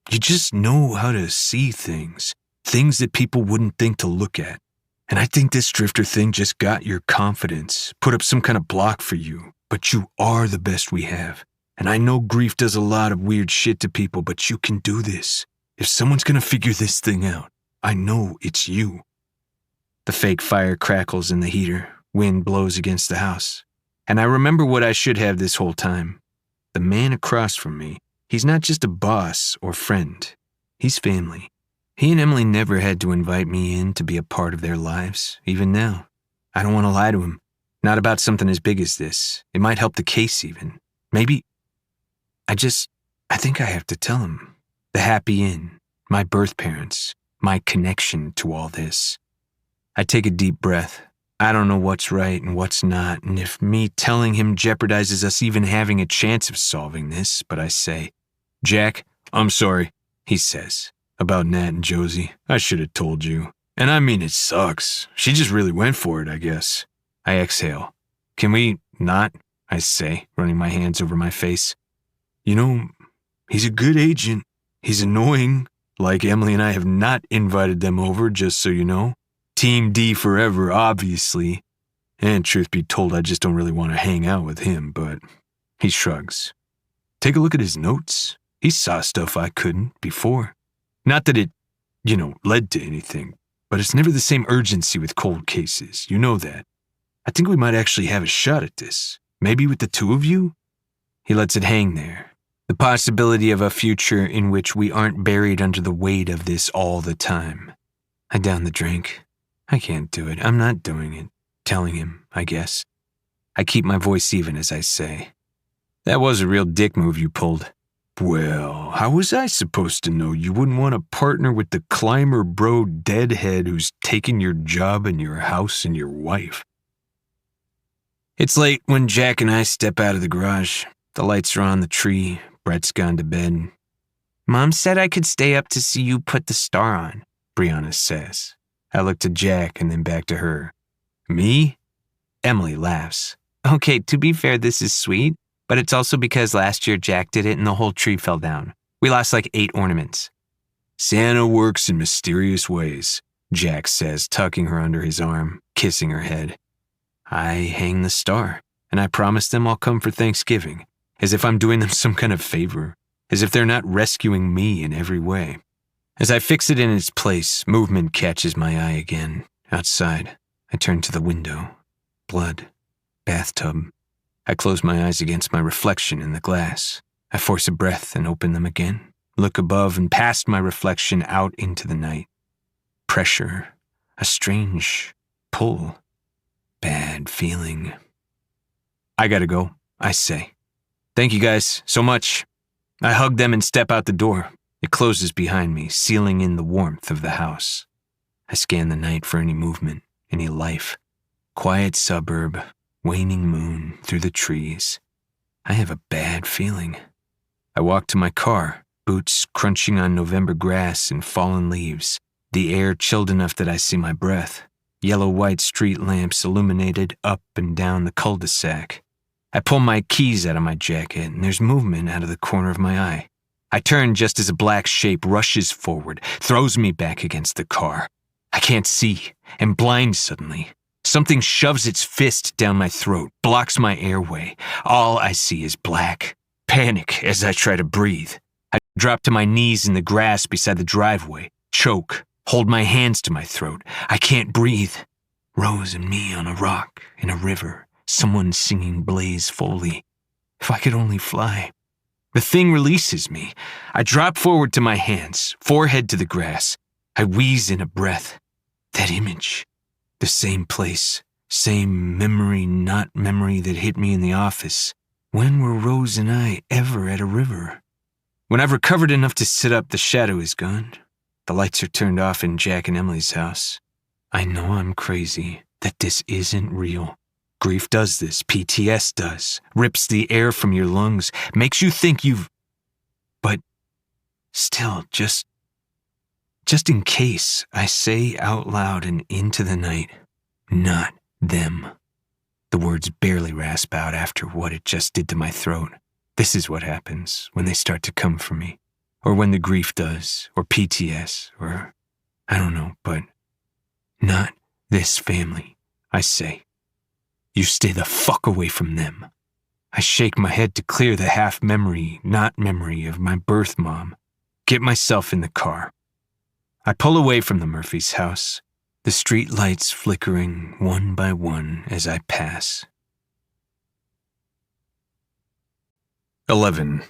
just know how to see things that people wouldn't think to look at. And I think this drifter thing just got your confidence, put up some kind of block for you, but you are the best we have. And I know grief does a lot of weird shit to people, but you can do this. If someone's gonna figure this thing out, I know it's you. The fake fire crackles in the heater. Wind blows against the house. And I remember what I should have this whole time. The man across from me, he's not just a boss or friend. He's family. He and Emily never had to invite me in to be a part of their lives, even now. I don't want to lie to him. Not about something as big as this. It might help the case even. Maybe... I think I have to tell him. The happy inn, my birth parents, my connection to all this. I take a deep breath. I don't know what's right and what's not, and if me telling him jeopardizes us even having a chance of solving this, but I say, Jack, I'm sorry, he says, about Nat and Josie. I should have told you. And I mean, it sucks. She just really went for it, I guess. I exhale. Can we not? I say, running my hands over my face. You know, he's a good agent. He's annoying. Like Emily and I have not invited them over, just so you know. Team D forever, obviously. And truth be told, I just don't really want to hang out with him, but he shrugs. Take a look at his notes. He saw stuff I couldn't before. Not that it, led to anything, but it's never the same urgency with cold cases. You know that. I think we might actually have a shot at this. Maybe with the two of you? He lets it hang there. The possibility of a future in which we aren't buried under the weight of this all the time. I down the drink. I can't do it. I'm not doing it. Telling him, I guess. I keep my voice even as I say, that was a real dick move you pulled. Well, how was I supposed to know you wouldn't want to partner with the climber bro deadhead who's taken your job and your house and your wife? It's late when Jack and I step out of the garage. The lights are on the tree. Brett's gone to bed. Mom said I could stay up to see you put the star on, Brianna says. I look to Jack and then back to her. Me? Emily laughs. Okay, to be fair, this is sweet, but it's also because last year Jack did it and the whole tree fell down. We lost like 8 ornaments. Santa works in mysterious ways, Jack says, tucking her under his arm, kissing her head. I hang the star, and I promise them I'll come for Thanksgiving, as if I'm doing them some kind of favor, as if they're not rescuing me in every way. As I fix it in its place, movement catches my eye again. Outside, I turn to the window. Blood. Bathtub. I close my eyes against my reflection in the glass. I force a breath and open them again. Look above and past my reflection out into the night. Pressure. A strange pull. Bad feeling. I gotta go, I say. Thank you guys so much. I hug them and step out the door. It closes behind me, sealing in the warmth of the house. I scan the night for any movement, any life. Quiet suburb, waning moon through the trees. I have a bad feeling. I walk to my car, boots crunching on November grass and fallen leaves. The air chilled enough that I see my breath. Yellow-white street lamps illuminated up and down the cul-de-sac. I pull my keys out of my jacket, and there's movement out of the corner of my eye. I turn just as a black shape rushes forward, throws me back against the car. I can't see, am blind suddenly. Something shoves its fist down my throat, blocks my airway. All I see is black. Panic as I try to breathe. I drop to my knees in the grass beside the driveway, choke, hold my hands to my throat. I can't breathe. Rose and me on a rock in a river, someone singing Blaze Foley. If I could only fly. The thing releases me. I drop forward to my hands, forehead to the grass. I wheeze in a breath. That image. The same place, same memory, not memory that hit me in the office. When were Rose and I ever at a river? When I've recovered enough to sit up, the shadow is gone. The lights are turned off in Jack and Emily's house. I know I'm crazy, that this isn't real. Grief does this, PTS does, rips the air from your lungs, makes you think you've... But still, just in case, I say out loud and into the night, not them. The words barely rasp out after what it just did to my throat. This is what happens when they start to come for me. Or when the grief does, or PTS, or I don't know, but not this family, I say. You stay the fuck away from them. I shake my head to clear the half memory, not memory of my birth mom. Get myself in the car. I pull away from the Murphy's house, the street lights flickering one by one as I pass. 11.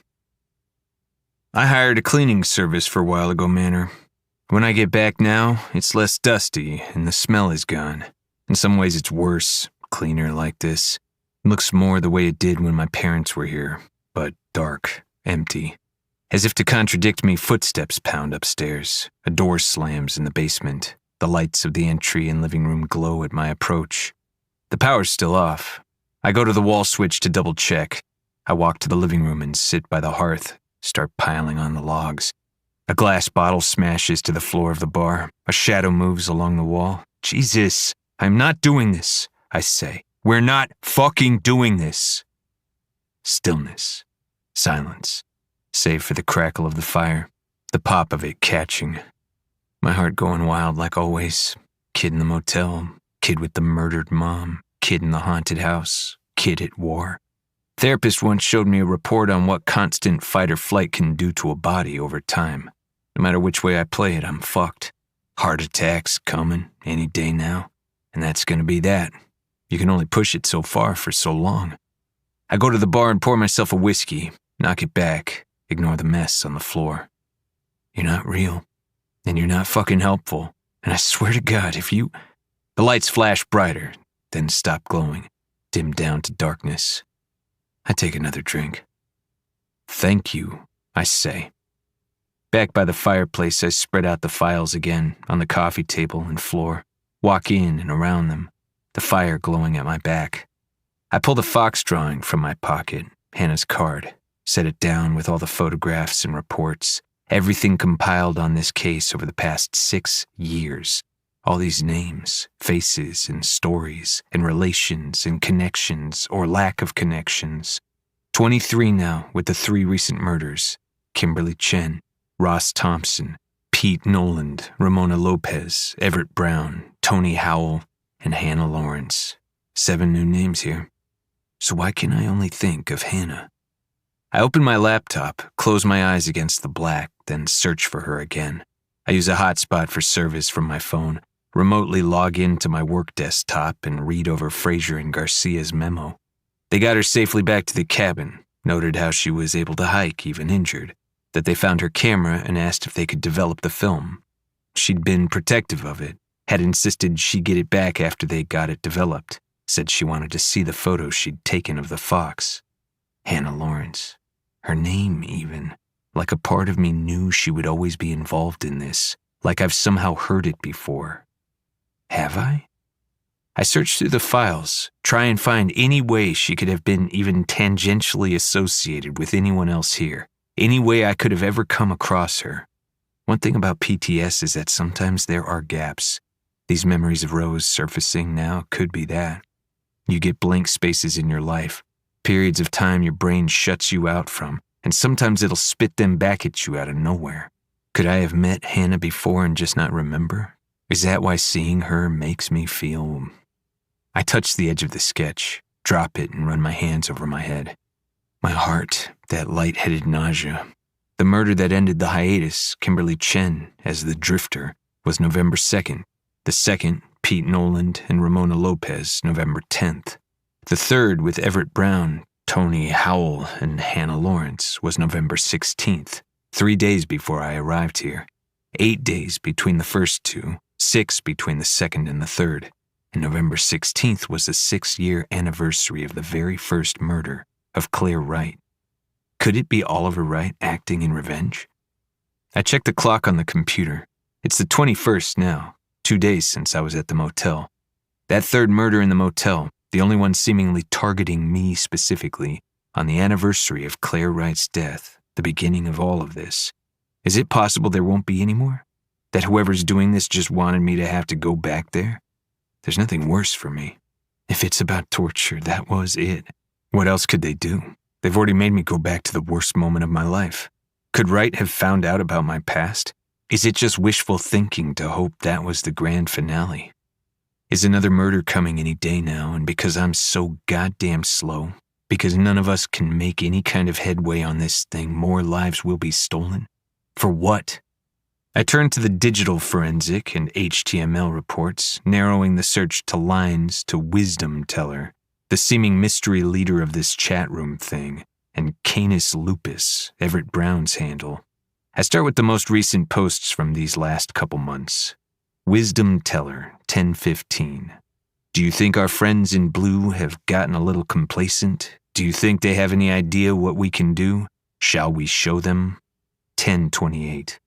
I hired a cleaning service for a while ago, Manor. When I get back now, it's less dusty and the smell is gone. In some ways it's worse, cleaner like this. It looks more the way it did when my parents were here, but dark, empty. As if to contradict me, footsteps pound upstairs. A door slams in the basement. The lights of the entry and living room glow at my approach. The power's still off. I go to the wall switch to double check. I walk to the living room and sit by the hearth, start piling on the logs. A glass bottle smashes to the floor of the bar. A shadow moves along the wall. Jesus, I'm not doing this, I say. We're not fucking doing this. Stillness. Silence. Save for the crackle of the fire, the pop of it catching. My heart going wild like always. Kid in the motel, kid with the murdered mom, kid in the haunted house, kid at war. Therapist once showed me a report on what constant fight or flight can do to a body over time. No matter which way I play it, I'm fucked. Heart attacks coming any day now, and that's gonna be that. You can only push it so far for so long. I go to the bar and pour myself a whiskey, knock it back, ignore the mess on the floor. You're not real, and you're not fucking helpful, and I swear to God, if you... The lights flash brighter, then stop glowing, dim down to darkness. I take another drink. Thank you, I say. Back by the fireplace, I spread out the files again on the coffee table and floor, walk in and around them, the fire glowing at my back. I pull the Fox drawing from my pocket, Hannah's card, set it down with all the photographs and reports, everything compiled on this case over the past 6 years. All these names, faces, and stories, and relations, and connections, or lack of connections. 23 now with the 3 recent murders. Kimberly Chen, Ross Thompson, Pete Noland, Ramona Lopez, Everett Brown, Tony Howell, and Hannah Lawrence. 7 new names here. So why can I only think of Hannah? I open my laptop, close my eyes against the black, then search for her again. I use a hotspot for service from my phone, remotely log into my work desktop, and read over Fraser and Garcia's memo. They got her safely back to the cabin, noted how she was able to hike, even injured, that they found her camera and asked if they could develop the film. She'd been protective of it, had insisted she get it back after they got it developed, said she wanted to see the photos she'd taken of the fox. Hannah Lawrence. Her name, even. Like a part of me knew she would always be involved in this, like I've somehow heard it before. Have I? I searched through the files, try and find any way she could have been even tangentially associated with anyone else here, any way I could have ever come across her. One thing about PTS is that sometimes there are gaps. These memories of Rose surfacing now could be that. You get blank spaces in your life, periods of time your brain shuts you out from, and sometimes it'll spit them back at you out of nowhere. Could I have met Hannah before and just not remember? Is that why seeing her makes me feel... I touch the edge of the sketch, drop it, and run my hands over my head. My heart, that light-headed nausea. The murder that ended the hiatus, Kimberly Chen, as the Drifter, was November 2nd. The second, Pete Noland and Ramona Lopez, November 10th. The third, with Everett Brown, Tony Howell, and Hannah Lawrence, was November 16th, 3 days before I arrived here. 8 days between the first two, 6 between the second and the third. And November 16th was the 6-year anniversary of the very first murder of Claire Wright. Could it be Oliver Wright acting in revenge? I checked the clock on the computer. It's the 21st now, 2 days since I was at the motel. That third murder in the motel, the only one seemingly targeting me specifically, on the anniversary of Claire Wright's death, the beginning of all of this. Is it possible there won't be any more? That whoever's doing this just wanted me to have to go back there? There's nothing worse for me. If it's about torture, that was it. What else could they do? They've already made me go back to the worst moment of my life. Could Wright have found out about my past? Is it just wishful thinking to hope that was the grand finale? Is another murder coming any day now, and because I'm so goddamn slow, because none of us can make any kind of headway on this thing, more lives will be stolen? For what? I turned to the digital forensic and HTML reports, narrowing the search to lines to Wisdom Teller, the seeming mystery leader of this chat room thing, and Canis Lupus, Everett Brown's handle. I start with the most recent posts from these last couple months. Wisdom Teller, 10:15. Do you think our friends in blue have gotten a little complacent? Do you think they have any idea what we can do? Shall we show them? 10:28.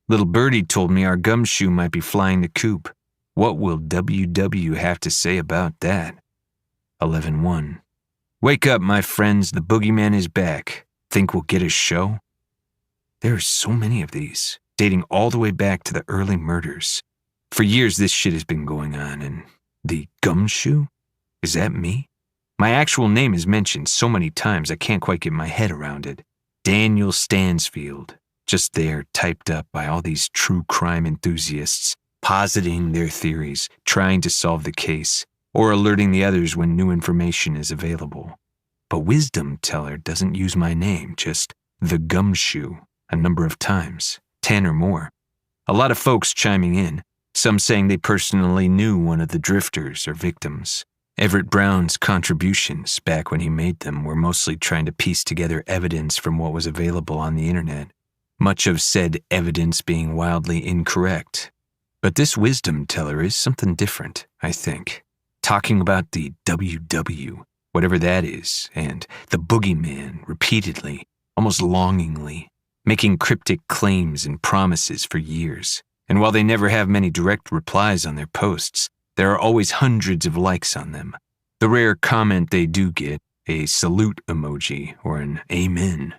Little birdie told me our gumshoe might be flying the coop. What will WW have to say about that? 11:1. Wake up, my friends, the boogeyman is back. Think we'll get a show? There are so many of these, dating all the way back to the early murders. For years this shit has been going on, and the gumshoe? Is that me? My actual name is mentioned so many times I can't quite get my head around it. Daniel Stansfield. Just there, typed up by all these true crime enthusiasts, positing their theories, trying to solve the case, or alerting the others when new information is available. But Wisdom Teller doesn't use my name, just the gumshoe, a number of times, 10 or more. A lot of folks chiming in, some saying they personally knew one of the drifters or victims. Everett Brown's contributions, back when he made them, were mostly trying to piece together evidence from what was available on the internet. Much of said evidence being wildly incorrect. But this Wisdom Teller is something different, I think. Talking about the WW, whatever that is, and the boogeyman repeatedly, almost longingly, making cryptic claims and promises for years. And while they never have many direct replies on their posts, there are always hundreds of likes on them. The rare comment they do get, a salute emoji or an amen.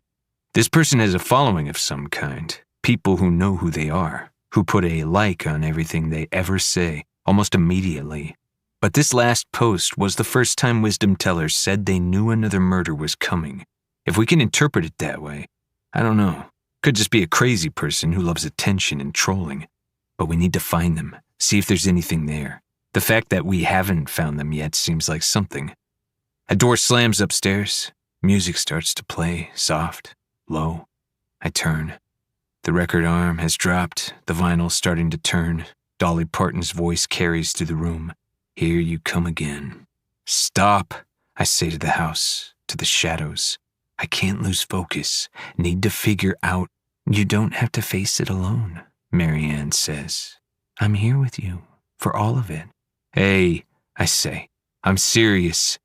This person has a following of some kind, people who know who they are, who put a like on everything they ever say, almost immediately. But this last post was the first time Wisdom Teller said they knew another murder was coming. If we can interpret it that way, I don't know. Could just be a crazy person who loves attention and trolling. But we need to find them, see if there's anything there. The fact that we haven't found them yet seems like something. A door slams upstairs. Music starts to play, soft, low. I turn. The record arm has dropped, the vinyl starting to turn. Dolly Parton's voice carries through the room. Here you come again. Stop, I say to the house, to the shadows. I can't lose focus. Need to figure out. You don't have to face it alone, Marianne says. I'm here with you, for all of it. Hey, I say, I'm serious.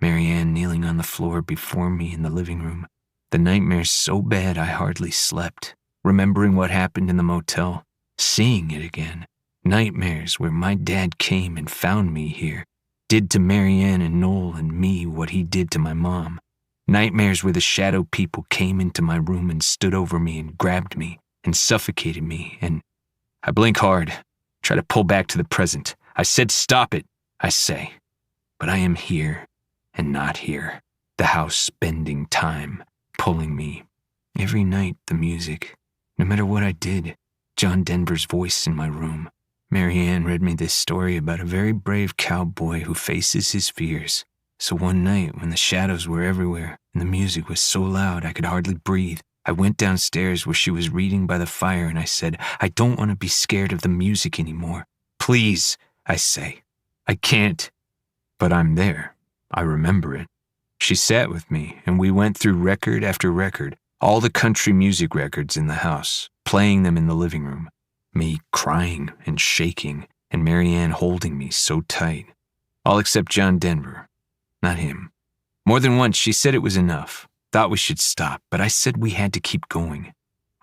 Marianne kneeling on the floor before me in the living room. The nightmare's so bad I hardly slept. Remembering what happened in the motel, seeing it again. Nightmares where my dad came and found me here, did to Marianne and Noel and me what he did to my mom. Nightmares where the shadow people came into my room and stood over me and grabbed me and suffocated me, and I blink hard, try to pull back to the present. I said stop it, I say. But I am here and not here. The house bending time, pulling me. Every night the music, no matter what I did. John Denver's voice in my room. Marianne read me this story about a very brave cowboy who faces his fears. So one night when the shadows were everywhere and the music was so loud I could hardly breathe, I went downstairs where she was reading by the fire and I said, I don't want to be scared of the music anymore. Please, I say. I can't. But I'm there. I remember it. She sat with me and we went through record after record, all the country music records in the house, playing them in the living room. Me crying and shaking and Marianne holding me so tight. All except John Denver. Not him. More than once she said it was enough, thought we should stop, but I said we had to keep going.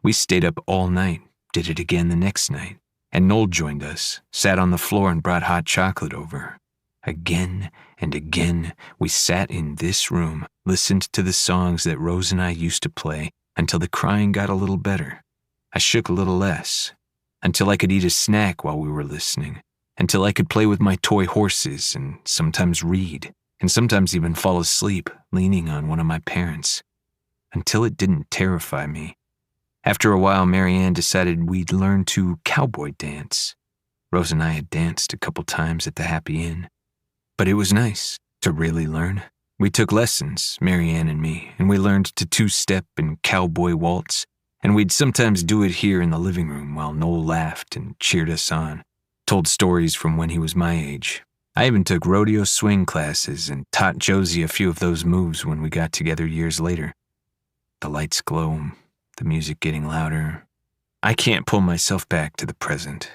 We stayed up all night, did it again the next night, and Noel joined us, sat on the floor and brought hot chocolate over. Again and again we sat in this room, listened to the songs that Rose and I used to play until the crying got a little better. I shook a little less, until I could eat a snack while we were listening, until I could play with my toy horses and sometimes read, and sometimes even fall asleep leaning on one of my parents, until it didn't terrify me. After a while, Marianne decided we'd learn to cowboy dance. Rose and I had danced a couple times at the Happy Inn, but it was nice to really learn. We took lessons, Marianne and me, and we learned to two-step and cowboy waltz, and we'd sometimes do it here in the living room while Noel laughed and cheered us on, told stories from when he was my age. I even took rodeo swing classes and taught Josie a few of those moves when we got together years later. The lights glow, the music getting louder. I can't pull myself back to the present.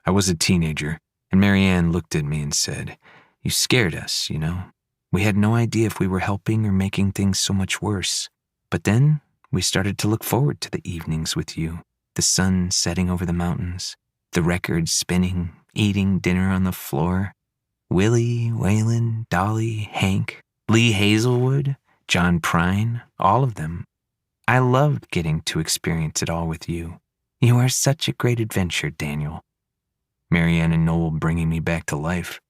I was a teenager, and Marianne looked at me and said, You scared us, you know. We had no idea if we were helping or making things so much worse. But then we started to look forward to the evenings with you, the sun setting over the mountains, the records spinning, eating dinner on the floor. Willie, Waylon, Dolly, Hank, Lee Hazelwood, John Prine, all of them. I loved getting to experience it all with you. You are such a great adventure, Daniel. Marianne and Noel bringing me back to life.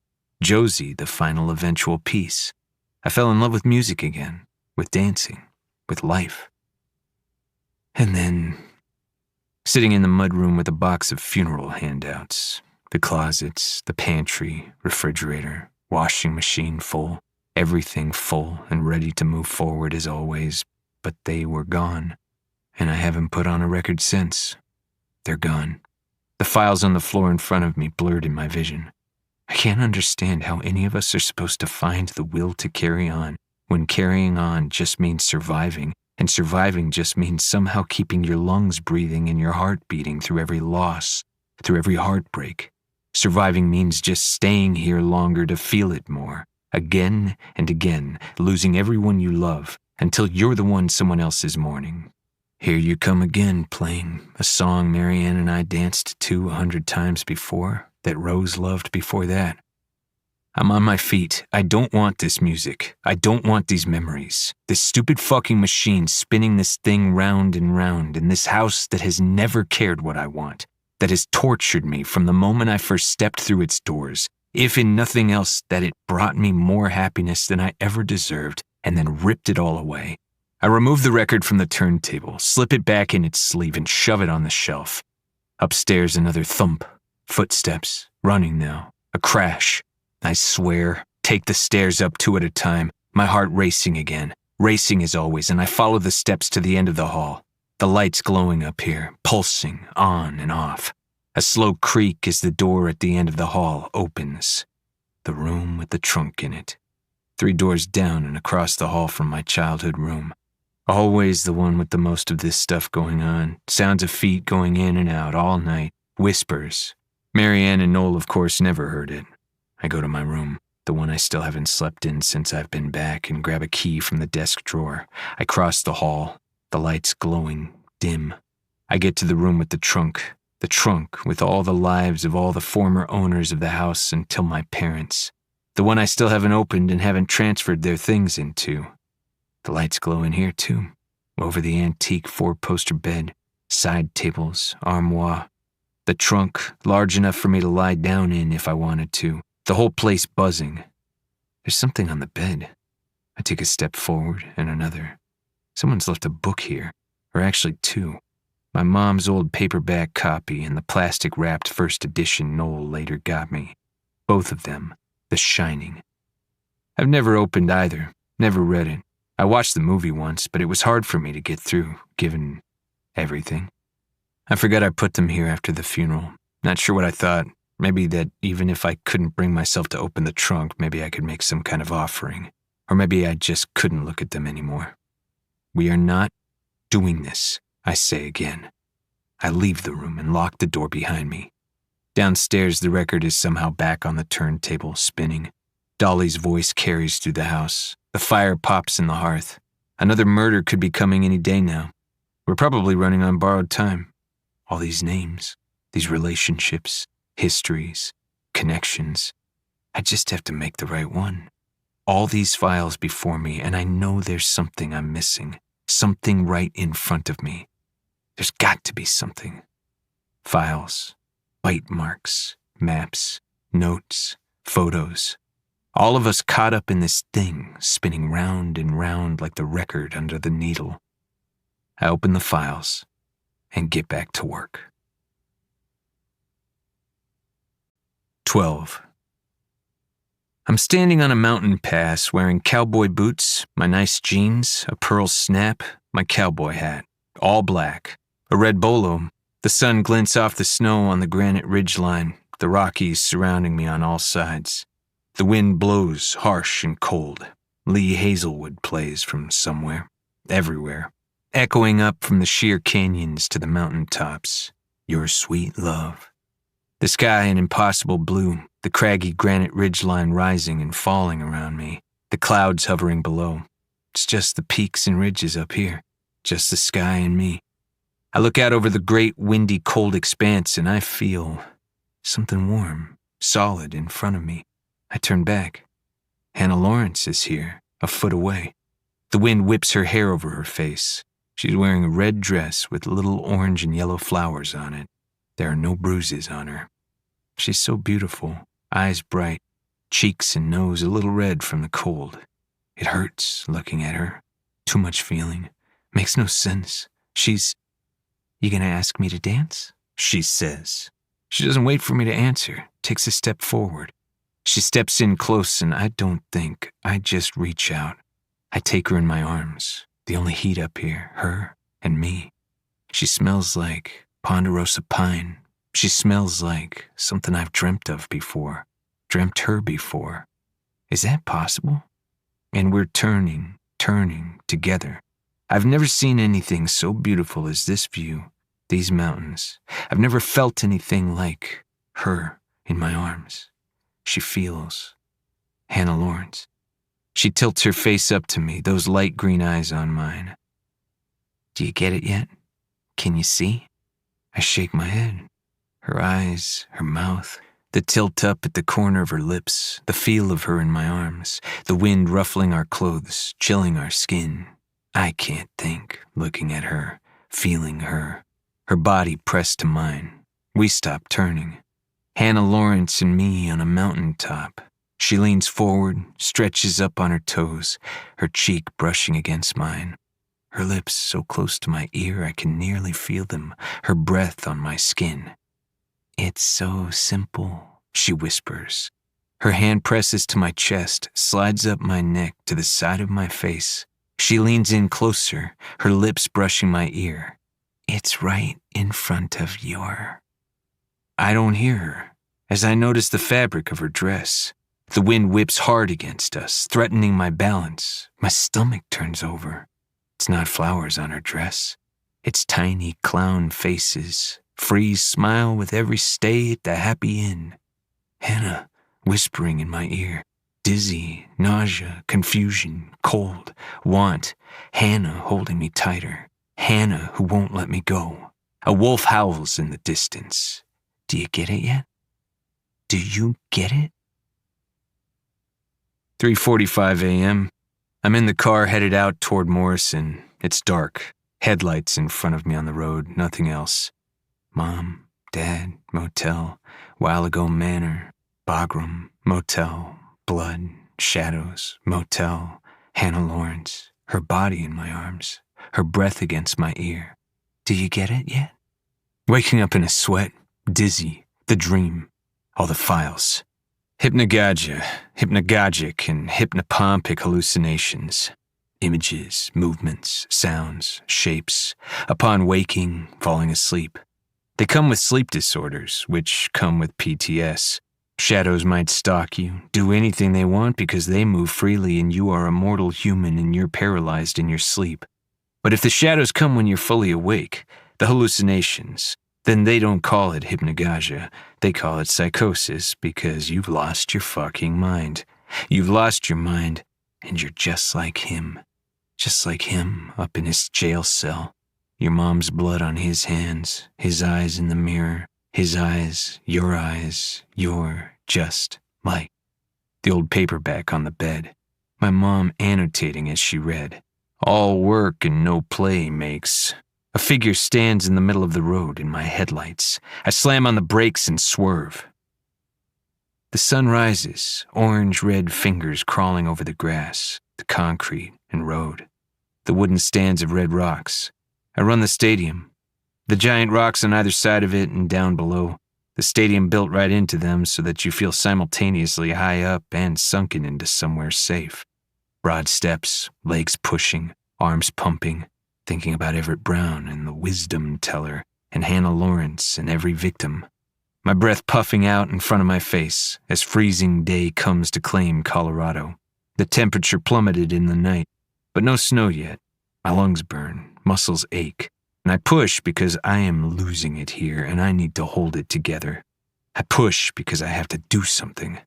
Josie, the final eventual piece. I fell in love with music again, with dancing, with life. And then, sitting in the mudroom with a box of funeral handouts, the closets, the pantry, refrigerator, washing machine full, everything full and ready to move forward as always, but they were gone, and I haven't put on a record since. They're gone. The files on the floor in front of me blurred in my vision. I can't understand how any of us are supposed to find the will to carry on when carrying on just means surviving, and surviving just means somehow keeping your lungs breathing and your heart beating through every loss, through every heartbreak. Surviving means just staying here longer to feel it more, again and again, losing everyone you love until you're the one someone else is mourning. Here you come again, playing a song Marianne and I danced to 100 times before, that Rose loved before that. I'm on my feet. I don't want this music. I don't want these memories. This stupid fucking machine spinning this thing round and round in this house that has never cared what I want, that has tortured me from the moment I first stepped through its doors, if in nothing else that it brought me more happiness than I ever deserved, and then ripped it all away. I remove the record from the turntable, slip it back in its sleeve, and shove it on the shelf. Upstairs, another thump. Footsteps, running now, A crash. I swear, take the stairs up 2 at a time, my heart racing again, racing as always, and I follow the steps to the end of the hall. The lights glowing up here, pulsing on and off. A slow creak as the door at the end of the hall opens. The room with the trunk in it. 3 doors down and across the hall from my childhood room. Always the one with the most of this stuff going on. Sounds of feet going in and out all night. Whispers. Marianne and Noel, of course, never heard it. I go to my room, the one I still haven't slept in since I've been back, and grab a key from the desk drawer. I cross the hall, the lights glowing, dim. I get to the room with the trunk with all the lives of all the former owners of the house until my parents. The one I still haven't opened and haven't transferred their things into. The lights glow in here too, over the antique 4-poster bed, side tables, armoire. The trunk, large enough for me to lie down in if I wanted to. The whole place buzzing. There's something on the bed. I take a step forward and another. Someone's left a book here, or actually 2. My mom's old paperback copy and the plastic-wrapped first edition Noel later got me. Both of them, The Shining. I've never opened either, never read it. I watched the movie once, but it was hard for me to get through, given everything. I forgot I put them here after the funeral. Not sure what I thought. Maybe that even if I couldn't bring myself to open the trunk, maybe I could make some kind of offering. Or maybe I just couldn't look at them anymore. We are not doing this, I say again. I leave the room and lock the door behind me. Downstairs, the record is somehow back on the turntable, spinning. Dolly's voice carries through the house. The fire pops in the hearth. Another murder could be coming any day now. We're probably running on borrowed time. All these names, these relationships, histories, connections. I just have to make the right one. All these files before me, and I know there's something I'm missing. Something right in front of me. There's got to be something. Files, bite marks, maps, notes, photos. All of us caught up in this thing, spinning round and round like the record under the needle. I open the files and get back to work. 12. I'm standing on a mountain pass wearing cowboy boots, my nice jeans, a pearl snap, my cowboy hat, all black, a red bolo. The sun glints off the snow on the granite ridgeline, the Rockies surrounding me on all sides. The wind blows harsh and cold. Lee Hazelwood plays from somewhere, everywhere, echoing up from the sheer canyons to the mountain tops. Your sweet love. The sky an impossible blue, the craggy granite ridgeline rising and falling around me, the clouds hovering below. It's just the peaks and ridges up here, just the sky and me. I look out over the great, windy, cold expanse and I feel something warm, solid in front of me. I turn back. Hannah Lawrence is here, a foot away. The wind whips her hair over her face. She's wearing a red dress with little orange and yellow flowers on it. There are no bruises on her. She's so beautiful, eyes bright, cheeks and nose a little red from the cold. It hurts looking at her. Too much feeling. Makes no sense. You gonna ask me to dance? She says. She doesn't wait for me to answer, takes a step forward. She steps in close and I don't think, I just reach out. I take her in my arms, the only heat up here, her and me. She smells like ponderosa pine. She smells like something I've dreamt of before, dreamt her before. Is that possible? And we're turning together. I've never seen anything so beautiful as this view, these mountains. I've never felt anything like her in my arms. She feels Hannah Lawrence. She tilts her face up to me, those light green eyes on mine. Do you get it yet? Can you see? I shake my head. Her eyes, her mouth, the tilt up at the corner of her lips, the feel of her in my arms, the wind ruffling our clothes, chilling our skin. I can't think, looking at her, feeling her, her body pressed to mine. We stop turning. Hannah Lawrence and me on a mountaintop. She leans forward, stretches up on her toes, her cheek brushing against mine. Her lips so close to my ear I can nearly feel them, her breath on my skin. It's so simple, she whispers. Her hand presses to my chest, slides up my neck to the side of my face. She leans in closer, her lips brushing my ear. It's right in front of your... I don't hear her, as I notice the fabric of her dress. The wind whips hard against us, threatening my balance. My stomach turns over. It's not flowers on her dress. It's tiny clown faces. Freeze smile with every stay at the happy inn. Hannah whispering in my ear. Dizzy, nausea, confusion, cold, want. Hannah holding me tighter. Hannah who won't let me go. A wolf howls in the distance. Do you get it yet? Do you get it? 3:45 a.m. I'm in the car headed out toward Morrison. It's dark. Headlights in front of me on the road, nothing else. Mom, Dad, motel, while ago manor, Bagram, motel, blood, shadows, motel, Hannah Lawrence, her body in my arms, her breath against my ear. Do you get it yet? Waking up in a sweat, dizzy, the dream, all the files. Hypnagogia, hypnagogic and hypnopompic hallucinations. Images, movements, sounds, shapes. Upon waking, falling asleep. They come with sleep disorders, which come with PTS. Shadows might stalk you, do anything they want because they move freely and you are a mortal human and you're paralyzed in your sleep. But if the shadows come when you're fully awake, the hallucinations, then they don't call it hypnagogia. They call it psychosis because you've lost your fucking mind. You've lost your mind and you're just like him. Just like him up in his jail cell. Your mom's blood on his hands, his eyes in the mirror, his eyes, you're just like. The old paperback on the bed. My mom annotating as she read. All work and no play makes. A figure stands in the middle of the road in my headlights. I slam on the brakes and swerve. The sun rises, orange-red fingers crawling over the grass, the concrete and road. The wooden stands of red rocks. I run the stadium. The giant rocks on either side of it and down below. The stadium built right into them so that you feel simultaneously high up and sunken into somewhere safe. Broad steps, legs pushing, arms pumping, thinking about Everett Brown and the wisdom teller and Hannah Lawrence and every victim. My breath puffing out in front of my face as freezing day comes to claim Colorado. The temperature plummeted in the night, but no snow yet. My lungs burn, muscles ache, and I push because I am losing it here and I need to hold it together. I push because I have to do something.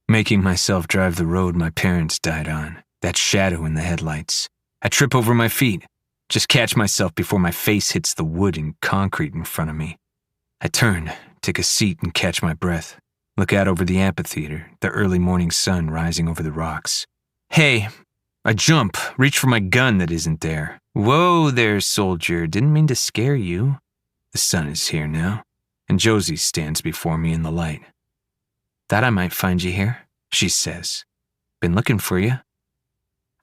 Making myself drive the road my parents died on, that shadow in the headlights. I trip over my feet, just catch myself before my face hits the wood and concrete in front of me. I turn, take a seat and catch my breath. Look out over the amphitheater, the early morning sun rising over the rocks. Hey! I jump, reach for my gun that isn't there. Whoa there, soldier, didn't mean to scare you. The sun is here now, and Josie stands before me in the light. Thought I might find you here, she says. Been looking for you.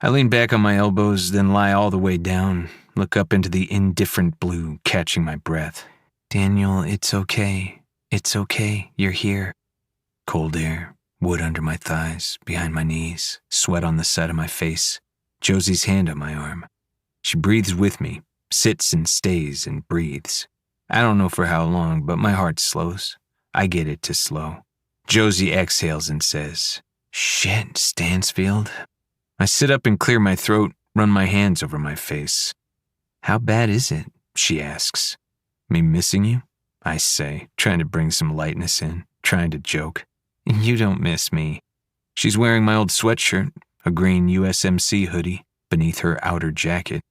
I lean back on my elbows, then lie all the way down, look up into the indifferent blue, catching my breath. Daniel, it's okay. It's okay, you're here. Cold air. Wood under my thighs, behind my knees, sweat on the side of my face, Josie's hand on my arm. She breathes with me, sits and stays and breathes. I don't know for how long, but my heart slows. I get it to slow. Josie exhales and says, Shit, Stansfield. I sit up and clear my throat, run my hands over my face. How bad is it? She asks. Me missing you? I say, trying to bring some lightness in, trying to joke. You don't miss me. She's wearing my old sweatshirt, a green USMC hoodie, beneath her outer jacket.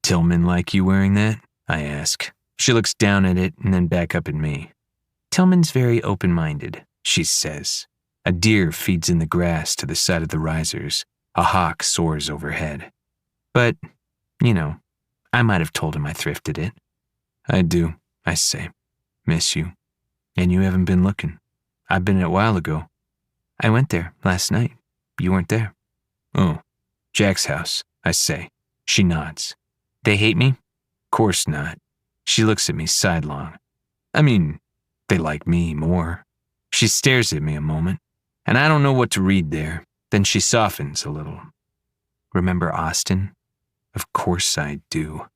Tillman like you wearing that? I ask. She looks down at it and then back up at me. Tillman's very open-minded, she says. A deer feeds in the grass to the side of the risers. A hawk soars overhead. But, I might have told him I thrifted it. I do, I say. Miss you. And you haven't been looking. I've been a while ago. I went there last night. You weren't there. Oh, Jack's house, I say. She nods. They hate me? Course not. She looks at me sidelong. I mean, they like me more. She stares at me a moment, and I don't know what to read there. Then she softens a little. Remember Austin? Of course I do.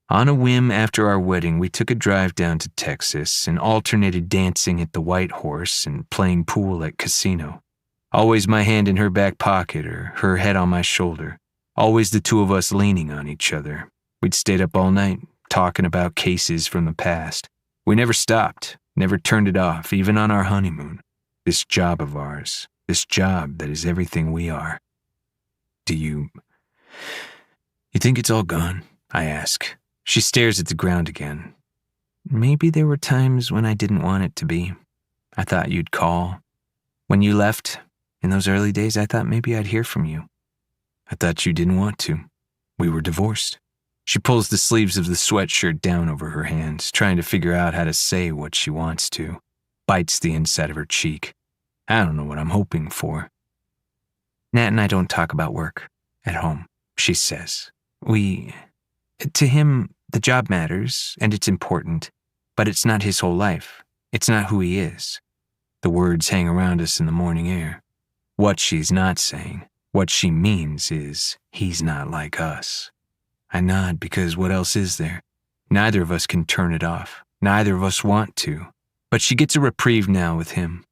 On a whim after our wedding, we took a drive down to Texas and alternated dancing at the White Horse and playing pool at casino. Always my hand in her back pocket or her head on my shoulder. Always the two of us leaning on each other. We'd stayed up all night, talking about cases from the past. We never stopped, never turned it off, even on our honeymoon. This job of ours, this job that is everything we are. You think it's all gone? I ask. She stares at the ground again. Maybe there were times when I didn't want it to be. I thought you'd call. When you left, in those early days, I thought maybe I'd hear from you. I thought you didn't want to. We were divorced. She pulls the sleeves of the sweatshirt down over her hands, trying to figure out how to say what she wants to. Bites the inside of her cheek. I don't know what I'm hoping for. Nat and I don't talk about work at home, she says. To him, the job matters, and it's important, but it's not his whole life. It's not who he is. The words hang around us in the morning air. What she's not saying, what she means is, he's not like us. I nod because what else is there? Neither of us can turn it off. Neither of us want to. But she gets a reprieve now with him.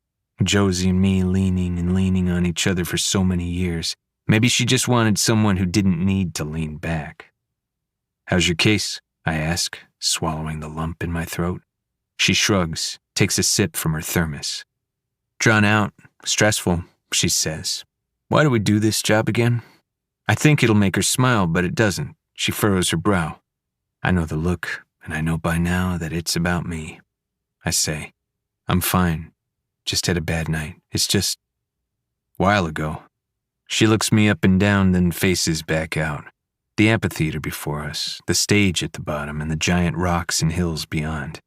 Josie and me leaning on each other for so many years. Maybe she just wanted someone who didn't need to lean back. How's your case? I ask, swallowing the lump in my throat. She shrugs, takes a sip from her thermos. Drawn out, stressful, she says. Why do we do this job again? I think it'll make her smile, but it doesn't. She furrows her brow. I know the look, and I know by now that it's about me. I say, I'm fine. Just had a bad night. It's just a while ago. She looks me up and down, then faces back out. The amphitheater before us, the stage at the bottom, and the giant rocks and hills beyond.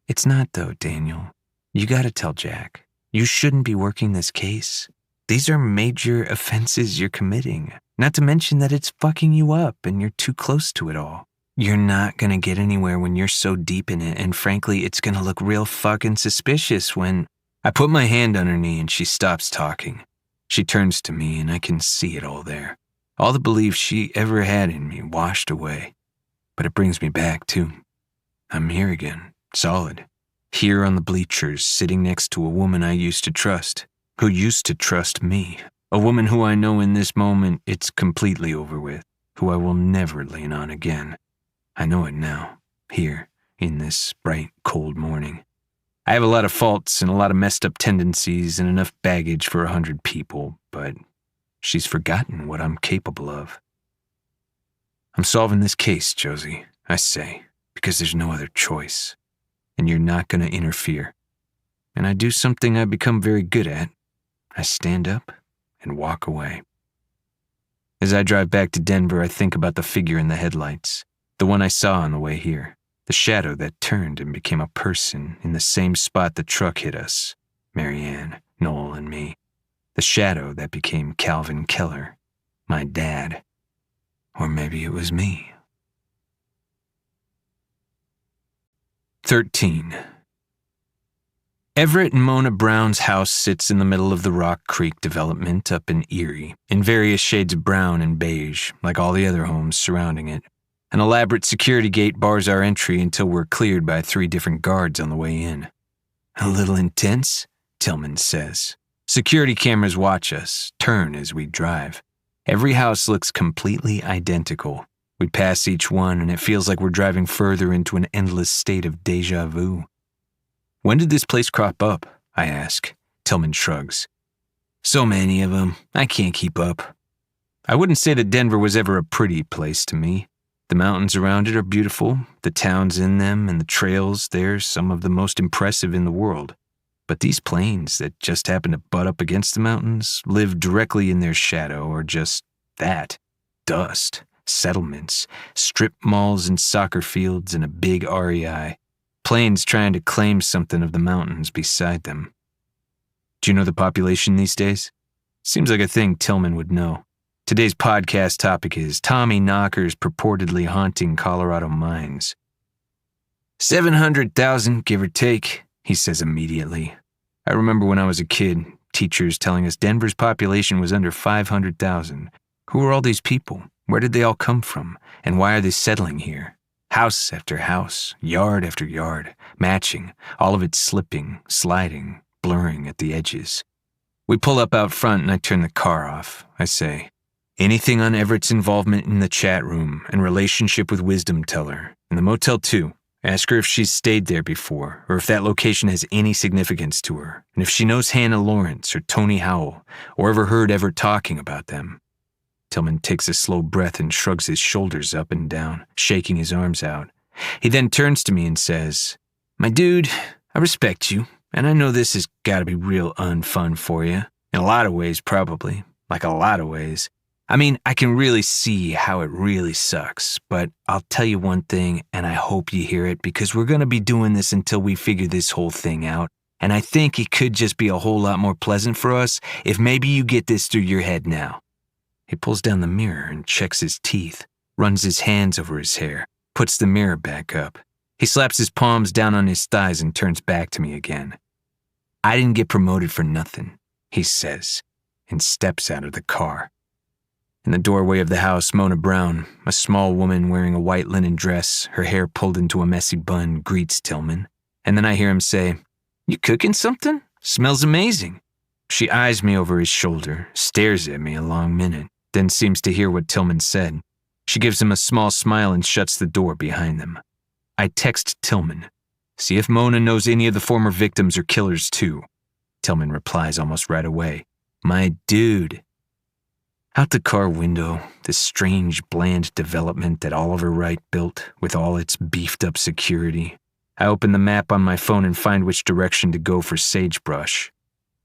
It's not, though, Daniel. You gotta tell Jack. You shouldn't be working this case. These are major offenses you're committing. Not to mention that it's fucking you up and you're too close to it all. You're not gonna get anywhere when you're so deep in it, and frankly, it's gonna look real fucking suspicious when... I put my hand on her knee and she stops talking. She turns to me and I can see it all there. All the belief she ever had in me washed away. But it brings me back, too. I'm here again, solid. Here on the bleachers, sitting next to a woman I used to trust, who used to trust me. A woman who I know in this moment it's completely over with, who I will never lean on again. I know it now, here, in this bright, cold morning. I have a lot of faults and a lot of messed up tendencies and enough baggage for 100 people, but she's forgotten what I'm capable of. I'm solving this case, Josie, I say, because there's no other choice. And you're not going to interfere. And I do something I've become very good at. I stand up and walk away. As I drive back to Denver, I think about the figure in the headlights, the one I saw on the way here, the shadow that turned and became a person in the same spot the truck hit us, Marianne, Noel, and me. The shadow that became Calvin Keller, my dad. Or maybe it was me. 13. Everett and Mona Brown's house sits in the middle of the Rock Creek development up in Erie, in various shades of brown and beige, like all the other homes surrounding it. An elaborate security gate bars our entry until we're cleared by 3 different guards on the way in. A little intense, Tillman says. Security cameras watch us, turn as we drive. Every house looks completely identical. We pass each one, and it feels like we're driving further into an endless state of déjà vu. When did this place crop up? I ask. Tillman shrugs. So many of them, I can't keep up. I wouldn't say that Denver was ever a pretty place to me. The mountains around it are beautiful, the towns in them and the trails, they're some of the most impressive in the world. But these plains that just happen to butt up against the mountains live directly in their shadow, or just that. Dust. Settlements, strip malls and soccer fields, and a big REI. Planes trying to claim something of the mountains beside them. Do you know the population these days? Seems like a thing Tillman would know. Today's podcast topic is Tommy Knockers purportedly haunting Colorado mines. 700,000, give or take, he says immediately. I remember when I was a kid, teachers telling us Denver's population was under 500,000. Who are all these people? Where did they all come from? And why are they settling here? House after house, yard after yard, matching, all of it slipping, sliding, blurring at the edges. We pull up out front and I turn the car off. I say, anything on Everett's involvement in the chat room and relationship with Wisdom Teller, and the motel too. Ask her if she's stayed there before, or if that location has any significance to her, and if she knows Hannah Lawrence or Tony Howell, or ever heard Everett talking about them. Tillman takes a slow breath and shrugs his shoulders up and down, shaking his arms out. He then turns to me and says, my dude, I respect you, and I know this has got to be real unfun for you. In a lot of ways, probably. Like a lot of ways. I mean, I can really see how it really sucks, but I'll tell you one thing, and I hope you hear it, because we're going to be doing this until we figure this whole thing out, and I think it could just be a whole lot more pleasant for us if maybe you get this through your head now. He pulls down the mirror and checks his teeth, runs his hands over his hair, puts the mirror back up. He slaps his palms down on his thighs and turns back to me again. I didn't get promoted for nothing, he says, and steps out of the car. In the doorway of the house, Mona Brown, a small woman wearing a white linen dress, her hair pulled into a messy bun, greets Tillman. And then I hear him say, you cooking something? Smells amazing. She eyes me over his shoulder, stares at me a long minute, then seems to hear what Tillman said. She gives him a small smile and shuts the door behind them. I text Tillman. See if Mona knows any of the former victims or killers too. Tillman replies almost right away. My dude. Out the car window, this strange, bland development that Oliver Wright built with all its beefed-up security. I open the map on my phone and find which direction to go for sagebrush.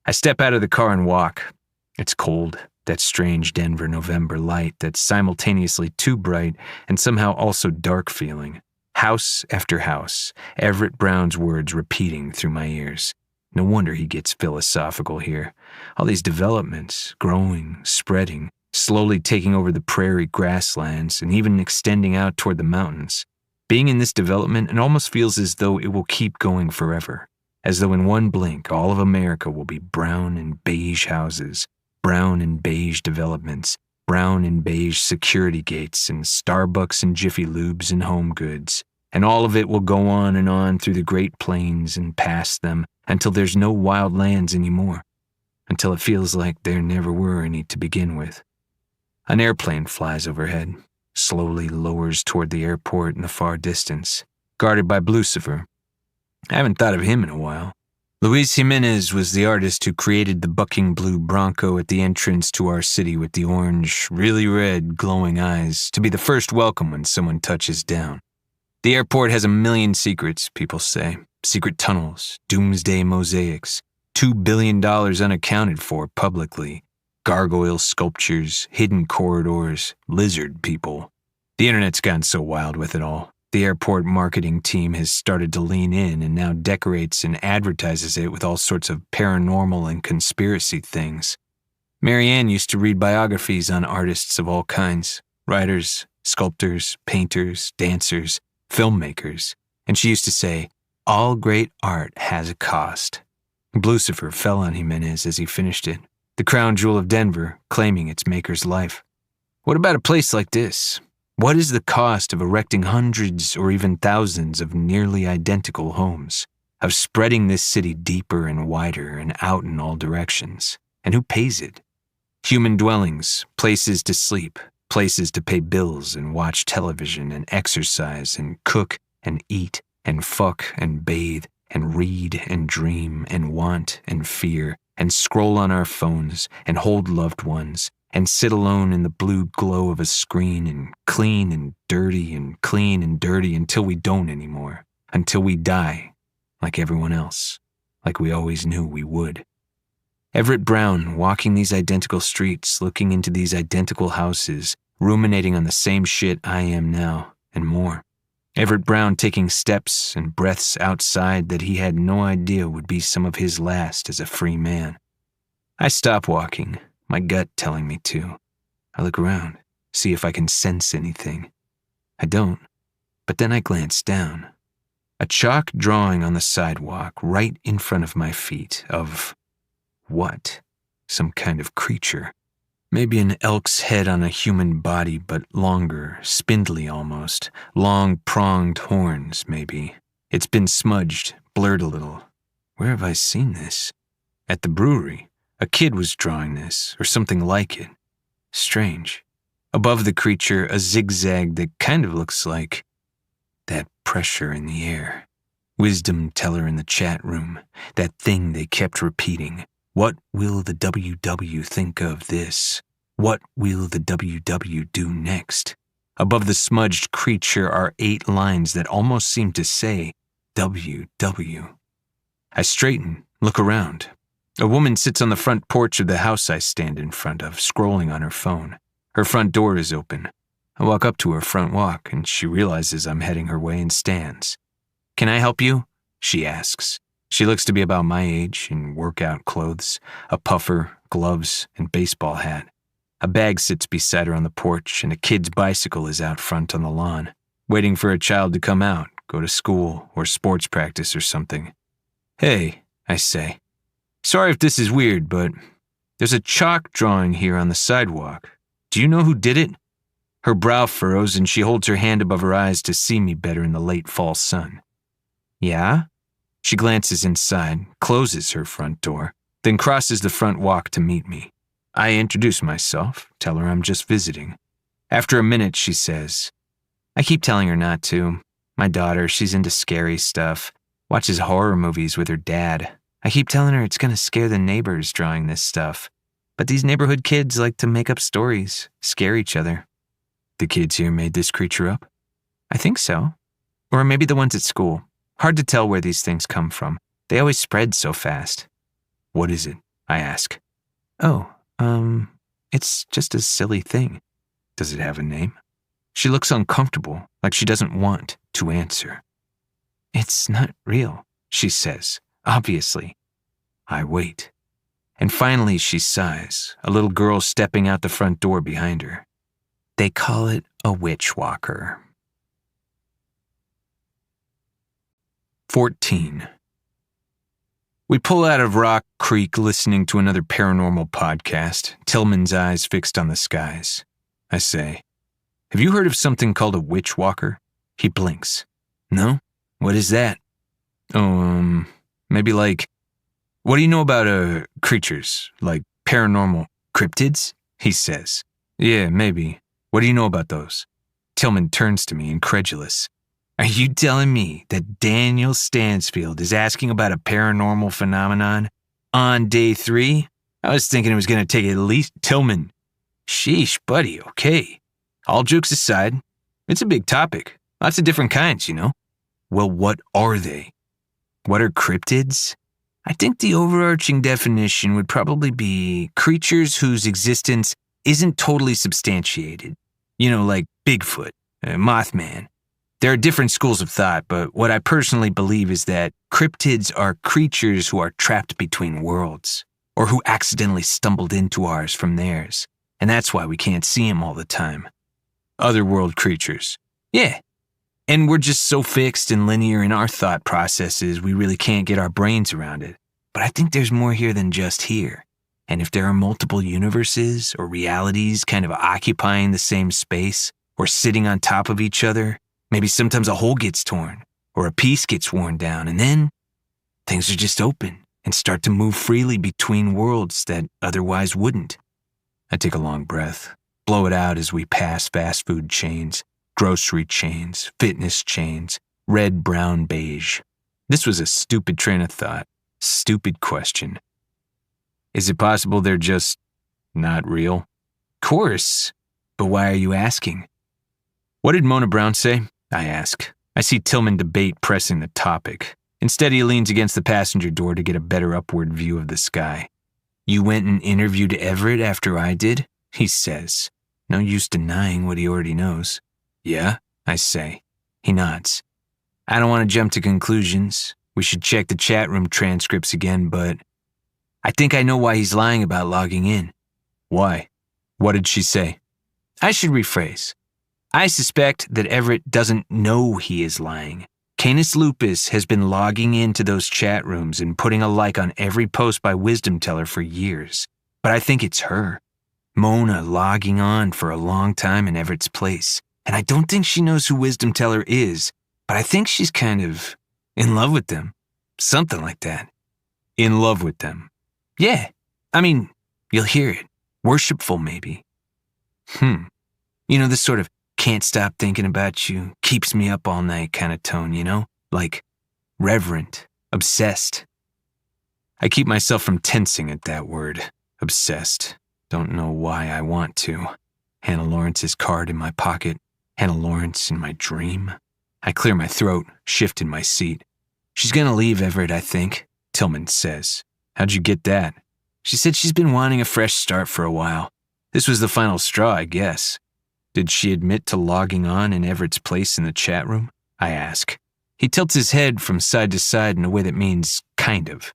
I step out of the car and walk. It's cold, that strange Denver November light that's simultaneously too bright and somehow also dark feeling. House after house, Everett Brown's words repeating through my ears. No wonder he gets philosophical here. All these developments, growing, spreading, slowly taking over the prairie grasslands and even extending out toward the mountains. Being in this development, it almost feels as though it will keep going forever. As though in one blink, all of America will be brown and beige houses, brown and beige developments, brown and beige security gates and Starbucks and Jiffy Lubes and home goods. And all of it will go on through the Great Plains and past them until there's no wild lands anymore. Until it feels like there never were any to begin with. An airplane flies overhead, slowly lowers toward the airport in the far distance, guarded by Blucifer. I haven't thought of him in a while. Luis Jimenez was the artist who created the bucking blue Bronco at the entrance to our city with the orange, really red, glowing eyes to be the first welcome when someone touches down. The airport has a million secrets, people say. Secret tunnels, doomsday mosaics, $2 billion unaccounted for publicly. Gargoyle sculptures, hidden corridors, lizard people. The internet's gotten so wild with it all. The airport marketing team has started to lean in and now decorates and advertises it with all sorts of paranormal and conspiracy things. Marianne used to read biographies on artists of all kinds, writers, sculptors, painters, dancers, filmmakers, and she used to say, all great art has a cost. Blucifer fell on Jimenez as he finished it. The crown jewel of Denver, claiming its maker's life. What about a place like this? What is the cost of erecting hundreds or even thousands of nearly identical homes, of spreading this city deeper and wider and out in all directions? And who pays it? Human dwellings, places to sleep, places to pay bills and watch television and exercise and cook and eat and fuck and bathe and read and dream and want and fear and scroll on our phones and hold loved ones and sit alone in the blue glow of a screen and clean and dirty and clean and dirty until we don't anymore, until we die, like everyone else, like we always knew we would. Everett Brown walking these identical streets, looking into these identical houses, ruminating on the same shit I am now, and more. Everett Brown taking steps and breaths outside that he had no idea would be some of his last as a free man. I stop walking, my gut telling me to. I look around, see if I can sense anything. I don't, but then I glance down. A chalk drawing on the sidewalk right in front of my feet of what? Some kind of creature. Maybe an elk's head on a human body, but longer, spindly almost. Long pronged horns, maybe. It's been smudged, blurred a little. Where have I seen this? At the brewery. A kid was drawing this, or something like it. Strange. Above the creature, a zigzag that kind of looks like that pressure in the air. Wisdom teller in the chat room. That thing they kept repeating. What will the WW think of this? What will the WW do next? Above the smudged creature are 8 lines that almost seem to say WW. I straighten, look around. A woman sits on the front porch of the house I stand in front of, scrolling on her phone. Her front door is open. I walk up to her front walk, and she realizes I'm heading her way and stands. "Can I help you?" she asks. She looks to be about my age, in workout clothes, a puffer, gloves, and baseball hat. A bag sits beside her on the porch, and a kid's bicycle is out front on the lawn, waiting for a child to come out, go to school, or sports practice or something. "Hey," I say. "Sorry if this is weird, but there's a chalk drawing here on the sidewalk. Do you know who did it?" Her brow furrows, and she holds her hand above her eyes to see me better in the late fall sun. "Yeah?" She glances inside, closes her front door, then crosses the front walk to meet me. I introduce myself, tell her I'm just visiting. After a minute, she says, "I keep telling her not to. My daughter, she's into scary stuff, watches horror movies with her dad. I keep telling her it's going to scare the neighbors drawing this stuff. But these neighborhood kids like to make up stories, scare each other." "The kids here made this creature up?" "I think so. Or maybe the ones at school. Hard to tell where these things come from. They always spread so fast." "What is it?" I ask. "Oh, it's just a silly thing." "Does it have a name?" She looks uncomfortable, like she doesn't want to answer. "It's not real," she says, obviously. I wait. And finally she sighs, a little girl stepping out the front door behind her. "They call it a witch walker." 14. We pull out of Rock Creek listening to another paranormal podcast, Tillman's eyes fixed on the skies. I say, "Have you heard of something called a witch walker?" He blinks. "No? What is that?" "Oh, maybe like, what do you know about creatures, like paranormal cryptids?" he says. "Yeah, maybe. What do you know about those?" Tillman turns to me, incredulous. "Are you telling me that Daniel Stansfield is asking about a paranormal phenomenon on day 3? I was thinking it was going to take at least..." "Tillman." "Sheesh, buddy, okay. All jokes aside, it's a big topic. Lots of different kinds, you know." "Well, what are they?" "What are cryptids? I think the overarching definition would probably be creatures whose existence isn't totally substantiated. You know, like Bigfoot, Mothman. There are different schools of thought, but what I personally believe is that cryptids are creatures who are trapped between worlds, or who accidentally stumbled into ours from theirs, and that's why we can't see them all the time." "Otherworld creatures." "Yeah. And we're just so fixed and linear in our thought processes, we really can't get our brains around it. But I think there's more here than just here. And if there are multiple universes or realities kind of occupying the same space, or sitting on top of each other, maybe sometimes a hole gets torn, or a piece gets worn down, and then things are just open and start to move freely between worlds that otherwise wouldn't." I take a long breath, blow it out as we pass fast food chains, grocery chains, fitness chains, red, brown, beige. This was a stupid train of thought, stupid question. Is it possible they're just not real? Course, but why are you asking? What did Mona Brown say? I ask. I see Tillman debate pressing the topic. Instead, he leans against the passenger door to get a better upward view of the sky. "You went and interviewed Everett after I did?" he says. No use denying what he already knows. "Yeah," I say. He nods. "I don't want to jump to conclusions. We should check the chat room transcripts again, but I think I know why he's lying about logging in." "Why? What did she say?" I should rephrase. I suspect that Everett doesn't know he is lying, Canis Lupus has been logging into those chat rooms and putting a like on every post by Wisdom Teller for years. But I think it's her. Mona logging on for a long time in Everett's place. And I don't think she knows who Wisdom Teller is, but I think she's kind of in love with them. Something like that. In love with them. Yeah. I mean, you'll hear it. Worshipful, maybe. You know, this sort of can't stop thinking about you, keeps me up all night kind of tone, you know? Like reverent, obsessed. I keep myself from tensing at that word, obsessed. Don't know why I want to. Hannah Lawrence's card in my pocket. Hannah Lawrence in my dream. I clear my throat, shift in my seat. She's gonna leave Everett, I think, Tillman says. How'd you get that? She said she's been wanting a fresh start for a while. This was the final straw, I guess. Did she admit to logging on in Everett's place in the chat room? I ask. He tilts his head from side to side in a way that means kind of.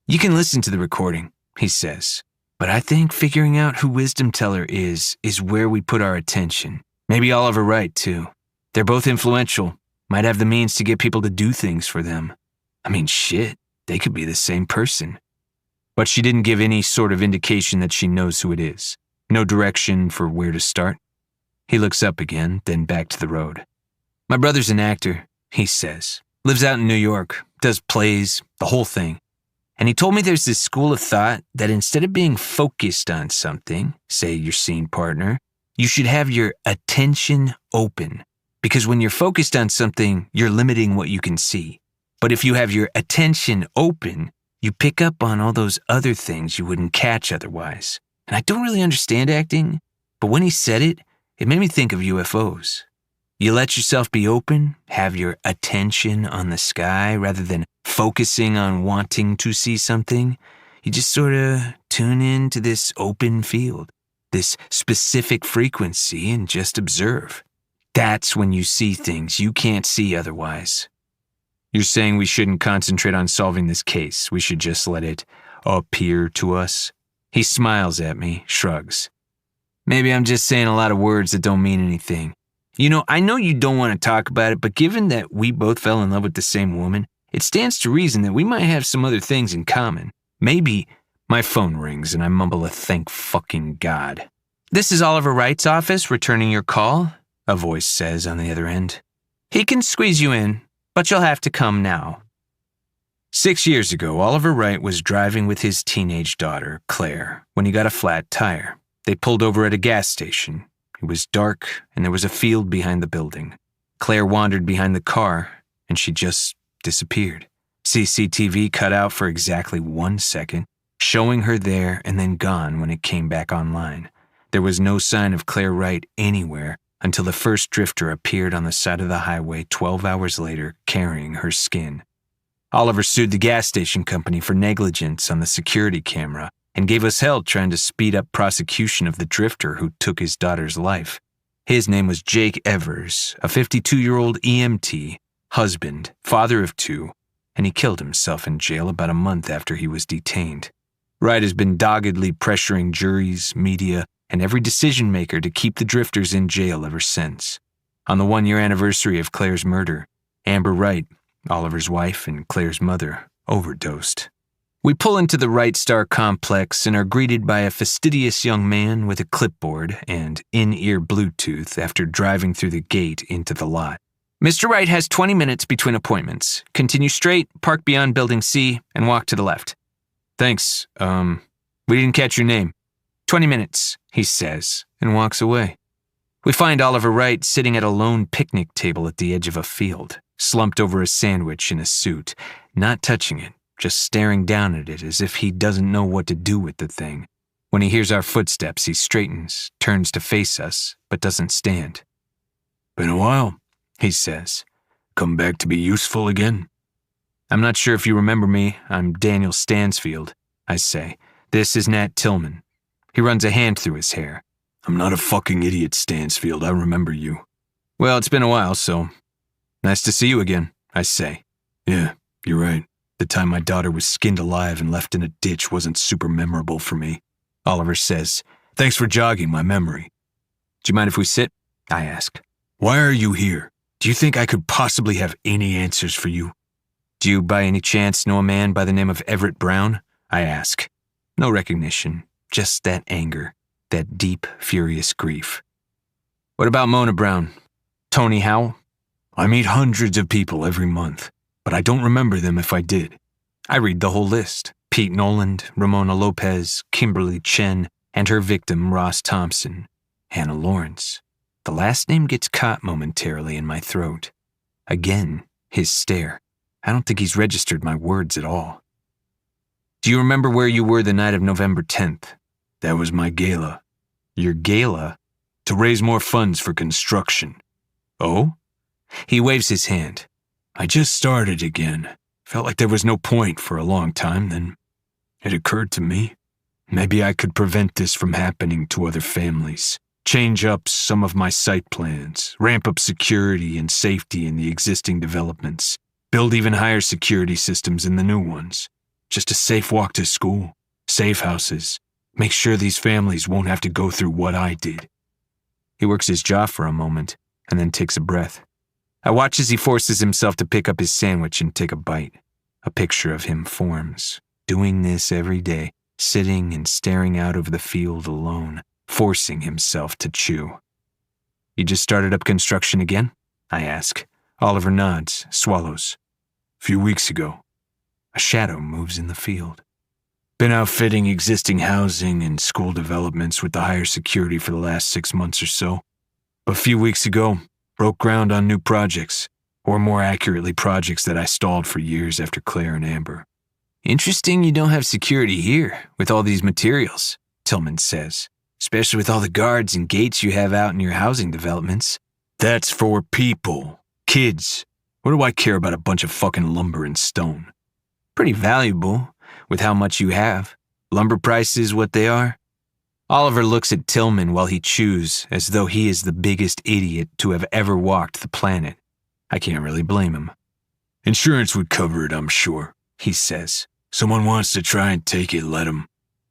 You can listen to the recording, he says. But I think figuring out who Wisdom Teller is where we put our attention. Maybe Oliver Wright, too. They're both influential. Might have the means to get people to do things for them. I mean, shit, they could be the same person. But she didn't give any sort of indication that she knows who it is. No direction for where to start. He looks up again, then back to the road. My brother's an actor, he says. Lives out in New York, does plays, the whole thing. And he told me there's this school of thought that instead of being focused on something, say your scene partner, you should have your attention open. Because when you're focused on something, you're limiting what you can see. But if you have your attention open, you pick up on all those other things you wouldn't catch otherwise. And I don't really understand acting, but when he said it, it made me think of UFOs. You let yourself be open, have your attention on the sky rather than focusing on wanting to see something. You just sort of tune in to this open field, this specific frequency, and just observe. That's when you see things you can't see otherwise. You're saying we shouldn't concentrate on solving this case. We should just let it appear to us? He smiles at me, shrugs. Maybe I'm just saying a lot of words that don't mean anything. You know, I know you don't want to talk about it, but given that we both fell in love with the same woman, it stands to reason that we might have some other things in common. Maybe my phone rings and I mumble a thank fucking God. This is Oliver Wright's office, returning your call, a voice says on the other end. He can squeeze you in, but you'll have to come now. 6 years ago, Oliver Wright was driving with his teenage daughter, Claire, when he got a flat tire. They pulled over at a gas station. It was dark, and there was a field behind the building. Claire wandered behind the car, and she just disappeared. CCTV cut out for exactly 1 second, showing her there and then gone when it came back online. There was no sign of Claire Wright anywhere until the first drifter appeared on the side of the highway 12 hours later, carrying her skin. Oliver sued the gas station company for negligence on the security camera and gave us hell trying to speed up prosecution of the drifter who took his daughter's life. His name was Jake Evers, a 52-year-old EMT, husband, father of 2, and he killed himself in jail about a month after he was detained. Wright has been doggedly pressuring juries, media, and every decision-maker to keep the drifters in jail ever since. On the 1-year anniversary of Claire's murder, Amber Wright, Oliver's wife and Claire's mother, overdosed. We pull into the Wright Star complex and are greeted by a fastidious young man with a clipboard and in-ear Bluetooth after driving through the gate into the lot. Mr. Wright has 20 minutes between appointments. Continue straight, park beyond Building C, and walk to the left. Thanks. We didn't catch your name. 20 minutes, he says, and walks away. We find Oliver Wright sitting at a lone picnic table at the edge of a field, slumped over a sandwich in a suit, not touching it, just staring down at it as if he doesn't know what to do with the thing. When he hears our footsteps, he straightens, turns to face us, but doesn't stand. Been a while, he says. Come back to be useful again? I'm not sure if you remember me. I'm Daniel Stansfield, I say. This is Nat Tillman. He runs a hand through his hair. I'm not a fucking idiot, Stansfield. I remember you. Well, it's been a while, so nice to see you again, I say. Yeah, you're right. The time my daughter was skinned alive and left in a ditch wasn't super memorable for me. Oliver says, thanks for jogging my memory. Do you mind if we sit? I ask. Why are you here? Do you think I could possibly have any answers for you? Do you by any chance know a man by the name of Everett Brown? I ask. No recognition, just that anger, that deep, furious grief. What about Mona Brown? Tony Howell? I meet hundreds of people every month, but I don't remember them if I did. I read the whole list. Pete Noland, Ramona Lopez, Kimberly Chen, and her victim, Ross Thompson, Hannah Lawrence. The last name gets caught momentarily in my throat. Again, his stare. I don't think he's registered my words at all. Do you remember where you were the night of November 10th? That was my gala. Your gala? To raise more funds for construction. Oh? He waves his hand. I just started again. Felt like there was no point for a long time, then it occurred to me. Maybe I could prevent this from happening to other families. Change up some of my site plans, ramp up security and safety in the existing developments, build even higher security systems in the new ones. Just a safe walk to school, safe houses, make sure these families won't have to go through what I did. He works his jaw for a moment and then takes a breath. I watch as he forces himself to pick up his sandwich and take a bite. A picture of him forms, doing this every day, sitting and staring out over the field alone, forcing himself to chew. You just started up construction again? I ask. Oliver nods, swallows. A few weeks ago. A shadow moves in the field. Been outfitting existing housing and school developments with the higher security for the last 6 months or so. But a few weeks ago, broke ground on new projects, or more accurately, projects that I stalled for years after Claire and Amber. Interesting you don't have security here with all these materials, Tillman says, especially with all the guards and gates you have out in your housing developments. That's for people, kids. What do I care about a bunch of fucking lumber and stone? Pretty valuable with how much you have. Lumber prices what they are. Oliver looks at Tillman while he chews as though he is the biggest idiot to have ever walked the planet. I can't really blame him. Insurance would cover it, I'm sure, he says. Someone wants to try and take it, let them.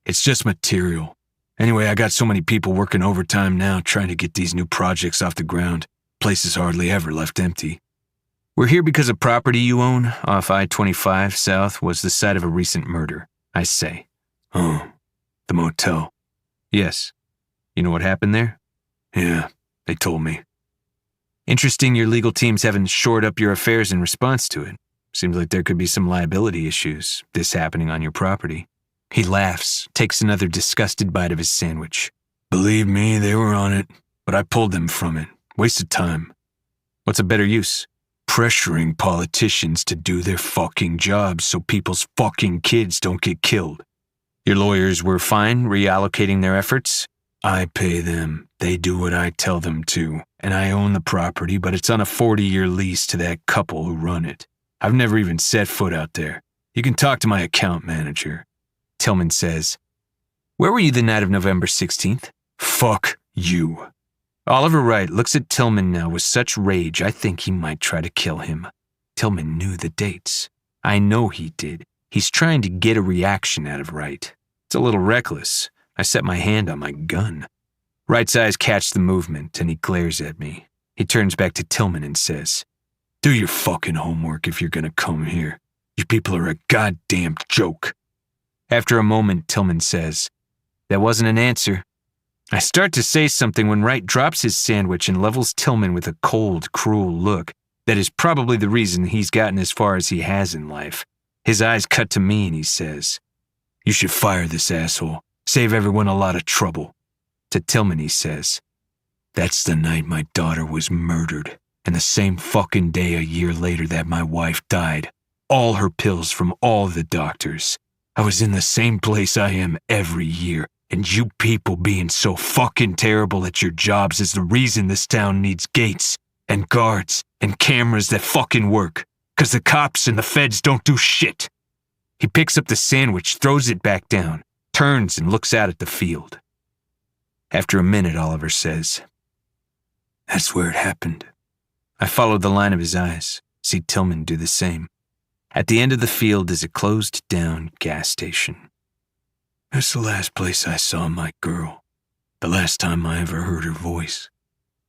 It's just material. Anyway, I got so many people working overtime now trying to get these new projects off the ground. Place is hardly ever left empty. We're here because a property you own off I-25 South was the site of a recent murder, I say. Oh, the motel. Yes. You know what happened there? Yeah, they told me. Interesting your legal teams haven't shored up your affairs in response to it. Seems like there could be some liability issues, this happening on your property. He laughs, takes another disgusted bite of his sandwich. Believe me, they were on it, but I pulled them from it. Wasted time. What's a better use? Pressuring politicians to do their fucking jobs so people's fucking kids don't get killed. Your lawyers were fine reallocating their efforts? I pay them. They do what I tell them to. And I own the property, but it's on a 40-year lease to that couple who run it. I've never even set foot out there. You can talk to my account manager. Tillman says, Where were you the night of November 16th? Fuck you. Oliver Wright looks at Tillman now with such rage I think he might try to kill him. Tillman knew the dates. I know he did. He's trying to get a reaction out of Wright. It's a little reckless. I set my hand on my gun. Wright's eyes catch the movement and he glares at me. He turns back to Tillman and says, Do your fucking homework if you're gonna come here. You people are a goddamn joke. After a moment, Tillman says, That wasn't an answer. I start to say something when Wright drops his sandwich and levels Tillman with a cold, cruel look that is probably the reason he's gotten as far as he has in life. His eyes cut to me and he says, You should fire this asshole. Save everyone a lot of trouble. To Tillman he says, That's the night my daughter was murdered, and the same fucking day a year later that my wife died. All her pills from all the doctors. I was in the same place I am every year, and you people being so fucking terrible at your jobs is the reason this town needs gates, and guards, and cameras that fucking work. 'Cause the cops and the feds don't do shit. He picks up the sandwich, throws it back down, turns and looks out at the field. After a minute, Oliver says, That's where it happened. I followed the line of his eyes, see Tillman do the same. At the end of the field is a closed-down gas station. That's the last place I saw my girl. The last time I ever heard her voice.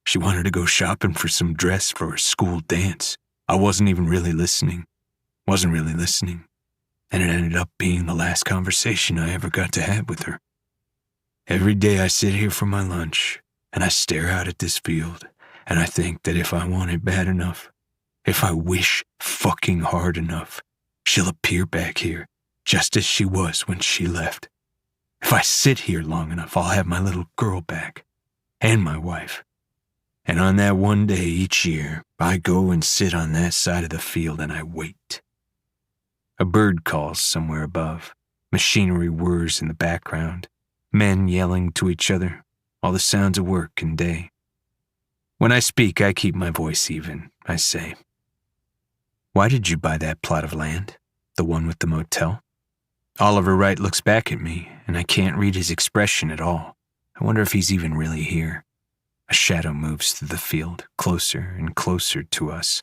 She wanted to go shopping for some dress for her school dance. I wasn't even really listening. Wasn't really listening. And it ended up being the last conversation I ever got to have with her. Every day I sit here for my lunch, and I stare out at this field, and I think that if I want it bad enough, if I wish fucking hard enough, she'll appear back here, just as she was when she left. If I sit here long enough, I'll have my little girl back, and my wife. And on that one day each year, I go and sit on that side of the field and I wait. A bird calls somewhere above. Machinery whirs in the background. Men yelling to each other. All the sounds of work and day. When I speak, I keep my voice even. I say, "Why did you buy that plot of land? The one with the motel?" Oliver Wright looks back at me, and I can't read his expression at all. I wonder if he's even really here. A shadow moves through the field, closer and closer to us.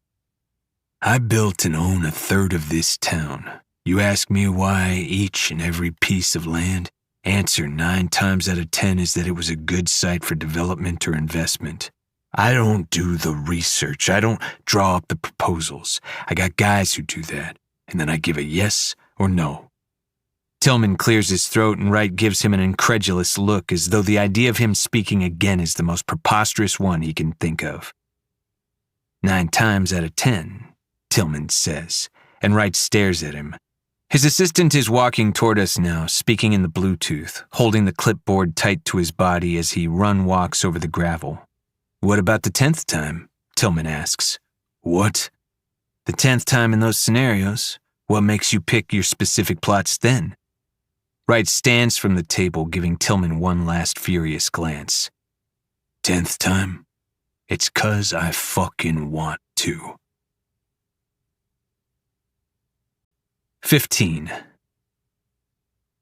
"I built and own a third of this town. You ask me why each and every piece of land? Answer 9 times out of 10 is that it was a good site for development or investment. I don't do the research. I don't draw up the proposals. I got guys who do that, and then I give a yes or no." Tillman clears his throat and Wright gives him an incredulous look as though the idea of him speaking again is the most preposterous one he can think of. 9 times out of 10, Tillman says, and Wright stares at him. His assistant is walking toward us now, speaking in the Bluetooth, holding the clipboard tight to his body as he walks over the gravel. "What about the 10th time?" Tillman asks. "What?" "The 10th time in those scenarios. What makes you pick your specific plots then?" Wright stands from the table, giving Tillman one last furious glance. "10th time? It's 'cause I fucking want to." 15.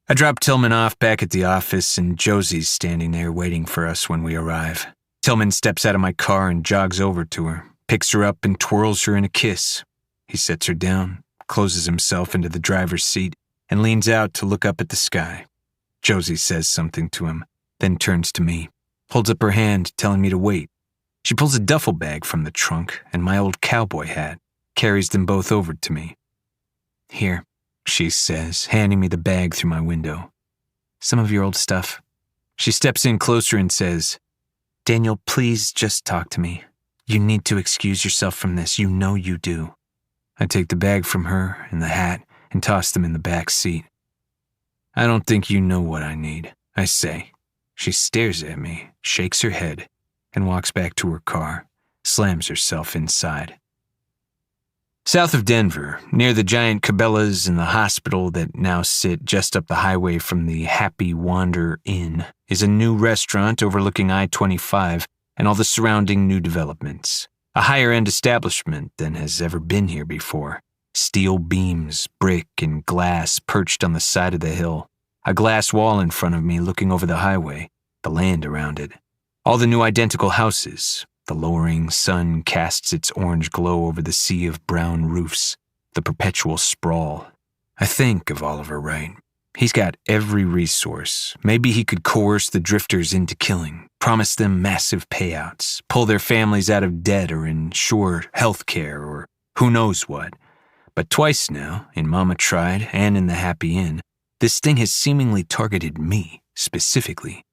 I drop Tillman off back at the office, and Josie's standing there waiting for us when we arrive. Tillman steps out of my car and jogs over to her, picks her up and twirls her in a kiss. He sets her down, closes himself into the driver's seat, and leans out to look up at the sky. Josie says something to him, then turns to me, holds up her hand, telling me to wait. She pulls a duffel bag from the trunk and my old cowboy hat, carries them both over to me. "Here," she says, handing me the bag through my window. "Some of your old stuff." She steps in closer and says, "Daniel, please just talk to me. You need to excuse yourself from this. You know you do." I take the bag from her and the hat and toss them in the back seat. "I don't think you know what I need," I say. She stares at me, shakes her head, and walks back to her car, slams herself inside. South of Denver, near the giant Cabela's and the hospital that now sit just up the highway from the Happy Wander Inn, is a new restaurant overlooking I-25 and all the surrounding new developments. A higher-end establishment than has ever been here before. Steel beams, brick, and glass perched on the side of the hill. A glass wall in front of me looking over the highway, the land around it. All the new identical houses. The lowering sun casts its orange glow over the sea of brown roofs, the perpetual sprawl. I think of Oliver Wright. He's got every resource. Maybe he could coerce the drifters into killing, promise them massive payouts, pull their families out of debt or ensure health care or who knows what. But twice now, in Mama Tried and in the Happy Inn, this thing has seemingly targeted me, specifically.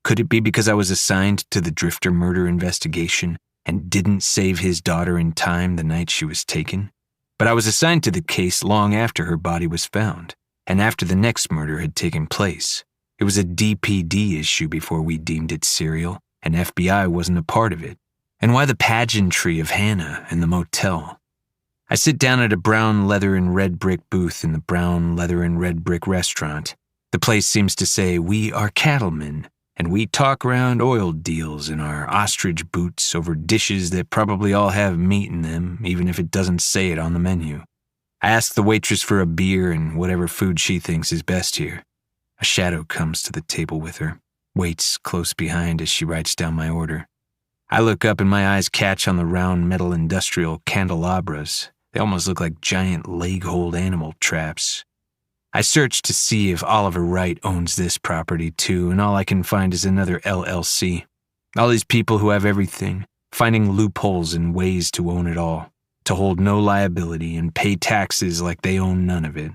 Could it be because I was assigned to the Drifter murder investigation and didn't save his daughter in time the night she was taken? But I was assigned to the case long after her body was found, and after the next murder had taken place. It was a DPD issue before we deemed it serial, and FBI wasn't a part of it. And why the pageantry of Hannah and the motel? I sit down at a brown leather and red brick booth in the brown leather and red brick restaurant. The place seems to say, "We are cattlemen, and we talk around oil deals in our ostrich boots over dishes that probably all have meat in them, even if it doesn't say it on the menu." I ask the waitress for a beer and whatever food she thinks is best here. A shadow comes to the table with her, waits close behind as she writes down my order. I look up and my eyes catch on the round metal industrial candelabras. They almost look like giant leg-hold animal traps. I search to see if Oliver Wright owns this property too, and all I can find is another LLC. All these people who have everything, finding loopholes and ways to own it all, to hold no liability and pay taxes like they own none of it.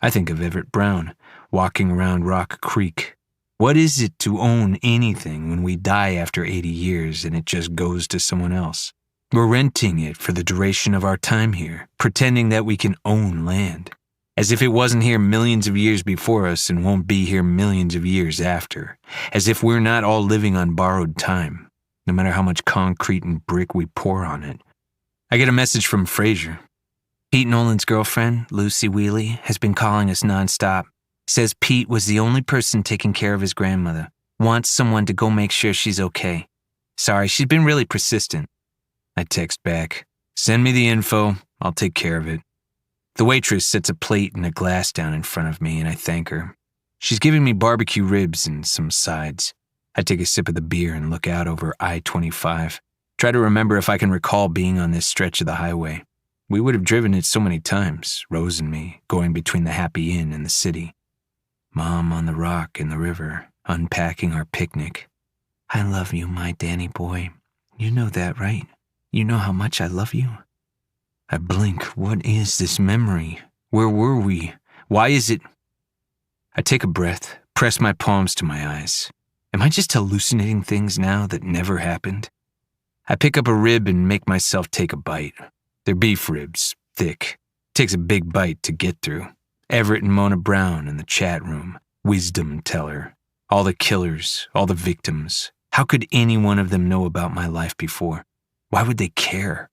I think of Everett Brown, walking around Rock Creek. What is it to own anything when we die after 80 years and it just goes to someone else? We're renting it for the duration of our time here, pretending that we can own land, as if it wasn't here millions of years before us and won't be here millions of years after, as if we're not all living on borrowed time, no matter how much concrete and brick we pour on it. I get a message from Fraser. Pete Nolan's girlfriend, Lucy Wheely, has been calling us nonstop. Says Pete was the only person taking care of his grandmother. Wants someone to go make sure she's okay. Sorry, she's been really persistent. I text back, send me the info, I'll take care of it. The waitress sets a plate and a glass down in front of me and I thank her. She's giving me barbecue ribs and some sides. I take a sip of the beer and look out over I-25. Try to remember if I can recall being on this stretch of the highway. We would have driven it so many times, Rose and me, going between the Happy Inn and the city. Mom on the rock in the river, unpacking our picnic. I love you, my Danny boy. You know that, right? You know how much I love you? I blink. What is this memory? Where were we? Why is it? I take a breath, press my palms to my eyes. Am I just hallucinating things now that never happened? I pick up a rib and make myself take a bite. They're beef ribs, thick. Takes a big bite to get through. Everett and Mona Brown in the chat room, wisdom teller. All the killers, all the victims. How could any one of them know about my life before? Why would they care?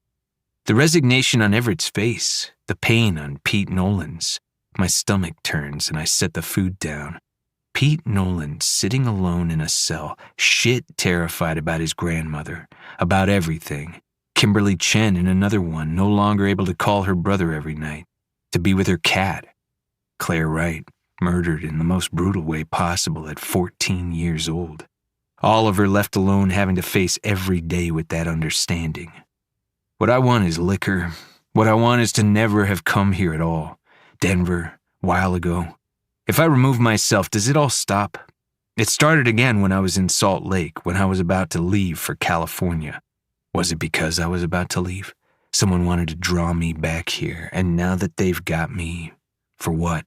The resignation on Everett's face, the pain on Pete Nolan's. My stomach turns and I set the food down. Pete Nolan sitting alone in a cell, shit terrified about his grandmother, about everything. Kimberly Chen in another one, no longer able to call her brother every night, to be with her cat. Claire Wright, murdered in the most brutal way possible at 14 years old. Oliver left alone having to face every day with that understanding. What I want is liquor. What I want is to never have come here at all. Denver, while ago. If I remove myself, does it all stop? It started again when I was in Salt Lake, when I was about to leave for California. Was it because I was about to leave? Someone wanted to draw me back here, and now that they've got me, for what?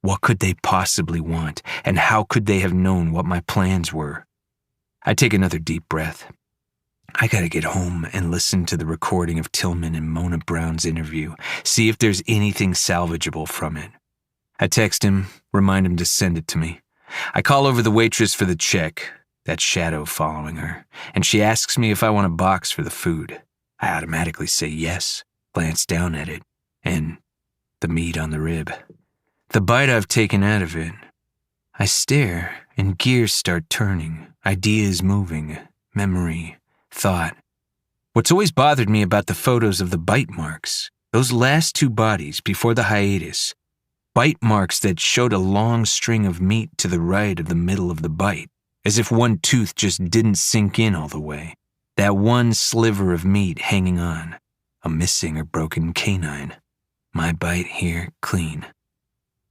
What could they possibly want, and how could they have known what my plans were? I take another deep breath. I gotta get home and listen to the recording of Tillman and Mona Brown's interview, see if there's anything salvageable from it. I text him, remind him to send it to me. I call over the waitress for the check, that shadow following her, and she asks me if I want a box for the food. I automatically say yes, glance down at it, and the meat on the rib. The bite I've taken out of it. I stare, and gears start turning, ideas moving, memory, thought. What's always bothered me about the photos of the bite marks, those last two bodies before the hiatus, bite marks that showed a long string of meat to the right of the middle of the bite, as if one tooth just didn't sink in all the way. That one sliver of meat hanging on, a missing or broken canine. My bite here, clean.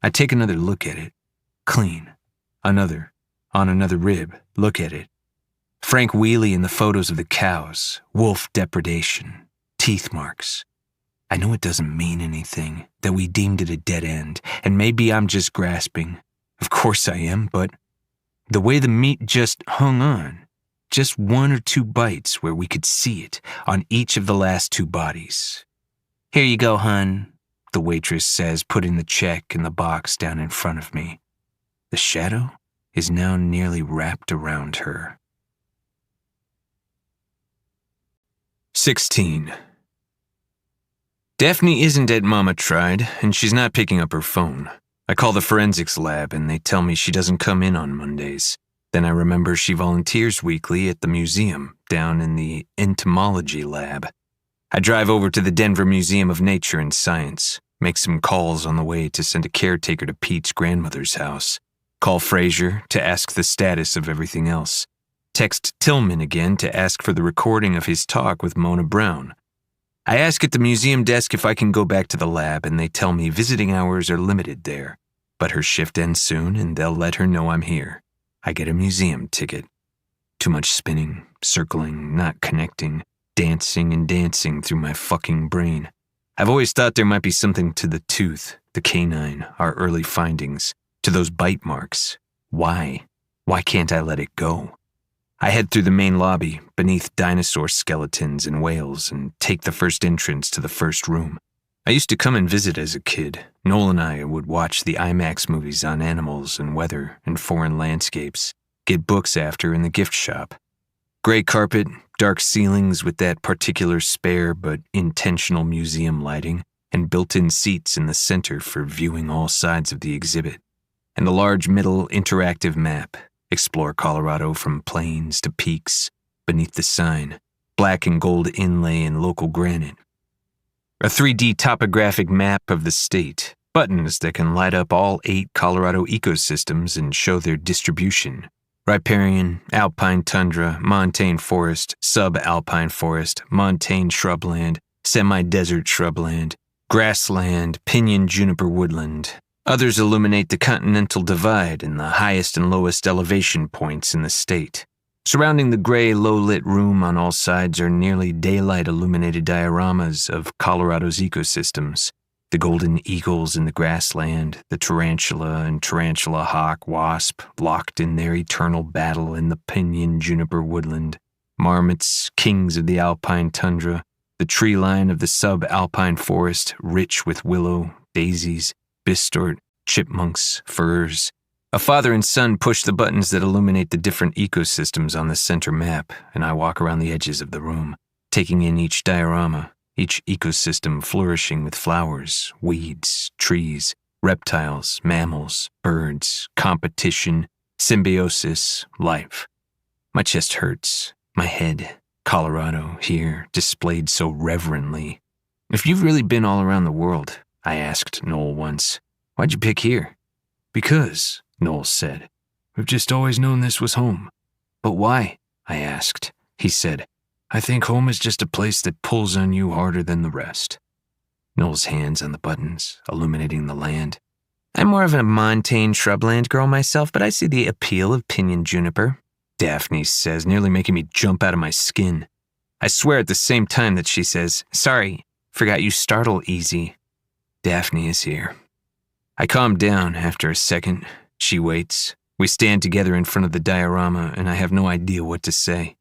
I take another look at it. Clean. Another. On another rib. Look at it. Frank Wheely in the photos of the cows. Wolf depredation. Teeth marks. I know it doesn't mean anything, that we deemed it a dead end, and maybe I'm just grasping. Of course I am, but the way the meat just hung on, just one or two bites where we could see it on each of the last two bodies. Here you go, hun, the waitress says, putting the check in the box down in front of me. The shadow is now nearly wrapped around her. 16. Daphne isn't at Mama Tried, and she's not picking up her phone. I call the forensics lab, and they tell me she doesn't come in on Mondays. Then I remember she volunteers weekly at the museum, down in the entomology lab. I drive over to the Denver Museum of Nature and Science, make some calls on the way to send a caretaker to Pete's grandmother's house, call Fraser to ask the status of everything else, text Tillman again to ask for the recording of his talk with Mona Brown. I ask at the museum desk if I can go back to the lab, and they tell me visiting hours are limited there, but her shift ends soon and they'll let her know I'm here. I get a museum ticket. Too much spinning, circling, not connecting. dancing and dancing through my fucking brain. I've always thought there might be something to the tooth, the canine, our early findings, to those bite marks. Why? Why can't I let it go? I head through the main lobby, beneath dinosaur skeletons and whales, and take the first entrance to the first room. I used to come and visit as a kid. Noel and I would watch the IMAX movies on animals and weather and foreign landscapes, get books after in the gift shop. Gray carpet, dark ceilings with that particular spare but intentional museum lighting, and built-in seats in the center for viewing all sides of the exhibit. And the large middle interactive map, explore Colorado from plains to peaks, beneath the sign, black and gold inlay and local granite. A 3D topographic map of the state, buttons that can light up all 8 Colorado ecosystems and show their distribution. Riparian, alpine tundra, montane forest, subalpine forest, montane shrubland, semi-desert shrubland, grassland, pinyon juniper woodland. Others illuminate the continental divide and the highest and lowest elevation points in the state. Surrounding the gray, low-lit room on all sides are nearly daylight-illuminated dioramas of Colorado's ecosystems. The golden eagles in the grassland, the tarantula and tarantula hawk wasp locked in their eternal battle in the pinyon juniper woodland, marmots, kings of the alpine tundra, the tree line of the subalpine forest rich with willow, daisies, bistort, chipmunks, firs. A father and son push the buttons that illuminate the different ecosystems on the center map, and I walk around the edges of the room, taking in each diorama, each ecosystem flourishing with flowers, weeds, trees, reptiles, mammals, birds, competition, symbiosis, life. My chest hurts, my head, Colorado, here, displayed so reverently. If you've really been all around the world, I asked Noel once, why'd you pick here? Because, Noel said, we've just always known this was home. But why? I asked. He said, I think home is just a place that pulls on you harder than the rest. Noel's hands on the buttons, illuminating the land. I'm more of a montane shrubland girl myself, but I see the appeal of pinyon juniper, Daphne says, nearly making me jump out of my skin. I swear at the same time that she says, sorry, forgot you startle easy. Daphne is here. I calm down after a second. She waits. We stand together in front of the diorama, and I have no idea what to say.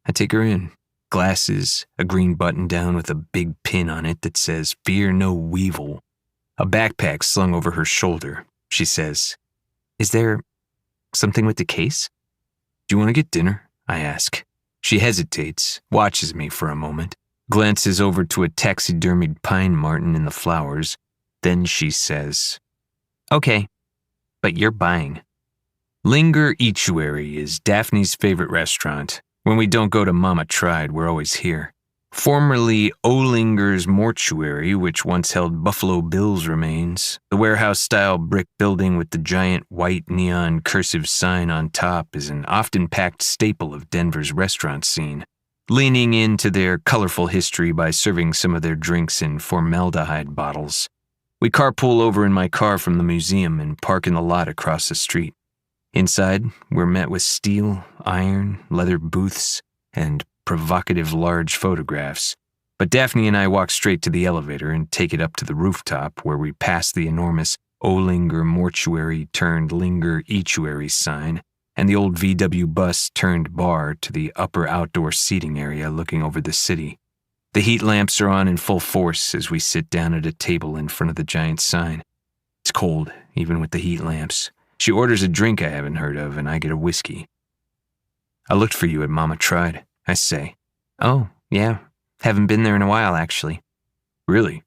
I take her in. Glasses, a green button-down with a big pin on it that says, Fear no weevil. A backpack slung over her shoulder. She says, Is there something with the case? Do you want to get dinner? I ask. She hesitates, watches me for a moment, glances over to a taxidermied pine marten in the flowers. Then she says, Okay, but you're buying. Linger Eatuary is Daphne's favorite restaurant. When we don't go to Mama Tried, we're always here. Formerly Olinger's Mortuary, which once held Buffalo Bill's remains, the warehouse-style brick building with the giant white neon cursive sign on top is an often-packed staple of Denver's restaurant scene, leaning into their colorful history by serving some of their drinks in formaldehyde bottles. We carpool over in my car from the museum and park in the lot across the street. Inside, we're met with steel, iron, leather booths, and provocative large photographs. But Daphne and I walk straight to the elevator and take it up to the rooftop where we pass the enormous Olinger Mortuary turned Linger Eatuary sign and the old VW bus turned bar to the upper outdoor seating area looking over the city. The heat lamps are on in full force as we sit down at a table in front of the giant sign. It's cold, even with the heat lamps. She orders a drink I haven't heard of, and I get a whiskey. I looked for you at Mama Tried, I say. Oh, yeah. Haven't been there in a while, actually. Really?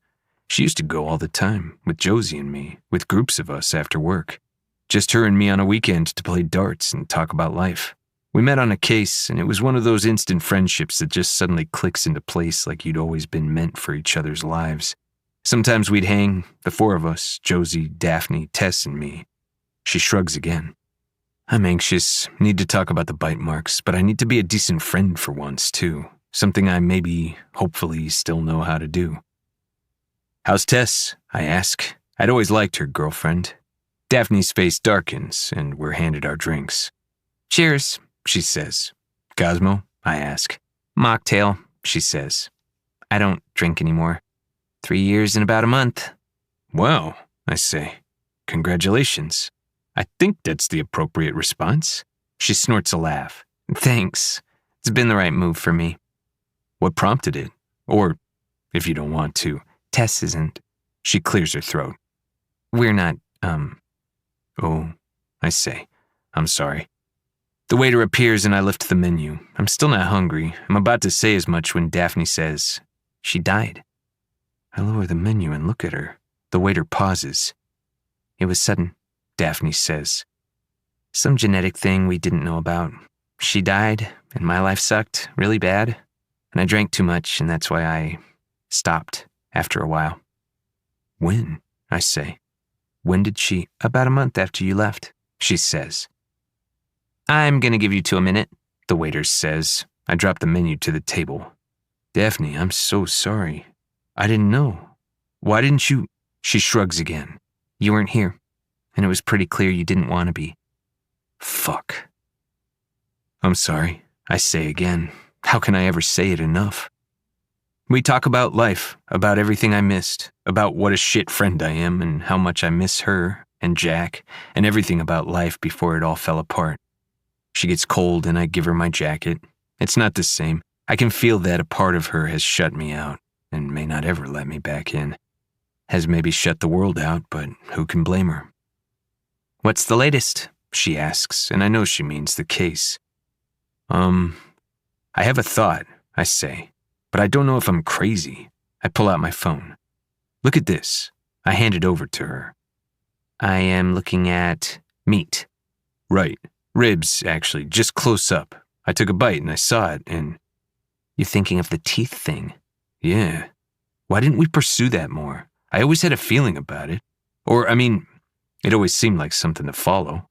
She used to go all the time, with Josie and me, with groups of us after work. Just her and me on a weekend to play darts and talk about life. We met on a case, and it was one of those instant friendships that just suddenly clicks into place like you'd always been meant for each other's lives. Sometimes we'd hang, the four of us, Josie, Daphne, Tess, and me. She shrugs again. I'm anxious, need to talk about the bite marks, but I need to be a decent friend for once, too. Something I maybe, hopefully, still know how to do. How's Tess? I ask. I'd always liked her girlfriend. Daphne's face darkens, and we're handed our drinks. Cheers, she says. Cosmo? I ask. Mocktail. she says. I don't drink anymore. 3 years and about a month. Well, I say, congratulations. I think that's the appropriate response. She snorts a laugh. Thanks. It's been the right move for me. What prompted it? Or, if you don't want to. Tess isn't. She clears her throat. We're not, Oh, I say. I'm sorry. The waiter appears and I lift the menu. I'm still not hungry. I'm about to say as much when Daphne says, she died. I lower the menu and look at her. The waiter pauses. It was sudden, Daphne says. Some genetic thing we didn't know about. She died, and my life sucked really bad, and I drank too much, and that's why I stopped after a while. When? I say. When did she? About a month after you left, she says. I'm gonna give you 2 minutes, the waiter says. I drop the menu to the table. Daphne, I'm so sorry. I didn't know. Why didn't you? She shrugs again. You weren't here, and it was pretty clear you didn't want to be. Fuck. I'm sorry, I say again. How can I ever say it enough? We talk about life, about everything I missed, about what a shit friend I am and how much I miss her and Jack and everything about life before it all fell apart. She gets cold and I give her my jacket. It's not the same. I can feel that a part of her has shut me out and may not ever let me back in. Has maybe shut the world out, but who can blame her? What's the latest? She asks, and I know she means the case. I have a thought, I say, but I don't know if I'm crazy. I pull out my phone. Look at this. I hand it over to her. I am looking at meat. Right. Ribs, actually, just close up. I took a bite and I saw it, and... You're thinking of the teeth thing? Yeah. Why didn't we pursue that more? I always had a feeling about it. Or, it always seemed like something to follow.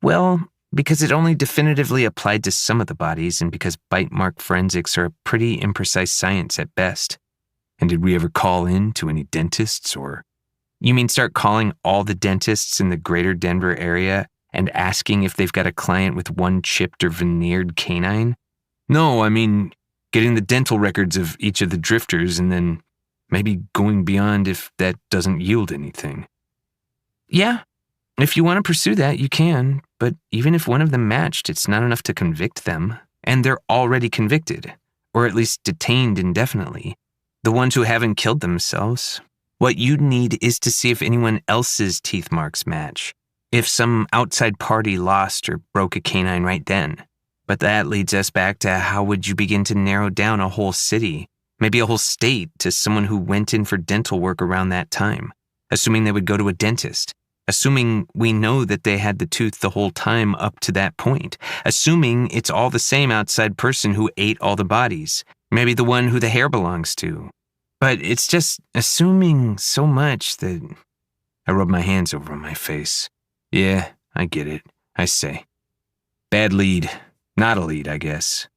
Well, because it only definitively applied to some of the bodies and because bite mark forensics are a pretty imprecise science at best. And did we ever call in to any dentists or... You mean start calling all the dentists in the greater Denver area and asking if they've got a client with one chipped or veneered canine? No, getting the dental records of each of the drifters and then maybe going beyond if that doesn't yield anything. Yeah, if you want to pursue that, you can, but even if one of them matched, it's not enough to convict them, and they're already convicted, or at least detained indefinitely. The ones who haven't killed themselves. What you'd need is to see if anyone else's teeth marks match, if some outside party lost or broke a canine right then. But that leads us back to how would you begin to narrow down a whole city, maybe a whole state, to someone who went in for dental work around that time, assuming they would go to a dentist, assuming we know that they had the tooth the whole time up to that point, assuming it's all the same outside person who ate all the bodies, maybe the one who the hair belongs to. But it's just assuming so much that... I rub my hands over my face. Yeah, I get it, I say. Bad lead. Not a lead, I guess.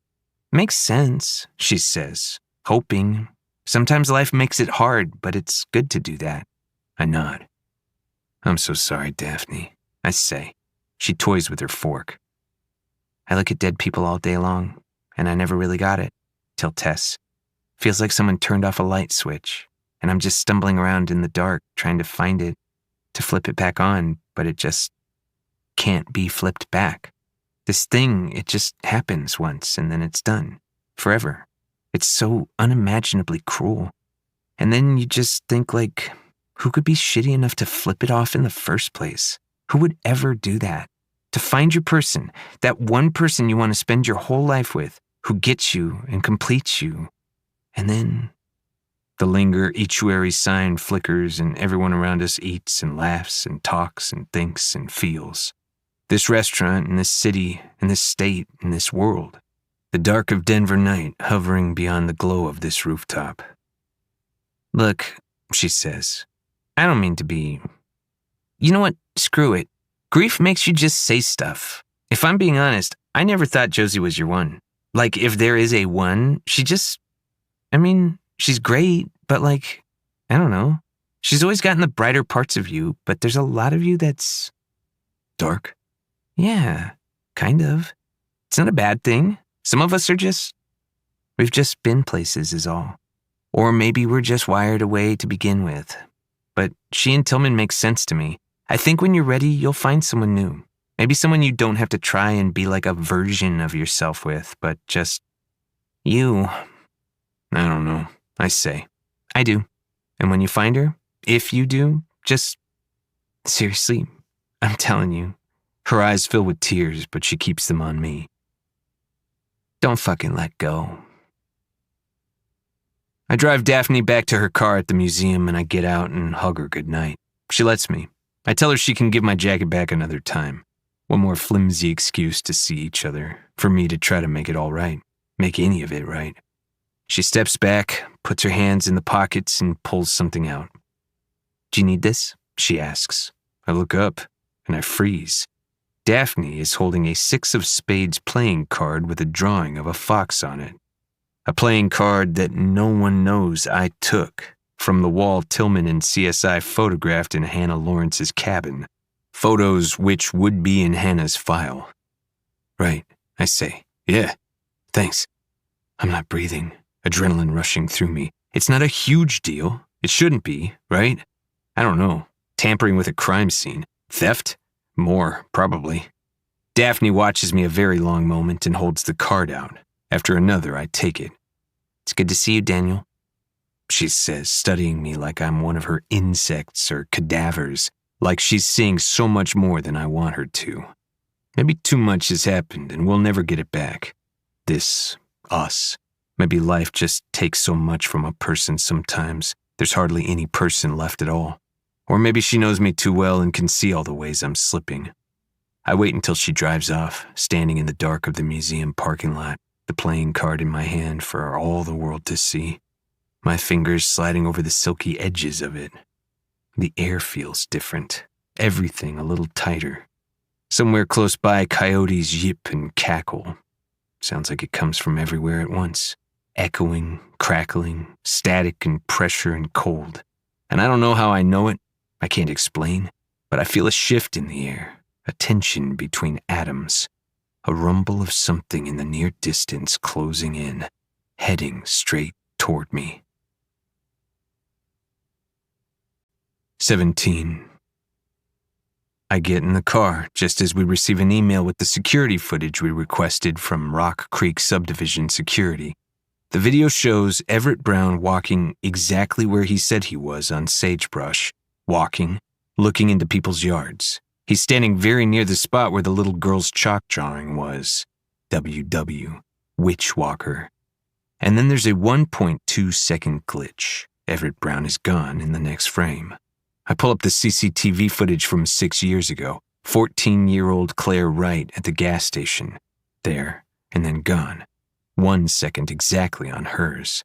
Makes sense, she says, hoping. Sometimes life makes it hard, but it's good to do that. I nod. I'm so sorry, Daphne, I say. She toys with her fork. I look at dead people all day long, and I never really got it, till Tess. Feels like someone turned off a light switch, and I'm just stumbling around in the dark trying to find it, to flip it back on, but it just can't be flipped back. This thing, it just happens once, and then it's done. Forever. It's so unimaginably cruel. And then you just think, who could be shitty enough to flip it off in the first place? Who would ever do that? To find your person, that one person you want to spend your whole life with, who gets you and completes you. And then the linger estuary sign flickers and everyone around us eats and laughs and talks and thinks and feels. This restaurant in this city, in this state, in this world. The dark of Denver night hovering beyond the glow of this rooftop. Look, she says, I don't mean to be... You know what? Screw it. Grief makes you just say stuff. If I'm being honest, I never thought Josie was your one. If there is a one, she just... she's great, but I don't know. She's always gotten the brighter parts of you, but there's a lot of you that's... Dark? Yeah, kind of. It's not a bad thing. Some of us are just... We've just been places is all. Or maybe we're just wired away to begin with. But she and Tillman make sense to me. I think when you're ready, you'll find someone new. Maybe someone you don't have to try and be like a version of yourself with, but just you. I don't know, I say. I do. And when you find her, if you do, just seriously, I'm telling you. Her eyes fill with tears, but she keeps them on me. Don't fucking let go. I drive Daphne back to her car at the museum and I get out and hug her goodnight. She lets me. I tell her she can give my jacket back another time. One more flimsy excuse to see each other, for me to try to make it all right, make any of it right. She steps back, puts her hands in the pockets and pulls something out. Do you need this? She asks. I look up and I freeze. Daphne is holding a 6 of spades playing card with a drawing of a fox on it. A playing card that no one knows I took from the wall Tillman and CSI photographed in Hannah Lawrence's cabin. Photos which would be in Hannah's file. Right, I say. Yeah, thanks. I'm not breathing, adrenaline rushing through me. It's not a huge deal. It shouldn't be, right? I don't know. Tampering with a crime scene. Theft? More, probably. Daphne watches me a very long moment and holds the card out. After another, I take it. It's good to see you, Daniel, she says, studying me like I'm one of her insects or cadavers, like she's seeing so much more than I want her to. Maybe too much has happened and we'll never get it back. This, us. Maybe life just takes so much from a person sometimes, there's hardly any person left at all. Or maybe she knows me too well and can see all the ways I'm slipping. I wait until she drives off, standing in the dark of the museum parking lot, the playing card in my hand for all the world to see, my fingers sliding over the silky edges of it. The air feels different, everything a little tighter. Somewhere close by, coyotes yip and cackle. Sounds like it comes from everywhere at once, echoing, crackling, static and pressure and cold. And I don't know how I know it, I can't explain, but I feel a shift in the air, a tension between atoms. A rumble of something in the near distance closing in, heading straight toward me. 17. I get in the car just as we receive an email with the security footage we requested from Rock Creek Subdivision Security. The video shows Everett Brown walking exactly where he said he was on Sagebrush, walking, looking into people's yards. He's standing very near the spot where the little girl's chalk drawing was. WW, Witch Walker. And then there's a 1.2-second glitch. Everett Brown is gone in the next frame. I pull up the CCTV footage from 6 years ago. 14-year-old Claire Wright at the gas station. There, and then gone. 1 second exactly on hers.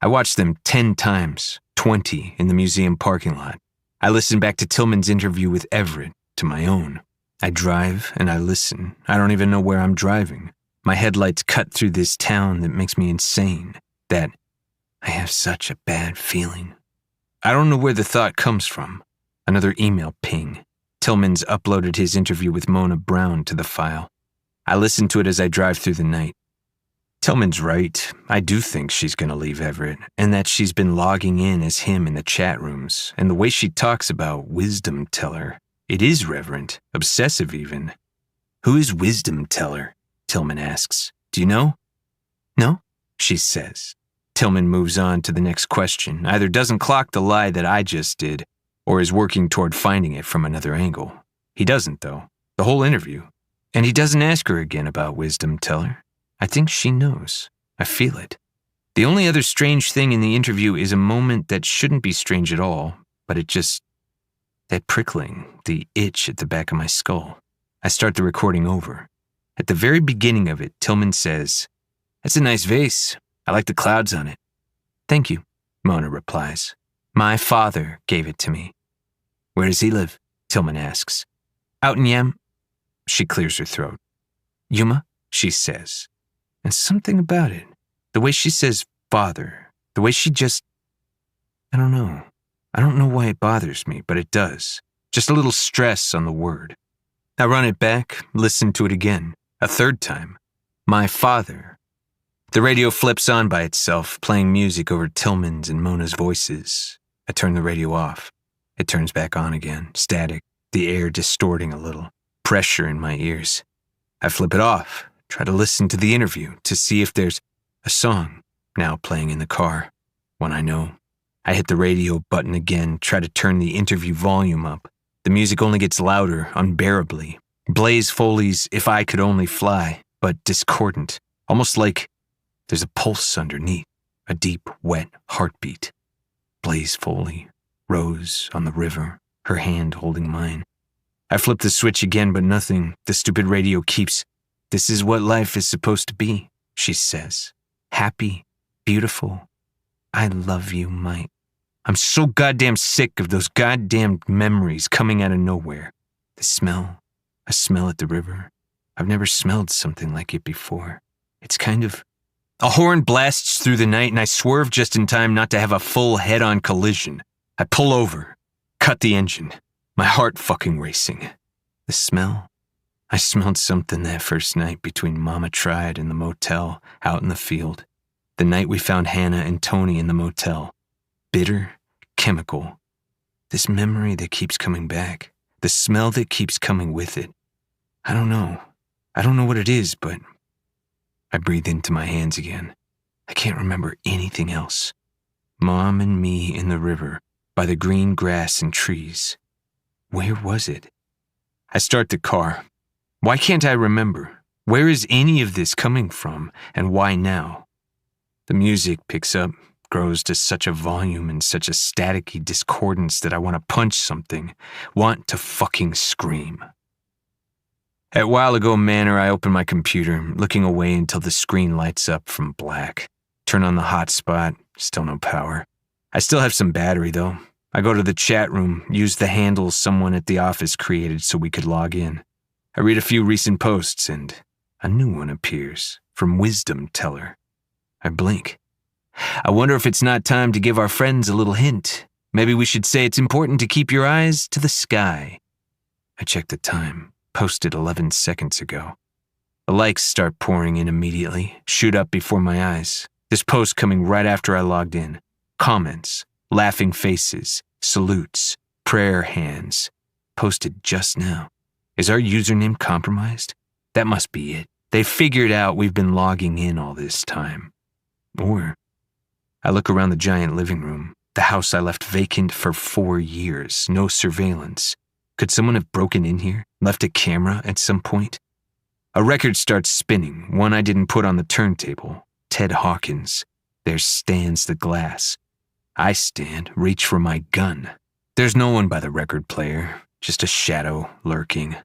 I watched them 10 times, 20 in the museum parking lot. I listened back to Tillman's interview with Everett, to my own. I drive and I listen. I don't even know where I'm driving. My headlights cut through this town that makes me insane. That I have such a bad feeling. I don't know where the thought comes from. Another email ping. Tillman's uploaded his interview with Mona Brown to the file. I listen to it as I drive through the night. Tillman's right. I do think she's going to leave Everett, and that she's been logging in as him in the chat rooms, and the way she talks about wisdom teller. It is reverent, obsessive even. Who is wisdom teller? Tillman asks. Do you know? No, she says. Tillman moves on to the next question, either doesn't clock the lie that I just did, or is working toward finding it from another angle. He doesn't, though. The whole interview. And he doesn't ask her again about wisdom teller. I think she knows. I feel it. The only other strange thing in the interview is a moment that shouldn't be strange at all, but it just... that prickling, the itch at the back of my skull. I start the recording over. At the very beginning of it, Tillman says, "That's a nice vase. I like the clouds on it." "Thank you," Mona replies. "My father gave it to me." "Where does he live?" Tillman asks. "Out in Yam." She clears her throat. "Yuma," she says. And something about it, the way she says father, the way she just... I don't know. I don't know why it bothers me, but it does. Just a little stress on the word. I run it back, listen to it again, a third time. My father. The radio flips on by itself, playing music over Tillman's and Mona's voices. I turn the radio off. It turns back on again, static, the air distorting a little, pressure in my ears. I flip it off, try to listen to the interview to see if there's a song now playing in the car. One I know. I hit the radio button again, try to turn the interview volume up. The music only gets louder, unbearably. Blaze Foley's If I Could Only Fly, but discordant, almost like there's a pulse underneath, a deep, wet heartbeat. Blaze Foley, Rose on the river, her hand holding mine. I flip the switch again, but nothing. The stupid radio keeps, "This is what life is supposed to be," she says. "Happy, beautiful. I love you, Mike." I'm so goddamn sick of those goddamn memories coming out of nowhere. The smell, a smell at the river. I've never smelled something like it before. It's kind of... A horn blasts through the night and I swerve just in time not to have a full head-on collision. I pull over, cut the engine, my heart fucking racing. The smell? I smelled something that first night between Mama Tried and the motel out in the field. The night we found Hannah and Tony in the motel. Bitter, chemical. This memory that keeps coming back. The smell that keeps coming with it. I don't know. I don't know what it is, but... I breathe into my hands again. I can't remember anything else. Mom and me in the river, by the green grass and trees. Where was it? I start the car. Why can't I remember? Where is any of this coming from, and why now? The music picks up, grows to such a volume and such a staticky discordance that I want to punch something, want to fucking scream. At While Ago Manor, I open my computer, looking away until the screen lights up from black. Turn on the hotspot, still no power. I still have some battery, though. I go to the chat room, use the handles someone at the office created so we could log in. I read a few recent posts, and a new one appears, from Wisdom Teller. I blink. I wonder if it's not time to give our friends a little hint. Maybe we should say it's important to keep your eyes to the sky. I check the time. Posted 11 seconds ago. The likes start pouring in immediately, shoot up before my eyes. This post coming right after I logged in. Comments, laughing faces, salutes, prayer hands. Posted just now. Is our username compromised? That must be it. They figured out we've been logging in all this time. Or, I look around the giant living room, the house I left vacant for 4 years, no surveillance. Could someone have broken in here, left a camera at some point? A record starts spinning, one I didn't put on the turntable. Ted Hawkins. There stands the glass. I stand, reach for my gun. There's no one by the record player, just a shadow lurking.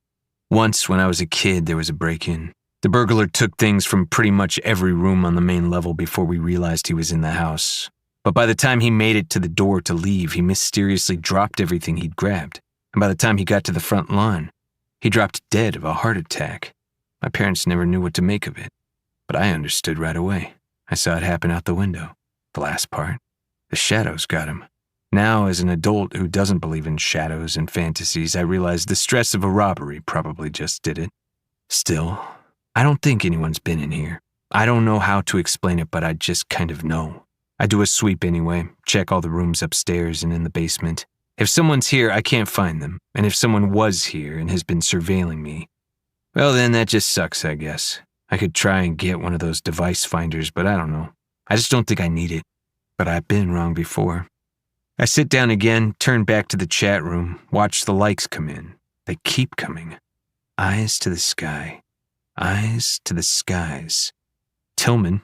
Once, when I was a kid, there was a break-in. The burglar took things from pretty much every room on the main level before we realized he was in the house. But by the time he made it to the door to leave, he mysteriously dropped everything he'd grabbed. And by the time he got to the front lawn, he dropped dead of a heart attack. My parents never knew what to make of it, but I understood right away. I saw it happen out the window. The last part. The shadows got him. Now, as an adult who doesn't believe in shadows and fantasies, I realize the stress of a robbery probably just did it. Still, I don't think anyone's been in here. I don't know how to explain it, but I just kind of know. I do a sweep anyway, check all the rooms upstairs and in the basement. If someone's here, I can't find them, and if someone was here and has been surveilling me, well then that just sucks, I guess. I could try and get one of those device finders, but I don't know. I just don't think I need it. But I've been wrong before. I sit down again, turn back to the chat room, watch the likes come in. They keep coming. Eyes to the sky. Eyes to the skies. Tillman?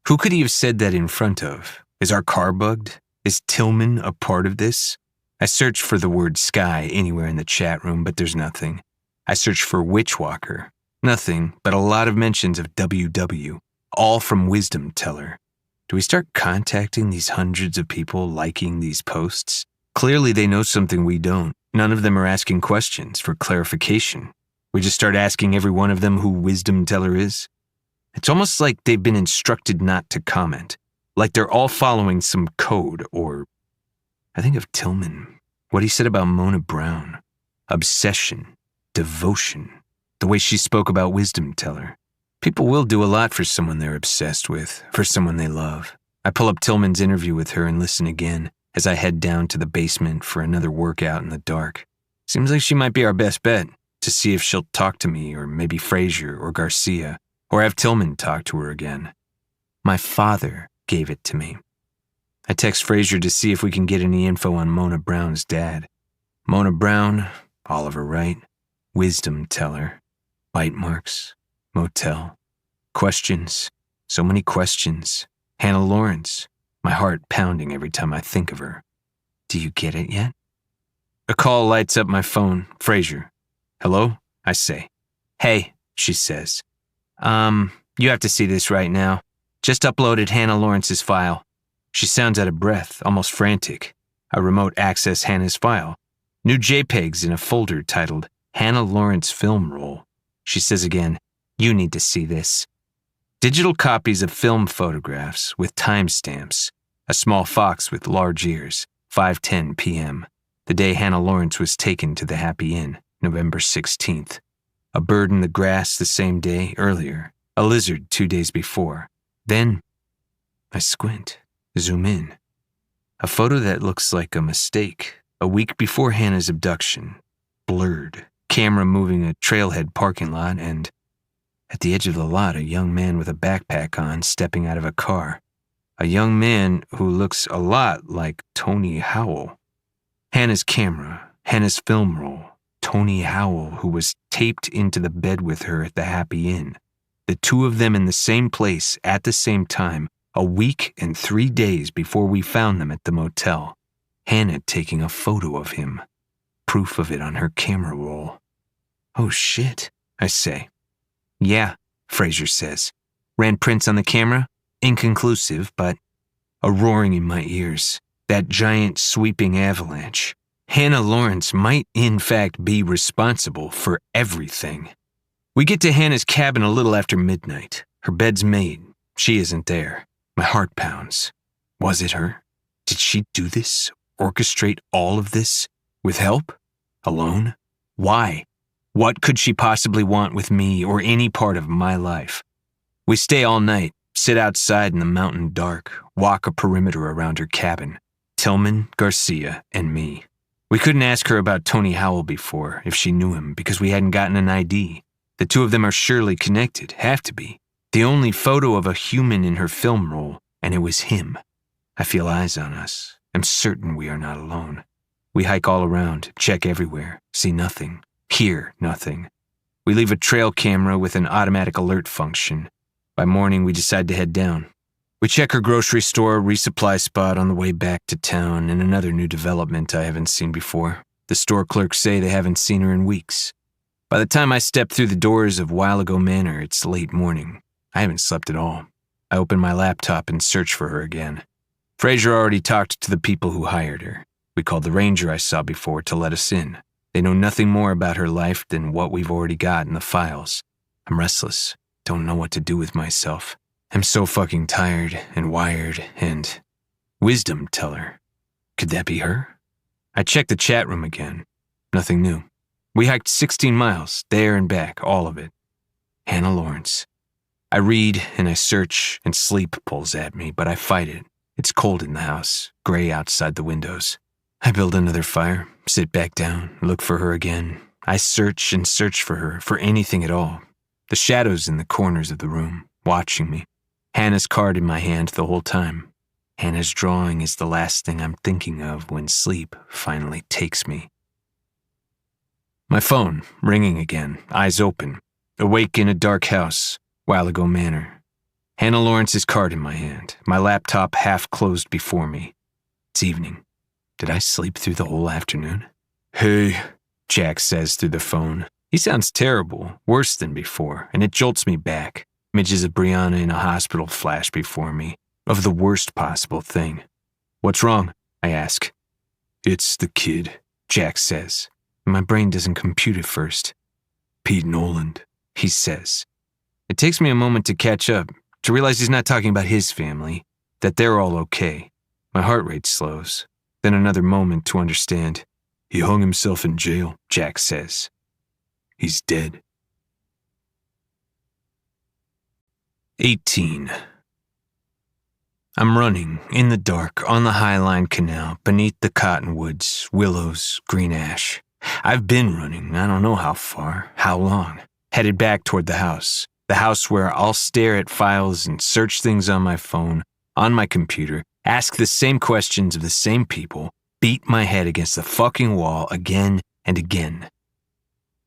Who could he have said that in front of? Is our car bugged? Is Tillman a part of this? I search for the word sky anywhere in the chat room, but there's nothing. I search for Witchwalker. Nothing, but a lot of mentions of WW, all from Wisdom Teller. Do we start contacting these hundreds of people liking these posts? Clearly they know something we don't. None of them are asking questions for clarification. We just start asking every one of them who Wisdom Teller is. It's almost like they've been instructed not to comment, like they're all following some code or... I think of Tillman, what he said about Mona Brown. Obsession, devotion, the way she spoke about Wisdom Teller. People will do a lot for someone they're obsessed with, for someone they love. I pull up Tillman's interview with her and listen again as I head down to the basement for another workout in the dark. Seems like she might be our best bet to see if she'll talk to me or maybe Frazier or Garcia or have Tillman talk to her again. My father gave it to me. I text Frazier to see if we can get any info on Mona Brown's dad. Mona Brown, Oliver Wright, wisdom teller, bite marks, motel, questions, so many questions. Hannah Lawrence, my heart pounding every time I think of her. Do you get it yet? A call lights up my phone. Frazier. Hello? I say. Hey, she says. You have to see this right now. Just uploaded Hannah Lawrence's file. She sounds out of breath, almost frantic. I remote access Hannah's file. New JPEGs in a folder titled Hannah Lawrence Film Roll. She says again, you need to see this. Digital copies of film photographs with timestamps. A small fox with large ears, 5:10 p.m. The day Hannah Lawrence was taken to the Happy Inn, November 16th. A bird in the grass the same day earlier. A lizard 2 days before. Then, I squint, zoom in. A photo that looks like a mistake. A week before Hannah's abduction. Blurred. Camera moving a trailhead parking lot and, at the edge of the lot, a young man with a backpack on stepping out of a car. A young man who looks a lot like Tony Howell. Hannah's camera, Hannah's film roll. Tony Howell, who was taped into the bed with her at the Happy Inn. The two of them in the same place at the same time, a week and 3 days before we found them at the motel. Hannah taking a photo of him. Proof of it on her camera roll. Oh shit, I say. Yeah, Frazier says. Ran prints on the camera? Inconclusive, but a roaring in my ears. That giant sweeping avalanche. Hannah Lawrence might in fact be responsible for everything. We get to Hannah's cabin a little after midnight. Her bed's made. She isn't there. My heart pounds. Was it her? Did she do this? Orchestrate all of this? With help? Alone? Why? What could she possibly want with me or any part of my life? We stay all night, sit outside in the mountain dark, walk a perimeter around her cabin. Tillman, Garcia, and me. We couldn't ask her about Tony Howell before, if she knew him, because we hadn't gotten an ID. The two of them are surely connected, have to be. The only photo of a human in her film roll, and it was him. I feel eyes on us. I'm certain we are not alone. We hike all around, check everywhere, see nothing. Hear nothing. We leave a trail camera with an automatic alert function. By morning, we decide to head down. We check her grocery store, resupply spot on the way back to town, and another new development I haven't seen before. The store clerks say they haven't seen her in weeks. By the time I step through the doors of While Ago Manor, it's late morning. I haven't slept at all. I open my laptop and search for her again. Frazier already talked to the people who hired her. We called the ranger I saw before to let us in. They know nothing more about her life than what we've already got in the files. I'm restless, don't know what to do with myself. I'm so fucking tired and wired and... Wisdom teller. Could that be her? I checked the chat room again. Nothing new. We hiked 16 miles, there and back, all of it. Hannah Lawrence. I read and I search and sleep pulls at me, but I fight it. It's cold in the house, gray outside the windows. I build another fire, sit back down, look for her again. I search and search for her, for anything at all. The shadows in the corners of the room, watching me. Hannah's card in my hand the whole time. Hannah's drawing is the last thing I'm thinking of when sleep finally takes me. My phone, ringing again, eyes open. Awake in a dark house, While Ago Manor. Hannah Lawrence's card in my hand, my laptop half closed before me. It's evening. Did I sleep through the whole afternoon? Hey, Jack says through the phone. He sounds terrible, worse than before, and it jolts me back. Images of Brianna in a hospital flash before me, of the worst possible thing. What's wrong? I ask. It's the kid, Jack says. My brain doesn't compute at first. Pete Noland, he says. It takes me a moment to catch up, to realize he's not talking about his family, that they're all okay. My heart rate slows. Then another moment to understand. He hung himself in jail, Jack says. He's dead. 18. I'm running, in the dark, on the Highline Canal, beneath the cottonwoods, willows, green ash. I've been running, I don't know how far, how long, headed back toward the house where I'll stare at files and search things on my phone, on my computer, ask the same questions of the same people, beat my head against the fucking wall again and again.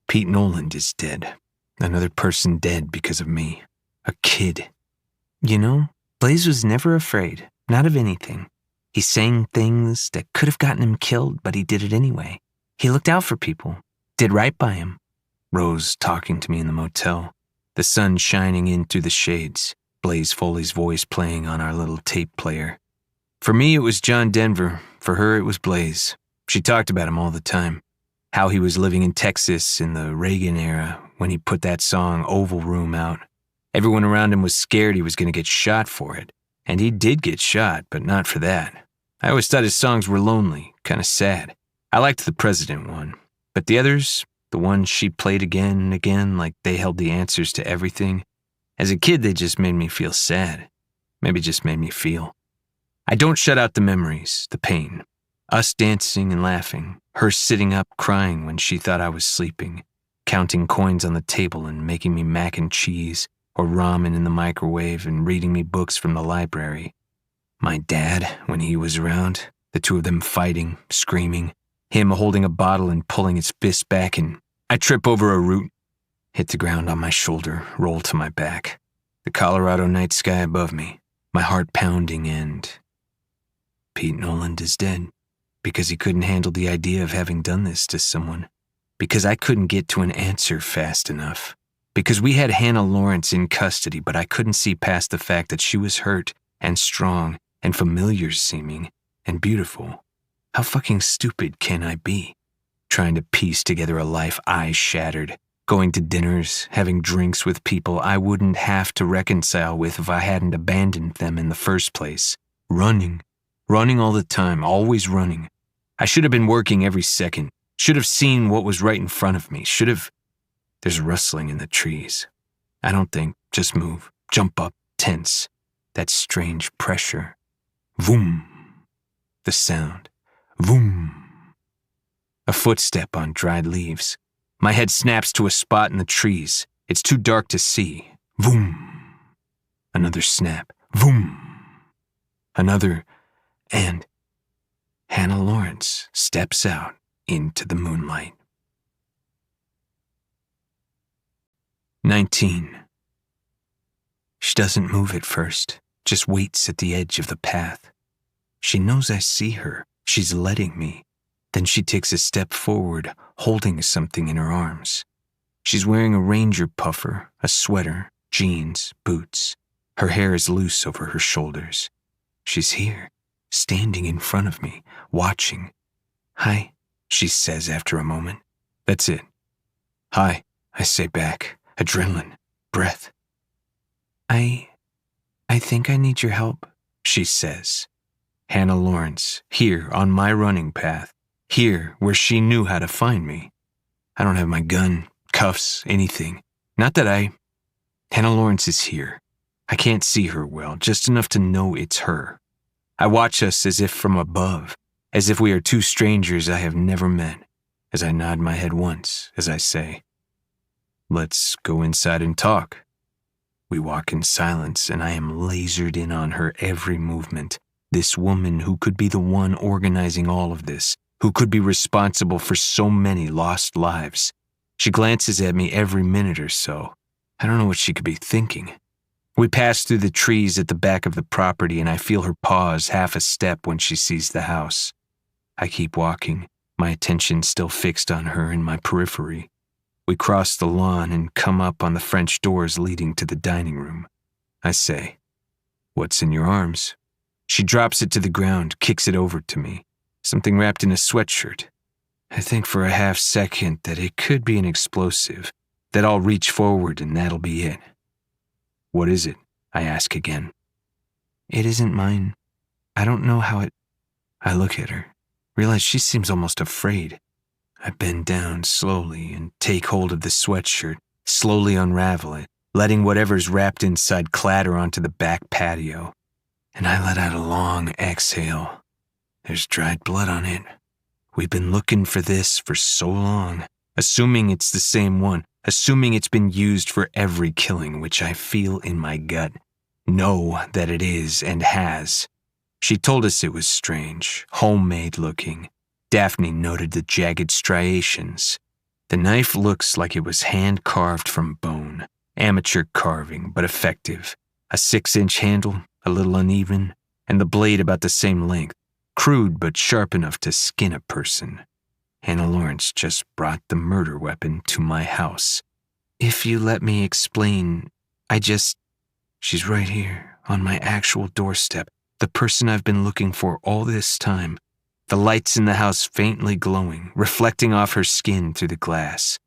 Pete Noland is dead. Another person dead because of me. A kid. You know, Blaze was never afraid, not of anything. He sang things that could have gotten him killed, but he did it anyway. He looked out for people, did right by him. Rose talking to me in the motel, the sun shining in through the shades, Blaze Foley's voice playing on our little tape player. For me, it was John Denver. For her, it was Blaze. She talked about him all the time. How he was living in Texas in the Reagan era when he put that song Oval Room out. Everyone around him was scared he was going to get shot for it. And he did get shot, but not for that. I always thought his songs were lonely, kind of sad. I liked the President one. But the others, the ones she played again and again like they held the answers to everything, as a kid they just made me feel sad. Maybe just made me feel. I don't shut out the memories, the pain. Us dancing and laughing, her sitting up crying when she thought I was sleeping, counting coins on the table and making me mac and cheese, or ramen in the microwave and reading me books from the library. My dad, when he was around, the two of them fighting, screaming, him holding a bottle and pulling his fist back, and I trip over a root, hit the ground on my shoulder, roll to my back, the Colorado night sky above me, my heart pounding, and Pete Noland is dead because he couldn't handle the idea of having done this to someone, because I couldn't get to an answer fast enough. Because we had Hannah Lawrence in custody, but I couldn't see past the fact that she was hurt and strong and familiar seeming and beautiful. How fucking stupid can I be? Trying to piece together a life I shattered, going to dinners, having drinks with people I wouldn't have to reconcile with if I hadn't abandoned them in the first place. Running all the time, always running. I should have been working every second, should have seen what was right in front of me, should have... There's rustling in the trees. I don't think, just move, jump up, tense. That strange pressure. Voom. The sound. Voom. A footstep on dried leaves. My head snaps to a spot in the trees. It's too dark to see. Voom. Another snap. Voom. Another, and Hannah Lawrence steps out into the moonlight. 19. She doesn't move at first, just waits at the edge of the path. She knows I see her. She's letting me. Then she takes a step forward, holding something in her arms. She's wearing a ranger puffer, a sweater, jeans, boots. Her hair is loose over her shoulders. She's here, standing in front of me, watching. Hi, she says after a moment. That's it. Hi, I say back. Adrenaline, breath. I think I need your help, she says. Hannah Lawrence, here on my running path, here where she knew how to find me. I don't have my gun, cuffs, anything. Not that Hannah Lawrence is here. I can't see her well, just enough to know it's her. I watch us as if from above, as if we are two strangers I have never met, as I nod my head once, as I say, let's go inside and talk. We walk in silence, and I am lasered in on her every movement. This woman who could be the one organizing all of this, who could be responsible for so many lost lives. She glances at me every minute or so. I don't know what she could be thinking. We pass through the trees at the back of the property, and I feel her pause half a step when she sees the house. I keep walking, my attention still fixed on her in my periphery. We cross the lawn and come up on the French doors leading to the dining room. I say, "What's in your arms?" She drops it to the ground, kicks it over to me. Something wrapped in a sweatshirt. I think for a half second that it could be an explosive, that I'll reach forward and that'll be it. What is it? I ask again. It isn't mine. I don't know how it... I look at her, realize she seems almost afraid. I bend down slowly and take hold of the sweatshirt, slowly unravel it, letting whatever's wrapped inside clatter onto the back patio. And I let out a long exhale. There's dried blood on it. We've been looking for this for so long, assuming it's the same one, assuming it's been used for every killing, which I feel in my gut. Know that it is and has. She told us it was strange, homemade looking. Daphne noted the jagged striations. The knife looks like it was hand-carved from bone. Amateur carving, but effective. A 6-inch handle, a little uneven, and the blade about the same length. Crude but sharp enough to skin a person. Hannah Lawrence just brought the murder weapon to my house. If you let me explain, She's right here, on my actual doorstep, the person I've been looking for all this time. The lights in the house faintly glowing, reflecting off her skin through the glass.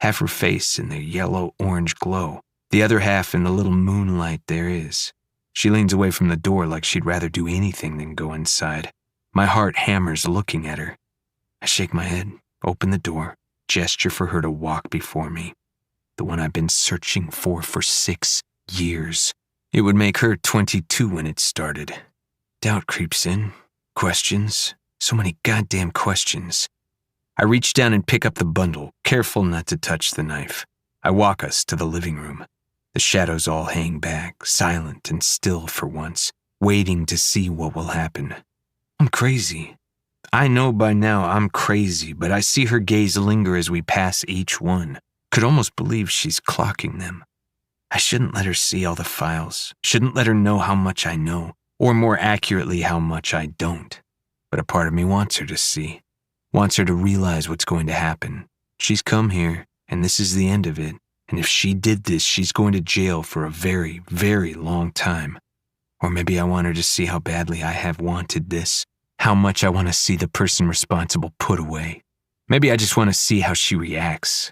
Half her face in the yellow-orange glow, the other half in the little moonlight there is. She leans away from the door like she'd rather do anything than go inside. My heart hammers looking at her. I shake my head, open the door, gesture for her to walk before me. The one I've been searching for 6 years. It would make her 22 when it started. Doubt creeps in. Questions. So many goddamn questions. I reach down and pick up the bundle, careful not to touch the knife. I walk us to the living room. The shadows all hang back, silent and still for once, waiting to see what will happen. I'm crazy. I know by now I'm crazy, but I see her gaze linger as we pass each one. Could almost believe she's clocking them. I shouldn't let her see all the files, shouldn't let her know how much I know, or more accurately how much I don't. But a part of me wants her to see, wants her to realize what's going to happen. She's come here, and this is the end of it, and if she did this, she's going to jail for a very, very long time. Or maybe I want her to see how badly I have wanted this, how much I want to see the person responsible put away. Maybe I just want to see how she reacts.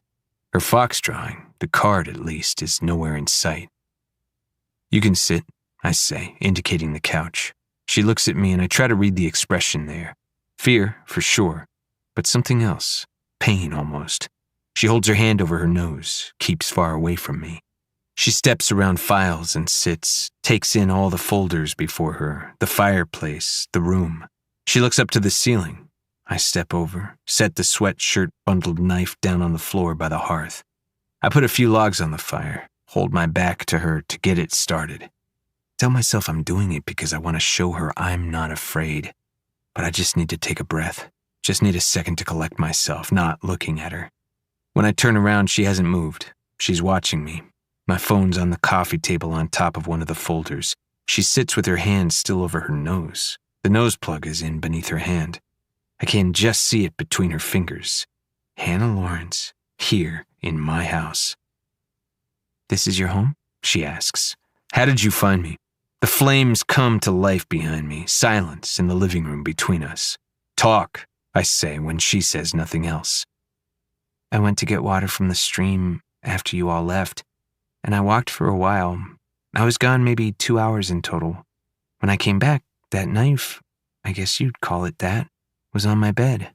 Her fox drawing, the card at least, is nowhere in sight. You can sit, I say, indicating the couch. She looks at me and I try to read the expression there. Fear, for sure, but something else. Pain, almost. She holds her hand over her nose, keeps far away from me. She steps around files and sits, takes in all the folders before her, the fireplace, the room. She looks up to the ceiling. I step over, set the sweatshirt-bundled knife down on the floor by the hearth. I put a few logs on the fire, hold my back to her to get it started. Tell myself I'm doing it because I want to show her I'm not afraid. But I just need to take a breath, just need a second to collect myself, not looking at her. When I turn around, she hasn't moved. She's watching me. My phone's on the coffee table on top of one of the folders. She sits with her hand still over her nose. The nose plug is in beneath her hand. I can just see it between her fingers. Hannah Lawrence, here in my house. This is your home? She asks. How did you find me? The flames come to life behind me, silence in the living room between us. Talk, I say when she says nothing else. I went to get water from the stream after you all left, and I walked for a while. I was gone maybe 2 hours in total. When I came back, that knife, I guess you'd call it that, was on my bed.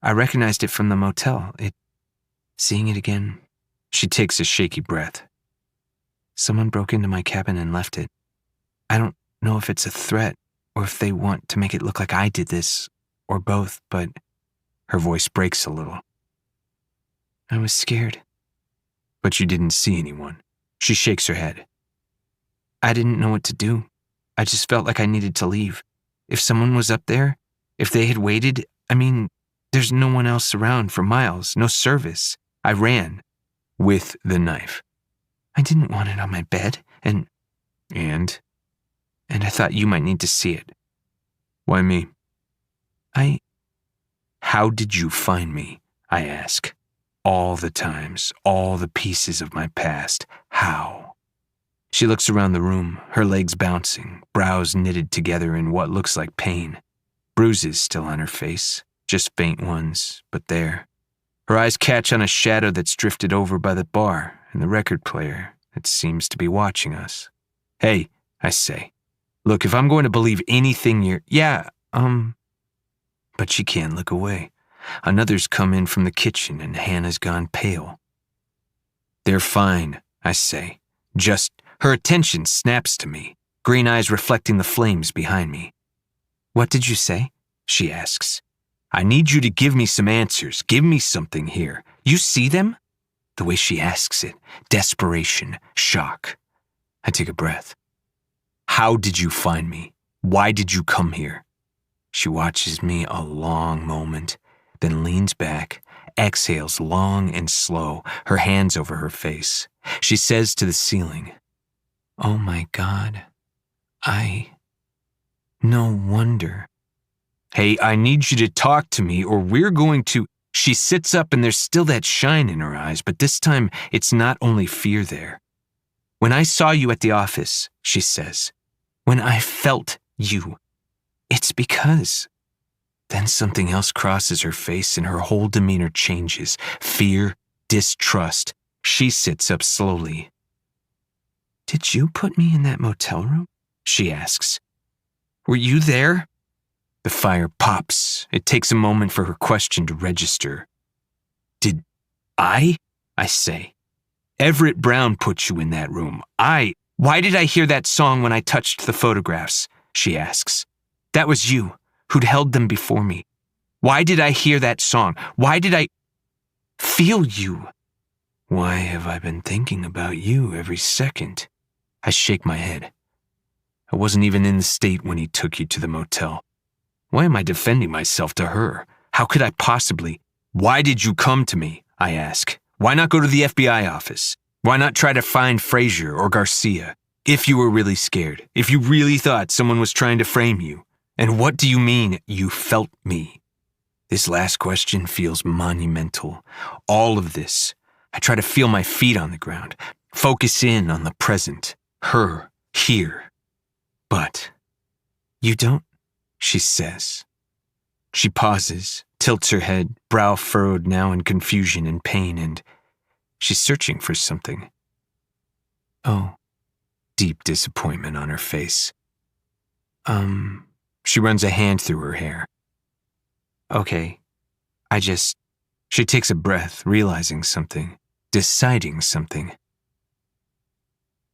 I recognized it from the motel. Seeing it again, she takes a shaky breath. Someone broke into my cabin and left it. I don't know if it's a threat or if they want to make it look like I did this, or both, but her voice breaks a little. I was scared. But you didn't see anyone. She shakes her head. I didn't know what to do. I just felt like I needed to leave. If someone was up there, if they had waited, there's no one else around for miles, no service. I ran. With the knife. I didn't want it on my bed, and I thought you might need to see it. Why me? How did you find me? I ask. All the times, all the pieces of my past. How? She looks around the room, her legs bouncing, brows knitted together in what looks like pain. Bruises still on her face, just faint ones, but there. Her eyes catch on a shadow that's drifted over by the bar and the record player that seems to be watching us. Hey, I say. Look, if I'm going to believe anything But she can't look away. Another's come in from the kitchen and Hannah's gone pale. They're fine, I say. Just her attention snaps to me, green eyes reflecting the flames behind me. "What did you say?" she asks. "I need you to give me some answers. Give me something here. You see them?" The way she asks it, desperation, shock. I take a breath. "How did you find me? Why did you come here?" She watches me a long moment, then leans back, exhales long and slow, her hands over her face. She says to the ceiling, "Oh my God, no wonder." "Hey, I need you to talk to me or we're going to..." She sits up and there's still that shine in her eyes, but this time it's not only fear there. "When I saw you at the office," she says, "when I felt you, it's because..." Then something else crosses her face and her whole demeanor changes. Fear, distrust. She sits up slowly. "Did you put me in that motel room?" she asks. "Were you there?" The fire pops. It takes a moment for her question to register. "Did I say. Everett Brown put you in that room. Why did I hear that song when I touched the photographs?" she asks. "That was you who'd held them before me. Why did I hear that song? Why did I feel you? Why have I been thinking about you every second?" I shake my head. I wasn't even in the state when he took you to the motel. Why am I defending myself to her? How could I possibly? "Why did you come to me?" I ask. "Why not go to the FBI office? Why not try to find Frazier or Garcia? If you were really scared, if you really thought someone was trying to frame you. And what do you mean you felt me?" This last question feels monumental. All of this. I try to feel my feet on the ground, focus in on the present, her, here. But, "You don't," she says. She pauses, tilts her head, brow furrowed now in confusion and pain, and she's searching for something. "Oh," deep disappointment on her face. She runs a hand through her hair. "Okay, She takes a breath, realizing something, deciding something.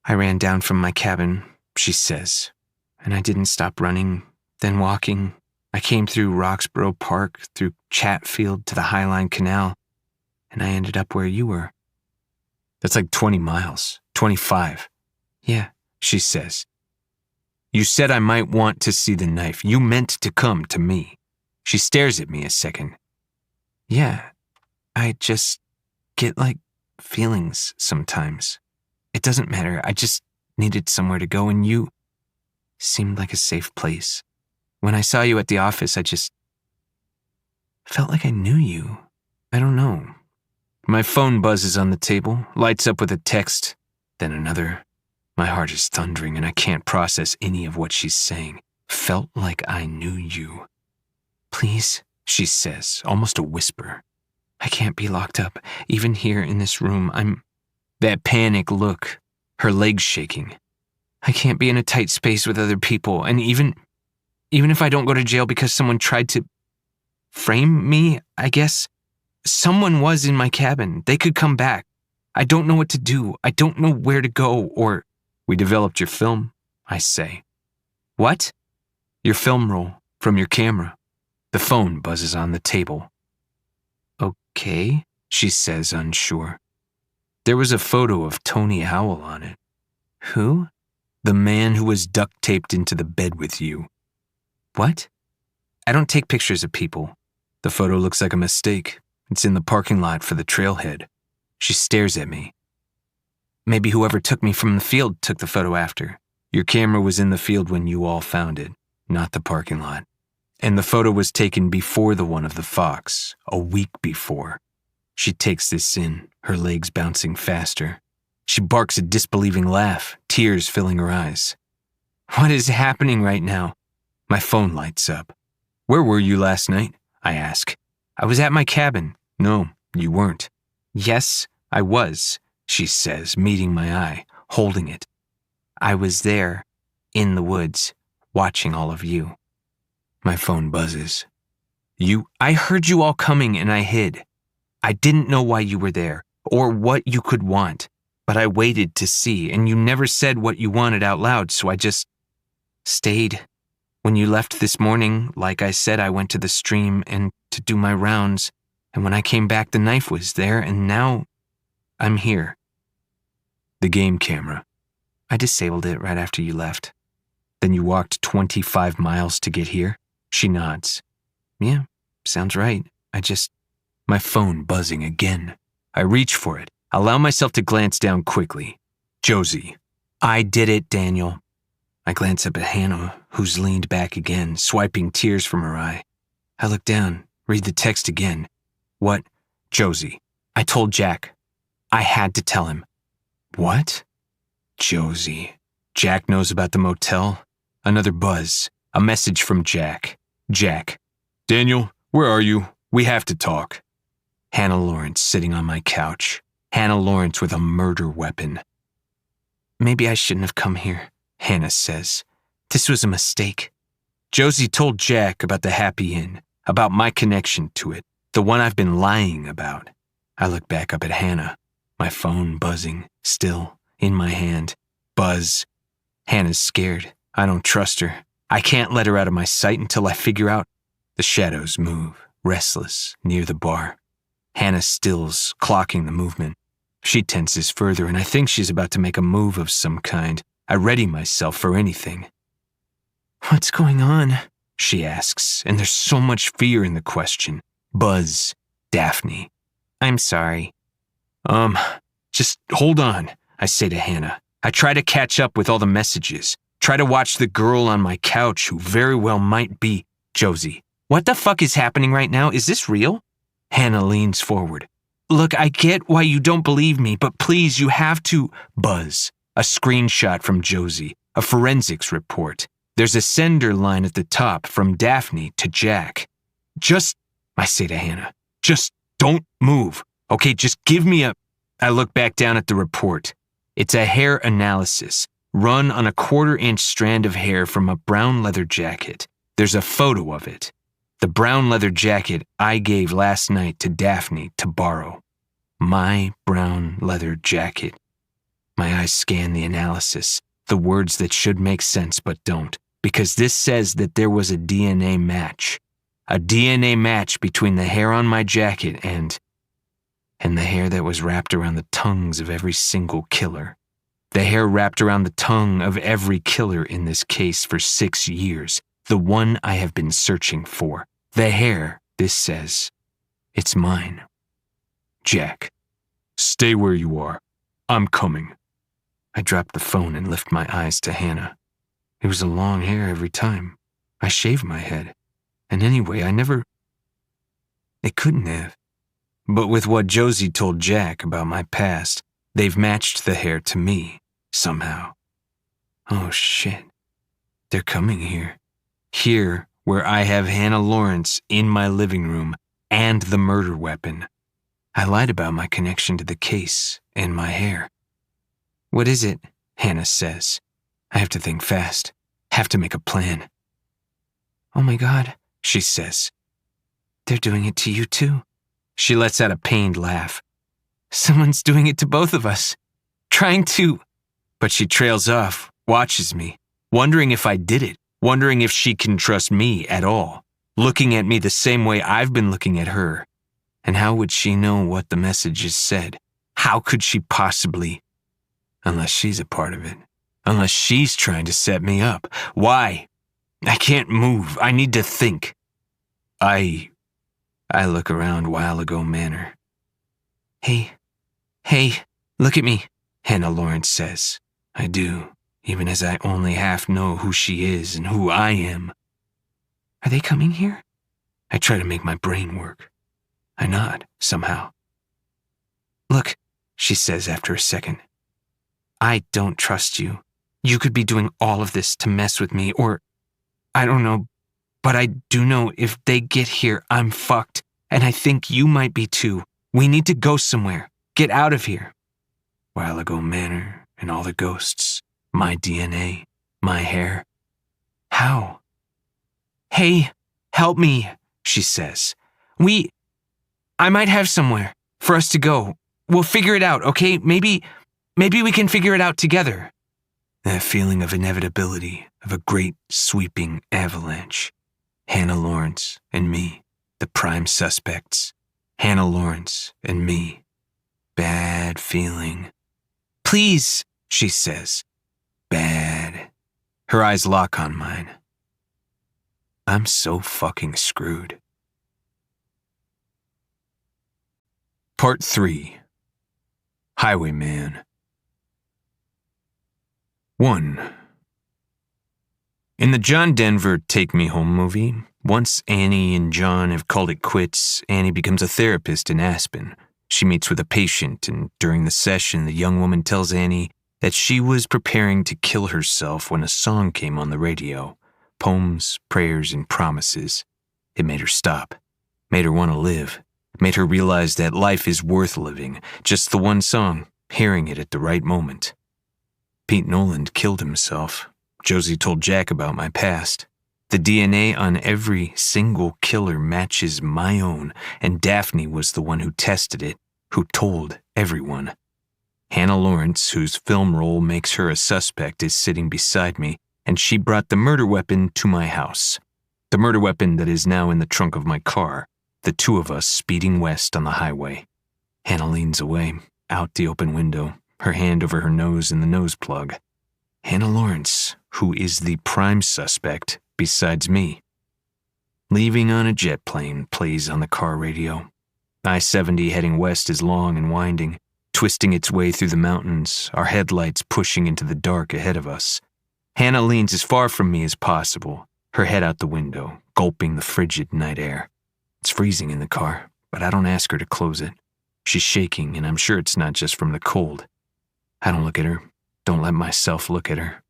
"I ran down from my cabin," she says, "and I didn't stop running, then walking. I came through Roxborough Park, through Chatfield to the Highline Canal, and I ended up where you were." "That's like 20 miles, 25. "Yeah," she says. "You said I might want to see the knife. You meant to come to me." She stares at me a second. "Yeah, I just get like feelings sometimes. It doesn't matter. I just needed somewhere to go and you seemed like a safe place. When I saw you at the office, I just felt like I knew you. I don't know." My phone buzzes on the table, lights up with a text, then another. My heart is thundering and I can't process any of what she's saying. "Felt like I knew you." "Please," she says, almost a whisper. "I can't be locked up, even here in this room. That panic look, her legs shaking. "I can't be in a tight space with other people, and even if I don't go to jail because someone tried to frame me, I guess. Someone was in my cabin. They could come back. I don't know what to do. I don't know where to go or..." "We developed your film," I say. "What?" "Your film roll, from your camera." The phone buzzes on the table. "Okay," she says, unsure. "There was a photo of Tony Howell on it." "Who?" "The man who was duct taped into the bed with you." "What?" "I don't take pictures of people." The photo looks like a mistake. It's in the parking lot for the trailhead. She stares at me. "Maybe whoever took me from the field took the photo after." "Your camera was in the field when you all found it, not the parking lot. And the photo was taken before the one of the Fox, a week before." She takes this in, her legs bouncing faster. She barks a disbelieving laugh, tears filling her eyes. "What is happening right now?" My phone lights up. "Where were you last night?" I ask. "I was at my cabin." "No, you weren't." "Yes, I was," she says, meeting my eye, holding it. "I was there, in the woods, watching all of you." My phone buzzes. I heard you all coming and I hid. I didn't know why you were there, or what you could want. But I waited to see, and you never said what you wanted out loud, so I just stayed. When you left this morning, like I said, I went to the stream and to do my rounds, and when I came back, the knife was there, and now I'm here. The game camera. I disabled it right after you left. Then you walked 25 miles to get here? She nods. Yeah, sounds right. My phone buzzing again. I reach for it, allow myself to glance down quickly. Josie. I did it, Daniel. I glance up at Hannah, who's leaned back again, swiping tears from her eye. I look down, read the text again. What? Josie. I told Jack. I had to tell him. What? Josie. Jack knows about the motel? Another buzz. A message from Jack. Jack. Daniel, where are you? We have to talk. Hannah Lawrence sitting on my couch. Hannah Lawrence with a murder weapon. Maybe I shouldn't have come here, Hannah says. This was a mistake. Josie told Jack about the Happy Inn, about my connection to it, the one I've been lying about. I look back up at Hannah, my phone buzzing, still, in my hand. Buzz. Hannah's scared. I don't trust her. I can't let her out of my sight until I figure out. The shadows move, restless, near the bar. Hannah stills, clocking the movement. She tenses further, and I think she's about to make a move of some kind. I ready myself for anything. What's going on? She asks, and there's so much fear in the question. Buzz. Daphne. I'm sorry. Just hold on, I say to Hannah. I try to catch up with all the messages. Try to watch the girl on my couch who very well might be Josie. What the fuck is happening right now? Is this real? Hannah leans forward. Look, I get why you don't believe me, but please, you have to. Buzz. A screenshot from Josie. A forensics report. There's a sender line at the top from Daphne to Jack. I say to Hannah, just don't move. Okay, just give me a. I look back down at the report. It's a hair analysis, run on a 1/4-inch strand of hair from a brown leather jacket. There's a photo of it. The brown leather jacket I gave last night to Daphne to borrow. My brown leather jacket. My eyes scan the analysis, the words that should make sense but don't, because this says that there was a DNA match. A DNA match between the hair on my jacket and the hair that was wrapped around the tongues of every single killer. The hair wrapped around the tongue of every killer in this case for 6 years. The one I have been searching for. The hair, this says. It's mine. Jack. Stay where you are. I'm coming. I drop the phone and lift my eyes to Hannah. It was a long hair every time. I shaved my head. And anyway, It couldn't have. But with what Josie told Jack about my past, they've matched the hair to me, somehow. Oh shit. They're coming here. Here, where I have Hannah Lawrence in my living room and the murder weapon. I lied about my connection to the case and my hair. What is it? Hannah says. I have to think fast. Have to make a plan. Oh my God, she says. They're doing it to you too. She lets out a pained laugh. Someone's doing it to both of us. Trying to. But she trails off, watches me, wondering if I did it, wondering if she can trust me at all, looking at me the same way I've been looking at her. And how would she know what the messages said? How could she possibly? Unless she's a part of it. Unless she's trying to set me up. Why? I can't move. I need to think. I look around While Ago Manor. Hey, look at me, Hannah Lawrence says. I do, even as I only half know who she is and who I am. Are they coming here? I try to make my brain work. I nod, somehow. Look, she says after a second. I don't trust you. You could be doing all of this to mess with me, or I don't know, but I do know if they get here, I'm fucked, and I think you might be too. We need to go somewhere. Get out of here. While Ago Manor and all the ghosts, my DNA, my hair. How? Hey, help me, she says. I might have somewhere for us to go. We'll figure it out, okay? Maybe Maybe we can figure it out together. That feeling of inevitability, of a great sweeping avalanche. Hannah Lawrence and me, the prime suspects. Hannah Lawrence and me. Bad feeling. Please, she says. Bad. Her eyes lock on mine. I'm so fucking screwed. Part 3. Highwayman. 1. In the John Denver Take Me Home movie, once Annie and John have called it quits, Annie becomes a therapist in Aspen. She meets with a patient, and during the session, the young woman tells Annie that she was preparing to kill herself when a song came on the radio. Poems, prayers, and promises. It made her stop. Made her want to live. Made her realize that life is worth living. Just the one song, hearing it at the right moment. Pete Noland killed himself. Josie told Jack about my past. The DNA on every single killer matches my own, and Daphne was the one who tested it, who told everyone. Hannah Lawrence, whose film role makes her a suspect, is sitting beside me, and she brought the murder weapon to my house. The murder weapon that is now in the trunk of my car, the two of us speeding west on the highway. Hannah leans away, out the open window, her hand over her nose in the nose plug. Hannah Lawrence, who is the prime suspect, besides me. Leaving on a jet plane plays on the car radio. I-70 heading west is long and winding, twisting its way through the mountains, our headlights pushing into the dark ahead of us. Hannah leans as far from me as possible, her head out the window, gulping the frigid night air. It's freezing in the car, but I don't ask her to close it. She's shaking, and I'm sure it's not just from the cold. I don't look at her, don't let myself look at her.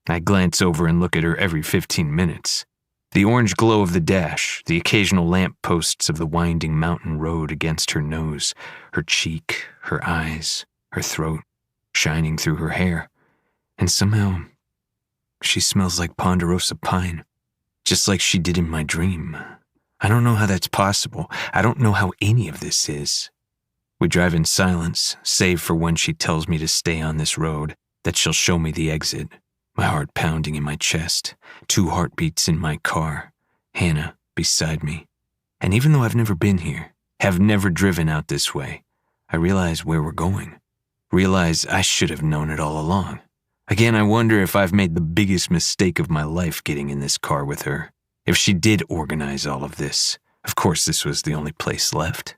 I glance over and look at her every 15 minutes. The orange glow of the dash, the occasional lamp posts of the winding mountain road against her nose, her cheek, her eyes, her throat, shining through her hair. And somehow, she smells like ponderosa pine, just like she did in my dream. I don't know how that's possible. I don't know how any of this is. We drive in silence, save for when she tells me to stay on this road, that she'll show me the exit. My heart pounding in my chest, 2 heartbeats in my car, Hannah beside me. And even though I've never been here, have never driven out this way, I realize where we're going. Realize I should have known it all along. Again, I wonder if I've made the biggest mistake of my life getting in this car with her. If she did organize all of this. Of course, this was the only place left.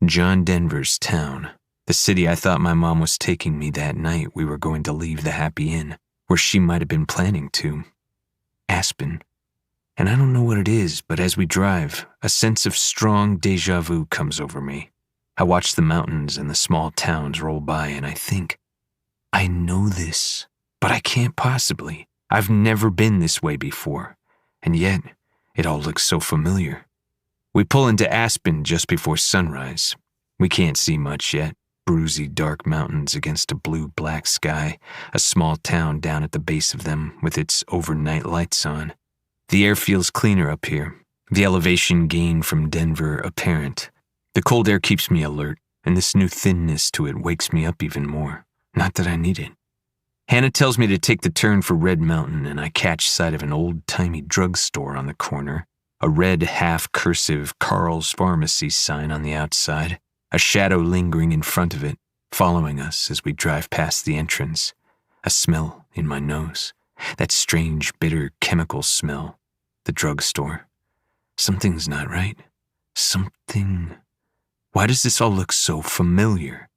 John Denver's town. The city I thought my mom was taking me that night we were going to leave the Happy Inn, where she might have been planning to. Aspen. And I don't know what it is, but as we drive, a sense of strong déjà vu comes over me. I watch the mountains and the small towns roll by, and I think, I know this, but I can't possibly. I've never been this way before. And yet, it all looks so familiar. We pull into Aspen just before sunrise. We can't see much yet. Bruisey dark mountains against a blue-black sky, a small town down at the base of them with its overnight lights on. The air feels cleaner up here, the elevation gain from Denver apparent. The cold air keeps me alert, and this new thinness to it wakes me up even more. Not that I need it. Hannah tells me to take the turn for Red Mountain, and I catch sight of an old-timey drugstore on the corner, a red half-cursive Carl's Pharmacy sign on the outside, a shadow lingering in front of it, following us as we drive past the entrance, a smell in my nose, that strange, bitter chemical smell, the drugstore. Something's not right. Something... Why does this all look so familiar?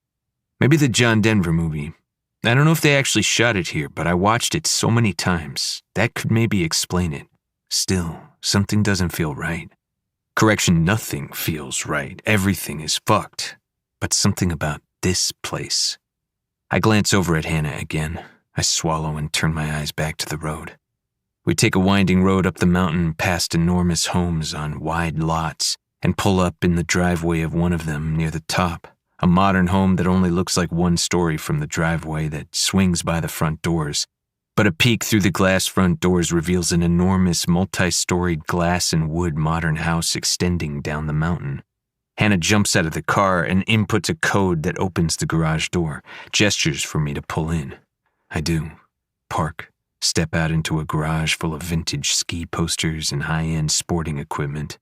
Maybe the John Denver movie. I don't know if they actually shot it here, but I watched it so many times. That could maybe explain it. Still, something doesn't feel right. Correction, nothing feels right. Everything is fucked. But something about this place. I glance over at Hannah again. I swallow and turn my eyes back to the road. We take a winding road up the mountain past enormous homes on wide lots and pull up in the driveway of one of them near the top. A modern home that only looks like one story from the driveway that swings by the front doors. But a peek through the glass front doors reveals an enormous multi-storied glass and wood modern house extending down the mountain. Hannah jumps out of the car and inputs a code that opens the garage door, gestures for me to pull in. I do. Park. Step out into a garage full of vintage ski posters and high-end sporting equipment.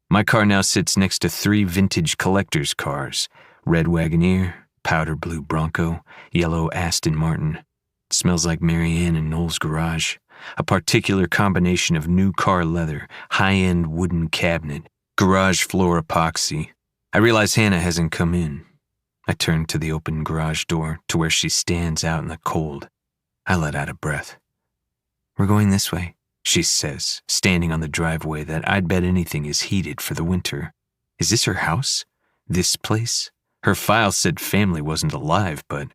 My car now sits next to 3 vintage collector's cars: red Wagoneer, powder blue Bronco, yellow Aston Martin. It smells like Mary Ann and Noel's garage. A particular combination of new car leather, high-end wooden cabinet, garage floor epoxy. I realize Hannah hasn't come in. I turn to the open garage door, to where she stands out in the cold. I let out a breath. "We're going this way," she says, standing on the driveway that I'd bet anything is heated for the winter. Is this her house? This place? Her file said family wasn't alive, but...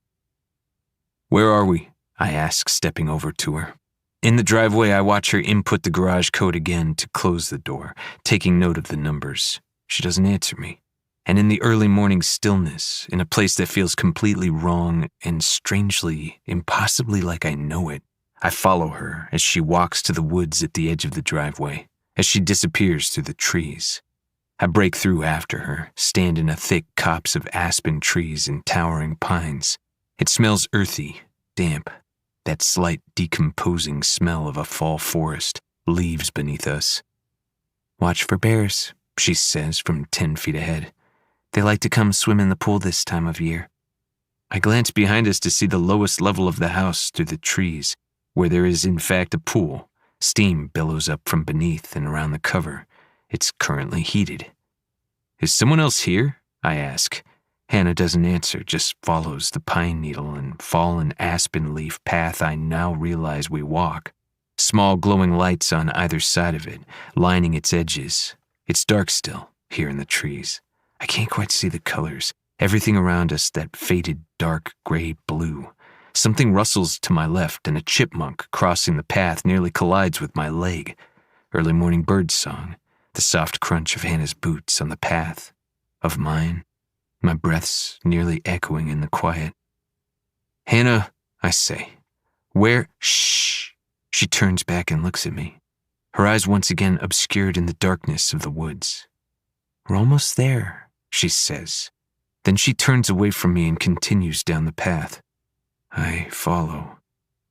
"Where are we?" I ask, stepping over to her. In the driveway, I watch her input the garage code again to close the door, taking note of the numbers. She doesn't answer me. And in the early morning stillness, in a place that feels completely wrong and strangely, impossibly like I know it, I follow her as she walks to the woods at the edge of the driveway, as she disappears through the trees. I break through after her, stand in a thick copse of aspen trees and towering pines. It smells earthy, damp, that slight decomposing smell of a fall forest, leaves beneath us. "Watch for bears," she says from 10 feet ahead. "They like to come swim in the pool this time of year." I glance behind us to see the lowest level of the house through the trees, where there is in fact a pool. Steam billows up from beneath and around the cover. It's currently heated. "Is someone else here?" I ask. Hannah doesn't answer, just follows the pine needle and fallen aspen leaf path I now realize we walk. Small glowing lights on either side of it, lining its edges. It's dark still, here in the trees. I can't quite see the colors. Everything around us that faded dark gray blue. Something rustles to my left, and a chipmunk crossing the path nearly collides with my leg. Early morning bird song, the soft crunch of Hannah's boots on the path. Of mine, my breaths nearly echoing in the quiet. "Hannah," I say. "Where?" "Shh." She turns back and looks at me, her eyes once again obscured in the darkness of the woods. "We're almost there," she says. Then she turns away from me and continues down the path. I follow,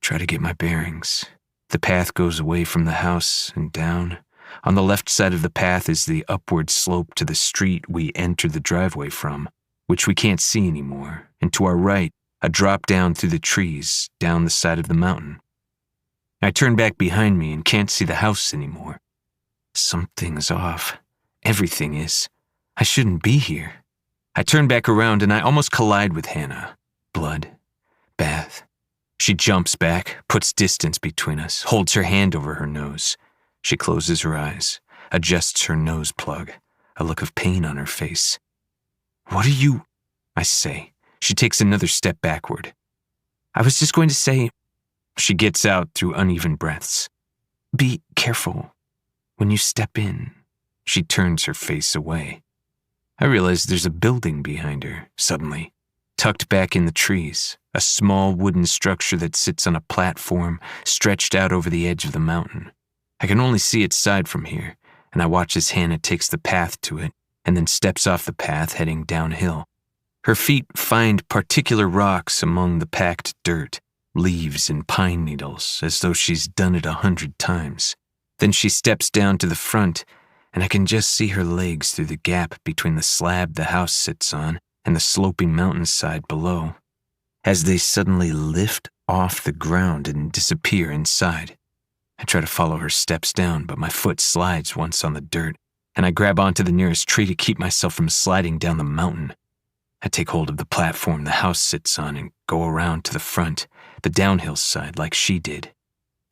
try to get my bearings. The path goes away from the house and down. On the left side of the path is the upward slope to the street we enter the driveway from, which we can't see anymore, and to our right, a drop down through the trees, down the side of the mountain. I turn back behind me and can't see the house anymore. Something's off. Everything is. I shouldn't be here. I turn back around and I almost collide with Hannah. Blood. Bath. She jumps back, puts distance between us, holds her hand over her nose. She closes her eyes, adjusts her nose plug, a look of pain on her face. "What are you?" I say. She takes another step backward. "I was just going to say..." She gets out through uneven breaths. "Be careful. When you step in..." She turns her face away. I realize there's a building behind her, suddenly, tucked back in the trees, a small wooden structure that sits on a platform stretched out over the edge of the mountain. I can only see its side from here, and I watch as Hannah takes the path to it and then steps off the path heading downhill. Her feet find particular rocks among the packed dirt, leaves and pine needles, as though she's done it 100 times. Then she steps down to the front, and I can just see her legs through the gap between the slab the house sits on and the sloping mountainside below, as they suddenly lift off the ground and disappear inside. I try to follow her steps down, but my foot slides once on the dirt, and I grab onto the nearest tree to keep myself from sliding down the mountain. I take hold of the platform the house sits on and go around to the front, the downhill side like she did.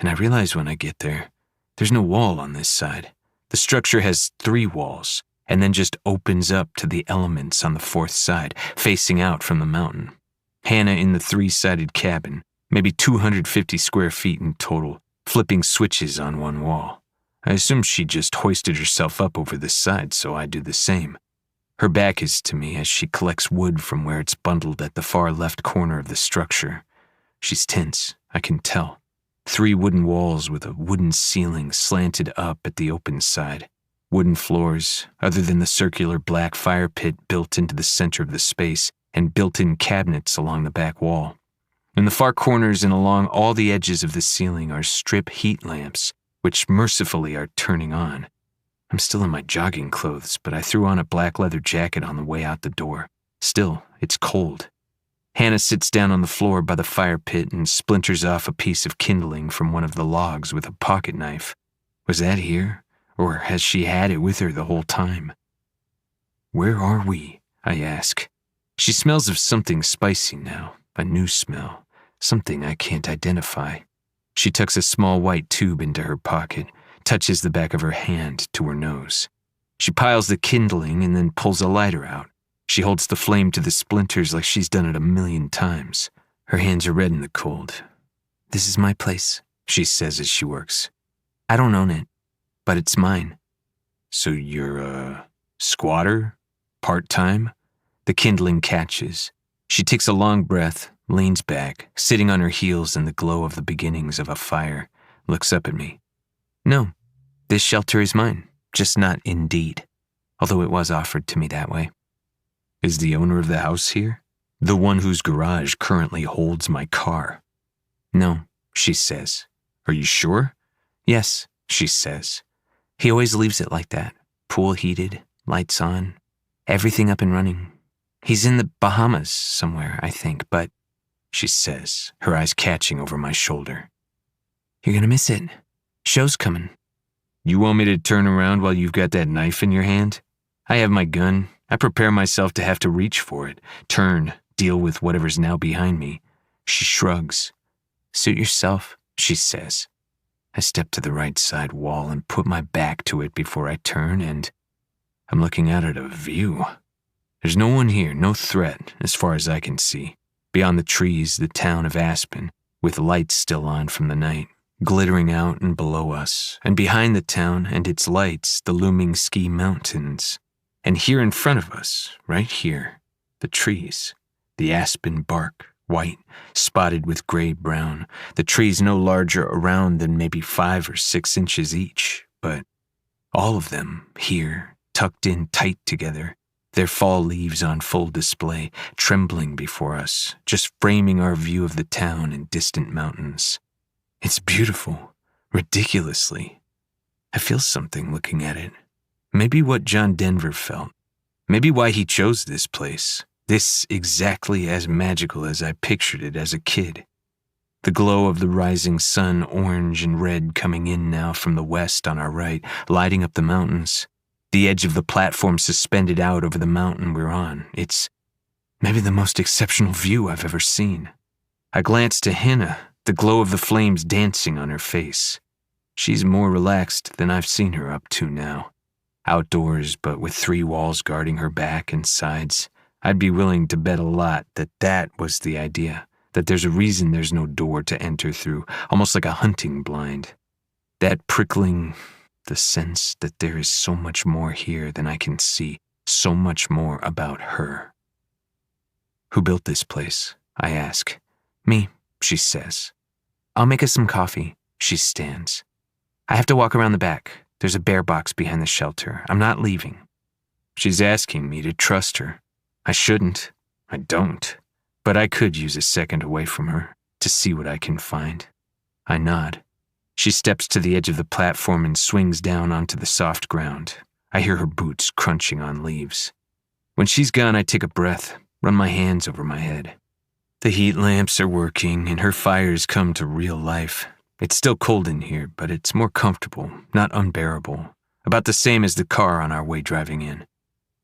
And I realize when I get there, there's no wall on this side. The structure has 3 walls, and then just opens up to the elements on the 4th side, facing out from the mountain. Hannah in the 3-sided cabin, maybe 250 square feet in total, flipping switches on one wall. I assume she just hoisted herself up over this side, so I do the same. Her back is to me as she collects wood from where it's bundled at the far left corner of the structure. She's tense, I can tell. 3 wooden walls with a wooden ceiling slanted up at the open side. Wooden floors, other than the circular black fire pit built into the center of the space, and built-in cabinets along the back wall. In the far corners and along all the edges of the ceiling are strip heat lamps, which mercifully are turning on. I'm still in my jogging clothes, but I threw on a black leather jacket on the way out the door. Still, it's cold. Hannah sits down on the floor by the fire pit and splinters off a piece of kindling from one of the logs with a pocket knife. Was that here, or has she had it with her the whole time? Where are we? I ask. She smells of something spicy now, a new smell, something I can't identify. She tucks a small white tube into her pocket, touches the back of her hand to her nose. She piles the kindling and then pulls a lighter out. She holds the flame to the splinters like she's done it 1,000,000 times. Her hands are red in the cold. "This is my place," she says as she works. "I don't own it, but it's mine." "So you're a squatter? Part-time?" The kindling catches. She takes a long breath, leans back, sitting on her heels in the glow of the beginnings of a fire, looks up at me. "No, this shelter is mine, just not indeed, although it was offered to me that way." "Is the owner of the house here? The one whose garage currently holds my car?" "No," she says. "Are you sure?" "Yes," she says. "He always leaves it like that. Pool heated, lights on, everything up and running. He's in the Bahamas somewhere, I think, but," she says, her eyes catching over my shoulder, "you're gonna miss it. Show's coming." "You want me to turn around while you've got that knife in your hand? I have my gun. I prepare myself to have to reach for it, turn, deal with whatever's now behind me." She shrugs. "Suit yourself," she says. I step to the right side wall and put my back to it before I turn, and I'm looking out at a view. There's no one here, no threat, as far as I can see. Beyond the trees, the town of Aspen, with lights still on from the night, glittering out and below us, and behind the town and its lights, the looming ski mountains. And here in front of us, right here, the trees, the aspen bark, white, spotted with gray-brown, the trees no larger around than maybe 5 or 6 inches each, but all of them here, tucked in tight together, their fall leaves on full display, trembling before us, just framing our view of the town and distant mountains. It's beautiful, ridiculously. I feel something looking at it. Maybe what John Denver felt. Maybe why he chose this place. This exactly as magical as I pictured it as a kid. The glow of the rising sun, orange and red, coming in now from the west on our right, lighting up the mountains. The edge of the platform suspended out over the mountain we're on. It's maybe the most exceptional view I've ever seen. I glance to Hannah, the glow of the flames dancing on her face. She's more relaxed than I've seen her up to now. Outdoors, but with 3 walls guarding her back and sides. I'd be willing to bet a lot that that was the idea, that there's a reason there's no door to enter through, almost like a hunting blind. That prickling, the sense that there is so much more here than I can see, so much more about her. "Who built this place?" I ask. "Me," she says. "I'll make us some coffee." She stands. "I have to walk around the back. There's a bear box behind the shelter. I'm not leaving." She's asking me to trust her. I shouldn't. I don't. But I could use a second away from her to see what I can find. I nod. She steps to the edge of the platform and swings down onto the soft ground. I hear her boots crunching on leaves. When she's gone, I take a breath, run my hands over my head. The heat lamps are working and her fires come to real life. It's still cold in here, but it's more comfortable, not unbearable. About the same as the car on our way driving in.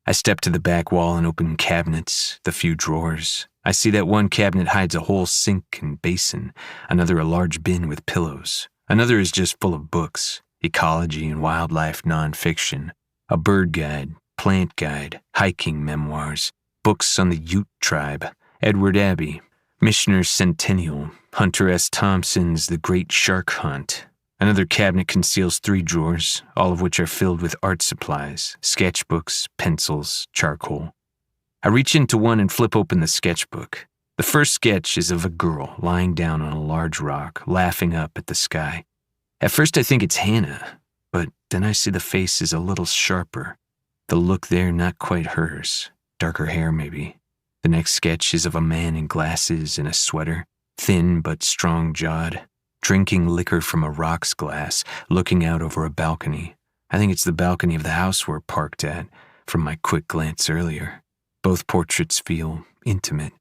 I step to the back wall and open cabinets, the few drawers. I see that one cabinet hides a whole sink and basin, another a large bin with pillows. Another is just full of books, ecology and wildlife nonfiction, a bird guide, plant guide, hiking memoirs, books on the Ute tribe, Edward Abbey, Michener's Centennial, Hunter S. Thompson's The Great Shark Hunt. Another cabinet conceals 3 drawers, all of which are filled with art supplies, sketchbooks, pencils, charcoal. I reach into one and flip open the sketchbook. The first sketch is of a girl lying down on a large rock, laughing up at the sky. At first I think it's Hannah, but then I see the face is a little sharper. The look there not quite hers. Darker hair, maybe. The next sketch is of a man in glasses and a sweater, thin but strong-jawed, drinking liquor from a rocks glass, looking out over a balcony. I think it's the balcony of the house we're parked at, from my quick glance earlier. Both portraits feel intimate.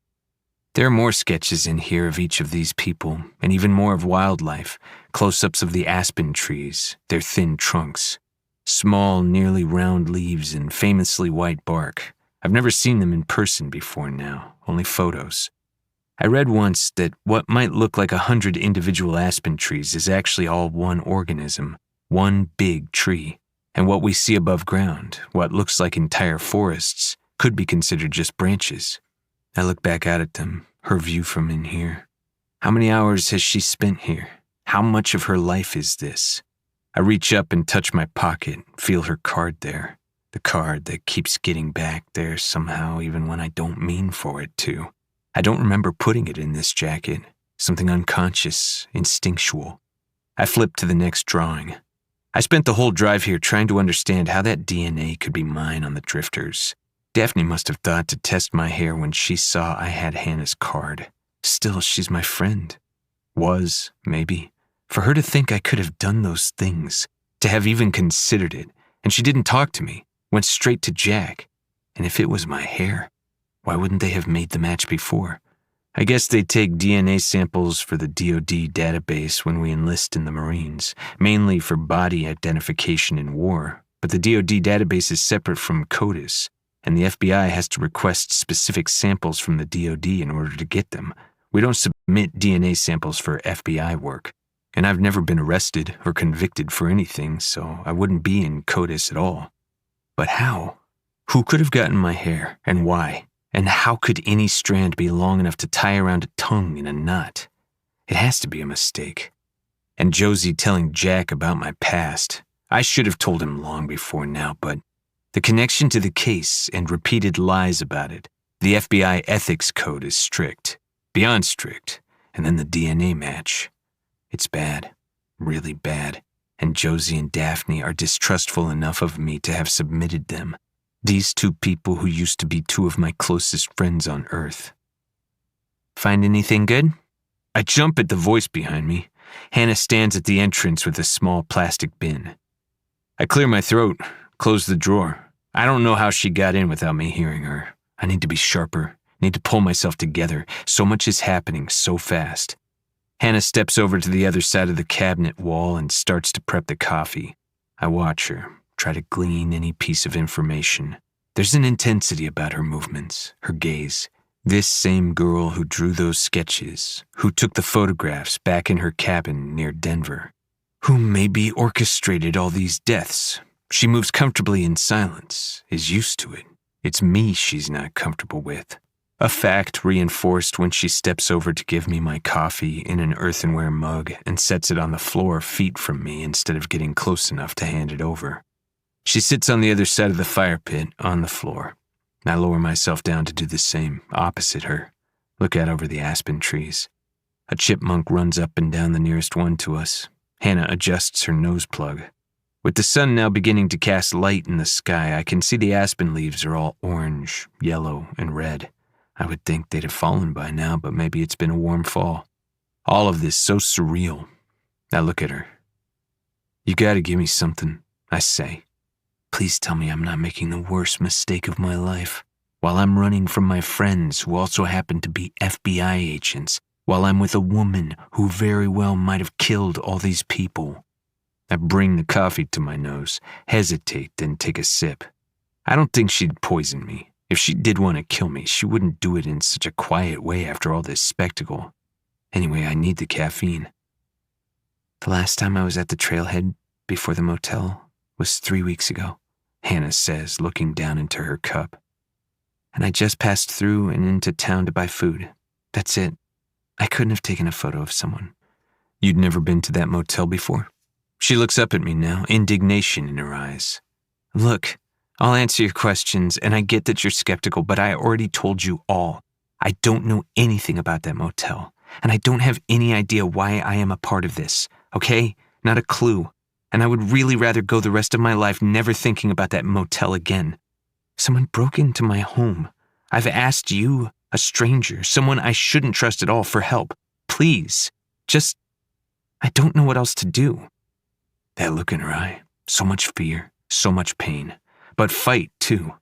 There are more sketches in here of each of these people, and even more of wildlife, close-ups of the aspen trees, their thin trunks. Small, nearly round leaves and famously white bark. I've never seen them in person before now, only photos. I read once that what might look like 100 individual aspen trees is actually all one organism, one big tree. And what we see above ground, what looks like entire forests, could be considered just branches. I look back out at them, her view from in here. How many hours has she spent here? How much of her life is this? I reach up and touch my pocket, feel her card there. The card that keeps getting back there somehow even when I don't mean for it to. I don't remember putting it in this jacket. Something unconscious, instinctual. I flip to the next drawing. I spent the whole drive here trying to understand how that DNA could be mine on the drifters. Daphne must have thought to test my hair when she saw I had Hannah's card. Still, she's my friend. Was, maybe. For her to think I could have done those things, to have even considered it, and she didn't talk to me, went straight to Jack. And if it was my hair, why wouldn't they have made the match before? I guess they take DNA samples for the DoD database when we enlist in the Marines, mainly for body identification in war, but the DoD database is separate from CODIS, and the FBI has to request specific samples from the DoD in order to get them. We don't submit DNA samples for FBI work, and I've never been arrested or convicted for anything, so I wouldn't be in CODIS at all. But how? Who could have gotten my hair, and why? And how could any strand be long enough to tie around a tongue in a knot? It has to be a mistake. And Josie telling Jack about my past. I should have told him long before now, but the connection to the case and repeated lies about it. The FBI ethics code is strict, beyond strict, and then the DNA match. It's bad, really bad, and Josie and Daphne are distrustful enough of me to have submitted them. These two people who used to be two of my closest friends on Earth. Find anything good? I jump at the voice behind me. Hannah stands at the entrance with a small plastic bin. I clear my throat, close the drawer. I don't know how she got in without me hearing her. I need to be sharper, need to pull myself together. So much is happening so fast. Hannah steps over to the other side of the cabinet wall and starts to prep the coffee. I watch her. Try to glean any piece of information. There's an intensity about her movements, her gaze. This same girl who drew those sketches, who took the photographs back in her cabin near Denver, who maybe orchestrated all these deaths. She moves comfortably in silence, is used to it. It's me she's not comfortable with. A fact reinforced when she steps over to give me my coffee in an earthenware mug and sets it on the floor feet from me instead of getting close enough to hand it over. She sits on the other side of the fire pit, on the floor. I lower myself down to do the same, opposite her. Look out over the aspen trees. A chipmunk runs up and down the nearest one to us. Hannah adjusts her nose plug. With the sun now beginning to cast light in the sky, I can see the aspen leaves are all orange, yellow, and red. I would think they'd have fallen by now, but maybe it's been a warm fall. All of this so surreal. I look at her. You gotta give me something, I say. Please tell me I'm not making the worst mistake of my life. While I'm running from my friends who also happen to be FBI agents, while I'm with a woman who very well might have killed all these people. I bring the coffee to my nose, hesitate, then take a sip. I don't think she'd poison me. If she did want to kill me, she wouldn't do it in such a quiet way after all this spectacle. Anyway, I need the caffeine. The last time I was at the trailhead before the motel was 3 weeks ago, Hannah says, looking down into her cup. And I just passed through and into town to buy food. That's it. I couldn't have taken a photo of someone. You'd never been to that motel before? She looks up at me now, indignation in her eyes. Look, I'll answer your questions, and I get that you're skeptical, but I already told you all. I don't know anything about that motel, and I don't have any idea why I am a part of this, okay? Not a clue. and I would really rather go the rest of my life never thinking about that motel again. Someone broke into my home. I've asked you, a stranger, someone I shouldn't trust at all, for help. Please, I don't know what else to do." That look in her eye, so much fear, so much pain, but fight too.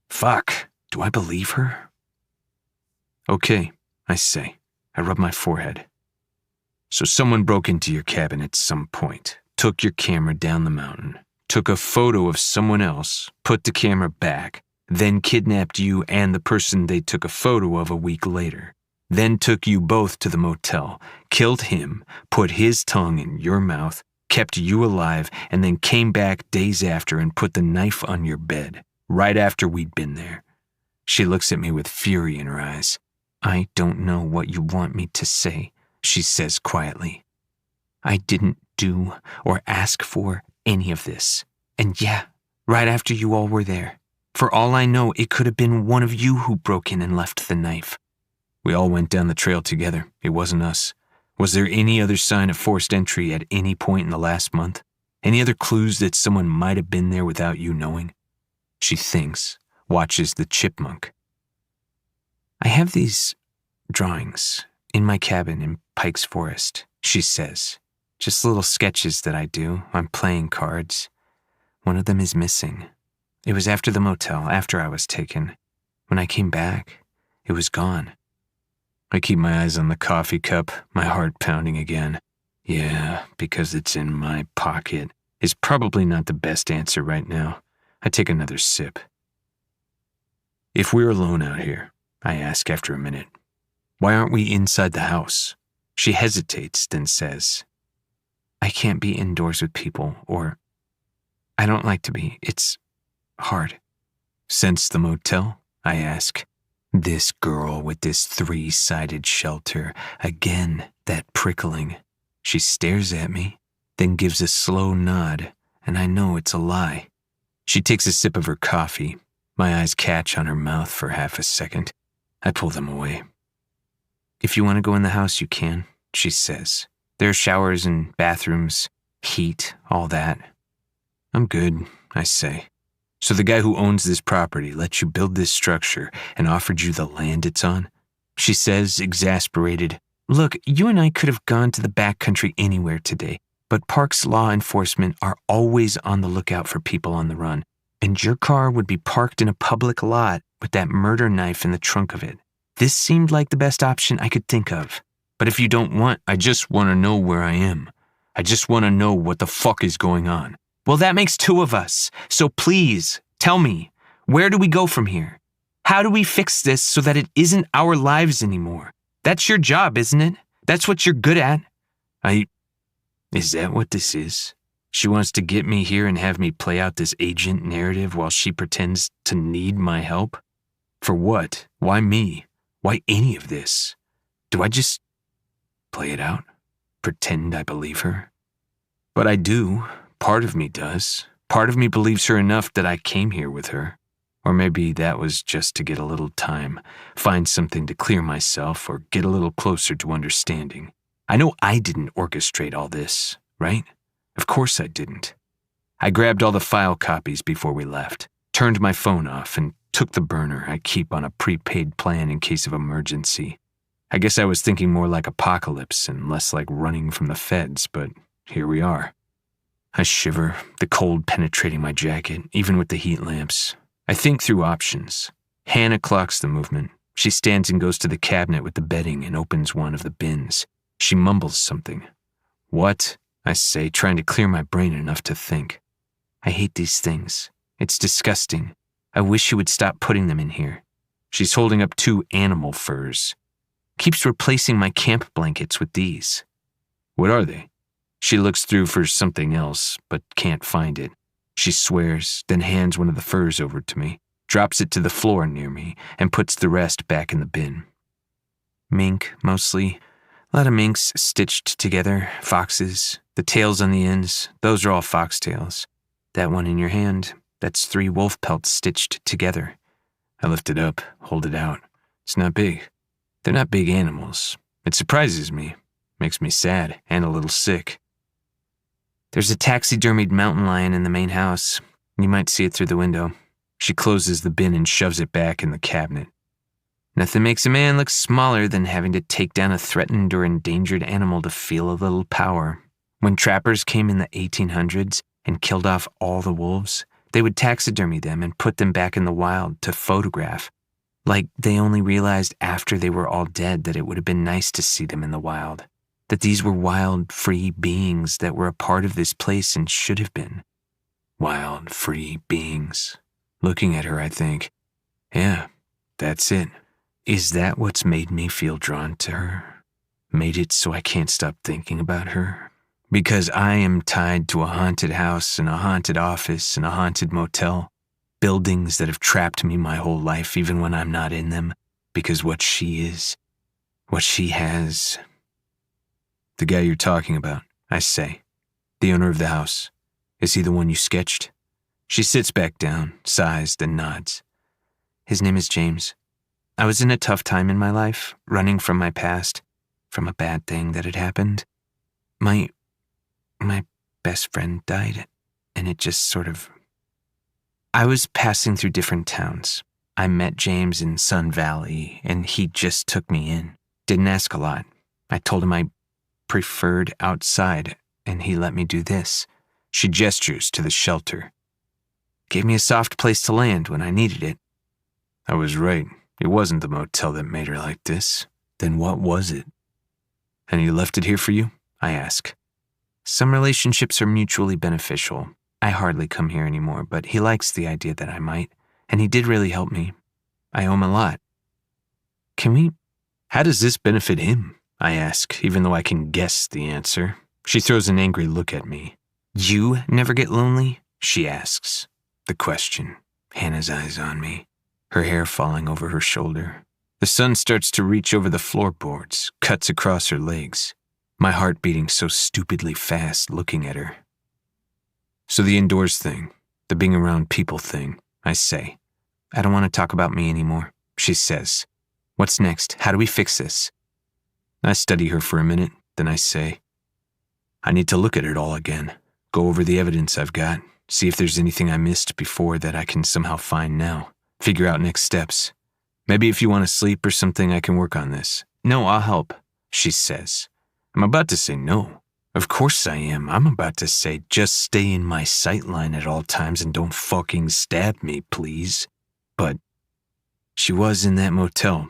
Fuck, do I believe her? "Okay," I say. I rub my forehead. "So someone broke into your cabin at some point, took your camera down the mountain, took a photo of someone else, put the camera back, then kidnapped you and the person they took a photo of a week later, then took you both to the motel, killed him, put his tongue in your mouth, kept you alive, and then came back days after and put the knife on your bed, right after we'd been there." She looks at me with fury in her eyes. "I don't know what you want me to say," she says quietly. "I didn't do or ask for any of this. And yeah, right after you all were there. For all I know, it could have been one of you who broke in and left the knife. We all went down the trail together. It wasn't us. Was there any other sign of forced entry at any point in the last month? Any other clues that someone might have been there without you knowing?" She thinks, watches the chipmunk. "I have these drawings in my cabin in Pike's Forest," she says. "Just little sketches that I do on playing cards. One of them is missing. It was after the motel, after I was taken. When I came back, it was gone." I keep my eyes on the coffee cup, my heart pounding again. Yeah, because it's in my pocket is probably not the best answer right now. I take another sip. "If we're alone out here," I ask after a minute, "why aren't we inside the house?" She hesitates, then says, "I can't be indoors with people, or I don't like to be. It's hard." "Since the motel?" I ask. This girl with this three-sided shelter, again, that prickling. She stares at me, then gives a slow nod, and I know it's a lie. She takes a sip of her coffee. My eyes catch on her mouth for half a second. I pull them away. "If you want to go in the house, you can," she says. "There are showers and bathrooms, heat, all that." "I'm good," I say. "So the guy who owns this property let you build this structure and offered you the land it's on?" She says, exasperated, "Look, you and I could have gone to the backcountry anywhere today, but Parks law enforcement are always on the lookout for people on the run, and your car would be parked in a public lot with that murder knife in the trunk of it. This seemed like the best option I could think of. But if you don't want, I just want to know where I am. I just want to know what the fuck is going on." "Well, that makes two of us. So please, tell me, where do we go from here? How do we fix this so that it isn't our lives anymore? That's your job, isn't it? That's what you're good at." Is that what this is? She wants to get me here and have me play out this agent narrative while she pretends to need my help? For what? Why me? Why any of this? Do I just play it out? Pretend I believe her? But I do. Part of me does. Part of me believes her enough that I came here with her. Or maybe that was just to get a little time, find something to clear myself, or get a little closer to understanding. I know I didn't orchestrate all this, right? Of course I didn't. I grabbed all the file copies before we left, turned my phone off, and took the burner I keep on a prepaid plan in case of emergency. I guess I was thinking more like apocalypse and less like running from the feds, but here we are. I shiver, the cold penetrating my jacket, even with the heat lamps. I think through options. Hannah clocks the movement. She stands and goes to the cabinet with the bedding and opens one of the bins. She mumbles something. "What?" I say, trying to clear my brain enough to think. "I hate these things. It's disgusting. I wish you would stop putting them in here." She's holding up 2 animal furs. "Keeps replacing my camp blankets with these." "What are they?" She looks through for something else, but can't find it. She swears, then hands one of the furs over to me, drops it to the floor near me, and puts the rest back in the bin. "Mink, mostly. A lot of minks stitched together, foxes. The tails on the ends, those are all foxtails. That one in your hand, that's 3 wolf pelts stitched together." I lift it up, hold it out. It's not big. They're not big animals. It surprises me, makes me sad and a little sick. There's a taxidermied mountain lion in the main house. You might see it through the window. She closes the bin and shoves it back in the cabinet. Nothing makes a man look smaller than having to take down a threatened or endangered animal to feel a little power. When trappers came in the 1800s and killed off all the wolves, they would taxidermy them and put them back in the wild to photograph. Like they only realized after they were all dead that it would have been nice to see them in the wild. That these were wild, free beings that were a part of this place and should have been. Wild, free beings. Looking at her, I think, yeah, that's it. Is that what's made me feel drawn to her? Made it so I can't stop thinking about her? Because I am tied to a haunted house and a haunted office and a haunted motel. Buildings that have trapped me my whole life even when I'm not in them. Because what she is, what she has. The guy you're talking about, I say. The owner of the house. Is he the one you sketched? She sits back down, sighs, then nods. His name is James. I was in a tough time in my life, running from my past, from a bad thing that had happened. My best friend died, and it just sort of... I was passing through different towns. I met James in Sun Valley, and he just took me in. Didn't ask a lot. I told him I preferred outside, and he let me do this. She gestures to the shelter. Gave me a soft place to land when I needed it. I was right. It wasn't the motel that made her like this. Then what was it? And he left it here for you? I ask. Some relationships are mutually beneficial. I hardly come here anymore, but he likes the idea that I might, and he did really help me. I owe him a lot. How does this benefit him? I ask, even though I can guess the answer. She throws an angry look at me. You never get lonely? She asks. The question. Hannah's eyes on me. Her hair falling over her shoulder. The sun starts to reach over the floorboards, cuts across her legs. My heart beating so stupidly fast looking at her. So the indoors thing, the being around people thing, I say. I don't want to talk about me anymore, she says. What's next? How do we fix this? I study her for a minute, then I say, I need to look at it all again, go over the evidence I've got, see if there's anything I missed before that I can somehow find now. Figure out next steps. Maybe if you want to sleep or something, I can work on this. No, I'll help, she says. I'm about to say no. Of course I am. I'm about to say just stay in my sight line at all times and don't fucking stab me, please. But she was in that motel.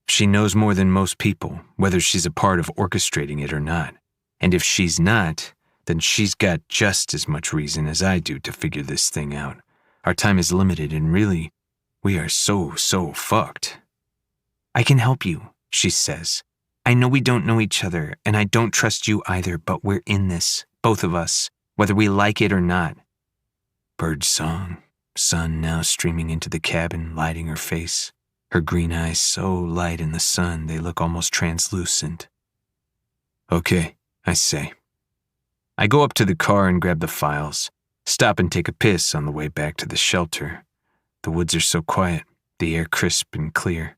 She knows more than most people, whether she's a part of orchestrating it or not. And if she's not, then she's got just as much reason as I do to figure this thing out. Our time is limited and really... we are so fucked. I can help you, she says. I know we don't know each other, and I don't trust you either, but we're in this, both of us, whether we like it or not. Bird song, sun now streaming into the cabin, lighting her face. Her green eyes so light in the sun they look almost translucent. Okay, I say. I go up to the car and grab the files, stop and take a piss on the way back to the shelter. The woods are so quiet, the air crisp and clear.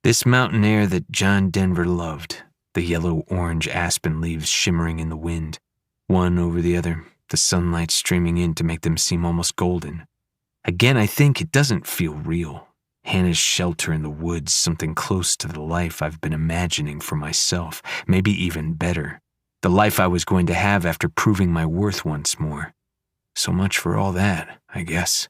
This mountain air that John Denver loved, the yellow-orange aspen leaves shimmering in the wind, one over the other, the sunlight streaming in to make them seem almost golden. Again, I think it doesn't feel real. Hannah's shelter in the woods, something close to the life I've been imagining for myself, maybe even better. The life I was going to have after proving my worth once more. So much for all that, I guess.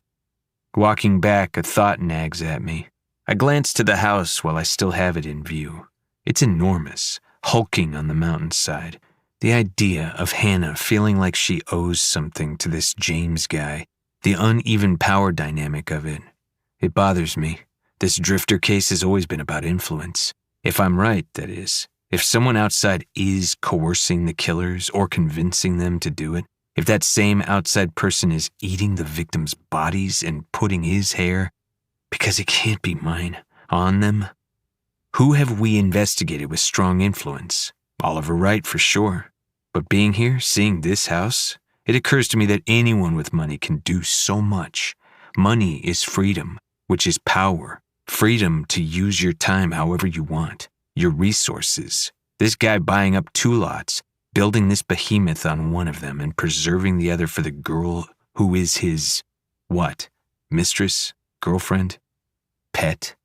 Walking back, a thought nags at me. I glance to the house while I still have it in view. It's enormous, hulking on the mountainside. The idea of Hannah feeling like she owes something to this James guy, the uneven power dynamic of it. It bothers me. This drifter case has always been about influence. If I'm right, that is. If someone outside is coercing the killers or convincing them to do it, if that same outside person is eating the victims' bodies and putting his hair, because it can't be mine, on them. Who have we investigated with strong influence? Oliver Wright for sure. But being here, seeing this house, it occurs to me that anyone with money can do so much. Money is freedom, which is power. Freedom to use your time however you want. Your resources. This guy buying up 2 lots, building this behemoth on one of them and preserving the other for the girl who is his, what, mistress, girlfriend, pet?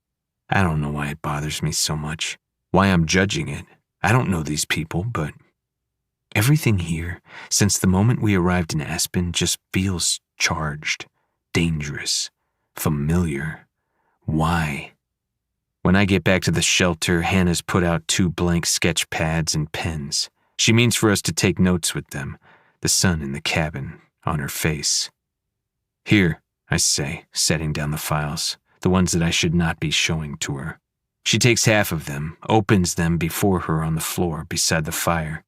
I don't know why it bothers me so much, why I'm judging it. I don't know these people, but everything here, since the moment we arrived in Aspen, just feels charged, dangerous, familiar. Why? When I get back to the shelter, Hannah's put out 2 blank sketch pads and pens. She means for us to take notes with them, the sun in the cabin, on her face. Here, I say, setting down the files, the ones that I should not be showing to her. She takes half of them, opens them before her on the floor beside the fire.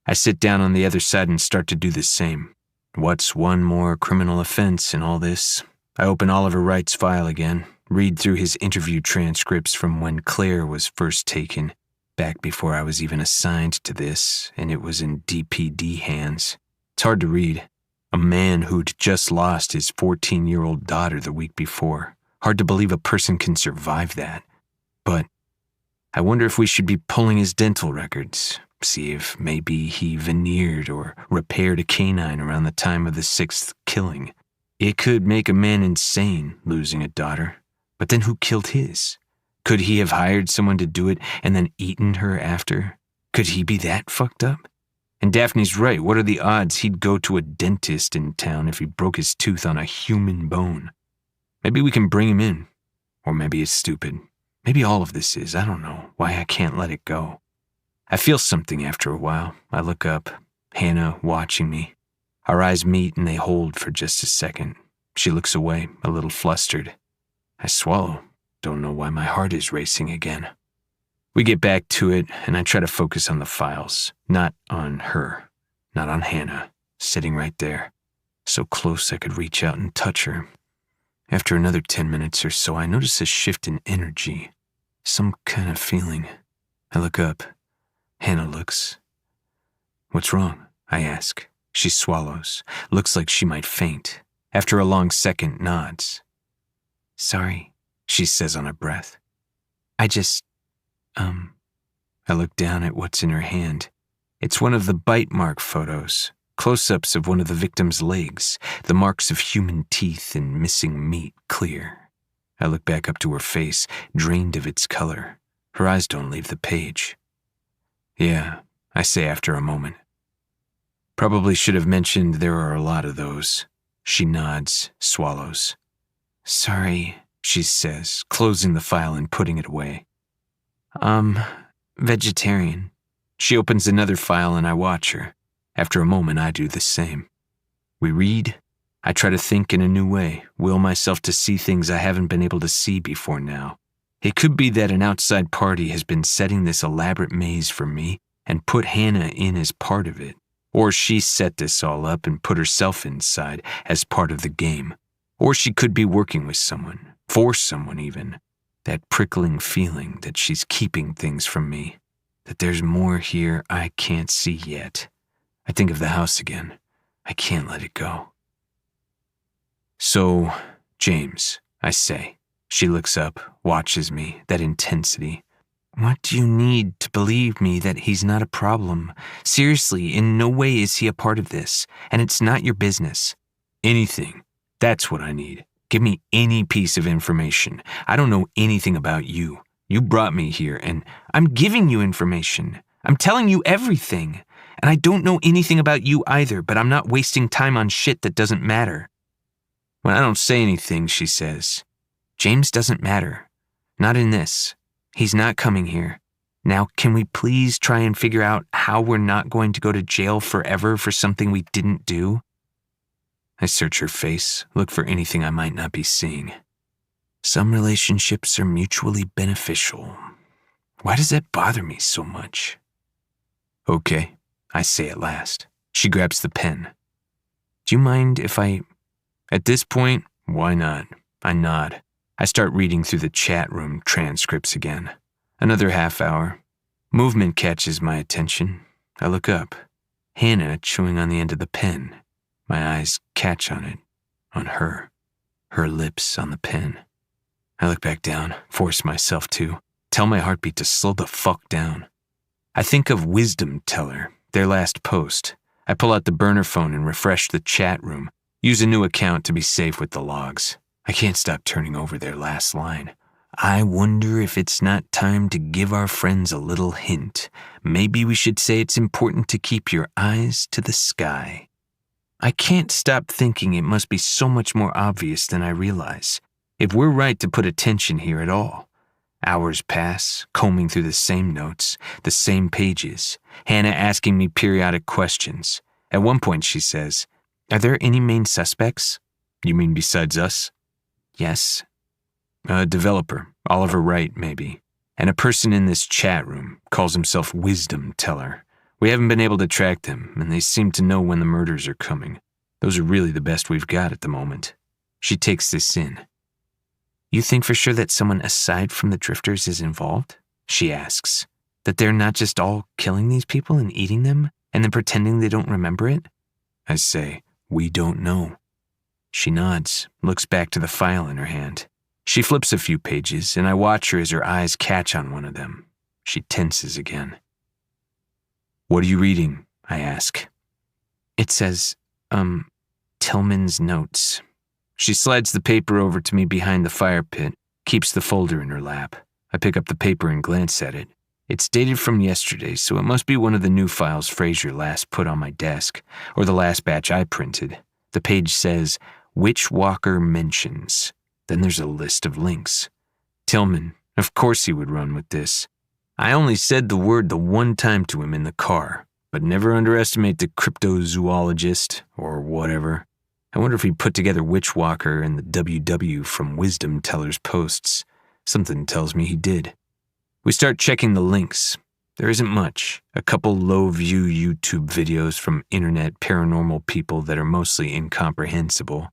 I sit down on the other side and start to do the same. What's one more criminal offense in all this? I open Oliver Wright's file again, read through his interview transcripts from when Claire was first taken, back before I was even assigned to this, and it was in DPD hands. It's hard to read. A man who'd just lost his 14-year-old daughter the week before. Hard to believe a person can survive that. But I wonder if we should be pulling his dental records, see if maybe he veneered or repaired a canine around the time of the 6th killing. It could make a man insane, losing a daughter. But then who killed his? Could he have hired someone to do it and then eaten her after? Could he be that fucked up? And Daphne's right, what are the odds he'd go to a dentist in town if he broke his tooth on a human bone? Maybe we can bring him in. Or maybe it's stupid. Maybe all of this is. I don't know why I can't let it go. I feel something after a while. I look up, Hannah watching me. Our eyes meet and they hold for just a second. She looks away, a little flustered. I swallow. Don't know why my heart is racing again. We get back to it, and I try to focus on the files, not on her, not on Hannah, sitting right there, so close I could reach out and touch her. After another 10 minutes or so, I notice a shift in energy, some kind of feeling. I look up. Hannah looks. What's wrong? I ask. She swallows, looks like she might faint. After a long second, nods. Sorry, she says on a breath. I look down at what's in her hand. It's one of the bite mark photos, close-ups of one of the victim's legs, the marks of human teeth and missing meat clear. I look back up to her face, drained of its color. Her eyes don't leave the page. Yeah, I say after a moment. Probably should have mentioned there are a lot of those. She nods, swallows. Sorry, she says, closing the file and putting it away. Vegetarian. She opens another file and I watch her. After a moment, I do the same. We read. I try to think in a new way, will myself to see things I haven't been able to see before now. It could be that an outside party has been setting this elaborate maze for me and put Hannah in as part of it. Or she set this all up and put herself inside as part of the game. Or she could be working with someone, for someone even. That prickling feeling that she's keeping things from me, that there's more here I can't see yet. I think of the house again. I can't let it go. So, James, I say. She looks up, watches me, that intensity. What do you need to believe me that he's not a problem? Seriously, in no way is he a part of this, and it's not your business. Anything. That's what I need. Give me any piece of information. I don't know anything about you. You brought me here, and I'm giving you information. I'm telling you everything. And I don't know anything about you either, but I'm not wasting time on shit that doesn't matter. When I don't say anything, she says, James doesn't matter. Not in this. He's not coming here. Now, can we please try and figure out how we're not going to go to jail forever for something we didn't do? I search her face, look for anything I might not be seeing. Some relationships are mutually beneficial. Why does that bother me so much? Okay, I say at last. She grabs the pen. Do you mind if I... At this point, why not? I nod. I start reading through the chat room transcripts again. Another half hour. Movement catches my attention. I look up. Hannah chewing on the end of the pen. My eyes catch on it, on her. Her lips on the pen. I look back down, force myself to. Tell my heartbeat to slow the fuck down. I think of wisdom teller, their last post. I pull out the burner phone and refresh the chat room. Use a new account to be safe with the logs. I can't stop turning over their last line. I wonder if it's not time to give our friends a little hint. Maybe we should say it's important to keep your eyes to the sky. I can't stop thinking it must be so much more obvious than I realize. If we're right to put attention here at all. Hours pass, combing through the same notes, the same pages, Hannah asking me periodic questions. At one point she says, "Are there any main suspects?" "You mean besides us?" "Yes." "A developer, Oliver Wright, maybe. And a person in this chat room, calls himself Wisdom Teller. We haven't been able to track them, and they seem to know when the murders are coming. Those are really the best we've got at the moment." She takes this in. "You think for sure that someone aside from the drifters is involved?" she asks. "That they're not just all killing these people and eating them, and then pretending they don't remember it?" I say, "We don't know." She nods, looks back to the file in her hand. She flips a few pages, and I watch her as her eyes catch on one of them. She tenses again. "What are you reading?" I ask. "It says, Tillman's notes." She slides the paper over to me behind the fire pit, keeps the folder in her lap. I pick up the paper and glance at it. It's dated from yesterday, so it must be one of the new files Fraser last put on my desk, or the last batch I printed. The page says, "Witch Walker mentions." Then there's a list of links. Tillman, of course he would run with this. I only said the word the one time to him in the car, but never underestimate the cryptozoologist, or whatever. I wonder if he put together Witch Walker and the WW from Wisdom Teller's posts. Something tells me he did. We start checking the links. There isn't much. A couple low-view YouTube videos from internet paranormal people that are mostly incomprehensible.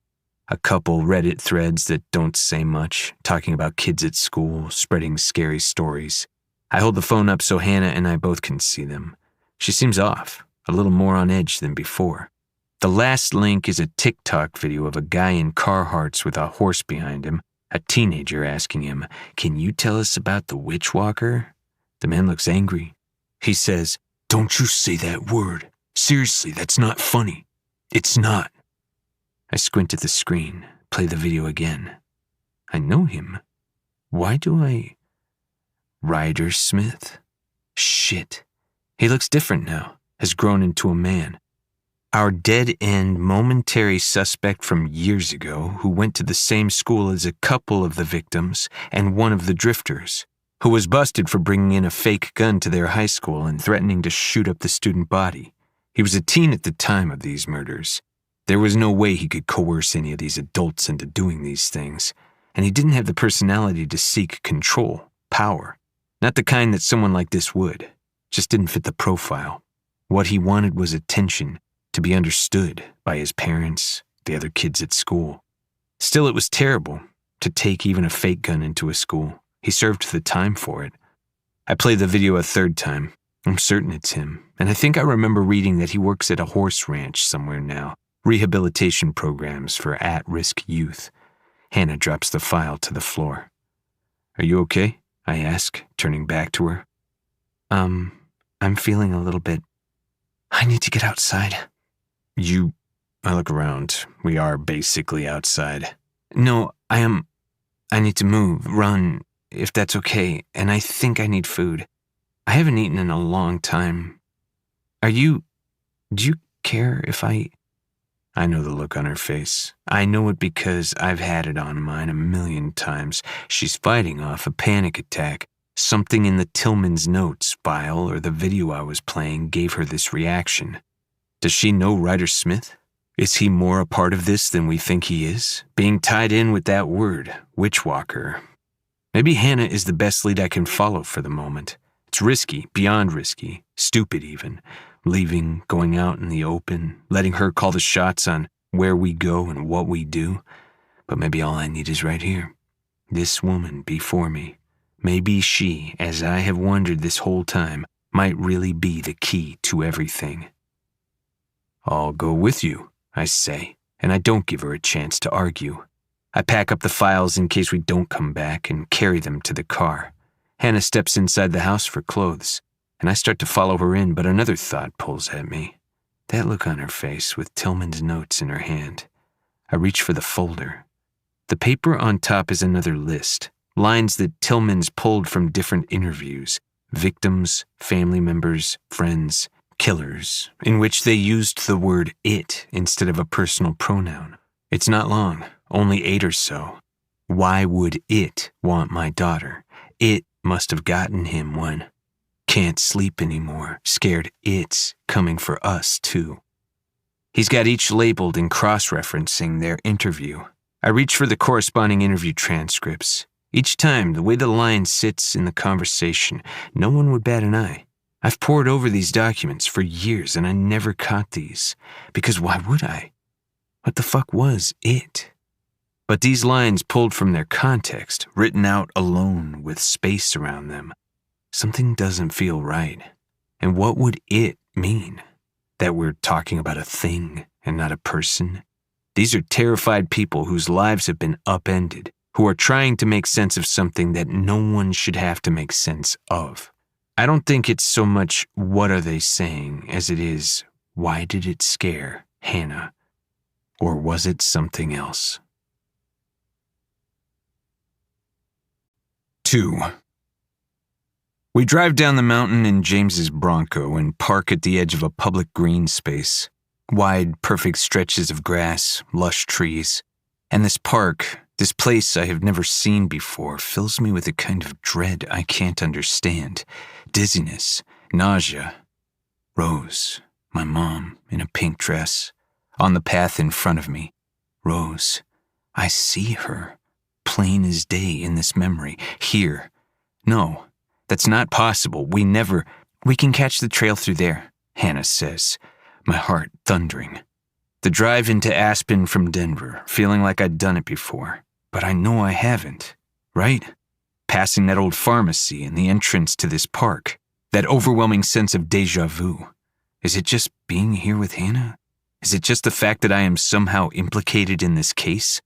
A couple Reddit threads that don't say much, talking about kids at school, spreading scary stories. I hold the phone up so Hannah and I both can see them. She seems off, a little more on edge than before. The last link is a TikTok video of a guy in Carhartts with a horse behind him, a teenager asking him, "Can you tell us about the Witch Walker?" The man looks angry. He says, "Don't you say that word. Seriously, that's not funny. It's not." I squint at the screen, play the video again. I know him. Why do I... Ryder Smith? Shit. He looks different now, has grown into a man. Our dead-end, momentary suspect from years ago who went to the same school as a couple of the victims and one of the drifters, who was busted for bringing in a fake gun to their high school and threatening to shoot up the student body. He was a teen at the time of these murders. There was no way he could coerce any of these adults into doing these things, and he didn't have the personality to seek control, power. Not the kind that someone like this would. Just didn't fit the profile. What he wanted was attention, to be understood by his parents, the other kids at school. Still, it was terrible to take even a fake gun into a school. He served the time for it. I play the video a third time. I'm certain it's him, and I think I remember reading that he works at a horse ranch somewhere now, rehabilitation programs for at-risk youth. Hannah drops the file to the floor. "Are you okay?" I ask, turning back to her. I'm feeling a little bit... I need to get outside." I look around. We are basically outside. "No, I need to move, run, if that's okay, and I think I need food. I haven't eaten in a long time. Do you care if I know the look on her face. I know it because I've had it on mine a million times. She's fighting off a panic attack. Something in the Tillman's notes file or the video I was playing gave her this reaction. Does she know Ryder Smith? Is he more a part of this than we think he is? Being tied in with that word, Witchwalker. Maybe Hannah is the best lead I can follow for the moment. It's risky, beyond risky, stupid even. Leaving, going out in the open, letting her call the shots on where we go and what we do. But maybe all I need is right here. This woman before me. Maybe she, as I have wondered this whole time, might really be the key to everything. I'll go with you, I say, and I don't give her a chance to argue. I pack up the files in case we don't come back and carry them to the car. Hannah steps inside the house for clothes. and I start to follow her in, but another thought pulls at me. That look on her face with Tillman's notes in her hand. I reach for the folder. The paper on top is another list, lines that Tillman's pulled from different interviews, victims, family members, friends, killers, in which they used the word it instead of a personal pronoun. It's not long, only 8 or so. Why would it want my daughter? It must have gotten him one. Can't sleep anymore, scared it's coming for us too. He's got each labeled and cross-referencing their interview. I reach for the corresponding interview transcripts. Each time, the way the line sits in the conversation, no one would bat an eye. I've pored over these documents for years and I never caught these. Because why would I? What the fuck was it? But these lines pulled from their context, written out alone with space around them, something doesn't feel right. And what would it mean? That we're talking about a thing and not a person? These are terrified people whose lives have been upended, who are trying to make sense of something that no one should have to make sense of. I don't think it's so much what are they saying as it is, why did it scare Hannah? Or was it something else? 2. We drive down the mountain in James's Bronco and park at the edge of a public green space. Wide, perfect stretches of grass, lush trees. And this park, this place I have never seen before, fills me with a kind of dread I can't understand. Dizziness, nausea. Rose, my mom, in a pink dress, on the path in front of me. Rose, I see her, plain as day in this memory, here. No, that's not possible. We can catch the trail through there, Hannah says, my heart thundering. The drive into Aspen from Denver, feeling like I'd done it before, but I know I haven't, right? Passing that old pharmacy and the entrance to this park, that overwhelming sense of déjà vu. Is it just being here with Hannah? Is it just the fact that I am somehow implicated in this case?